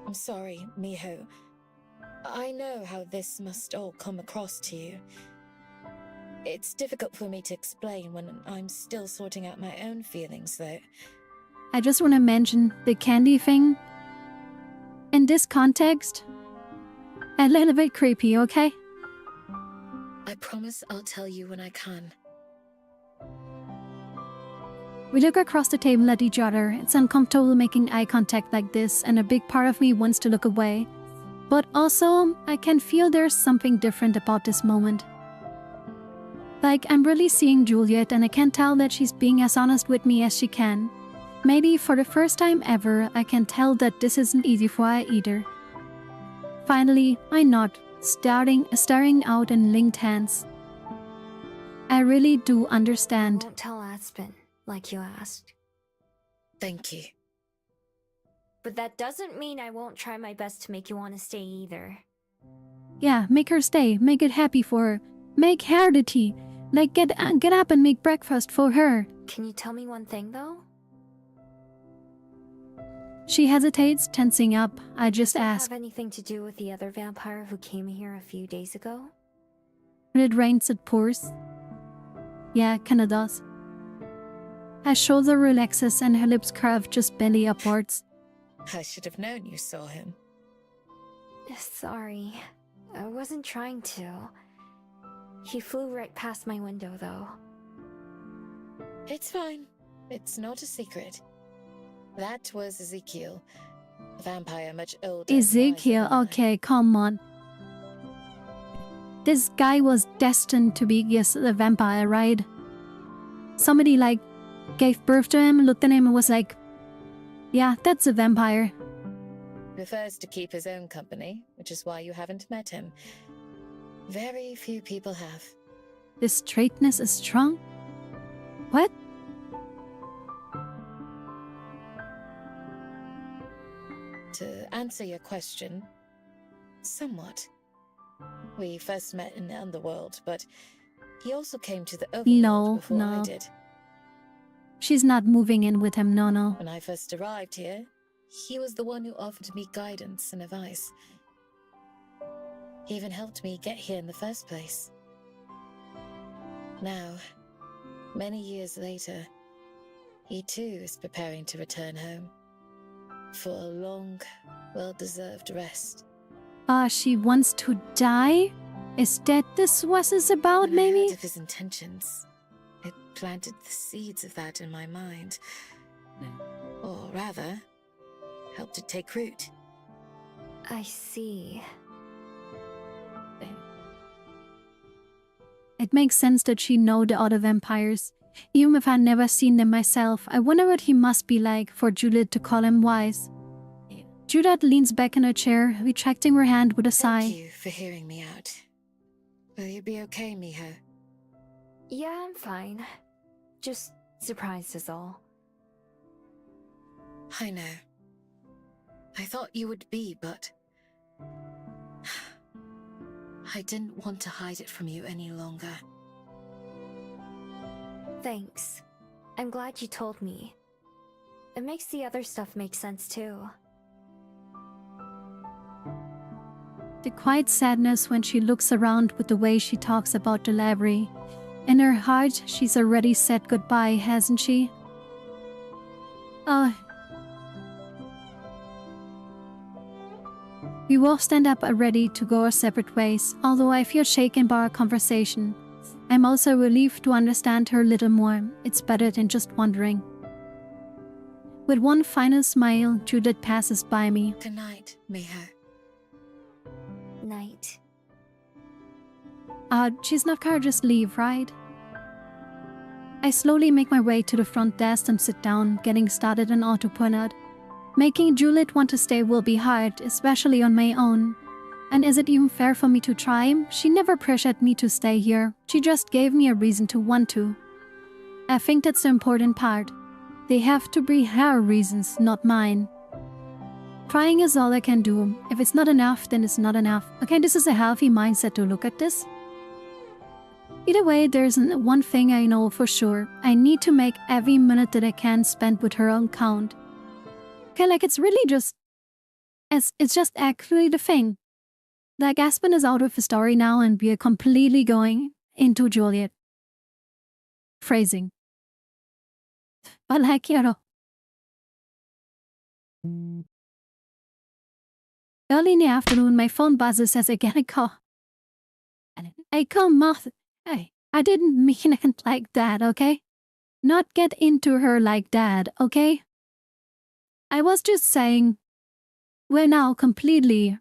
I'm sorry, Miho. I know how this must all come across to you. It's difficult for me to explain when I'm still sorting out my own feelings, though. I just want to mention the candy thing. In this context, a little bit creepy, okay? I promise I'll tell you when I can. We look across the table at each other. It's uncomfortable making eye contact like this, and a big part of me wants to look away. But also, I can feel there's something different about this moment. I'm really seeing Juliet, and I can tell that she's being as honest with me as she can. Maybe for the first time ever, I can tell that this isn't easy for her either. Finally, I nod, staring out in linked hands. I really do understand. I won't tell Aspen, like you asked. Thank you. But that doesn't mean I won't try my best to make you want to stay either. Yeah, make her stay. Make it happy for her. Make her the tea. Get up and make breakfast for her. Can you tell me one thing, though? She hesitates, tensing up. I just Does it ask. have anything to do with the other vampire who came here a few days ago? When it rains, it pours. Yeah, kinda does. Her shoulder relaxes and her lips curve just barely upwards. I should have known you saw him. Sorry. I wasn't trying to. He flew right past my window, though. It's fine. It's not a secret. That was Ezekiel. A vampire much older. Ezekiel, okay, come on. This guy was destined to be, yes, a vampire, right? Somebody, gave birth to him, looked at him and was like, yeah, that's a vampire. Prefers to keep his own company, which is why you haven't met him. Very few people have. This straightness is strong? What? To answer your question, somewhat. We first met in the underworld, but he also came to the overworld before I did. She's not moving in with him, no. When I first arrived here, he was the one who offered me guidance and advice. He even helped me get here in the first place. Now, many years later, he too is preparing to return home. For a long, well-deserved rest. She wants to die? Is that what is about, When I maybe? heard of his intentions, it planted the seeds of that in my mind. Or rather, helped it take root. I see. It makes sense that she know the other vampires. Even if I'd never seen them myself, I wonder what he must be like for Juliet to call him wise. Juliet leans back in her chair, retracting her hand with a sigh. Thank you for hearing me out. Will you be okay, Miho? Yeah, I'm fine. Just surprised is all. I know. I thought you would be, but I didn't want to hide it from you any longer. Thanks. I'm glad you told me. It makes the other stuff make sense too. The quiet sadness when she looks around with the way she talks about the library. In her heart, she's already said goodbye, hasn't she? Oh. We will stand up ready to go our separate ways, although I feel shaken by our conversation. I'm also relieved to understand her a little more. It's better than just wondering. With one final smile, Judith passes by me. Good night, Miho. Night. She's not gonna just leave, right? I slowly make my way to the front desk and sit down, getting started on autopilot. Making Juliet want to stay will be hard, especially on my own. And is it even fair for me to try? She never pressured me to stay here. She just gave me a reason to want to. I think that's the important part. They have to be her reasons, not mine. Trying is all I can do. If it's not enough, then it's not enough. Okay, this is a healthy mindset to look at this. Either way, there's one thing I know for sure. I need to make every minute that I can spend with her on count. Okay, like it's really just... It's just actually the thing. Like Aspen is out of the story now and we are completely going into Juliet. Phrasing. But like, you know. Early in the afternoon, my phone buzzes as I get a call. I call Martha. Hey, I didn't mean it like that, okay? Not get into her like that, okay? I was just saying, we're now completely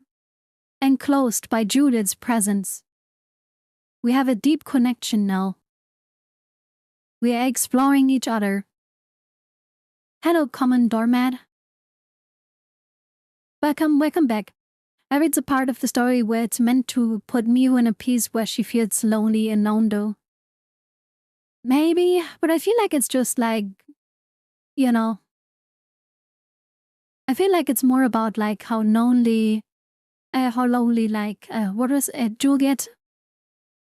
enclosed by Judith's presence. We have a deep connection now. We are exploring each other. Hello, common doormat. Welcome back. I read the part of the story where it's meant to put Miu in a piece where she feels lonely and alone though. Maybe, but I feel like it's just like, you know. I feel like it's more about like how lonely like, what was it, Juliet?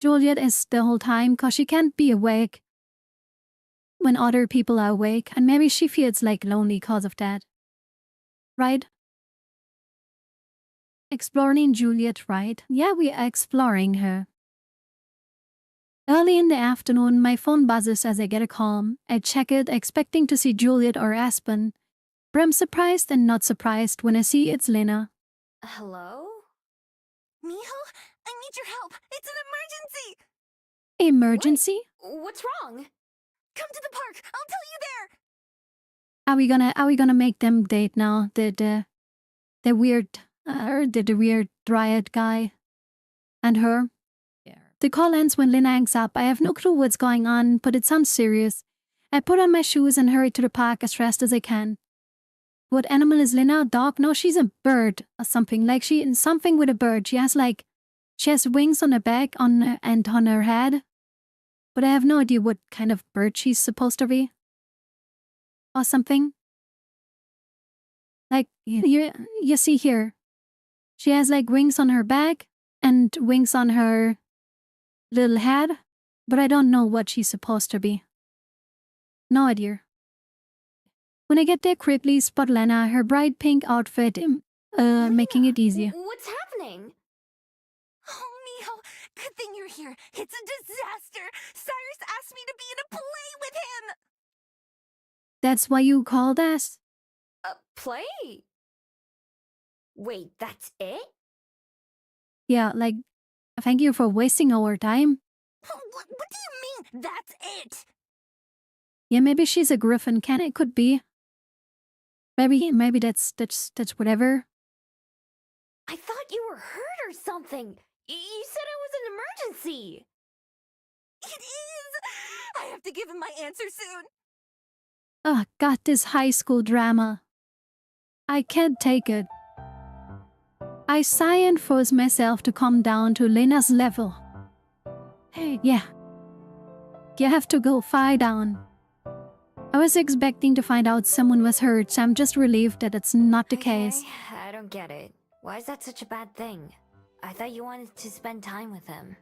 Juliet is the whole time because she can't be awake when other people are awake, and maybe she feels like lonely because of that. Right? Exploring Juliet, right? Yeah, we are exploring her. Early in the afternoon, my phone buzzes as I get a call. I check it, expecting to see Juliet or Aspen, but I'm surprised and not surprised when I see it's Lena. Hello? Miho, I need your help. It's an emergency. Emergency? What's wrong? Come to the park. I'll tell you there. Are we gonna make them date now? The weird dryad guy and her. Yeah. The call ends when Lena hangs up. I have no clue what's going on, but it sounds serious. I put on my shoes and hurry to the park as fast as I can. What animal is Lena? A dog? No, she's a bird or something. Like something with a bird. She has wings on her back and on her head. But I have no idea what kind of bird she's supposed to be. Or something. Like, you see here. She has like wings on her back and wings on her little head. But I don't know what she's supposed to be. No idea. When I get there quickly, spot Lena, her bright pink outfit, making it easier. What's happening? Oh, Miho, good thing you're here. It's a disaster. Cyrus asked me to be in a play with him. That's why you called us? Play? Wait, that's it? Yeah, like, thank you for wasting our time. What do you mean, that's it? Yeah, maybe she's a griffin. It could be. Maybe that's whatever. I thought you were hurt or something. You said it was an emergency. It is. I have to give him my answer soon. Ugh, God, this high school drama. I can't take it. I sigh and force myself to come down to Lena's level. Hey, yeah. You have to go far down. I was expecting to find out someone was hurt, so I'm just relieved that it's not the case. I don't get it. Why is that such a bad thing? I thought you wanted to spend time with him.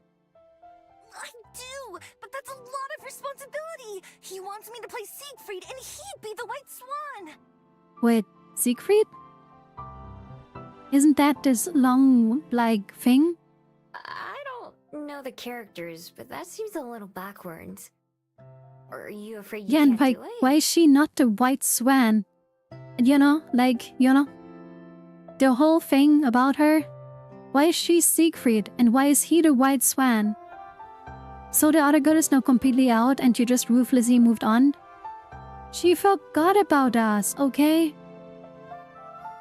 I do, but that's a lot of responsibility. He wants me to play Siegfried, and he'd be the White Swan. Wait, Siegfried? Isn't that this long, like, thing? I don't know the characters, but that seems a little backwards. Or are you afraid you Yeah, and can't like, do it? why is she not the White Swan? You know, the whole thing about her. Why is she Siegfried, and why is he the White Swan? So the other girl is now completely out and you just ruthlessly moved on? She forgot about us, okay?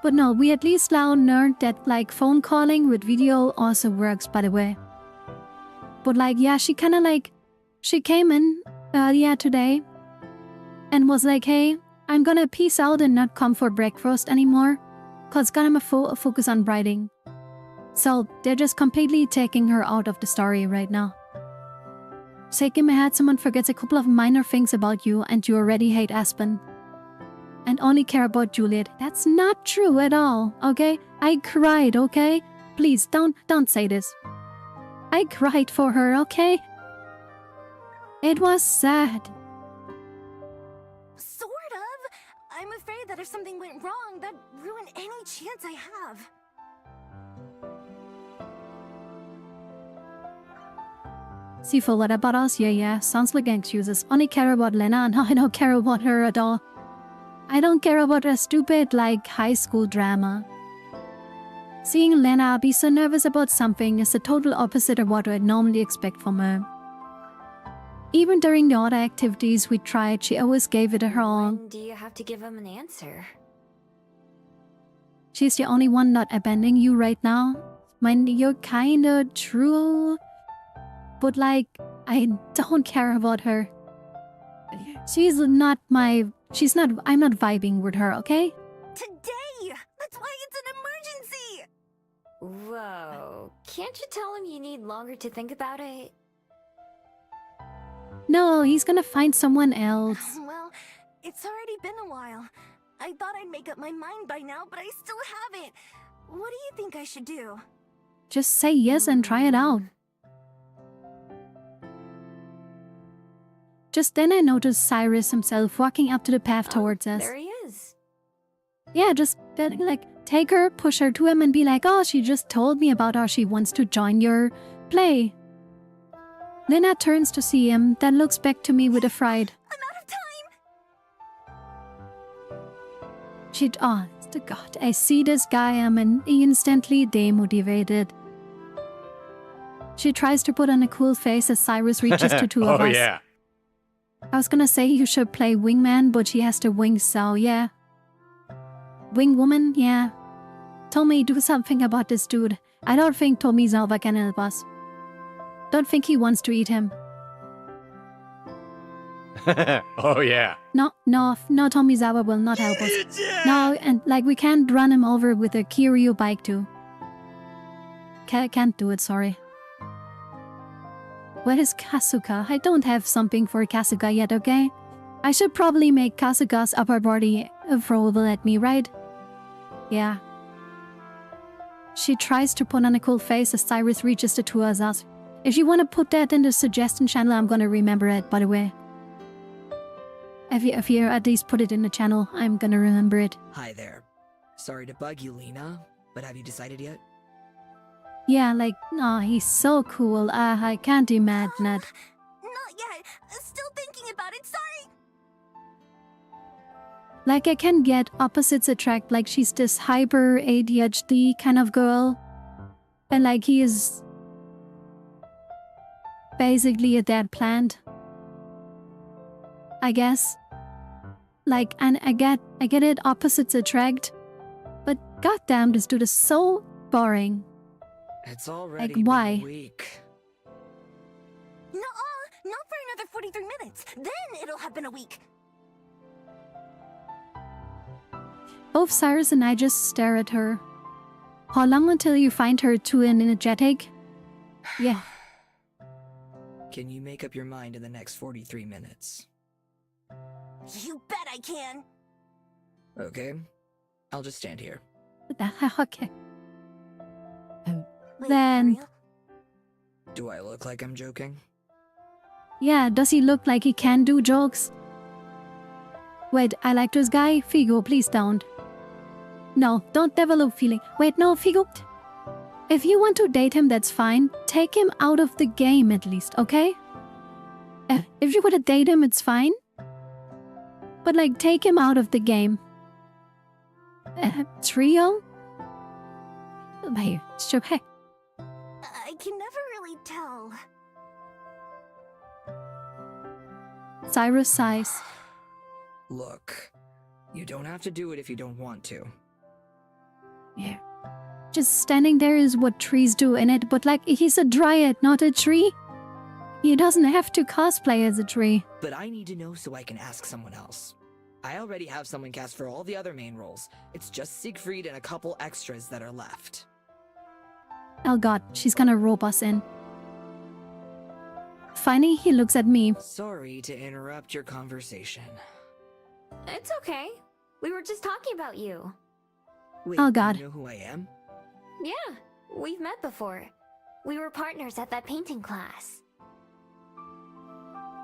But no, we at least now learned that like phone calling with video also works, by the way. But like, yeah, she kinda like, she came in earlier today and was like, hey, I'm gonna peace out and not come for breakfast anymore, cause I'm a focus on writing. So they're just completely taking her out of the story right now. Shake in my head, someone forgets a couple of minor things about you and you already hate Aspen. And only care about Juliet. That's not true at all, okay? I cried, okay? Please, don't say this. I cried for her, okay? It was sad. Sort of. I'm afraid that if something went wrong, that'd ruin any chance I have. See, for what about us? Yeah, sounds like excuses. Only care about Lena and I don't care about her at all. I don't care about a stupid, like, high school drama. Seeing Lena be so nervous about something is the total opposite of what I'd normally expect from her. Even during the other activities we tried, she always gave it her all. When do you have to give him an answer? She's the only one not abandoning you right now. Mind you're kinda true. But like, I don't care about her. I'm not vibing with her, okay? Today! That's why it's an emergency! Whoa. Can't you tell him you need longer to think about it? No, he's gonna find someone else. Well, it's already been a while. I thought I'd make up my mind by now, but I still haven't. What do you think I should do? Just say yes and try it out. Just then I noticed Cyrus himself walking up to the path towards us. There he is. Yeah, just take her, push her to him and be like, oh, she just told me about how she wants to join your play. Lena turns to see him, then looks back to me with a fright. I'm out of time! God, I see this guy and instantly demotivated. She tries to put on a cool face as Cyrus reaches to two of us. Oh, yeah. I was gonna say you should play wingman, but she has to wing, so yeah. Wing woman, yeah. Tommy, do something about this dude. I don't think Tommy Zalva can help us. Don't think he wants to eat him. Oh, yeah. No, Tommy Zawa will not help us. No, and like we can't run him over with a Kiryu bike too. Can't do it, sorry. Where is Kasuga? I don't have something for Kasuga yet, okay? I should probably make Kasuga's upper body throwable at me, right? Yeah. She tries to put on a cool face as Cyrus reaches the two of us. If you want to put that in the suggestion channel, I'm gonna remember it, by the way. If you at least put it in the channel, I'm gonna remember it. Hi there. Sorry to bug you, Lena, but have you decided yet? Yeah, like, he's so cool. I can't imagine it. Not yet. Still thinking about it, sorry! Like, I can get opposites attract, like she's this hyper ADHD kind of girl. And like, he is basically a dead plant, I guess. Like, and I get it, opposites attract. But goddamn, this dude is so boring. It's already Like, why? been a week. Nuh-uh! Not for another 43 minutes. Then it'll have been a week. Both Cyrus and I just stare at her. How long until you find her too energetic? Yeah. Can you make up your mind in the next 43 minutes? You bet I can. Okay. I'll just stand here. What the heck? Okay. Wait, Then- for real? Do I look like I'm joking? Yeah, does he look like he can do jokes? Wait, I like this guy. Figo, please don't. No, don't develop feeling. Wait, no, Figo. If you want to date him, that's fine. Take him out of the game at least, okay? If you want to date him, it's fine. But like, take him out of the game. Trio? Hey, sure, hey. I can never really tell. Cyrus sighs. Look, you don't have to do it if you don't want to. Yeah. Just standing there is what trees do in it, but like, he's a dryad, not a tree. He doesn't have to cosplay as a tree. But I need to know so I can ask someone else. I already have someone cast for all the other main roles. It's just Siegfried and a couple extras that are left. Oh god, she's gonna rope us in. Finally, he looks at me. Sorry to interrupt your conversation. It's okay. We were just talking about you. Wait, Oh, God. You know who I am? Yeah, we've met before. We were partners at that painting class.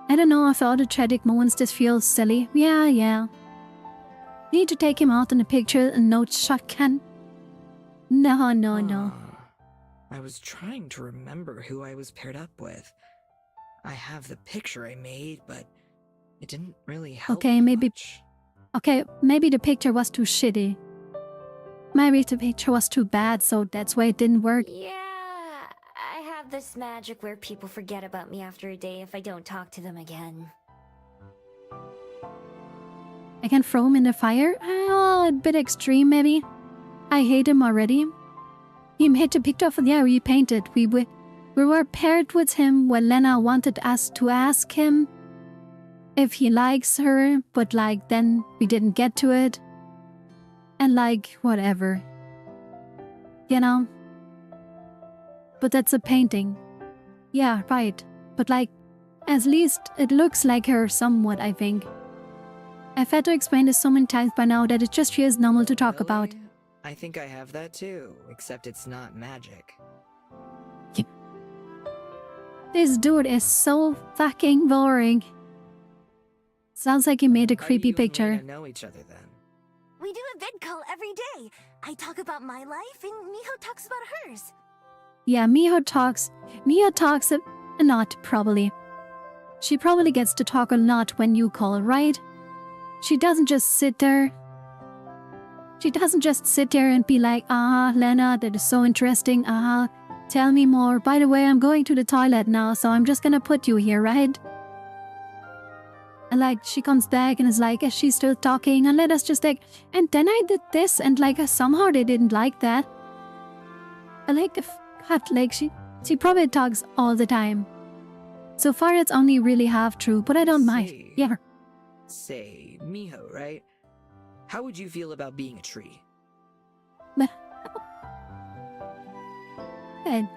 I don't know if all the tragic moments just feel silly. Yeah. Need to take him out in a picture and no shotgun. No. I was trying to remember who I was paired up with. I have the picture I made, but it didn't really help. Okay, maybe- much. Okay, maybe the picture was too shitty. Maybe the picture was too bad, so that's why it didn't work. Yeah, I have this magic where people forget about me after a day if I don't talk to them again. I can throw him in the fire? Oh, a bit extreme maybe. I hate him already. He made the picture of yeah, we painted. We were paired with him when Lena wanted us to ask him if he likes her, but like then we didn't get to it. And like, whatever. You know? But that's a painting. Yeah, right. But like, at least it looks like her somewhat, I think. I've had to explain this so many times by now that it just feels normal to talk about. Really? I think I have that too, except it's not magic. This dude is so fucking boring. Sounds like he made a How do creepy you and picture. Lena know each other then? We do a vid call every day. I talk about my life and Miho talks about hers. Yeah, Miho talks a lot, probably. She probably gets to talk a lot when you call, right? She doesn't just sit there. She doesn't just sit there and be like, Lena, that is so interesting, tell me more. By the way, I'm going to the toilet now, so I'm just gonna put you here, right? And like, she comes back and is like, is she still talking? And let us just like, and then I did this, and like, somehow they didn't like that. I like, God, like, she probably talks all the time. So far, it's only really half true, but I don't mind. Say- Yeah. Say, Miho, right? How would you feel about being a tree?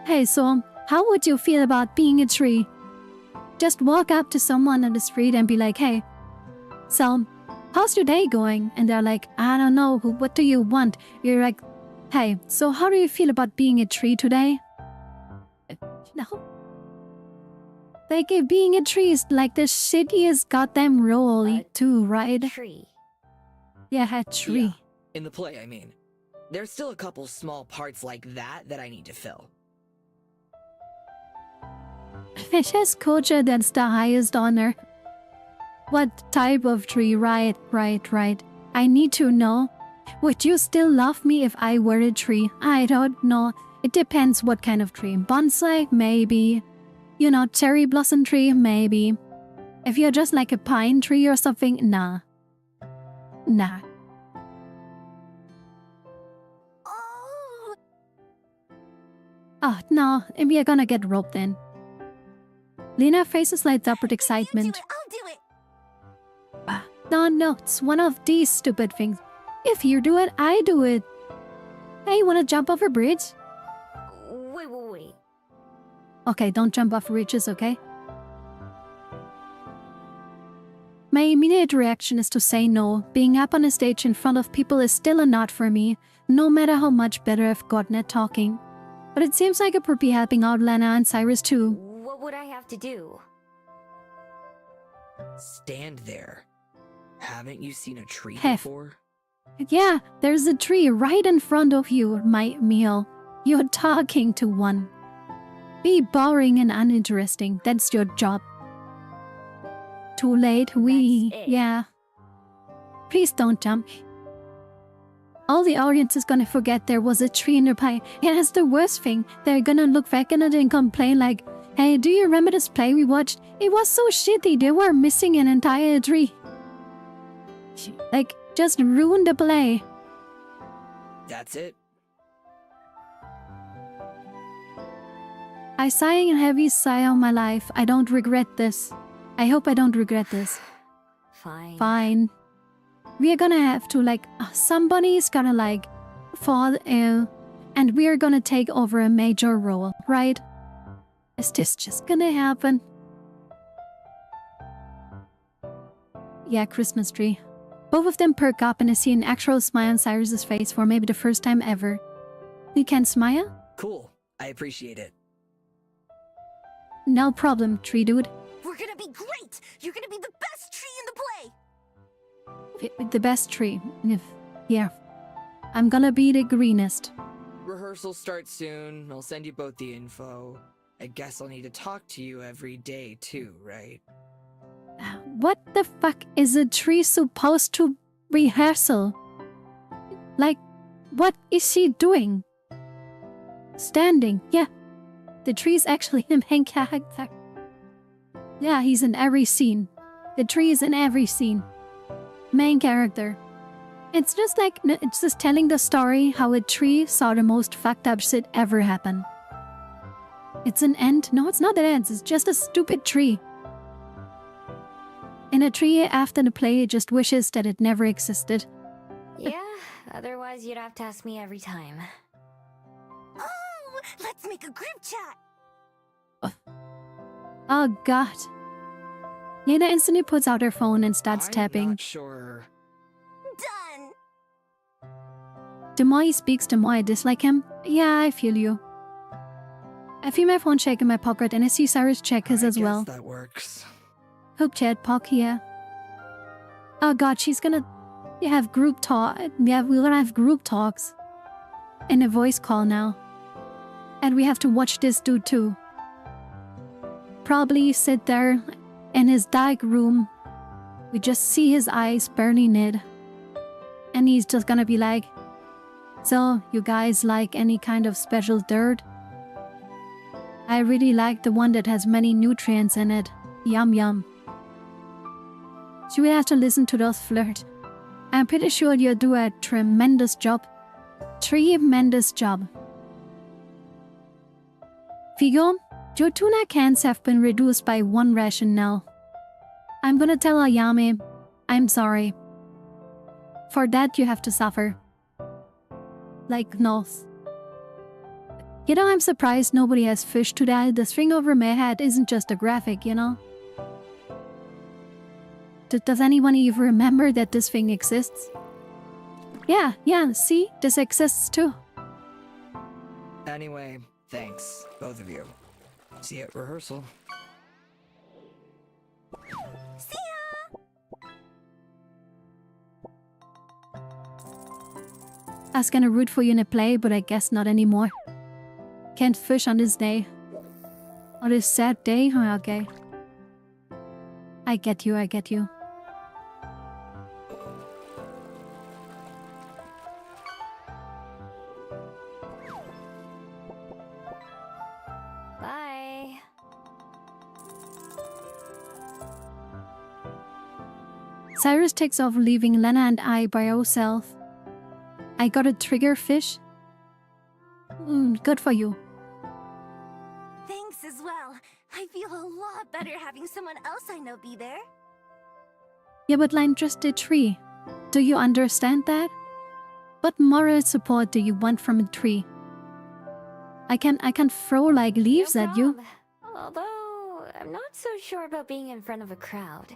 Hey, so how would you feel about being a tree? Just walk up to someone on the street and be like, hey, so how's your day going? And they're like, I don't know, what do you want? You're like, hey, so how do you feel about being a tree today? No. Like, if being a tree is like the shittiest goddamn role too, right? Tree. Yeah, a tree. Yeah, in the play, I mean. There's still a couple small parts like that I need to fill. It has culture that's the highest honor. What type of tree? Right. I need to know. Would you still love me if I were a tree? I don't know. It depends what kind of tree. Bonsai? Maybe. You know, cherry blossom tree? Maybe. If you're just like a pine tree or something, nah. Oh, Oh, no. We are gonna get roped in. Lena faces lights up with excitement. I'll do it. No, it's one of these stupid things. If you do it, I do it. Hey, wanna jump off a bridge? Wait. Okay, don't jump off bridges, okay? My immediate reaction is to say no. Being up on a stage in front of people is still a not for me, no matter how much better I've gotten at talking. But it seems like it would be helping out Lena and Cyrus too. What would I have to do? Stand there. Haven't you seen a tree Hef. before? Yeah, there's a tree right in front of you, my meal. You're talking to one. Be boring and uninteresting. That's your job. Too late, That's it. yeah. Please don't jump. All the audience is gonna forget there was a tree nearby. And that's the worst thing. They're gonna look back at it and complain like, hey, do you remember this play we watched? It was so shitty, they were missing an entire tree. Like, just ruin the play. That's it. I sigh a heavy sigh on my life. I don't regret this. I hope I don't regret this. Fine. We are gonna have to, like, somebody's gonna, like, fall ill, and we are gonna take over a major role, right? Is this just gonna happen? Yeah, Christmas tree. Both of them perk up and I see an actual smile on Cyrus's face for maybe the first time ever. You can smile? Cool. I appreciate it. No problem, tree dude. We're gonna be great. You're gonna be the best tree in the play. The best tree. Yeah. I'm gonna be the greenest. Rehearsal starts soon. I'll send you both the info. I guess I'll need to talk to you every day too, right? What the fuck is a tree supposed to rehearsal? Like, what is she doing? Standing, yeah. The tree's actually the main character. Yeah, he's in every scene. The tree is in every scene. Main character. It's just like, it's just telling the story how a tree saw the most fucked up shit ever happen. It's an end. No, it's not an end. It's just a stupid tree. And a tree after the play just wishes that it never existed. Yeah, otherwise you'd have to ask me every time. Oh, let's make a group chat. Oh god. Lena instantly puts out her phone and starts I'm tapping. not sure. Done. The more he speaks, the more I dislike him. Yeah, I feel you. I feel my phone shake in my pocket and I see Cyrus check his I as guess well. that works. Hope chat pock here. Oh god, she's gonna have group talk. Yeah, we're gonna have group talks. And a voice call now. And we have to watch this dude too. Probably sit there in his dark room. We just see his eyes barely knit. And he's just gonna be like, so, you guys like any kind of special dirt? I really like the one that has many nutrients in it. Yum yum. Should we have to listen to those flirt? I'm pretty sure you'll do a tremendous job. Tremendous job. Figo, your tuna cans have been reduced by 1 ration now. I'm gonna tell Ayame, I'm sorry. For that you have to suffer. Like North. You know, I'm surprised nobody has fish today. The string over my head isn't just a graphic, you know? Does anyone even remember that this thing exists? Yeah, see? This exists too. Anyway, thanks, both of you. See you at rehearsal. See ya. I was gonna root for you in a play, but I guess not anymore. Can't fish on this day. On this sad day? Oh, okay. I get you. Bye. Cyrus takes off, leaving Lena and I by ourselves. I got a trigger fish. Good for you. Thanks as well. I feel a a lot better having someone else I know be there. Yeah, but line just a tree. Do you understand that? What moral support do you want from a tree? I can throw like leaves No at you. prob. Although, I'm not so sure about being in front of a crowd.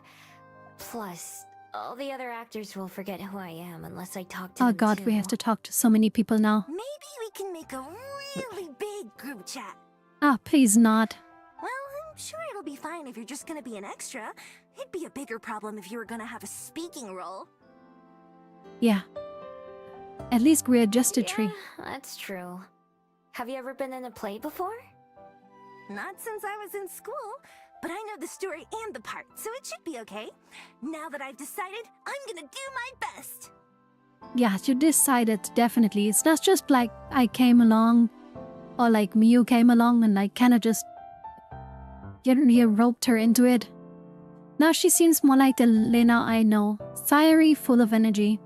Plus, all the other actors will forget who I am unless I talk to Oh them god, too. we have to talk to so many people now. Maybe we can make a really big group chat. Ah, please not. Well, I'm sure it'll be fine if you're just gonna be an extra. It'd be a bigger problem if you were gonna have a speaking role. Yeah. At least we're just a tree. Yeah, that's true. Have you ever been in a play before? Not since I was in school, but I know the story and the part, so it should be okay. Now that I've decided, I'm gonna do my best. Yeah, you decided, definitely. It's not just like I came along, or like Miu came along and like kinda just you roped her into it. Now she seems more like the Lena I know, fiery, full of energy.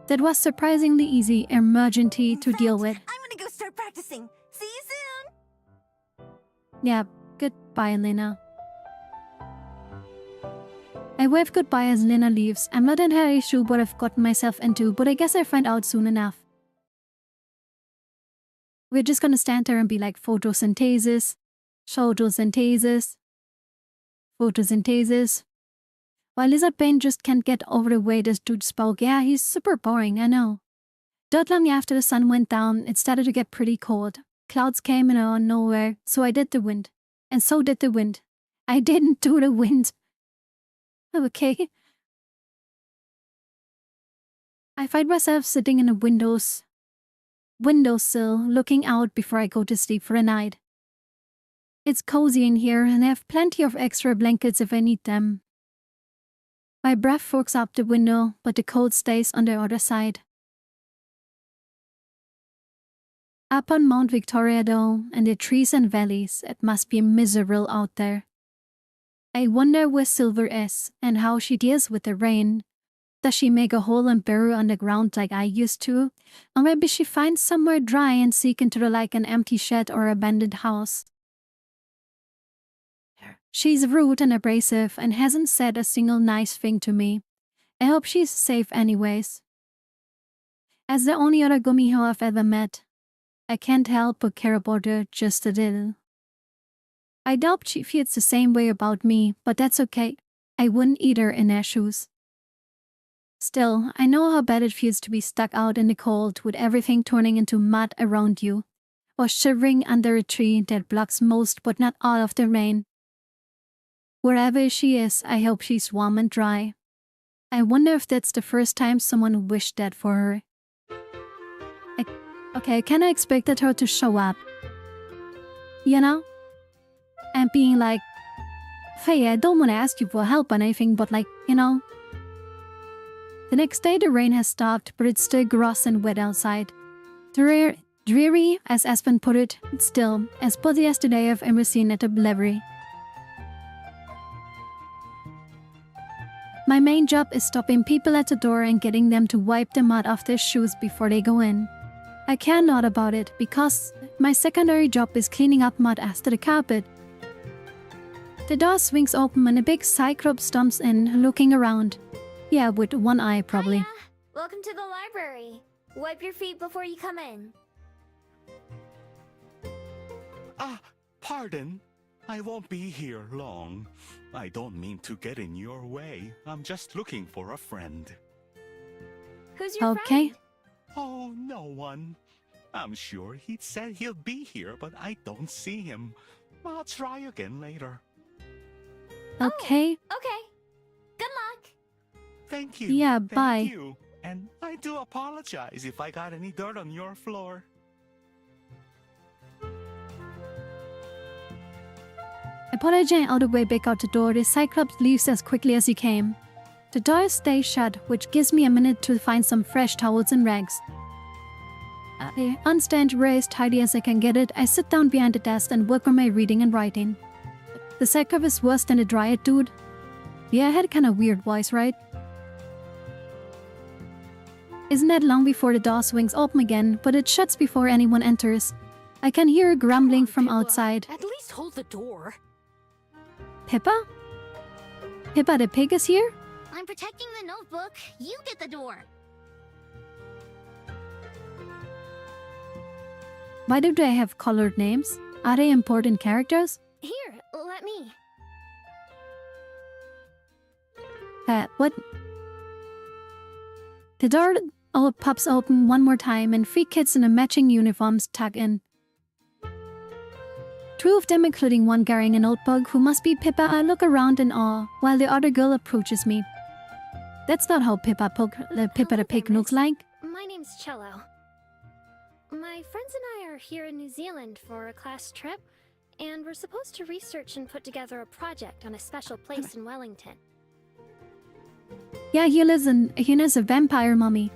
That was surprisingly easy emergency to In deal fact, with. I'm gonna go start practicing. See you soon! Yeah, goodbye, Lena. I wave goodbye as Lena leaves. I'm not entirely sure what I've gotten myself into, but I guess I'll find out soon enough. We're just gonna stand there and be like photosynthesis, photosynthesis, photosynthesis. While Lizard Bane just can't get over the way this dude spoke. Yeah, he's super boring, I know. Not long after the sun went down, it started to get pretty cold. Clouds came in out of nowhere, so I did the wind. And so did the wind. I didn't do the wind. Okay. I find myself sitting in a windowsill, looking out before I go to sleep for the night. It's cozy in here, and I have plenty of extra blankets if I need them. My breath forks up the window, but the cold stays on the other side. Up on Mount Victoria though, and the trees and valleys, it must be miserable out there. I wonder where Silver is, and how she deals with the rain. Does she make a hole and burrow underground like I used to? Or maybe she finds somewhere dry and seek into like an empty shed or abandoned house. She's rude and abrasive and hasn't said a single nice thing to me. I hope she's safe anyways. As the only other Gumiho I've ever met, I can't help but care about her just a little. I doubt she feels the same way about me, but that's okay. I wouldn't either in her shoes. Still, I know how bad it feels to be stuck out in the cold with everything turning into mud around you, or shivering under a tree that blocks most but not all of the rain. Wherever she is, I hope she's warm and dry. I wonder if that's the first time someone wished that for her. Okay, I kinda expected her to show up. You know? And being like, hey, I don't want to ask you for help or anything, but like, you know. The next day the rain has stopped, but it's still gross and wet outside. Dreary, as Aspen put it, still as busy as the day I've ever seen at the library. My main job is stopping people at the door and getting them to wipe the mud off their shoes before they go in. I care not about it because my secondary job is cleaning up mud after the carpet. The door swings open and a big cyclops stomps in, looking around. Yeah, with one eye probably. Hiya. Welcome to the library. Wipe your feet before you come in. Ah, pardon. I won't be here long. I don't mean to get in your way. I'm just looking for a friend. Who's your Okay. friend? Oh, no one. I'm sure he'd said he'll be here, but I don't see him. I'll try again later. Okay. Okay. Good luck. Thank you. Yeah, Thank bye. you. And I do apologize if I got any dirt on your floor. Apologizing all the way back out the door, the Cyclops leaves as quickly as he came. The door stays shut, which gives me a minute to find some fresh towels and rags. I unstand tray as tidy as I can get it. I sit down behind the desk and work on my reading and writing. The Cyclops is worse than the Dryad dude. Yeah, I had a kind of weird voice, right? Isn't that long before the door swings open again, but it shuts before anyone enters. I can hear grumbling from outside. At least hold the door. Pippa? Pippa the pig is here? I'm protecting the notebook. You get the door. Why do they have colored names? Are they important characters? Here, let me. What? The door pops open one more time and 3 kids in a matching uniforms tug in. 2 of them, including one carrying a notebook who must be Pippa, I look around in awe while the other girl approaches me. That's not how Pippa the pig looks like. My name's Cello. My friends and I are here in New Zealand for a class trip, and we're supposed to research and put together a project on a special place in Wellington. Yeah, he knows a vampire mummy.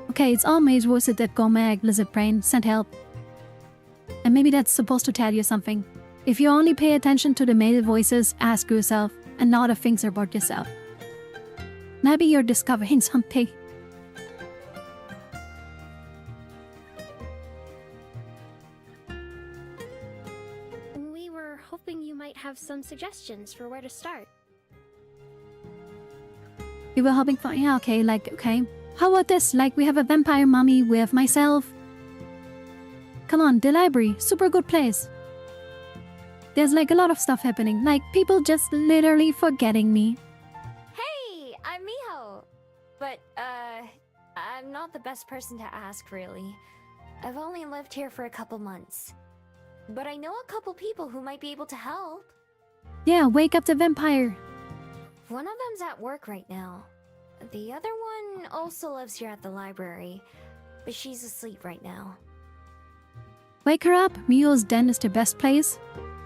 Okay, it's all made worth it that Gomag, lizard brain, sent help. And maybe that's supposed to tell you something. If you only pay attention to the male voices, ask yourself, and not the things about yourself. Maybe you're discovering something. We were hoping you might have some suggestions for where to start. You were hoping for, yeah, okay. How about this? Like, we have a vampire mummy, we have myself. Come on, the library, super good place. There's like a lot of stuff happening, like people just literally forgetting me. Hey, I'm Miho. But, I'm not the best person to ask, really. I've only lived here for a couple months. But I know a couple people who might be able to help. Yeah, wake up the vampire. One of them's at work right now. The other one also lives here at the library, but she's asleep right now. Wake her up. Mio's den is the best place.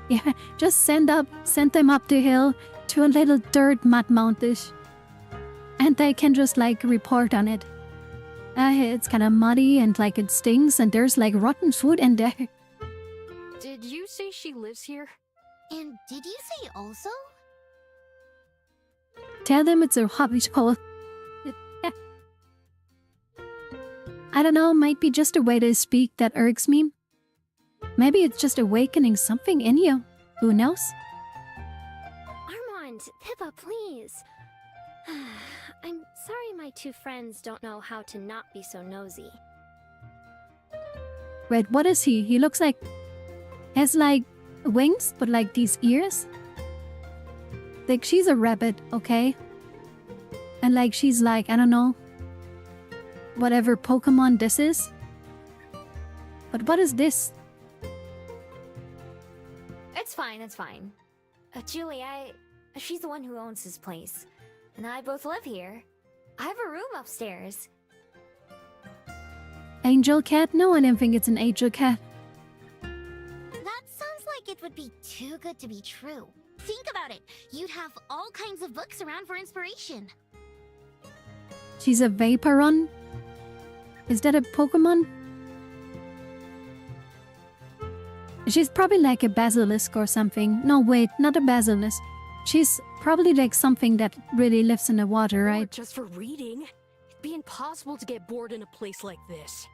Yeah, just send them up the hill to a little dirt mud mountain. And they can just like report on it. It's kind of muddy and like it stinks and there's like rotten food in there. Did you say she lives here? And did you say also? Tell them it's a hobby hole. I don't know, might be just a way to speak that irks me. Maybe it's just awakening something in you. Who knows? Armand, Pippa, please. I'm sorry my 2 friends don't know how to not be so nosy. Wait, what is he? He looks like... has like wings, but like these ears? Like she's a rabbit, okay? And like she's like, I don't know, whatever Pokemon this is. But what is this? It's fine. Julie, she's the one who owns this place. And I both live here. I have a room upstairs. Angel cat? No, I don't think it's an angel cat. That sounds like it would be too good to be true. Think about it. You'd have all kinds of books around for inspiration. She's a Vaporeon? Is that a Pokemon? She's probably like a basilisk or something. No, wait, not a basilisk. She's probably like something that really lives in the water, right? Or just for reading. It'd be impossible to get bored in a place like this.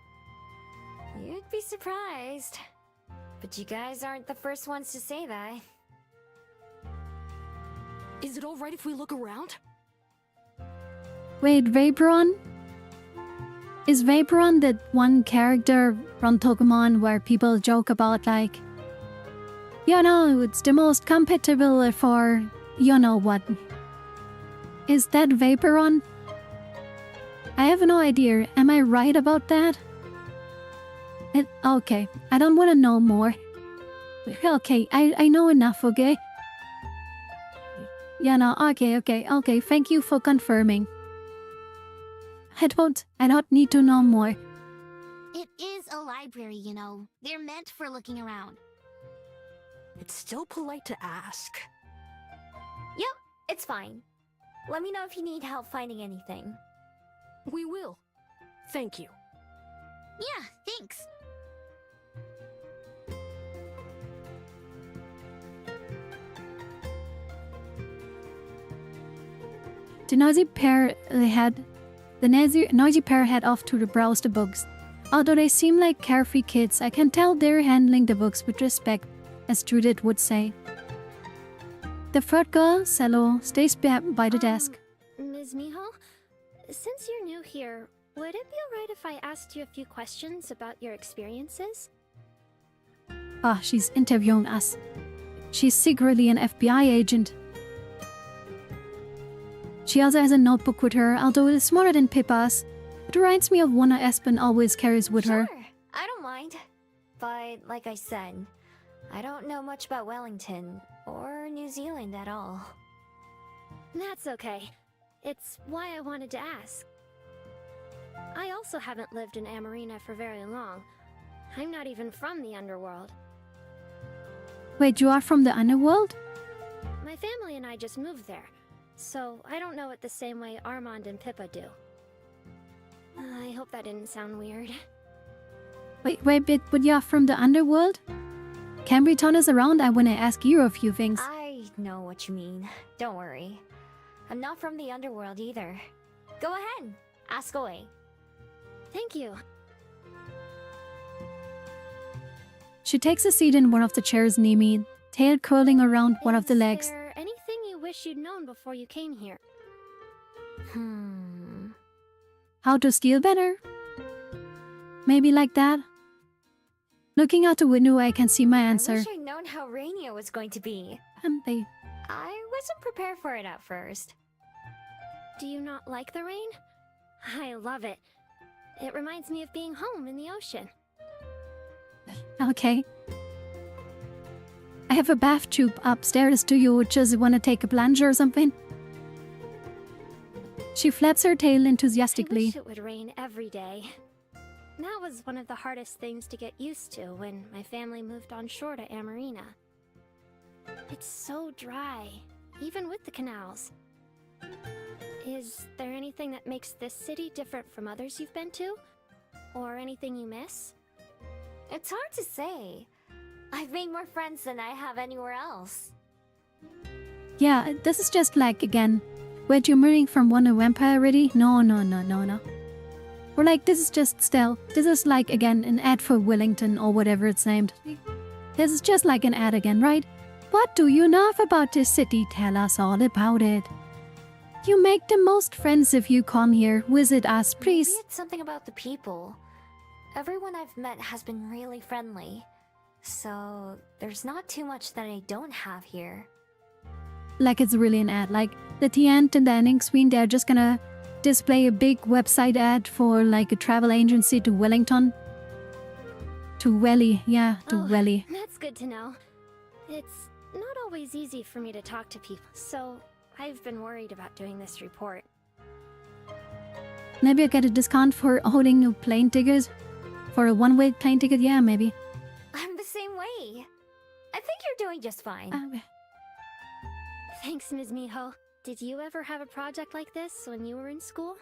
You'd be surprised. But you guys aren't the first ones to say that. Is it alright if we look around? Wait, Vaporeon? Is Vaporeon that one character from Pokemon where people joke about like, you know, it's the most compatible for you know what? Is that Vaporeon? I have no idea. Am I right about that? Okay, I don't want to know more. Okay, I know enough, okay? Yeah, no, okay, thank you for confirming. I don't need to know more. It is a library, you know. They're meant for looking around. It's still polite to ask. Yep, it's fine. Let me know if you need help finding anything. We will. Thank you. Yeah, thanks. The noisy pair head off to browse the books. Although they seem like carefree kids, I can tell they're handling the books with respect, as Judith would say. The third girl, Cello, stays by the desk. Ms. Miho, since you're new here, would it be alright if I asked you a few questions about your experiences? Ah, she's interviewing us. She's secretly an FBI agent. She also has a notebook with her, although it is smaller than Pippa's. It reminds me of one Espen always carries with her. Sure, I don't mind. But like I said, I don't know much about Wellington or New Zealand at all. That's okay. It's why I wanted to ask. I also haven't lived in Amarina for very long. I'm not even from the underworld. Wait, you are from the underworld? My family and I just moved there, so I don't know it the same way Armand and Pippa do. I hope that didn't sound weird. Wait, but you are from the underworld? Cambry turn us around and when I ask you a few things. I know what you mean. Don't worry. I'm not from the underworld either. Go ahead, ask away. Thank you. She takes a seat in one of the chairs near me, tail curling around one of the legs. Is there anything you wish you'd known before you came here? How to steal better? Maybe like that? Looking out the window, I can see my answer. I wish I'd known how rainy it was going to be. They... I wasn't prepared for it at first. Do you not like the rain? I love it. It reminds me of being home in the ocean. Okay. I have a bath tube upstairs. Do you just want to take a plunge or something? She flaps her tail enthusiastically. I wish it would rain every day. That was one of the hardest things to get used to when my family moved on shore to Amarina. It's so dry, even with the canals. Is there anything that makes this city different from others you've been to? Or anything you miss? It's hard to say. I've made more friends than I have anywhere else. Yeah, this is just like, again, wait, you're moving from one to vampire already? No. Or like, this is just still, this is like, again, an ad for Wellington or whatever it's named. This is just like an ad again, right? What do you know about this city? Tell us all about it. You make the most friends if you come here. Visit us, please. Maybe it's something about the people. Everyone I've met has been really friendly. So, there's not too much that I don't have here. Like it's really an ad. Like, the Tiant and the ending screen, they're just gonna display a big website ad for like a travel agency to Wellington. To Welly, yeah, to Welly. That's good to know. It's not always easy for me to talk to people, so I've been worried about doing this report. Maybe I get a discount for holding new plane tickets? For a one-way plane ticket? Yeah, maybe. I'm the same way. I think you're doing just fine. Thanks, Ms. Miho. Did you ever have a project like this when you were in school?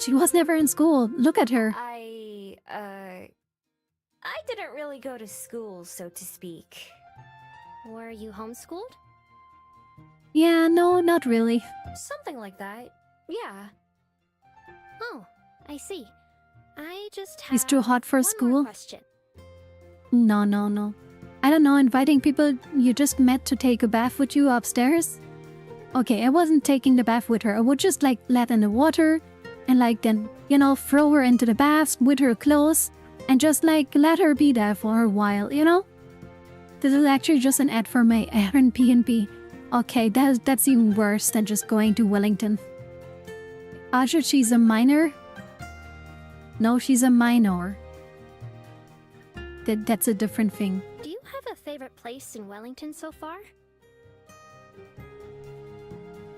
She was never in school. Look at her. I didn't really go to school, so to speak. Were you homeschooled? Yeah, no, not really. Something like that. Yeah. Oh, I see. I just have He's too hot for one school? more question. No. I don't know, inviting people you just met to take a bath with you upstairs? Okay, I wasn't taking the bath with her. I would just like let in the water and like then, throw her into the bath with her clothes and just like let her be there for a while, This is actually just an ad for my Airbnb. Okay, that's even worse than just going to Wellington. Asha, she's a minor? No, she's a minor. That's a different thing. Do you have a favorite place in Wellington so far?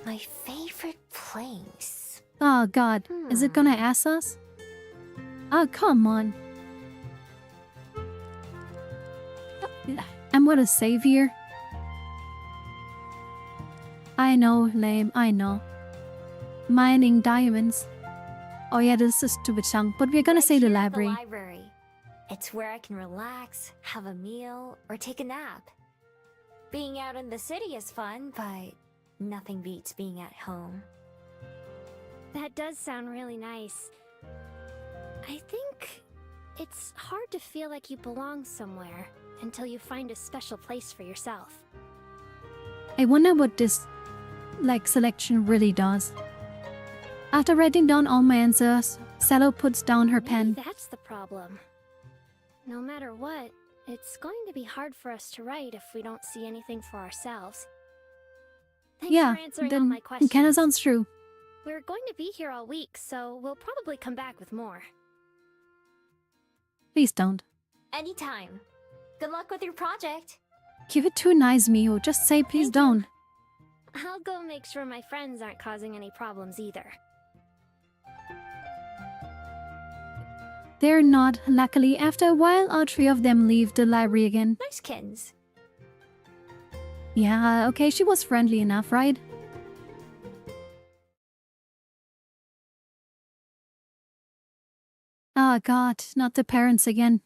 My favorite place. Oh god, is it gonna ask us? Oh, come on. I'm what a savior. I know, lame, I know. Mining diamonds. Oh yeah, this is a stupid song, but we're gonna say the here at library. The library. It's where I can relax, have a meal, or take a nap. Being out in the city is fun, but nothing beats being at home. That does sound really nice. I think it's hard to feel like you belong somewhere until you find a special place for yourself. I wonder what this, selection really does. After writing down all my answers, Cello puts down her pen. Maybe that's the problem. No matter what, it's going to be hard for us to write if we don't see anything for ourselves. Thanks Yeah, for answering all then my it questions. kinda sounds true. We're going to be here all week, so we'll probably come back with more. Please don't. Anytime. Good luck with your project. Keep it too nice, Miho. Just say please Thank you. don't. I'll go make sure my friends aren't causing any problems either. They're not. Luckily, after a while, all three of them leave the library again. Nice kids. Yeah, okay, she was friendly enough, right? Oh god, not the parents again.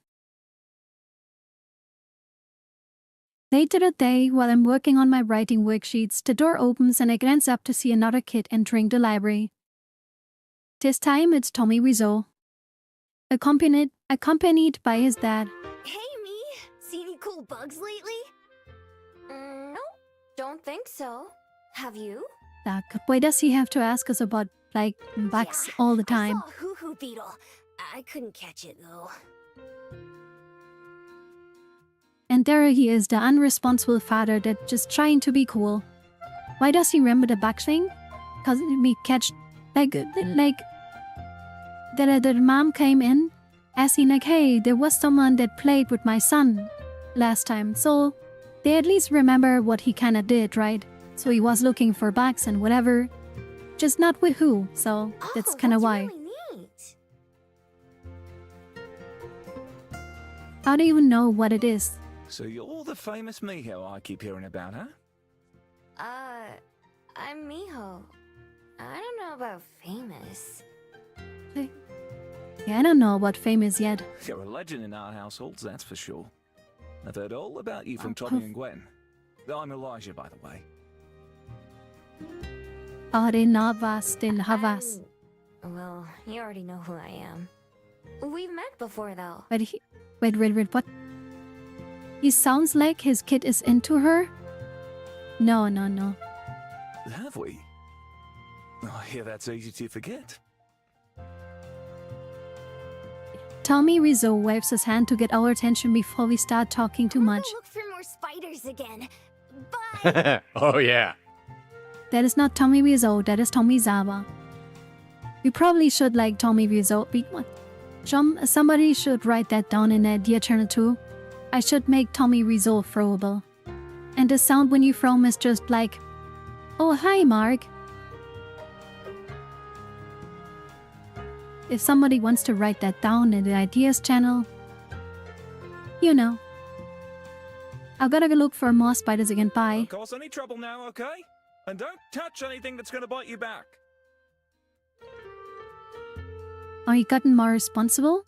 Later that day, while I'm working on my writing worksheets, the door opens and I glance up to see another kid entering the library. This time it's Tommy Wiseau, accompanied by his dad. Hey, me! See any cool bugs lately? Nope, don't think so. Have you? Why does he have to ask us about, bugs all the time? I saw a hoo-hoo beetle. I couldn't catch it, though. And there he is, the unresponsible father that just trying to be cool. Why does he remember the bug thing? Cause me catch, the mom came in, asking hey, there was someone that played with my son last time, so they at least remember what he kinda did, right? So he was looking for bugs and whatever, just not with who, so that's kinda why. Really neat. I don't even know what it is. So you're the famous Miho I keep hearing about, huh? I'm Miho. I don't know about famous. Yeah, I don't know what fame is yet. You're a legend in our households, that's for sure. I've heard all about you from Tommy and Gwen. I'm Elijah, by the way. Well, you already know who I am. We've met before, though. But wait, what? He sounds like his kid is into her? No. Have we? I hear that's easy to forget. Tommy Rizzo waves his hand to get our attention before we start talking too much. Look for more spiders again. Bye! Oh yeah. That is not Tommy Rizzo, that is Tommy Zawa. We probably should like Tommy Rizzo. Somebody should write that down in a Dear Channel 2. I should make Tommy Rizzo throwable. And the sound when you throw him is just like, oh hi Mark. If somebody wants to write that down in the Ideas channel, you know. I've gotta go look for more spiders again, bye. Don't cause any trouble now, okay? And don't touch anything that's gonna bite you back. Are you gotten more responsible?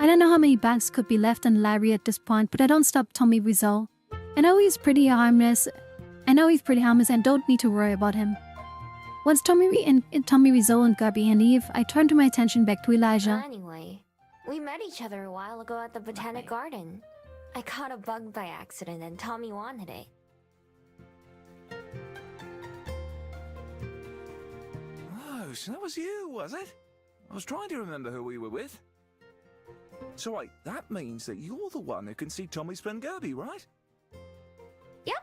I don't know how many bags could be left in the library at this point, but I don't stop Tommy Wiseau. I know he's pretty harmless and don't need to worry about him. Once Tommy Wiseau and Gabby leave, I turn to my attention back to Elijah. Anyway, we met each other a while ago at the Botanic Garden. I caught a bug by accident and Tommy wanted it. Oh, so that was you, was it? I was trying to remember who we were with. So wait, that means that you're the one who can see Tommy spend Gerby, right? Yep.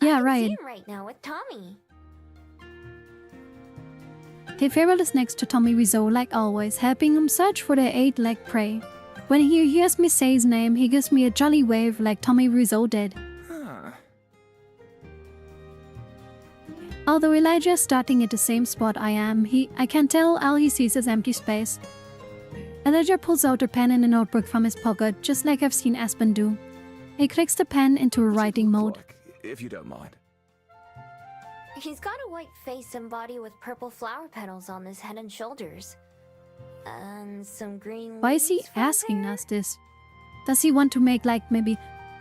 Yeah, I can right. see him right now with Tommy. Farewell is next to Tommy Wiseau, like always, helping him search for their 8-legged prey. When he hears me say his name, he gives me a jolly wave like Tommy Wiseau did. Huh. Although Elijah is starting at the same spot I am, I can tell all he sees is empty space. Elijah pulls out a pen and a notebook from his pocket, just like I've seen Aspen do. He clicks the pen into a writing mode. Like, if you don't mind. He's got a white face and body with purple flower petals on his head and shoulders. And some green Why is he leaves for his asking hair. us this? Does he want to make I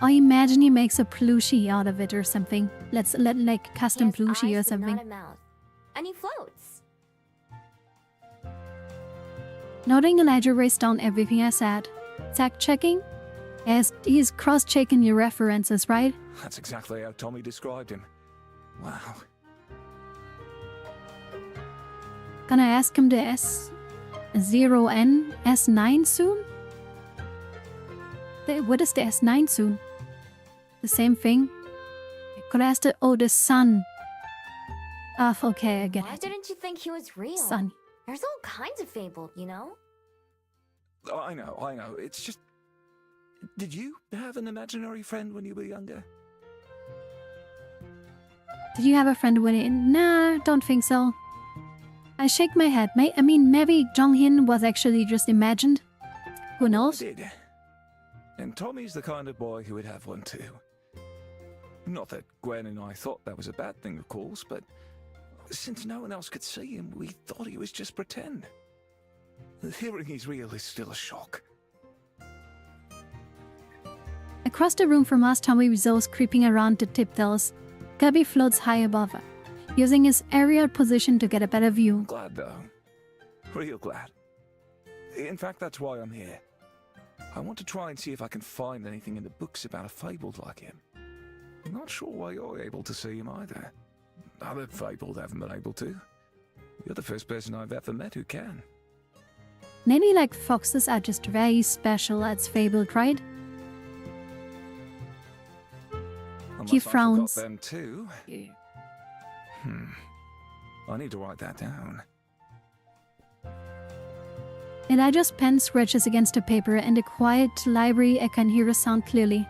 imagine he makes a plushie out of it or something. Custom He has plushie or eyes but something. not a mouth. And he floats. Noting, Elijah writes down everything I said. Fact checking? As he's cross-checking your references, right? That's exactly how Tommy described him. Wow. Can I ask him the S0N S9 soon? What is the S9 soon? The same thing? Could I ask the sun? Okay, I get Why it. didn't you think he was real? Sun. There's all kinds of fabled, you know? I know. It's just... Did you have an imaginary friend when you were younger? Did you have a friend when it? Nah, don't think so. I shake my head. Maybe Jonghyun was actually just imagined. Who knows? I did. And Tommy's the kind of boy who would have one too. Not that Gwen and I thought that was a bad thing, of course, but since no one else could see him, we thought he was just pretend. Hearing he's real is still a shock. Across the room from us, Tommy Rizzo's creeping around the tiptoes. Gabby floats high above her, using his aerial position to get a better view. Glad though. Real glad. In fact, that's why I'm here. I want to try and see if I can find anything in the books about a fabled like him. I'm not sure why you're able to see him either. Other fabled haven't been able to. You're the first person I've ever met who can. Maybe like foxes are just very special as fabled, right? He frowns. I forgot them too. I need to write that down. Elijah's pen scratches against the paper. In the quiet library, I can hear a sound clearly.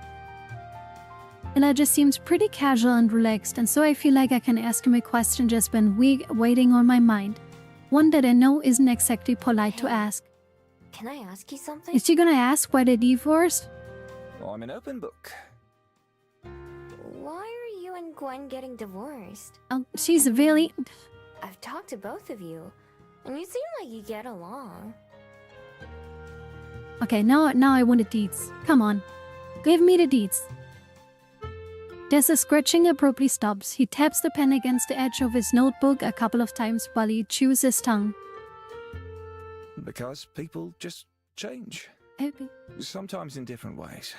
Elijah seems pretty casual and relaxed, and so I feel like I can ask him a question just been waiting on my mind. One that I know isn't exactly polite to ask. Can I ask you something? Is she gonna ask why they divorced? I'm an open book. Why are you and Gwen getting divorced? Oh, she's really... I've talked to both of you, and you seem like you get along. Okay, now I want the deeds. Come on. Give me the deeds. There's a scratching abruptly stops. He taps the pen against the edge of his notebook a couple of times while he chews his tongue. Because people just change. Sometimes in different ways.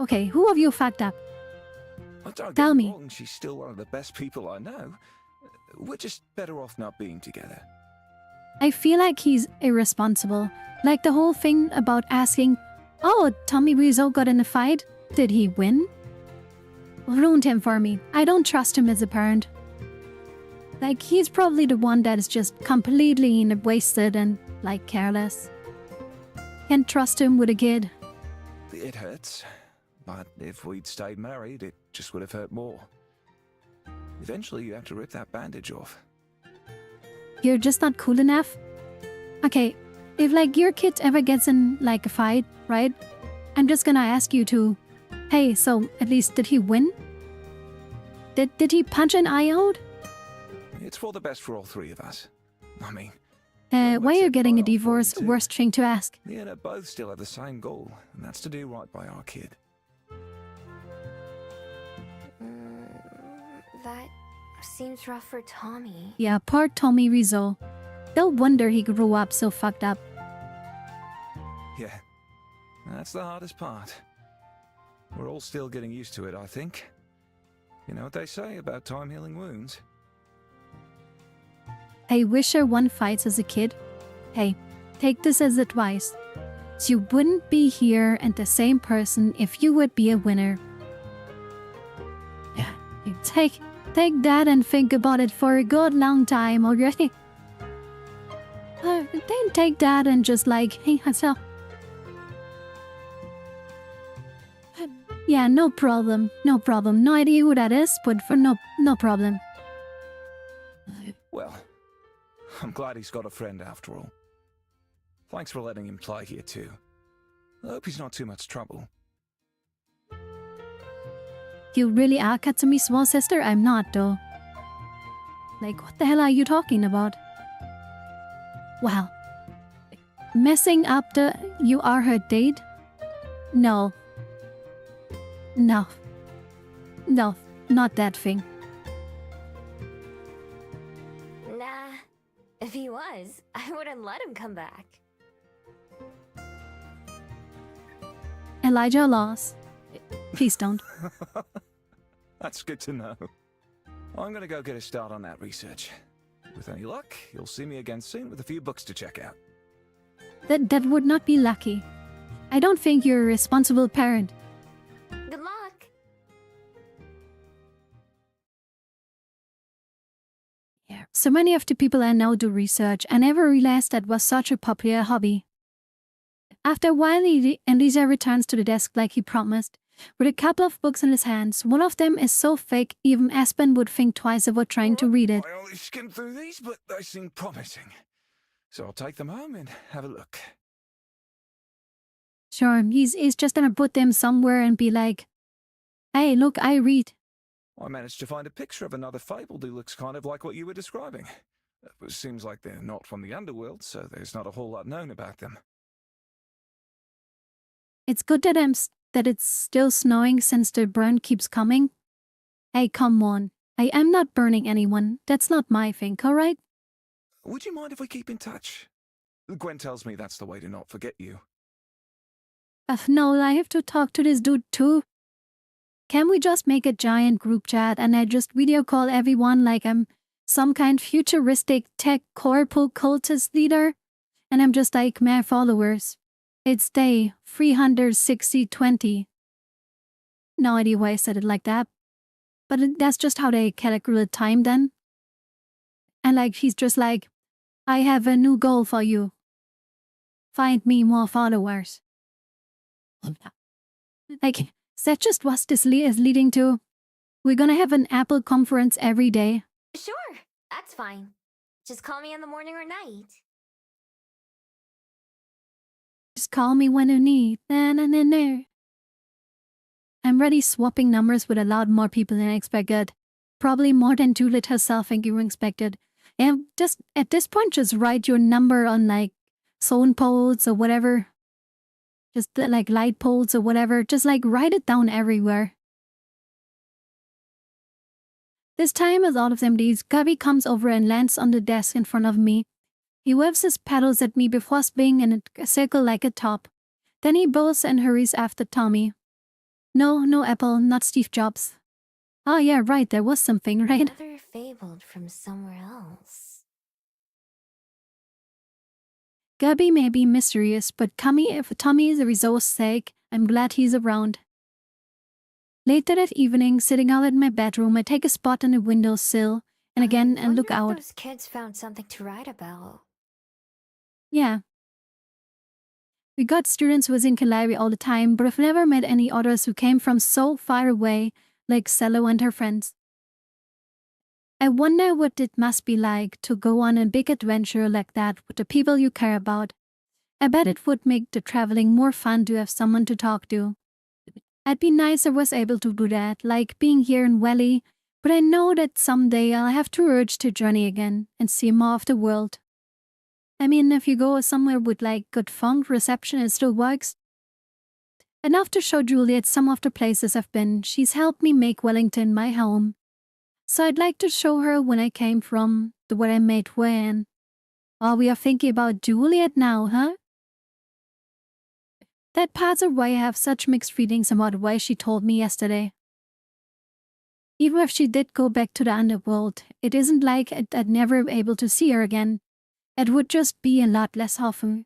Okay, who of you fucked up? Don't Tell get me. wrong, she's still one of the best people I know. We're just better off not being together. I feel like he's irresponsible. Like the whole thing about asking, oh, Tommy Rizzo got in a fight? Did he win? Ruined him for me. I don't trust him as a parent. Like, he's probably the one that is just completely wasted and, like, careless. Can't trust him with a kid. It hurts. But if we'd stayed married, it just would have hurt more. Eventually, you have to rip that bandage off. You're just not cool enough? Okay, if, like, your kid ever gets in, like, a fight, right? I'm just gonna ask you to... Hey, so, at least, did he win? Did he punch an eye out? It's for the best for all three of us. I mean... Why you're getting a divorce, worst thing to ask. Me and her both still have the same goal, and that's to do right by our kid. That seems rough for Tommy. Yeah, poor Tommy Rizzo. No wonder he grew up so fucked up. Yeah, that's the hardest part. We're all still getting used to it, I think. You know what they say about time healing wounds? I wish I won fights as a kid. Hey, take this as advice. You wouldn't be here and the same person if you would be a winner. Yeah, take that and think about it for a good long time already. Then take that and just like, hey, so. Yeah, no problem. No idea who that is, but for no problem. Well, I'm glad he's got a friend after all. Thanks for letting him play here too. I hope he's not too much trouble. You really are Katsumi's small sister? I'm not, though. Like, what the hell are you talking about? Well, messing up the you are her date? No, not that thing. Nah, if he was, I wouldn't let him come back. Elijah lost. Please don't. That's good to know. I'm gonna go get a start on that research. With any luck, you'll see me again soon with a few books to check out. That would not be lucky. I don't think you're a responsible parent. Good luck. Yeah. So many of the people I know do research. I never realized that was such a popular hobby. After a while, Elisa returns to the desk like he promised, with a couple of books in his hands. One of them is so fake, even Aspen would think twice about trying to read it. I only skimmed through these, but they seem promising. So I'll take them home and have a look. Sure, he's just gonna put them somewhere and be like, hey, look, I read. I managed to find a picture of another fabled who looks kind of like what you were describing. It seems like they're not from the underworld, so there's not a whole lot known about them. It's good that that it's still snowing since the burn keeps coming. Hey, come on. I am not burning anyone. That's not my thing, alright? Would you mind if we keep in touch? Gwen tells me that's the way to not forget you. No, I have to talk to this dude too. Can we just make a giant group chat and I just video call everyone like I'm some kind futuristic tech corpo cultist leader? And I'm just like my followers. It's day 36020. No idea why I said it like that. But that's just how they calculate time then. And like he's just like, I have a new goal for you. Find me more followers. Like, that just what this is leading to. We're gonna have an Apple conference every day. Sure, that's fine. Just call me in the morning or night. Just call me when you need. Na. I'm already swapping numbers with a lot more people than I expected. Probably more than Juliet herself think you expected. And just at this point, just write your number on like phone poles or whatever. Just like light poles or whatever. Just like write it down everywhere. This time, as all of them leaves, Gabby comes over and lands on the desk in front of me. He waves his paddles at me before spinning in a circle like a top. Then he bows and hurries after Tommy. No Apple, not Steve Jobs. Oh yeah, right, there was something, right? Another fabled from somewhere else. Gabby may be mysterious, but if Tommy is a resource's sake, I'm glad he's around. Later that evening, sitting out in my bedroom, I take a spot on the windowsill and again and look out. Those kids found something to write about. Yeah. We got students who was in Kalari all the time, but I've never met any others who came from so far away, like Cello and her friends. I wonder what it must be like to go on a big adventure like that with the people you care about. I bet it would make the traveling more fun to have someone to talk to. I'd be nice if I was able to do that, like being here in Valley, but I know that someday I'll have to urge to journey again and see more of the world. I mean, if you go somewhere with like good phone reception, it still works. Enough to show Juliet some of the places I've been. She's helped me make Wellington my home. So I'd like to show her when I came from, where I made when. Oh, we are thinking about Juliet now, huh? That part's of why I have such mixed feelings about why she told me yesterday. Even if she did go back to the underworld, it isn't like I'd never be able to see her again. It would just be a lot less often.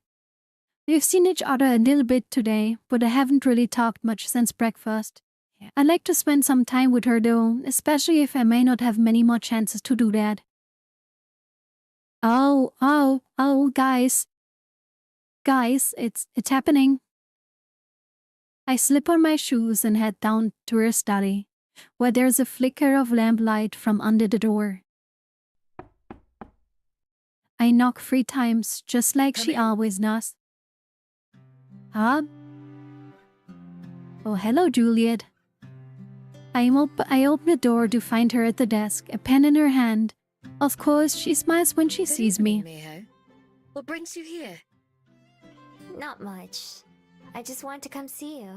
We've seen each other a little bit today, but I haven't really talked much since breakfast. I'd like to spend some time with her though, especially if I may not have many more chances to do that. Oh, guys. Guys, it's happening. I slip on my shoes and head down to her study, where there's a flicker of lamplight from under the door. I knock 3 times, just like she always does. Huh? Oh, hello, Juliet. I open the door to find her at the desk, a pen in her hand. Of course, she smiles when she sees me. Miho. What brings you here? Not much. I just wanted to come see you.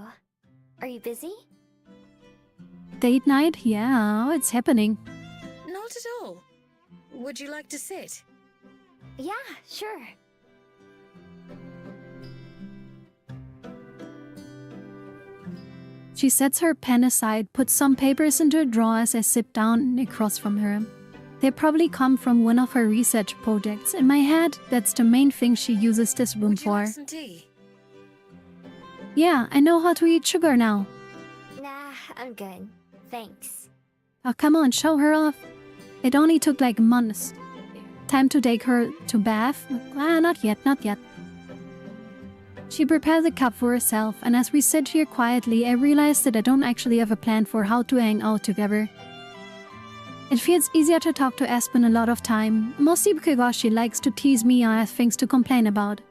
Are you busy? Date night? Yeah, it's happening. Not at all. Would you like to sit? Yeah, sure. She sets her pen aside, puts some papers into a drawer as I sit down across from her. They probably come from one of her research projects. In my head, that's the main thing she uses this room Would you for. like some tea? Yeah, I know how to eat sugar now. Nah, I'm good. Thanks. Oh, come on, show her off. It only took like months. Time to take her to bath? Not yet, not yet. She prepares a cup for herself, and as we sit here quietly, I realize that I don't actually have a plan for how to hang out together. It feels easier to talk to Aspen a lot of time, mostly because she likes to tease me or has things to complain about.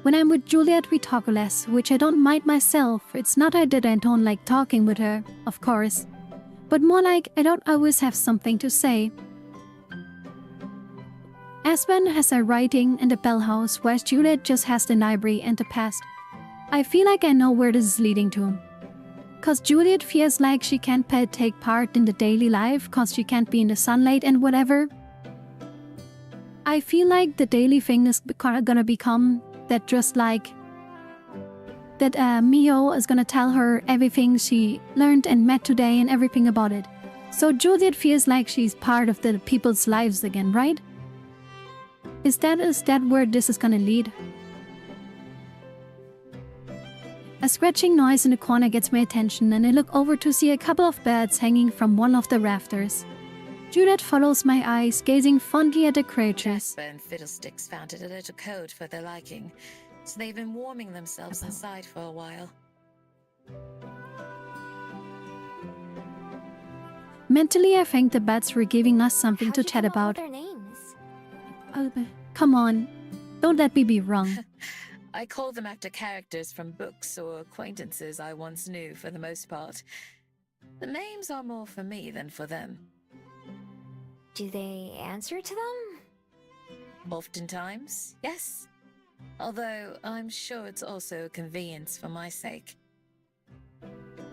When I'm with Juliet, we talk less, which I don't mind myself. It's not that I don't like talking with her, of course, but more like I don't always have something to say. Aspen has her writing and the bell house, whereas Juliet just has the library and the past. I feel like I know where this is leading to. Cause Juliet feels like she can't take part in the daily life cause she can't be in the sunlight and whatever. I feel like the daily thing is gonna become that just like that Mio is gonna tell her everything she learned and met today and everything about it. So Juliet feels like she's part of the people's lives again, right? Is that where this is gonna lead? A scratching noise in the corner gets my attention, and I look over to see a couple of birds hanging from one of the rafters. Juliet follows my eyes, gazing fondly at the creatures. Jasper and Fiddlesticks found it a little cold for their liking, so they've been warming themselves inside for a while. Mentally, I thank the bats for giving us something to chat about. Their names? Oh, come on. Don't let me be wrong. I call them after characters from books or acquaintances I once knew for the most part. The names are more for me than for them. Do they answer to them? Oftentimes, yes. Although I'm sure it's also a convenience for my sake.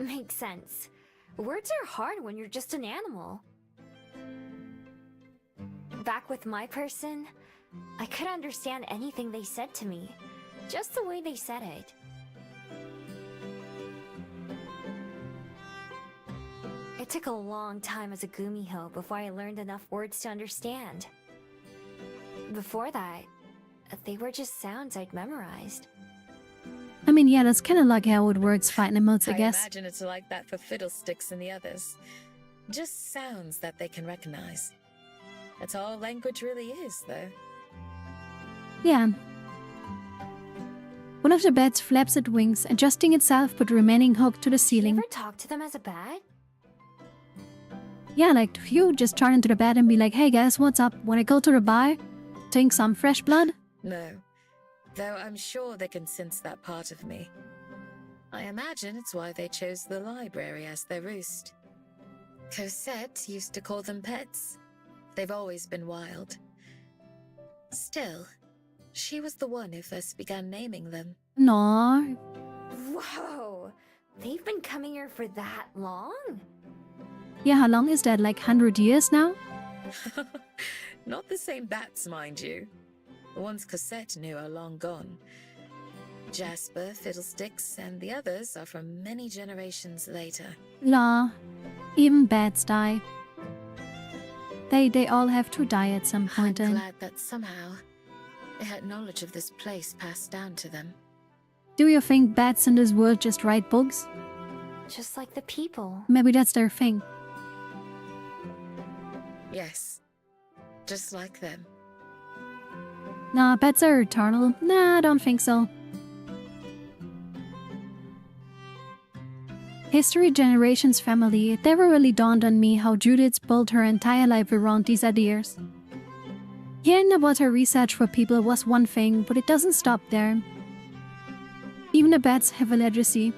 Makes sense. Words are hard when you're just an animal. Back with my person, I could understand anything they said to me, just the way they said it. It took a long time as a Gumiho before I learned enough words to understand. Before that, they were just sounds I'd memorized. I mean, yeah, that's kind of like how it works fighting emotes, I guess. I imagine it's like that for Fiddlesticks and the others. Just sounds that they can recognize. That's all language really is, though. Yeah. One of the bats flaps its wings, adjusting itself but remaining hooked to the ceiling. You ever talk to them as a bat? Yeah, like you just turn into the bed and be like, hey guys, what's up? Wanna go to the bar? Drink some fresh blood? No. Though I'm sure they can sense that part of me. I imagine it's why they chose the library as their roost. Cosette used to call them pets. They've always been wild. Still, she was the one who first began naming them. No. Whoa! They've been coming here for that long? Yeah, how long is that? Like 100 years now? Not the same bats, mind you. The ones Cosette knew are long gone. Jasper, Fiddlesticks, and the others are from many generations later. La. Even bats die. They all have to die at some point. I'm glad that somehow they had knowledge of this place passed down to them. Do you think bats in this world just write books? Just like the people. Maybe that's their thing. Yes, just like them. Nah, bats are eternal. Nah, I don't think so. History Generations family, it never really dawned on me how Judith built her entire life around these ideas. Hearing about her research for people was one thing, but it doesn't stop there. Even the bats have a legacy.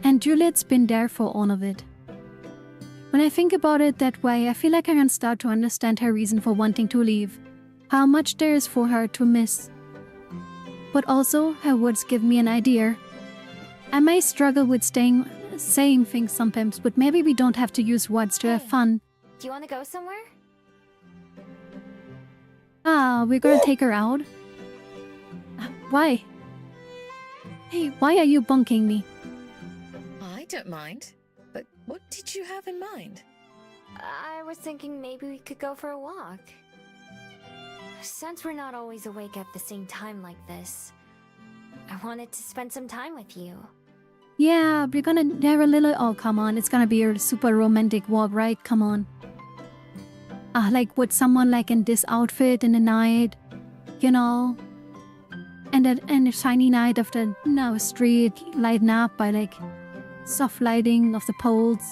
And Juliet's been there for all of it. When I think about it that way, I feel like I can start to understand her reason for wanting to leave. How much there is for her to miss. But also, her words give me an idea. I may struggle with saying things sometimes, but maybe we don't have to use words to have fun. Do you want to go somewhere? Ah, we're gonna take her out? Why? Hey, why are you bunking me? don't mind. But what did you have in mind? I was thinking maybe we could go for a walk. Since we're not always awake at the same time like this, I wanted to spend some time with you. Yeah, we're gonna have a little. Oh, come on. It's gonna be a super romantic walk, right? Come on. Like with someone like in this outfit in the night, you know? And a shiny night of the street lighten up by like soft lighting of the poles.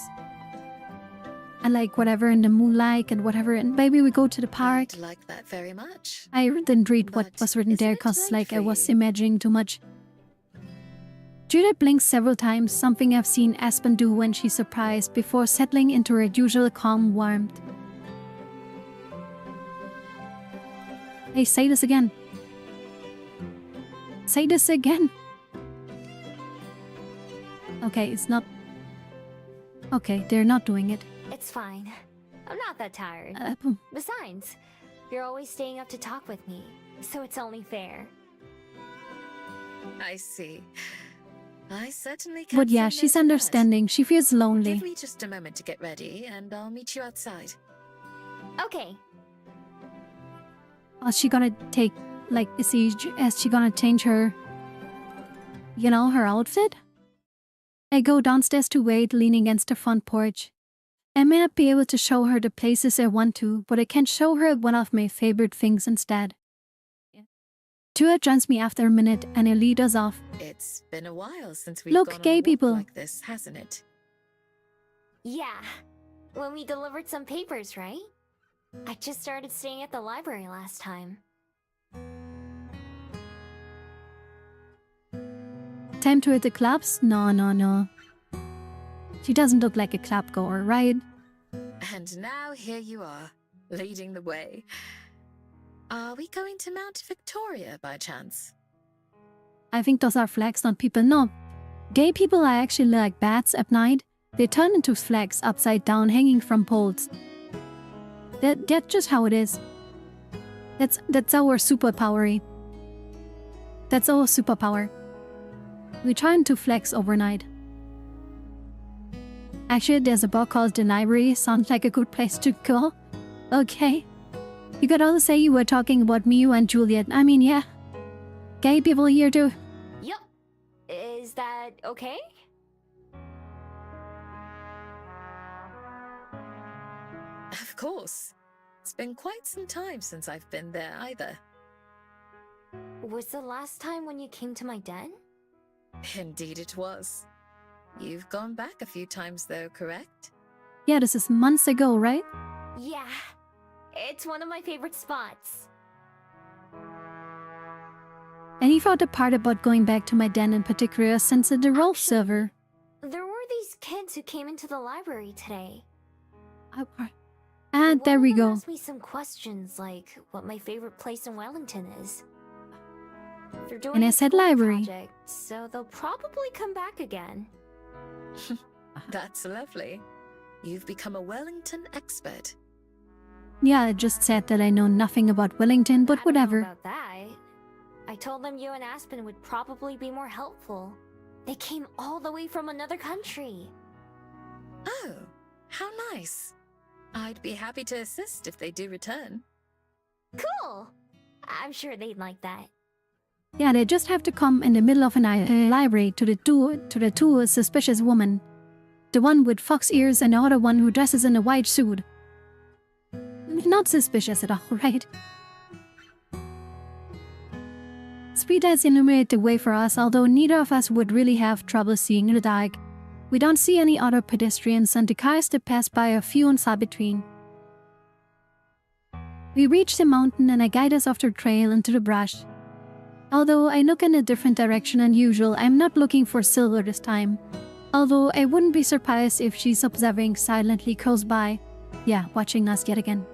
And like whatever in the moonlight and whatever. And maybe we go to the park. I'd like that very much. I didn't read what But was written there isn't it because late like for I was you? imagining too much. Judith blinks several times, something I've seen Aspen do when she's surprised, before settling into her usual calm warmth. Hey, say this again. Say this again. Okay, it's not... Okay, they're not doing it. It's fine. I'm not that tired. Besides, you're always staying up to talk with me, so it's only fair. I see. I certainly can. But yeah, say no she's to that. understanding. She feels lonely. Give me just a moment to get ready, and I'll meet you outside. Okay. Is she gonna take, like, is she gonna change her, you know, her outfit? I go downstairs to wait, leaning against the front porch. I may not be able to show her the places I want to, but I can show her one of my favorite things instead. Tua joins me after a minute and I lead us off. It's been a while since we've Look, gone on gay a walk people. like this, hasn't it? Yeah. When we delivered some papers, right? I just started staying at the library last time. Time to hit the clubs? No. She doesn't look like a club goer, right? And now here you are, leading the way. Are we going to Mount Victoria by chance? I think those are flags, not people. No. Gay people are actually like bats at night. They turn into flags upside down, hanging from poles. That's just how it is. That's our superpower. That's our superpower. We turn to flags overnight. Actually, there's a book called The Library. Sounds like a good place to go. Okay. You could also say you were talking about me, you and Juliet. I mean, yeah. Gay people here too. Yup. Is that okay? Of course. It's been quite some time since I've been there either. Was the last time when you came to my den? Indeed it was. You've gone back a few times though, correct? Yeah, this is months ago, right? Yeah. It's one of my favorite spots. And he thought the part about going back to my den in particular since the Rolf server. There were these kids who came into the library today. And there we One of them go. asked me some questions like what my favorite place in Wellington is. They're doing And I a said school library. project, so they'll probably come back again. That's lovely. You've become a Wellington expert. Yeah, I just said that I know nothing about Wellington, but I don't know whatever. about that. I told them you and Aspen would probably be more helpful. They came all the way from another country. Oh, how nice. I'd be happy to assist if they do return. Cool! I'm sure they'd like that. Yeah, they just have to come in the middle of a library to the two suspicious women. The one with fox ears and the other one who dresses in a white suit. Not suspicious at all, right? Streetlights illuminate the way for us, although neither of us would really have trouble seeing in the dark. We don't see any other pedestrians and the cars that pass by are few and far between. We reach the mountain and I guide us off the trail into the brush. Although I look in a different direction than usual, I'm not looking for Silver this time. Although I wouldn't be surprised if she's observing silently close by. Yeah, watching us yet again.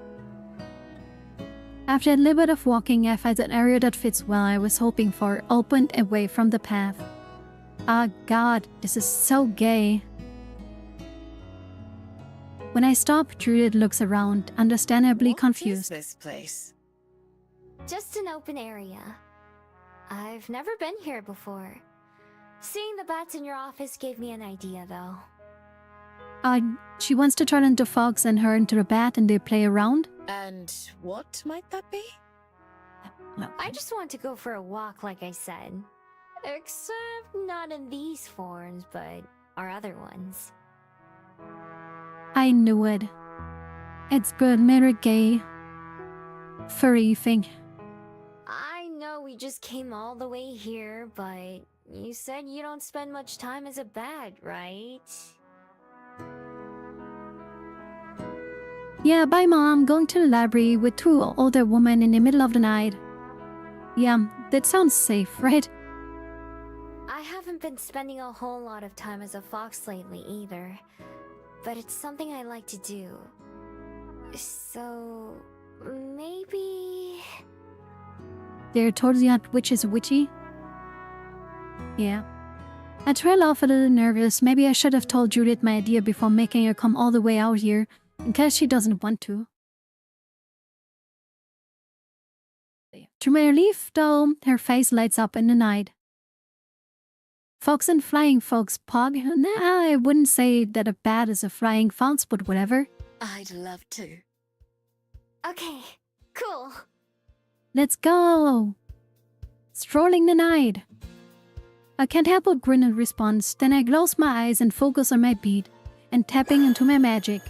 After a little bit of walking, I find an area that fits well I was hoping for, opened away from the path. Ah, God, this is so gay. When I stop, Judith looks around, understandably confused. What is this place? Just an open area. I've never been here before. Seeing the bats in your office gave me an idea, though. She wants to turn into Fox and her into a bat and they play around? And what might that be? I just want to go for a walk, like I said. Except not in these forms, but our other ones. I knew it. It's good, mirror gay. Furry thing. I know we just came all the way here, but you said you don't spend much time as a bat, right? Yeah, bye mom, going to the library with 2 older women in the middle of the night. Yeah, that sounds safe, right? I haven't been spending a whole lot of time as a fox lately either, but it's something I like to do. So, maybe... They're totally not witches witchy. Yeah. I trail off a little nervous. Maybe I should have told Judith my idea before making her come all the way out here, in case she doesn't want to. To my relief, though, her face lights up in the night. Fox and flying fox, Pog. Nah, I wouldn't say that a bat is a flying fox, but whatever. I'd love to. Okay, cool. Let's go! Strolling the night. I can't help but grin in response, then I close my eyes and focus on my beat, and tapping into my magic.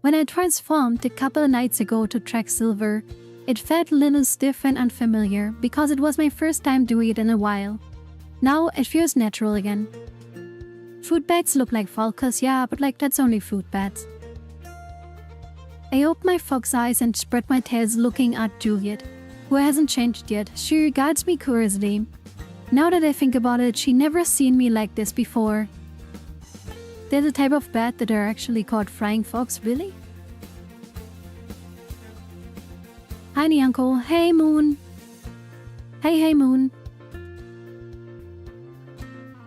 When I transformed a couple of nights ago to track Silver, it felt a little stiff and unfamiliar because it was my first time doing it in a while. Now it feels natural again. Fruit bats look like falcons, yeah, but like that's only fruit bats. I open my fox eyes and spread my tails looking at Juliet, who hasn't changed yet. She regards me curiously. Now that I think about it, she never seen me like this before. There's a type of bat that are actually called flying fox, really? Hi Nyanko, hey Moon. Hey Moon.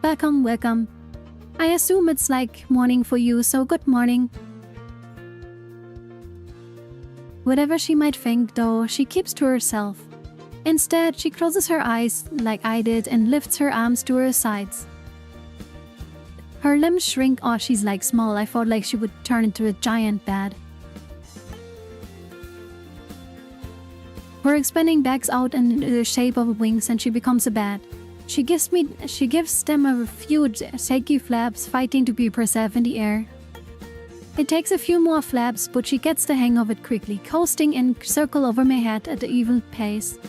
Welcome, welcome. I assume it's like morning for you, so good morning. Whatever she might think, though, she keeps to herself. Instead, she closes her eyes like I did and lifts her arms to her sides. Her limbs shrink. Oh, she's like small. I thought like she would turn into a giant bat. Her expanding backs out in the shape of wings and she becomes a bat. She gives them a few shaky flaps, fighting to keep herself in the air. It takes a few more flaps, but she gets the hang of it quickly, coasting in circle over my head at an even pace.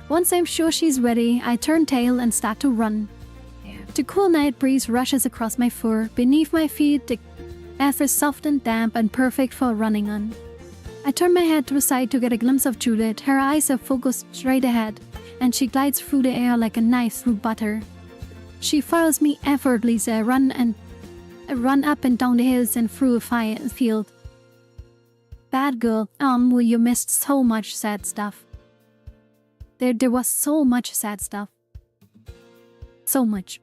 Once I'm sure she's ready, I turn tail and start to run. The cool night breeze rushes across my fur. Beneath my feet, the earth is soft and damp and perfect for running on. I turn my head to the side to get a glimpse of Juliet. Her eyes are focused straight ahead, and she glides through the air like a knife through butter. She follows me effortlessly as I run up and down the hills and through a field. Bad girl, well, you missed so much sad stuff. There was so much sad stuff. So much.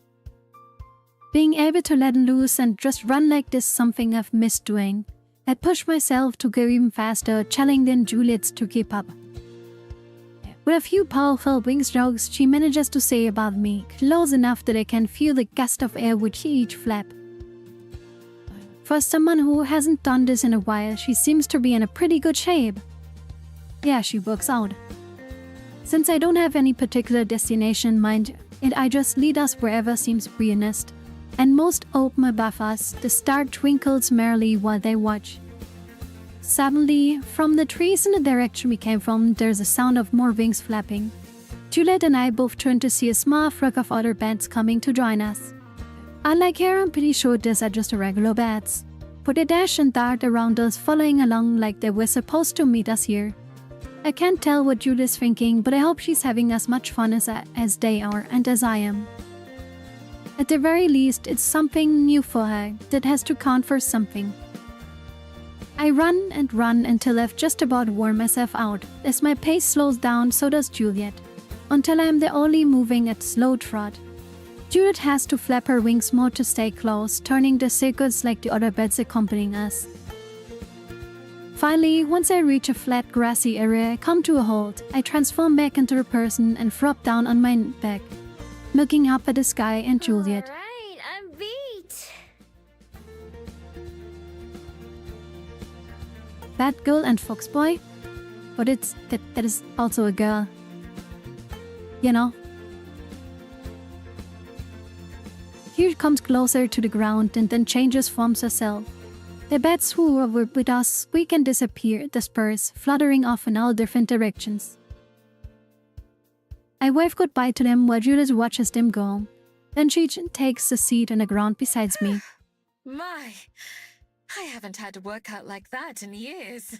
Being able to let loose and just run like this is something I've missed doing. I push myself to go even faster, challenging Juliet to keep up. With a few powerful wing strokes, she manages to stay above me, close enough that I can feel the gust of air with each flap. For someone who hasn't done this in a while, she seems to be in a pretty good shape. Yeah, she works out. Since I don't have any particular destination in mind, I just lead us wherever seems greenest. And most open above us, the star twinkles merrily while they watch. Suddenly, from the trees in the direction we came from, there's a sound of more wings flapping. Juliet and I both turn to see a small flock of other bats coming to join us. Unlike her, I'm pretty sure these are just regular bats. But they dash and dart around us, following along like they were supposed to meet us here. I can't tell what Juliet's thinking, but I hope she's having as much fun as they are and as I am. At the very least, it's something new for her that has to count for something. I run and run until I've just about worn myself out. As my pace slows down, so does Juliet, until I am the only moving at slow trot. Juliet has to flap her wings more to stay close, turning the circles like the other bats accompanying us. Finally, once I reach a flat grassy area, I come to a halt. I transform back into a person and flop down on my back. looking up at the sky and Juliet. Alright, I'm beat. That girl and Foxboy? But that is also a girl. You know? Here comes closer to the ground and then changes forms herself. The bats who were with us squeak and disperse, fluttering off in all different directions. I wave goodbye to them while Juliet watches them go. Then she takes a seat on the ground beside me. My, I haven't had a workout like that in years.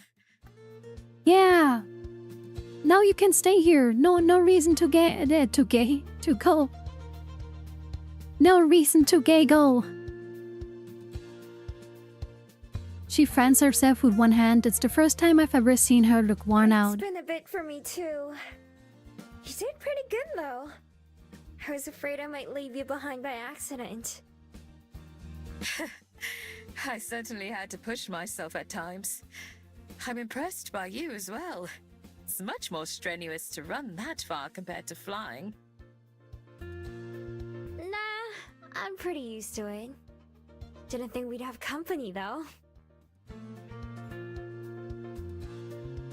Yeah. Now you can stay here. No reason to go. No reason to go. She fans herself with one hand. It's the first time I've ever seen her look worn out. It's been a bit for me too. You did pretty good though. I was afraid I might leave you behind by accident. I certainly had to push myself at times. I'm impressed by you as well. It's much more strenuous to run that far compared to flying. Nah, I'm pretty used to it. Didn't think we'd have company though.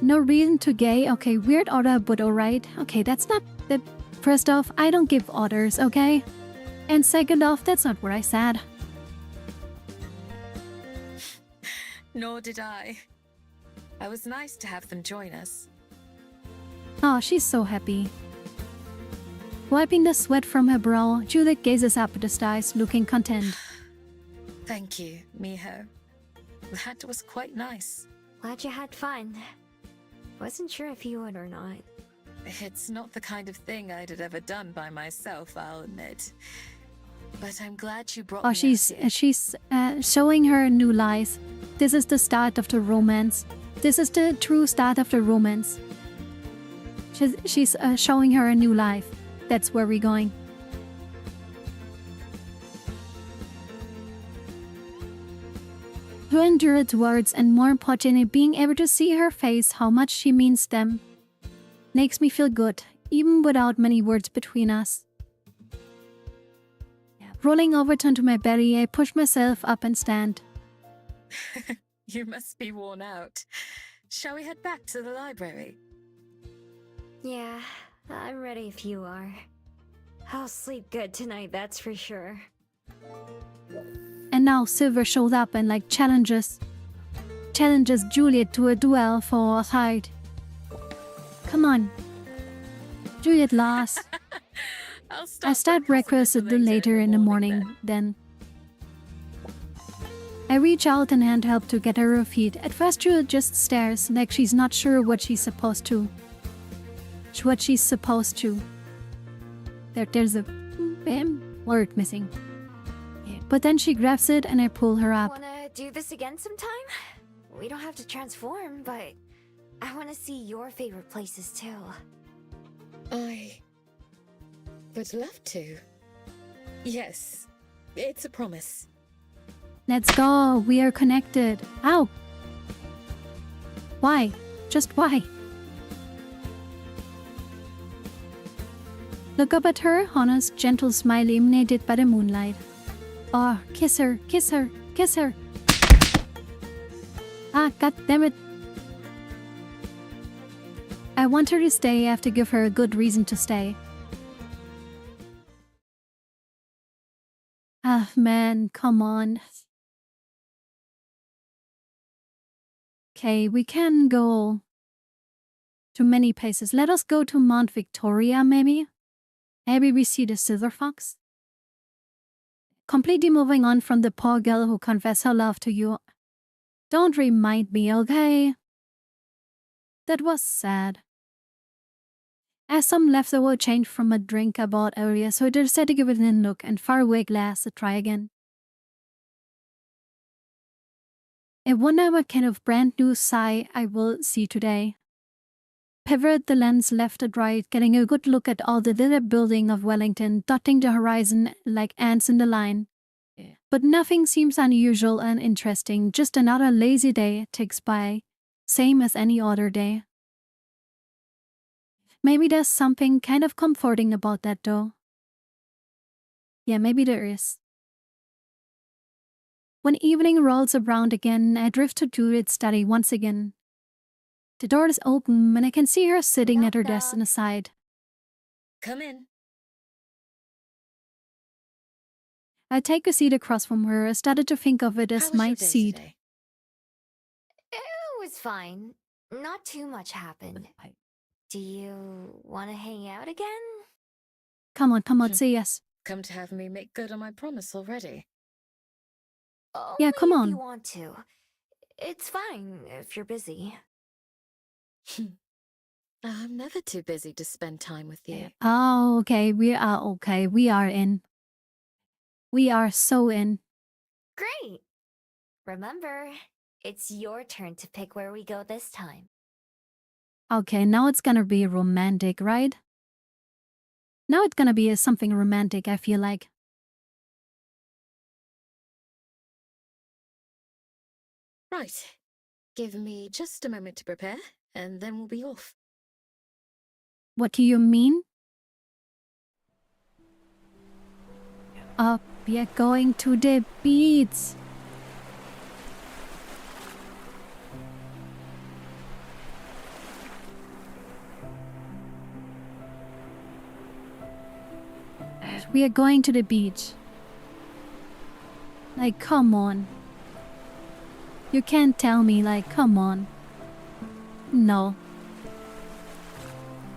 No reason to gay. Okay, weird order, but alright. Okay, that's not the... First off, I don't give orders, okay? And second off, that's not what I said. Nor did I. It was nice to have them join us. Oh, she's so happy. Wiping the sweat from her brow, Juliet gazes up at the stars, looking content. Thank you, Miho. That was quite nice. Glad you had fun. Wasn't sure if you would or not. It's not the kind of thing I'd have ever done by myself, I'll admit. But I'm glad you brought me out here. she's showing her new lies. This is the start of the romance. This is the true start of the romance. She's showing her a new life. That's where we're going. To endure its words and more importantly, being able to see her face, how much she means them, makes me feel good, even without many words between us. Rolling over onto my belly, I push myself up and stand. You must be worn out. Shall we head back to the library? Yeah, I'm ready if you are. I'll sleep good tonight, that's for sure. And now Silver shows up and challenges Juliet to a duel for a fight. Come on. Juliet lost. I start breakfast a little later in the morning, then. I reach out and hand help to get her feet. At first Juliet just stares like she's not sure what she's supposed to. There's a word missing. But then she grabs it and I pull her up. Wanna do this again sometime? We don't have to transform, but I wanna see your favorite places too. I would love to. Yes, it's a promise. Let's go, we are connected. Ow! Why? Just why? Look up at her, Hana's gentle smile illuminated by the moonlight. Oh, kiss her, kiss her, kiss her. Ah, god damn it. I want her to stay, I have to give her a good reason to stay. Ah, man, come on. Okay, we can go to many places. Let us go to Mount Victoria, maybe? Maybe we see the Silver Fox? Completely moving on from the poor girl who confessed her love to you. Don't remind me, okay? That was sad. I have some leftover change from a drink I bought earlier, so I decided to give it a look and far away glass to try again. I wonder what kind of brand new sigh I will see today. Pivot the lens left and right, getting a good look at all the little building of Wellington dotting the horizon like ants in the line. But nothing seems unusual and interesting, just another lazy day ticks by, same as any other day. Maybe there's something kind of comforting about that though. Yeah, maybe there is. When evening rolls around again, I drift to Judith's study once again. The door is open and I can see her sitting at her desk on the side. Come in. I take a seat across from her. I started to think of it as How was your my day seat. today? It was fine. Not too much happened. Do you want to hang out again? Come on, say yes. Come to have me make good on my promise already. Yeah, come Only if you on. want to. It's fine if you're busy. I'm never too busy to spend time with you. Oh, okay. We are okay. We are in. We are so in. Great! Remember, it's your turn to pick where we go this time. Okay, now it's gonna be romantic, right? Now it's gonna be something romantic, I feel like. Right. Give me just a moment to prepare, and then we'll be off. What do you mean? We are going to the beach. We are going to the beach. Like, come on. You can't tell me, like, come on. No.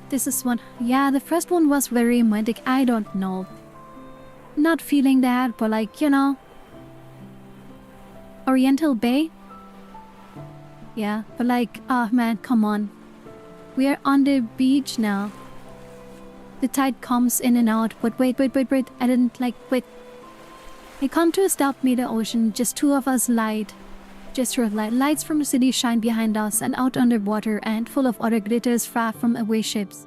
This is one. Yeah, the first one was very romantic. I don't know. Not feeling that, but like, you know. Oriental Bay? Yeah, but like, oh man, come on. We are on the beach now. The tide comes in and out, but wait. I didn't like, wait. We come to a stop near the ocean, just two of us light. Gesture of light. Lights from the city shine behind us and out underwater and full of other glitters far from away ships.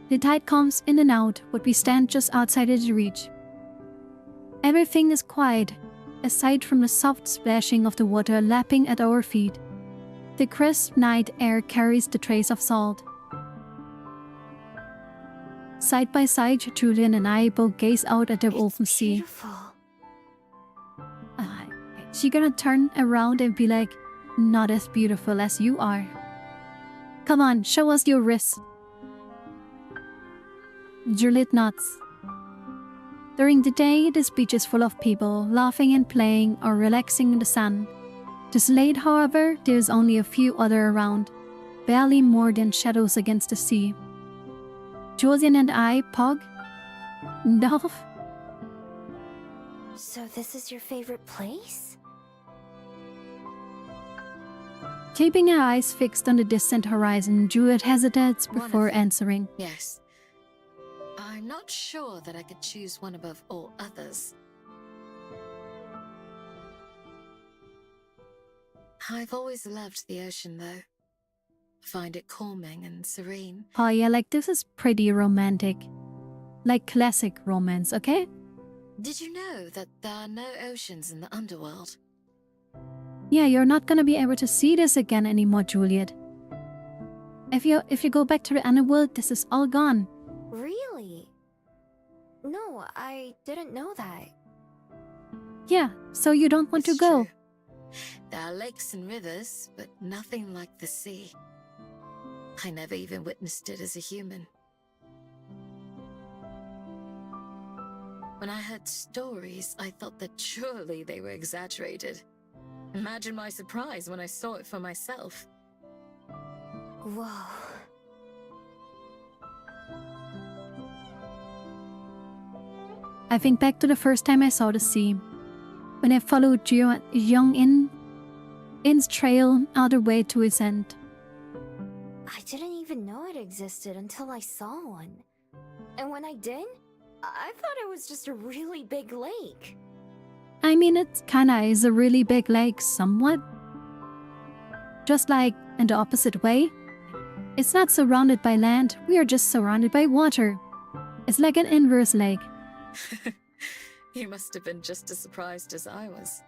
The tide comes in and out, but we stand just outside its reach. Everything is quiet, aside from the soft splashing of the water lapping at our feet. The crisp night air carries the trace of salt. Side by side, Julian and I both gaze out at the open sea. Beautiful. She gonna turn around and be like, not as beautiful as you are. Come on, show us your wrist. Juliet nods. During the day, this beach is full of people, laughing and playing or relaxing in the sun. This late, however, there is only a few other around, barely more than shadows against the sea. Julian and I, Pog? No. So this is your favorite place? Keeping her eyes fixed on the distant horizon, Juliet hesitates before answering. Yes. I'm not sure that I could choose one above all others. I've always loved the ocean, though. I find it calming and serene. Oh yeah, like this is pretty romantic. Like classic romance, okay? Did you know that there are no oceans in the underworld? Yeah, you're not gonna be able to see this again anymore, Juliet. If you go back to the underworld, this is all gone. Really? No, I didn't know that. Yeah, so you don't want to go. True. There are lakes and rivers, but nothing like the sea. I never even witnessed it as a human. When I heard stories, I thought that surely they were exaggerated. Imagine my surprise when I saw it for myself. Whoa. I think back to the first time I saw the sea. When I followed Young In's trail all the way to its end. I didn't even know it existed until I saw one. And when I did, I thought it was just a really big lake. I mean, it kinda is a really big lake, somewhat. Just like in the opposite way. It's not surrounded by land, we are just surrounded by water. It's like an inverse lake. You must have been just as surprised as I was.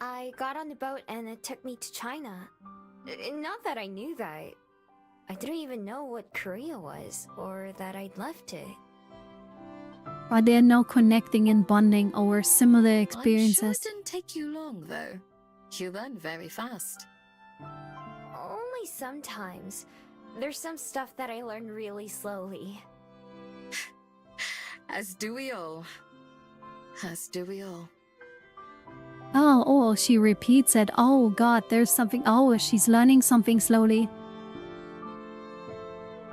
I got on the boat and it took me to China. Not that I knew that. I didn't even know what Korea was, or that I'd left it. Are there no connecting and bonding over similar I'm sure experiences? it didn't take you long, though. You learn very fast. Only sometimes. There's some stuff that I learned really slowly. As do we all. As do we all. Oh, she repeats it. Oh god, there's something. Oh, she's learning something slowly.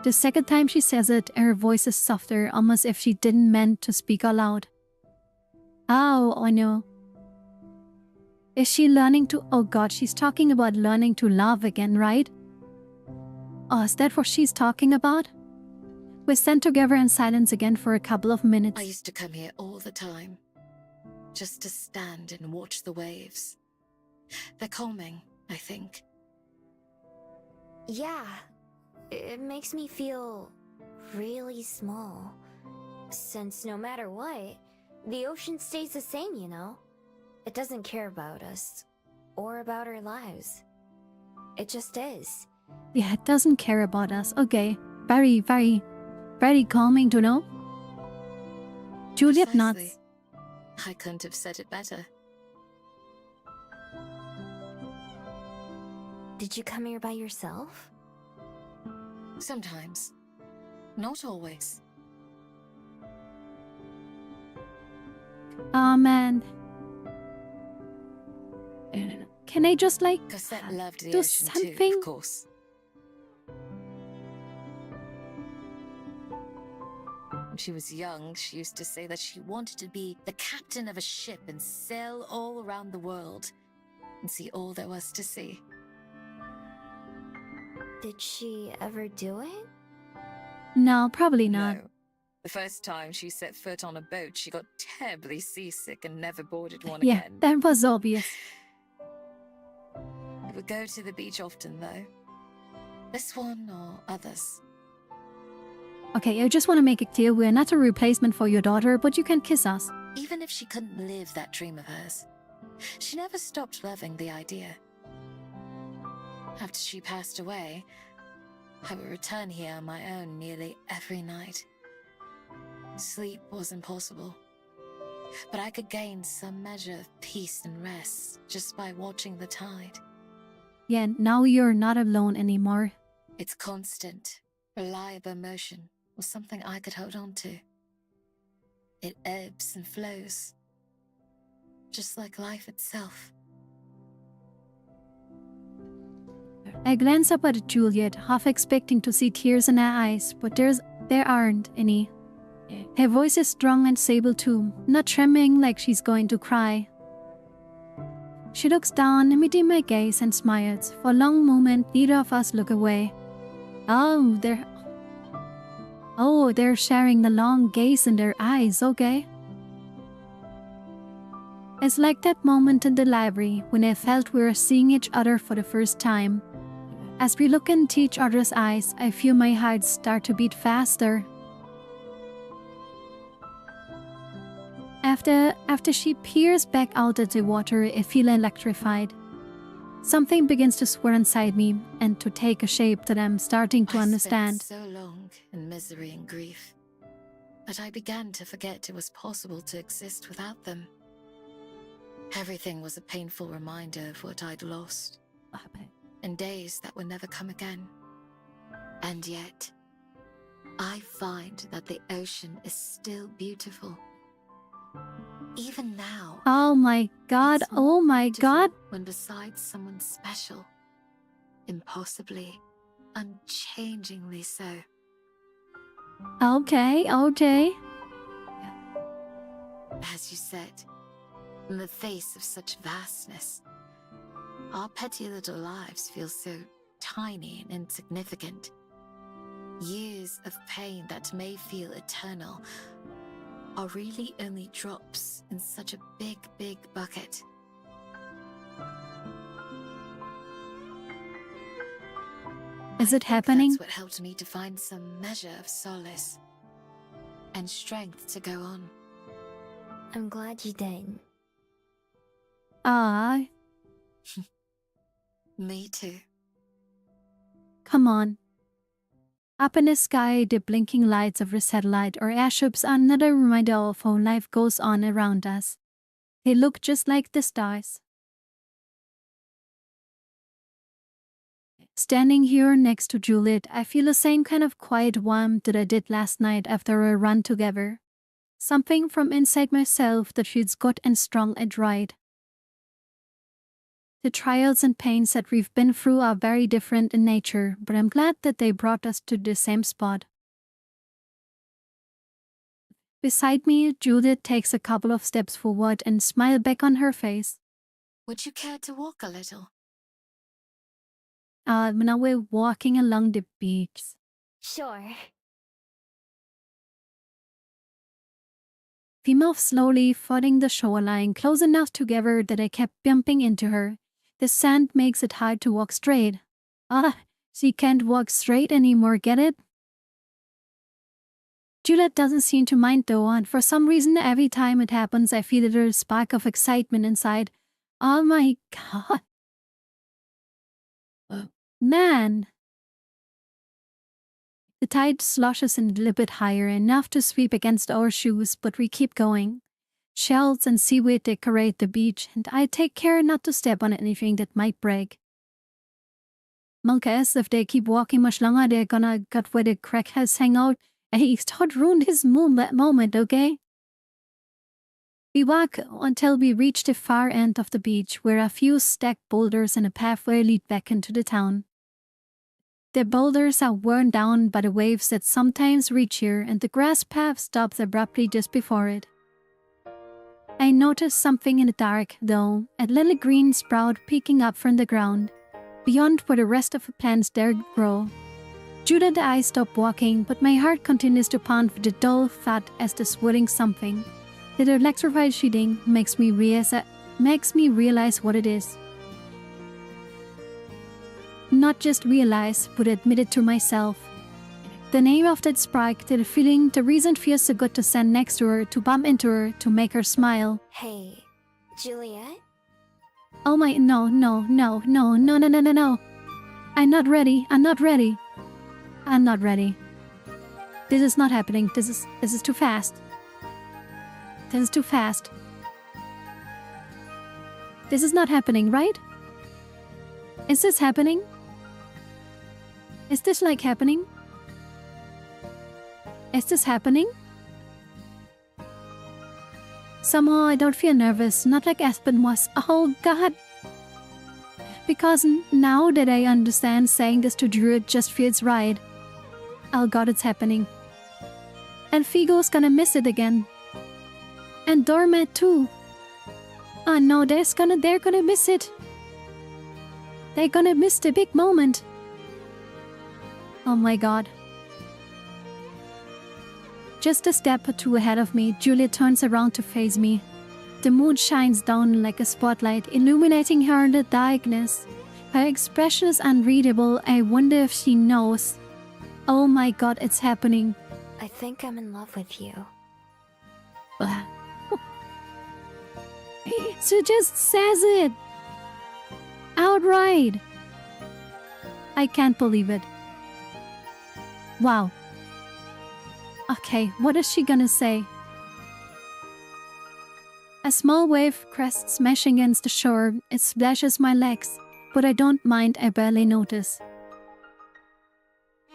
The second time she says it, her voice is softer, almost if she didn't meant to speak out loud. Oh, I know. Is she learning to... Oh god, she's talking about learning to love again, right? Oh, is that what she's talking about? We sat together in silence again for a couple of minutes. I used to come here all the time. Just to stand and watch the waves. They're calming, I think. Yeah, it makes me feel really small. Since no matter what, the ocean stays the same, you know? It doesn't care about us, or about our lives. It just is. Yeah, it doesn't care about us. Okay. Very, very, very calming to know. Juliet Precisely. nods. I couldn't have said it better. Did you come here by yourself? Sometimes. Not always. Oh man. Can I just like Cosette loved the do ocean something? too, of course. When she was young, she used to say that she wanted to be the captain of a ship and sail all around the world and see all there was to see. Did she ever do it? No, probably not. No. The first time she set foot on a boat, she got terribly seasick and never boarded one Yeah, again. that was obvious. We would go to the beach often, though. This one or others. Okay, I just want to make it clear we're not a replacement for your daughter, but you can kiss us. Even if she couldn't live that dream of hers, she never stopped loving the idea. After she passed away, I would return here on my own nearly every night. Sleep was impossible, but I could gain some measure of peace and rest just by watching the tide. Yeah, now you're not alone anymore. Its constant, reliable motion was something I could hold on to. It ebbs and flows, just like life itself. I glance up at Juliet, half expecting to see tears in her eyes, but there aren't any. Her voice is strong and sable too, not trembling like she's going to cry. She looks down, meeting my gaze, and smiles. For a long moment, neither of us look away. Oh, they're sharing the long gaze in their eyes, okay? It's like that moment in the library when I felt we were seeing each other for the first time. As we look into each other's eyes, I feel my heart start to beat faster. After she peers back out at the water, I feel electrified. Something begins to swirl inside me and to take a shape that I'm starting to understand. I spent so long in misery and grief that I began to forget it was possible to exist without them. Everything was a painful reminder of what I'd lost, and days that would never come again. And yet, I find that the ocean is still beautiful. Even now. Oh my god, oh my god. When beside someone special. Impossibly, unchangingly so. Okay. As you said, in the face of such vastness, our petty little lives feel so tiny and insignificant. Years of pain that may feel eternal are really only drops in such a big, big bucket. Is it happening? That's what helped me to find some measure of solace and strength to go on. I'm glad you did. Ah, Me too. come on. Up in the sky, the blinking lights of a satellite or airships are another reminder of how life goes on around us. They look just like the stars. Standing here next to Juliet, I feel the same kind of quiet warmth that I did last night after a run together. Something from inside myself that feels good and strong and right. The trials and pains that we've been through are very different in nature, but I'm glad that they brought us to the same spot. Beside me, Judith takes a couple of steps forward and smile back on her face. Would you care to walk a little? Now we're walking along the beach. Sure. We move slowly, following the shoreline close enough together that I kept bumping into her. The sand makes it hard to walk straight. She can't walk straight anymore, get it? Juliet doesn't seem to mind though, and for some reason every time it happens I feel a little spark of excitement inside. Oh my god. Man. The tide sloshes in a little bit higher, enough to sweep against our shoes, but we keep going. Shells and seaweed decorate the beach, and I take care not to step on anything that might break. Monkeys, if they keep walking much longer, they're gonna get where the crackheads hang out. Hey, don't ruin his moment, okay? We walk until we reach the far end of the beach, where a few stacked boulders and a pathway lead back into the town. The boulders are worn down by the waves that sometimes reach here, and the grass path stops abruptly just before it. I notice something in the dark, though, a little green sprout peeking up from the ground, beyond where the rest of the plants there grow. Judah and I stop walking, but my heart continues to pound with a dull thud as the swirling something. The electrified shooting makes me realize what it is. Not just realize, but admit it to myself. The name of that spark, the feeling, the reason it feels so good to stand next to her, to bump into her, to make her smile. Hey, Juliet? Oh my, no. I'm not ready. This is not happening. This is too fast. This is not happening, right? Is this happening? Is this like happening? Is this happening? Somehow I don't feel nervous, not like Aspen was. Oh god! Because now that I understand, saying this to Druid just feels right. Oh god, it's happening. And Figo's gonna miss it again. And Dormat too. Oh no, they're gonna miss it. They're gonna miss the big moment. Oh my god. Just a step or two ahead of me, Juliet turns around to face me. The moon shines down like a spotlight, illuminating her in the darkness. Her expression is unreadable. I wonder if she knows. Oh my god, it's happening. I think I'm in love with you. She just says it. Outright. I can't believe it. Wow. Okay, what is she gonna say? A small wave crests smashing against the shore. It splashes my legs, but I don't mind, I barely notice.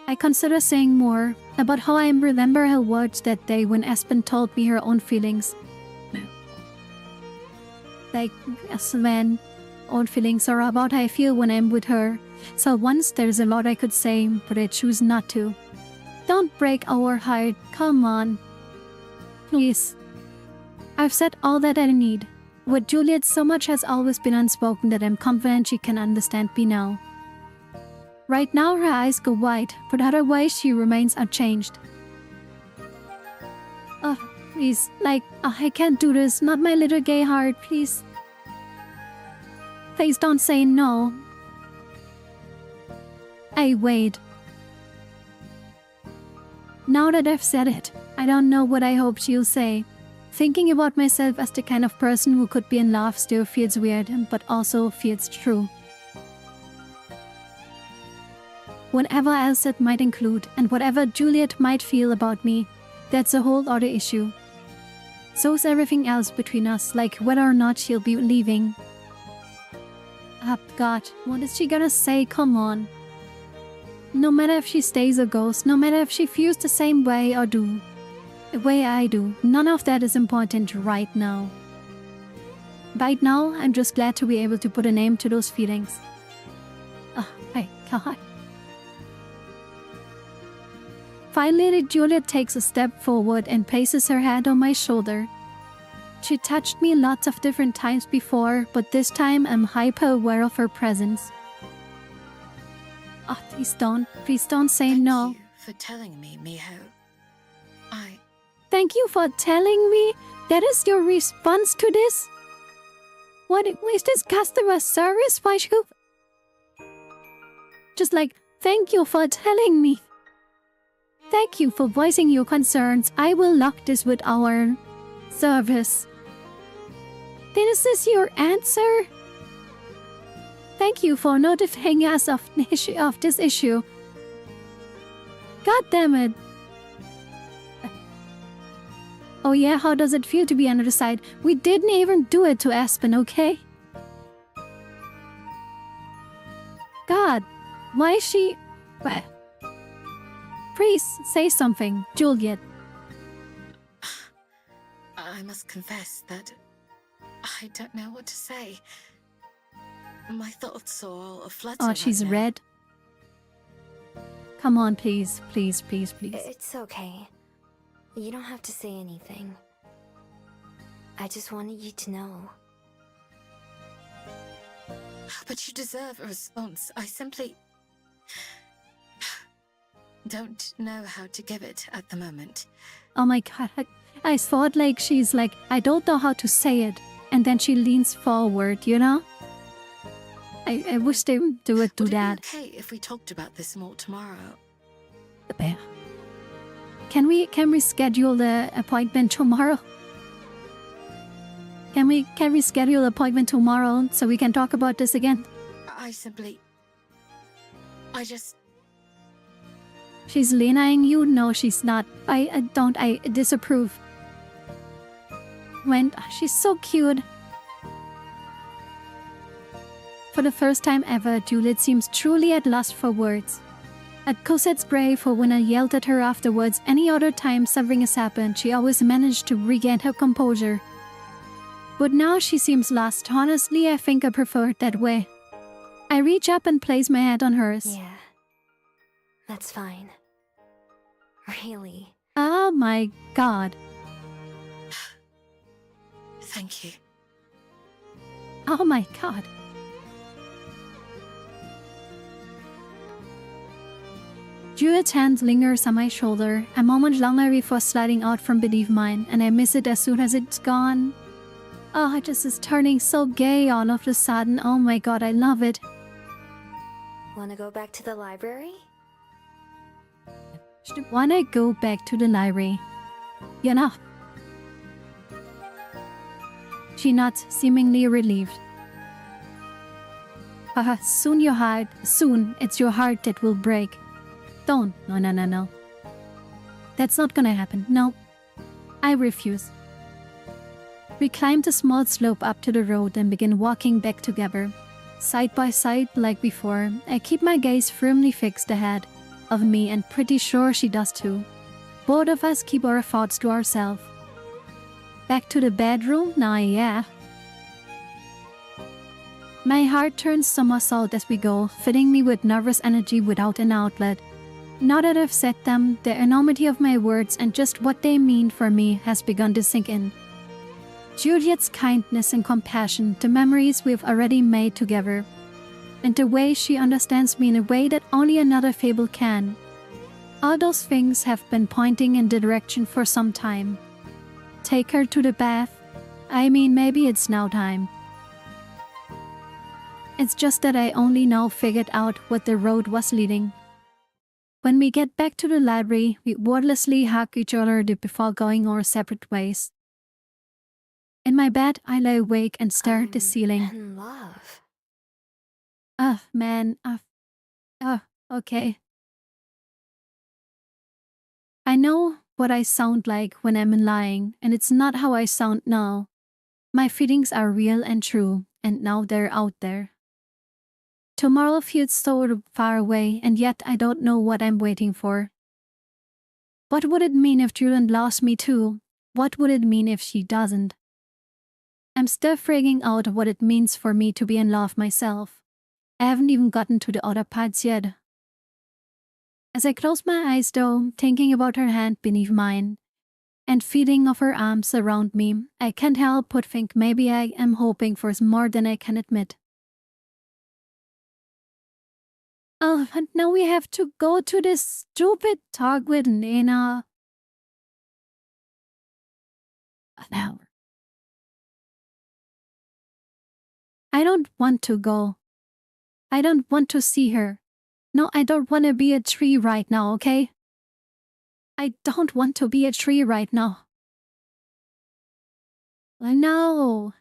I consider saying more about how I remember her words that day when Aspen told me her own feelings. Like, when own feelings are about how I feel when I'm with her. So once there's a lot I could say, but I choose not to. Don't break our heart, come on. Please. I've said all that I need. With Juliet, so much has always been unspoken that I'm confident she can understand me now. Right now her eyes go wide, but otherwise she remains unchanged. Please, I can't do this, not my little gay heart, please. Please don't say no. I wait. Now that I've said it, I don't know what I hope she'll say. Thinking about myself as the kind of person who could be in love still feels weird, but also feels true. whatever else it might include, and whatever Juliet might feel about me, that's a whole other issue. So's everything else between us, like whether or not she'll be leaving. Ah, God, what is she gonna say? Come on. No matter if she stays or goes, no matter if she feels the same way or the way I do, none of that is important right now. Right now, I'm just glad to be able to put a name to those feelings. Oh, my God. Finally, Juliet takes a step forward and places her hand on my shoulder. She touched me lots of different times before, but this time I'm hyper aware of her presence. Oh, please don't say no. Thank you for telling me, Miho. Thank you for telling me? That is your response to this? What is this customer service? Why should... Just like, thank you for telling me. Thank you for voicing your concerns. I will lock this with our service. Then is this your answer? Thank you for notifying us of this issue. God damn it. Oh yeah, how does it feel to be on the other side? We didn't even do it to Aspen, okay? God, why is she... Well, please say something, Juliet. I must confess that I don't know what to say. My thoughts are all aflutter. Oh, she's right now. red. Come on, please. It's okay. You don't have to say anything. I just wanted you to know. But you deserve a response. I simply don't know how to give it at the moment. Oh my God, I thought like she's like, I don't know how to say it. And then she leans forward, you know? I wish they would do Would it that. be okay if we talked about this more tomorrow? The bear. Can we schedule the appointment tomorrow? Can we schedule the appointment tomorrow so we can talk about this again? I just... She's leaning you? No, she's not. I disapprove. She's so cute. For the first time ever, Juliet seems truly at loss for words. At Cosette's brave for when I yelled at her afterwards, any other time something has happened, she always managed to regain her composure. But now she seems lost. Honestly, I think I prefer it that way. I reach up and place my hand on hers. Yeah. That's fine. Really. Oh my God. Thank you. Oh my God. Juliet's hand lingers on my shoulder, a moment longer before sliding out from beneath mine, and I miss it as soon as it's gone. Oh, it just is turning so gay all of a sudden. Oh my God, I love it. Wanna go back to the library? Wanna go back to the library? You know. She nods, seemingly relieved. Soon it's your heart that will break. Don't. No. That's not gonna happen. No. I refuse. We climbed a small slope up to the road and begin walking back together. Side by side like before, I keep my gaze firmly fixed ahead of me and pretty sure she does too. Both of us keep our thoughts to ourselves. Back to the bedroom? Nah, yeah. My heart turns somersault as we go, filling me with nervous energy without an outlet. Now that I've said them, the enormity of my words and just what they mean for me has begun to sink in. Juliet's kindness and compassion, the memories we've already made together, and the way she understands me in a way that only another fable can. All those things have been pointing in the direction for some time. Take her to the bath? I mean, maybe it's now time. It's just that I only now figured out what the road was leading. When we get back to the library, we wordlessly hug each other before going our separate ways. In my bed, I lay awake and stare at the ceiling. In love. Man. Okay. I know what I sound like when I'm lying, and it's not how I sound now. My feelings are real and true, and now they're out there. Tomorrow feels so far away, and yet I don't know what I'm waiting for. What would it mean if Julian lost me too? What would it mean if she doesn't? I'm still figuring out what it means for me to be in love myself. I haven't even gotten to the other parts yet. As I close my eyes though, thinking about her hand beneath mine, and feeling of her arms around me, I can't help but think maybe I am hoping for more than I can admit. Oh, and now we have to go to this stupid talk with Nena. An hour. I don't want to go. I don't want to see her. No, I don't want to be a tree right now, okay? I don't want to be a tree right now. I know.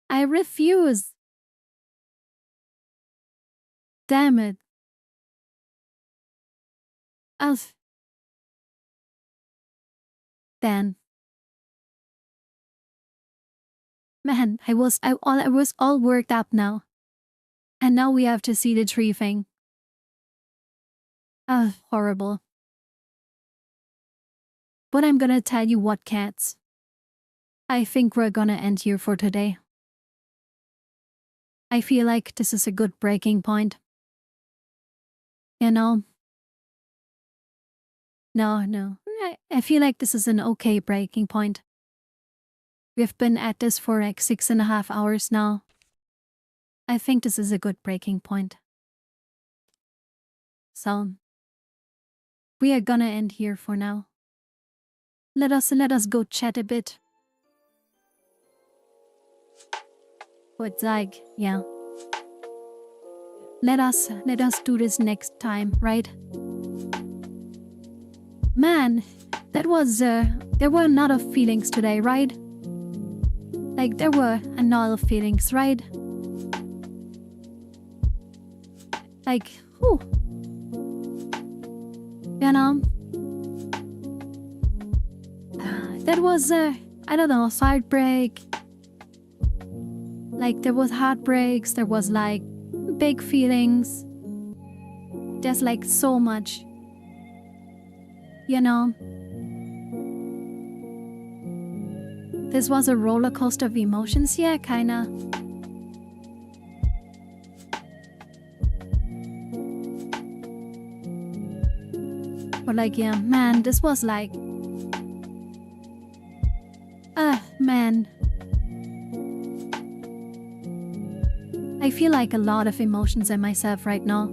I refuse. Damn it. Then. Man, I was all worked up now. And now we have to see the tree thing. Horrible. But I'm gonna tell you what, cats. I think we're gonna end here for today. I feel like this is a good breaking point. You know? No. I feel like this is an okay breaking point. We've been at this for like 6.5 hours now. I think this is a good breaking point. So, we are gonna end here for now. Let us go chat a bit. But like, yeah. Let us do this next time, right? Man, that was there were a lot of feelings today, right? Like there were a lot of feelings, right? Like, whew. You know? That was I don't know, heartbreak. Like there was heartbreaks, there was like big feelings. There's like so much. You know? This was a roller coaster of emotions, yeah, kinda. But like, yeah, man, this was like... man. I feel like a lot of emotions in myself right now.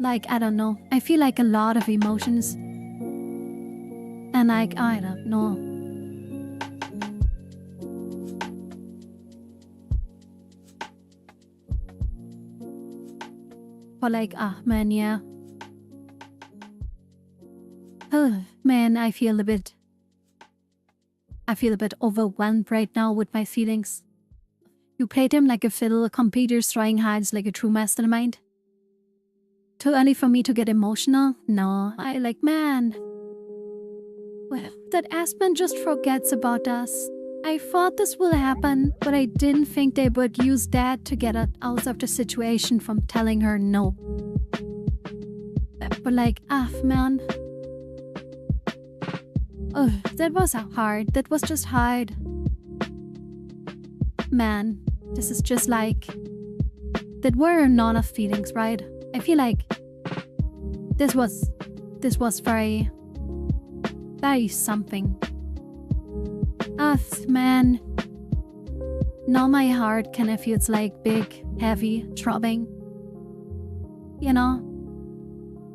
Like, I don't know. I feel like a lot of emotions. And like, I don't know. But like, man, yeah. Oh, man, I feel a bit overwhelmed right now with my feelings. You played him like a fiddle, computers trying hides like a true mastermind. Too early for me to get emotional? No, I like, man. Well, that Aspen just forgets about us. I thought this will happen, but I didn't think they would use that to get us out of the situation from telling her no. But like, man. Oh, that was hard. That was just hard. Man, this is just like... There were a lot of feelings, right? I feel like... This was very something. Man. Now my heart kind of feels like big, heavy, throbbing. You know?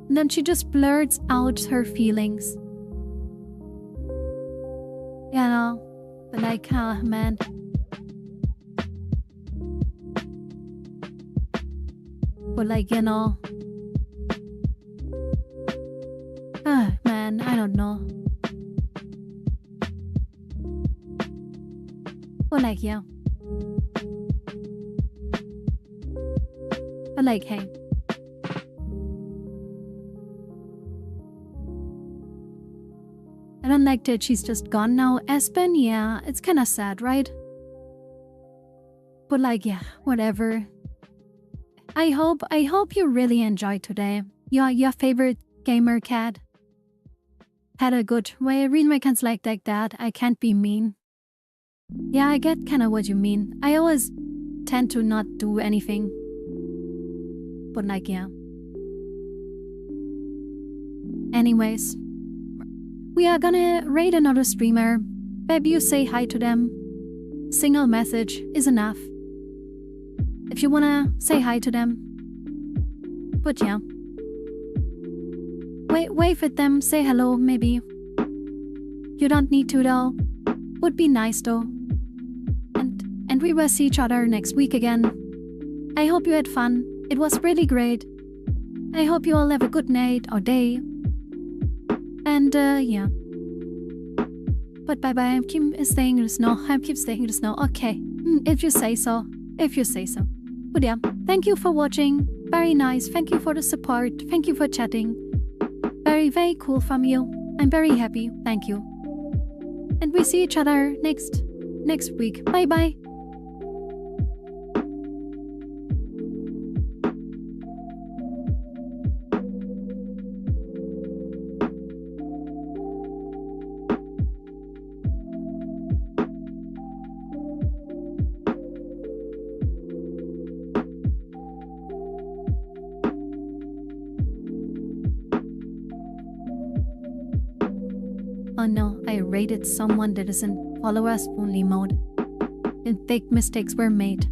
And then she just blurts out her feelings. You know? But like, man. But like, you know. Man, I don't know. But like, yeah. But like, hey. I don't like that she's just gone now. Aspen, yeah, it's kind of sad, right? But like, yeah, whatever. I hope you really enjoyed today. Your favorite gamer cat had a good way. I read my cats like that. I can't be mean. Yeah, I get kind of what you mean. I always tend to not do anything. But like, yeah. Anyways, we are gonna raid another streamer. Maybe you say hi to them. Single message is enough. If you wanna say hi to them. But yeah. Wave at them, say hello, maybe. You don't need to though. Would be nice though. And we will see each other next week again. I hope you had fun. It was really great. I hope you all have a good night or day. And yeah. But bye bye. I keep staying in the snow. I keep staying in the snow. Okay. If you say so. If you say so. But yeah. Thank you for watching. Very nice. Thank you for the support. Thank you for chatting. Very, very cool from you. I'm very happy. Thank you. And we see each other next week. Bye bye. Oh no, I rated someone that is in followers only mode. And big mistakes were made.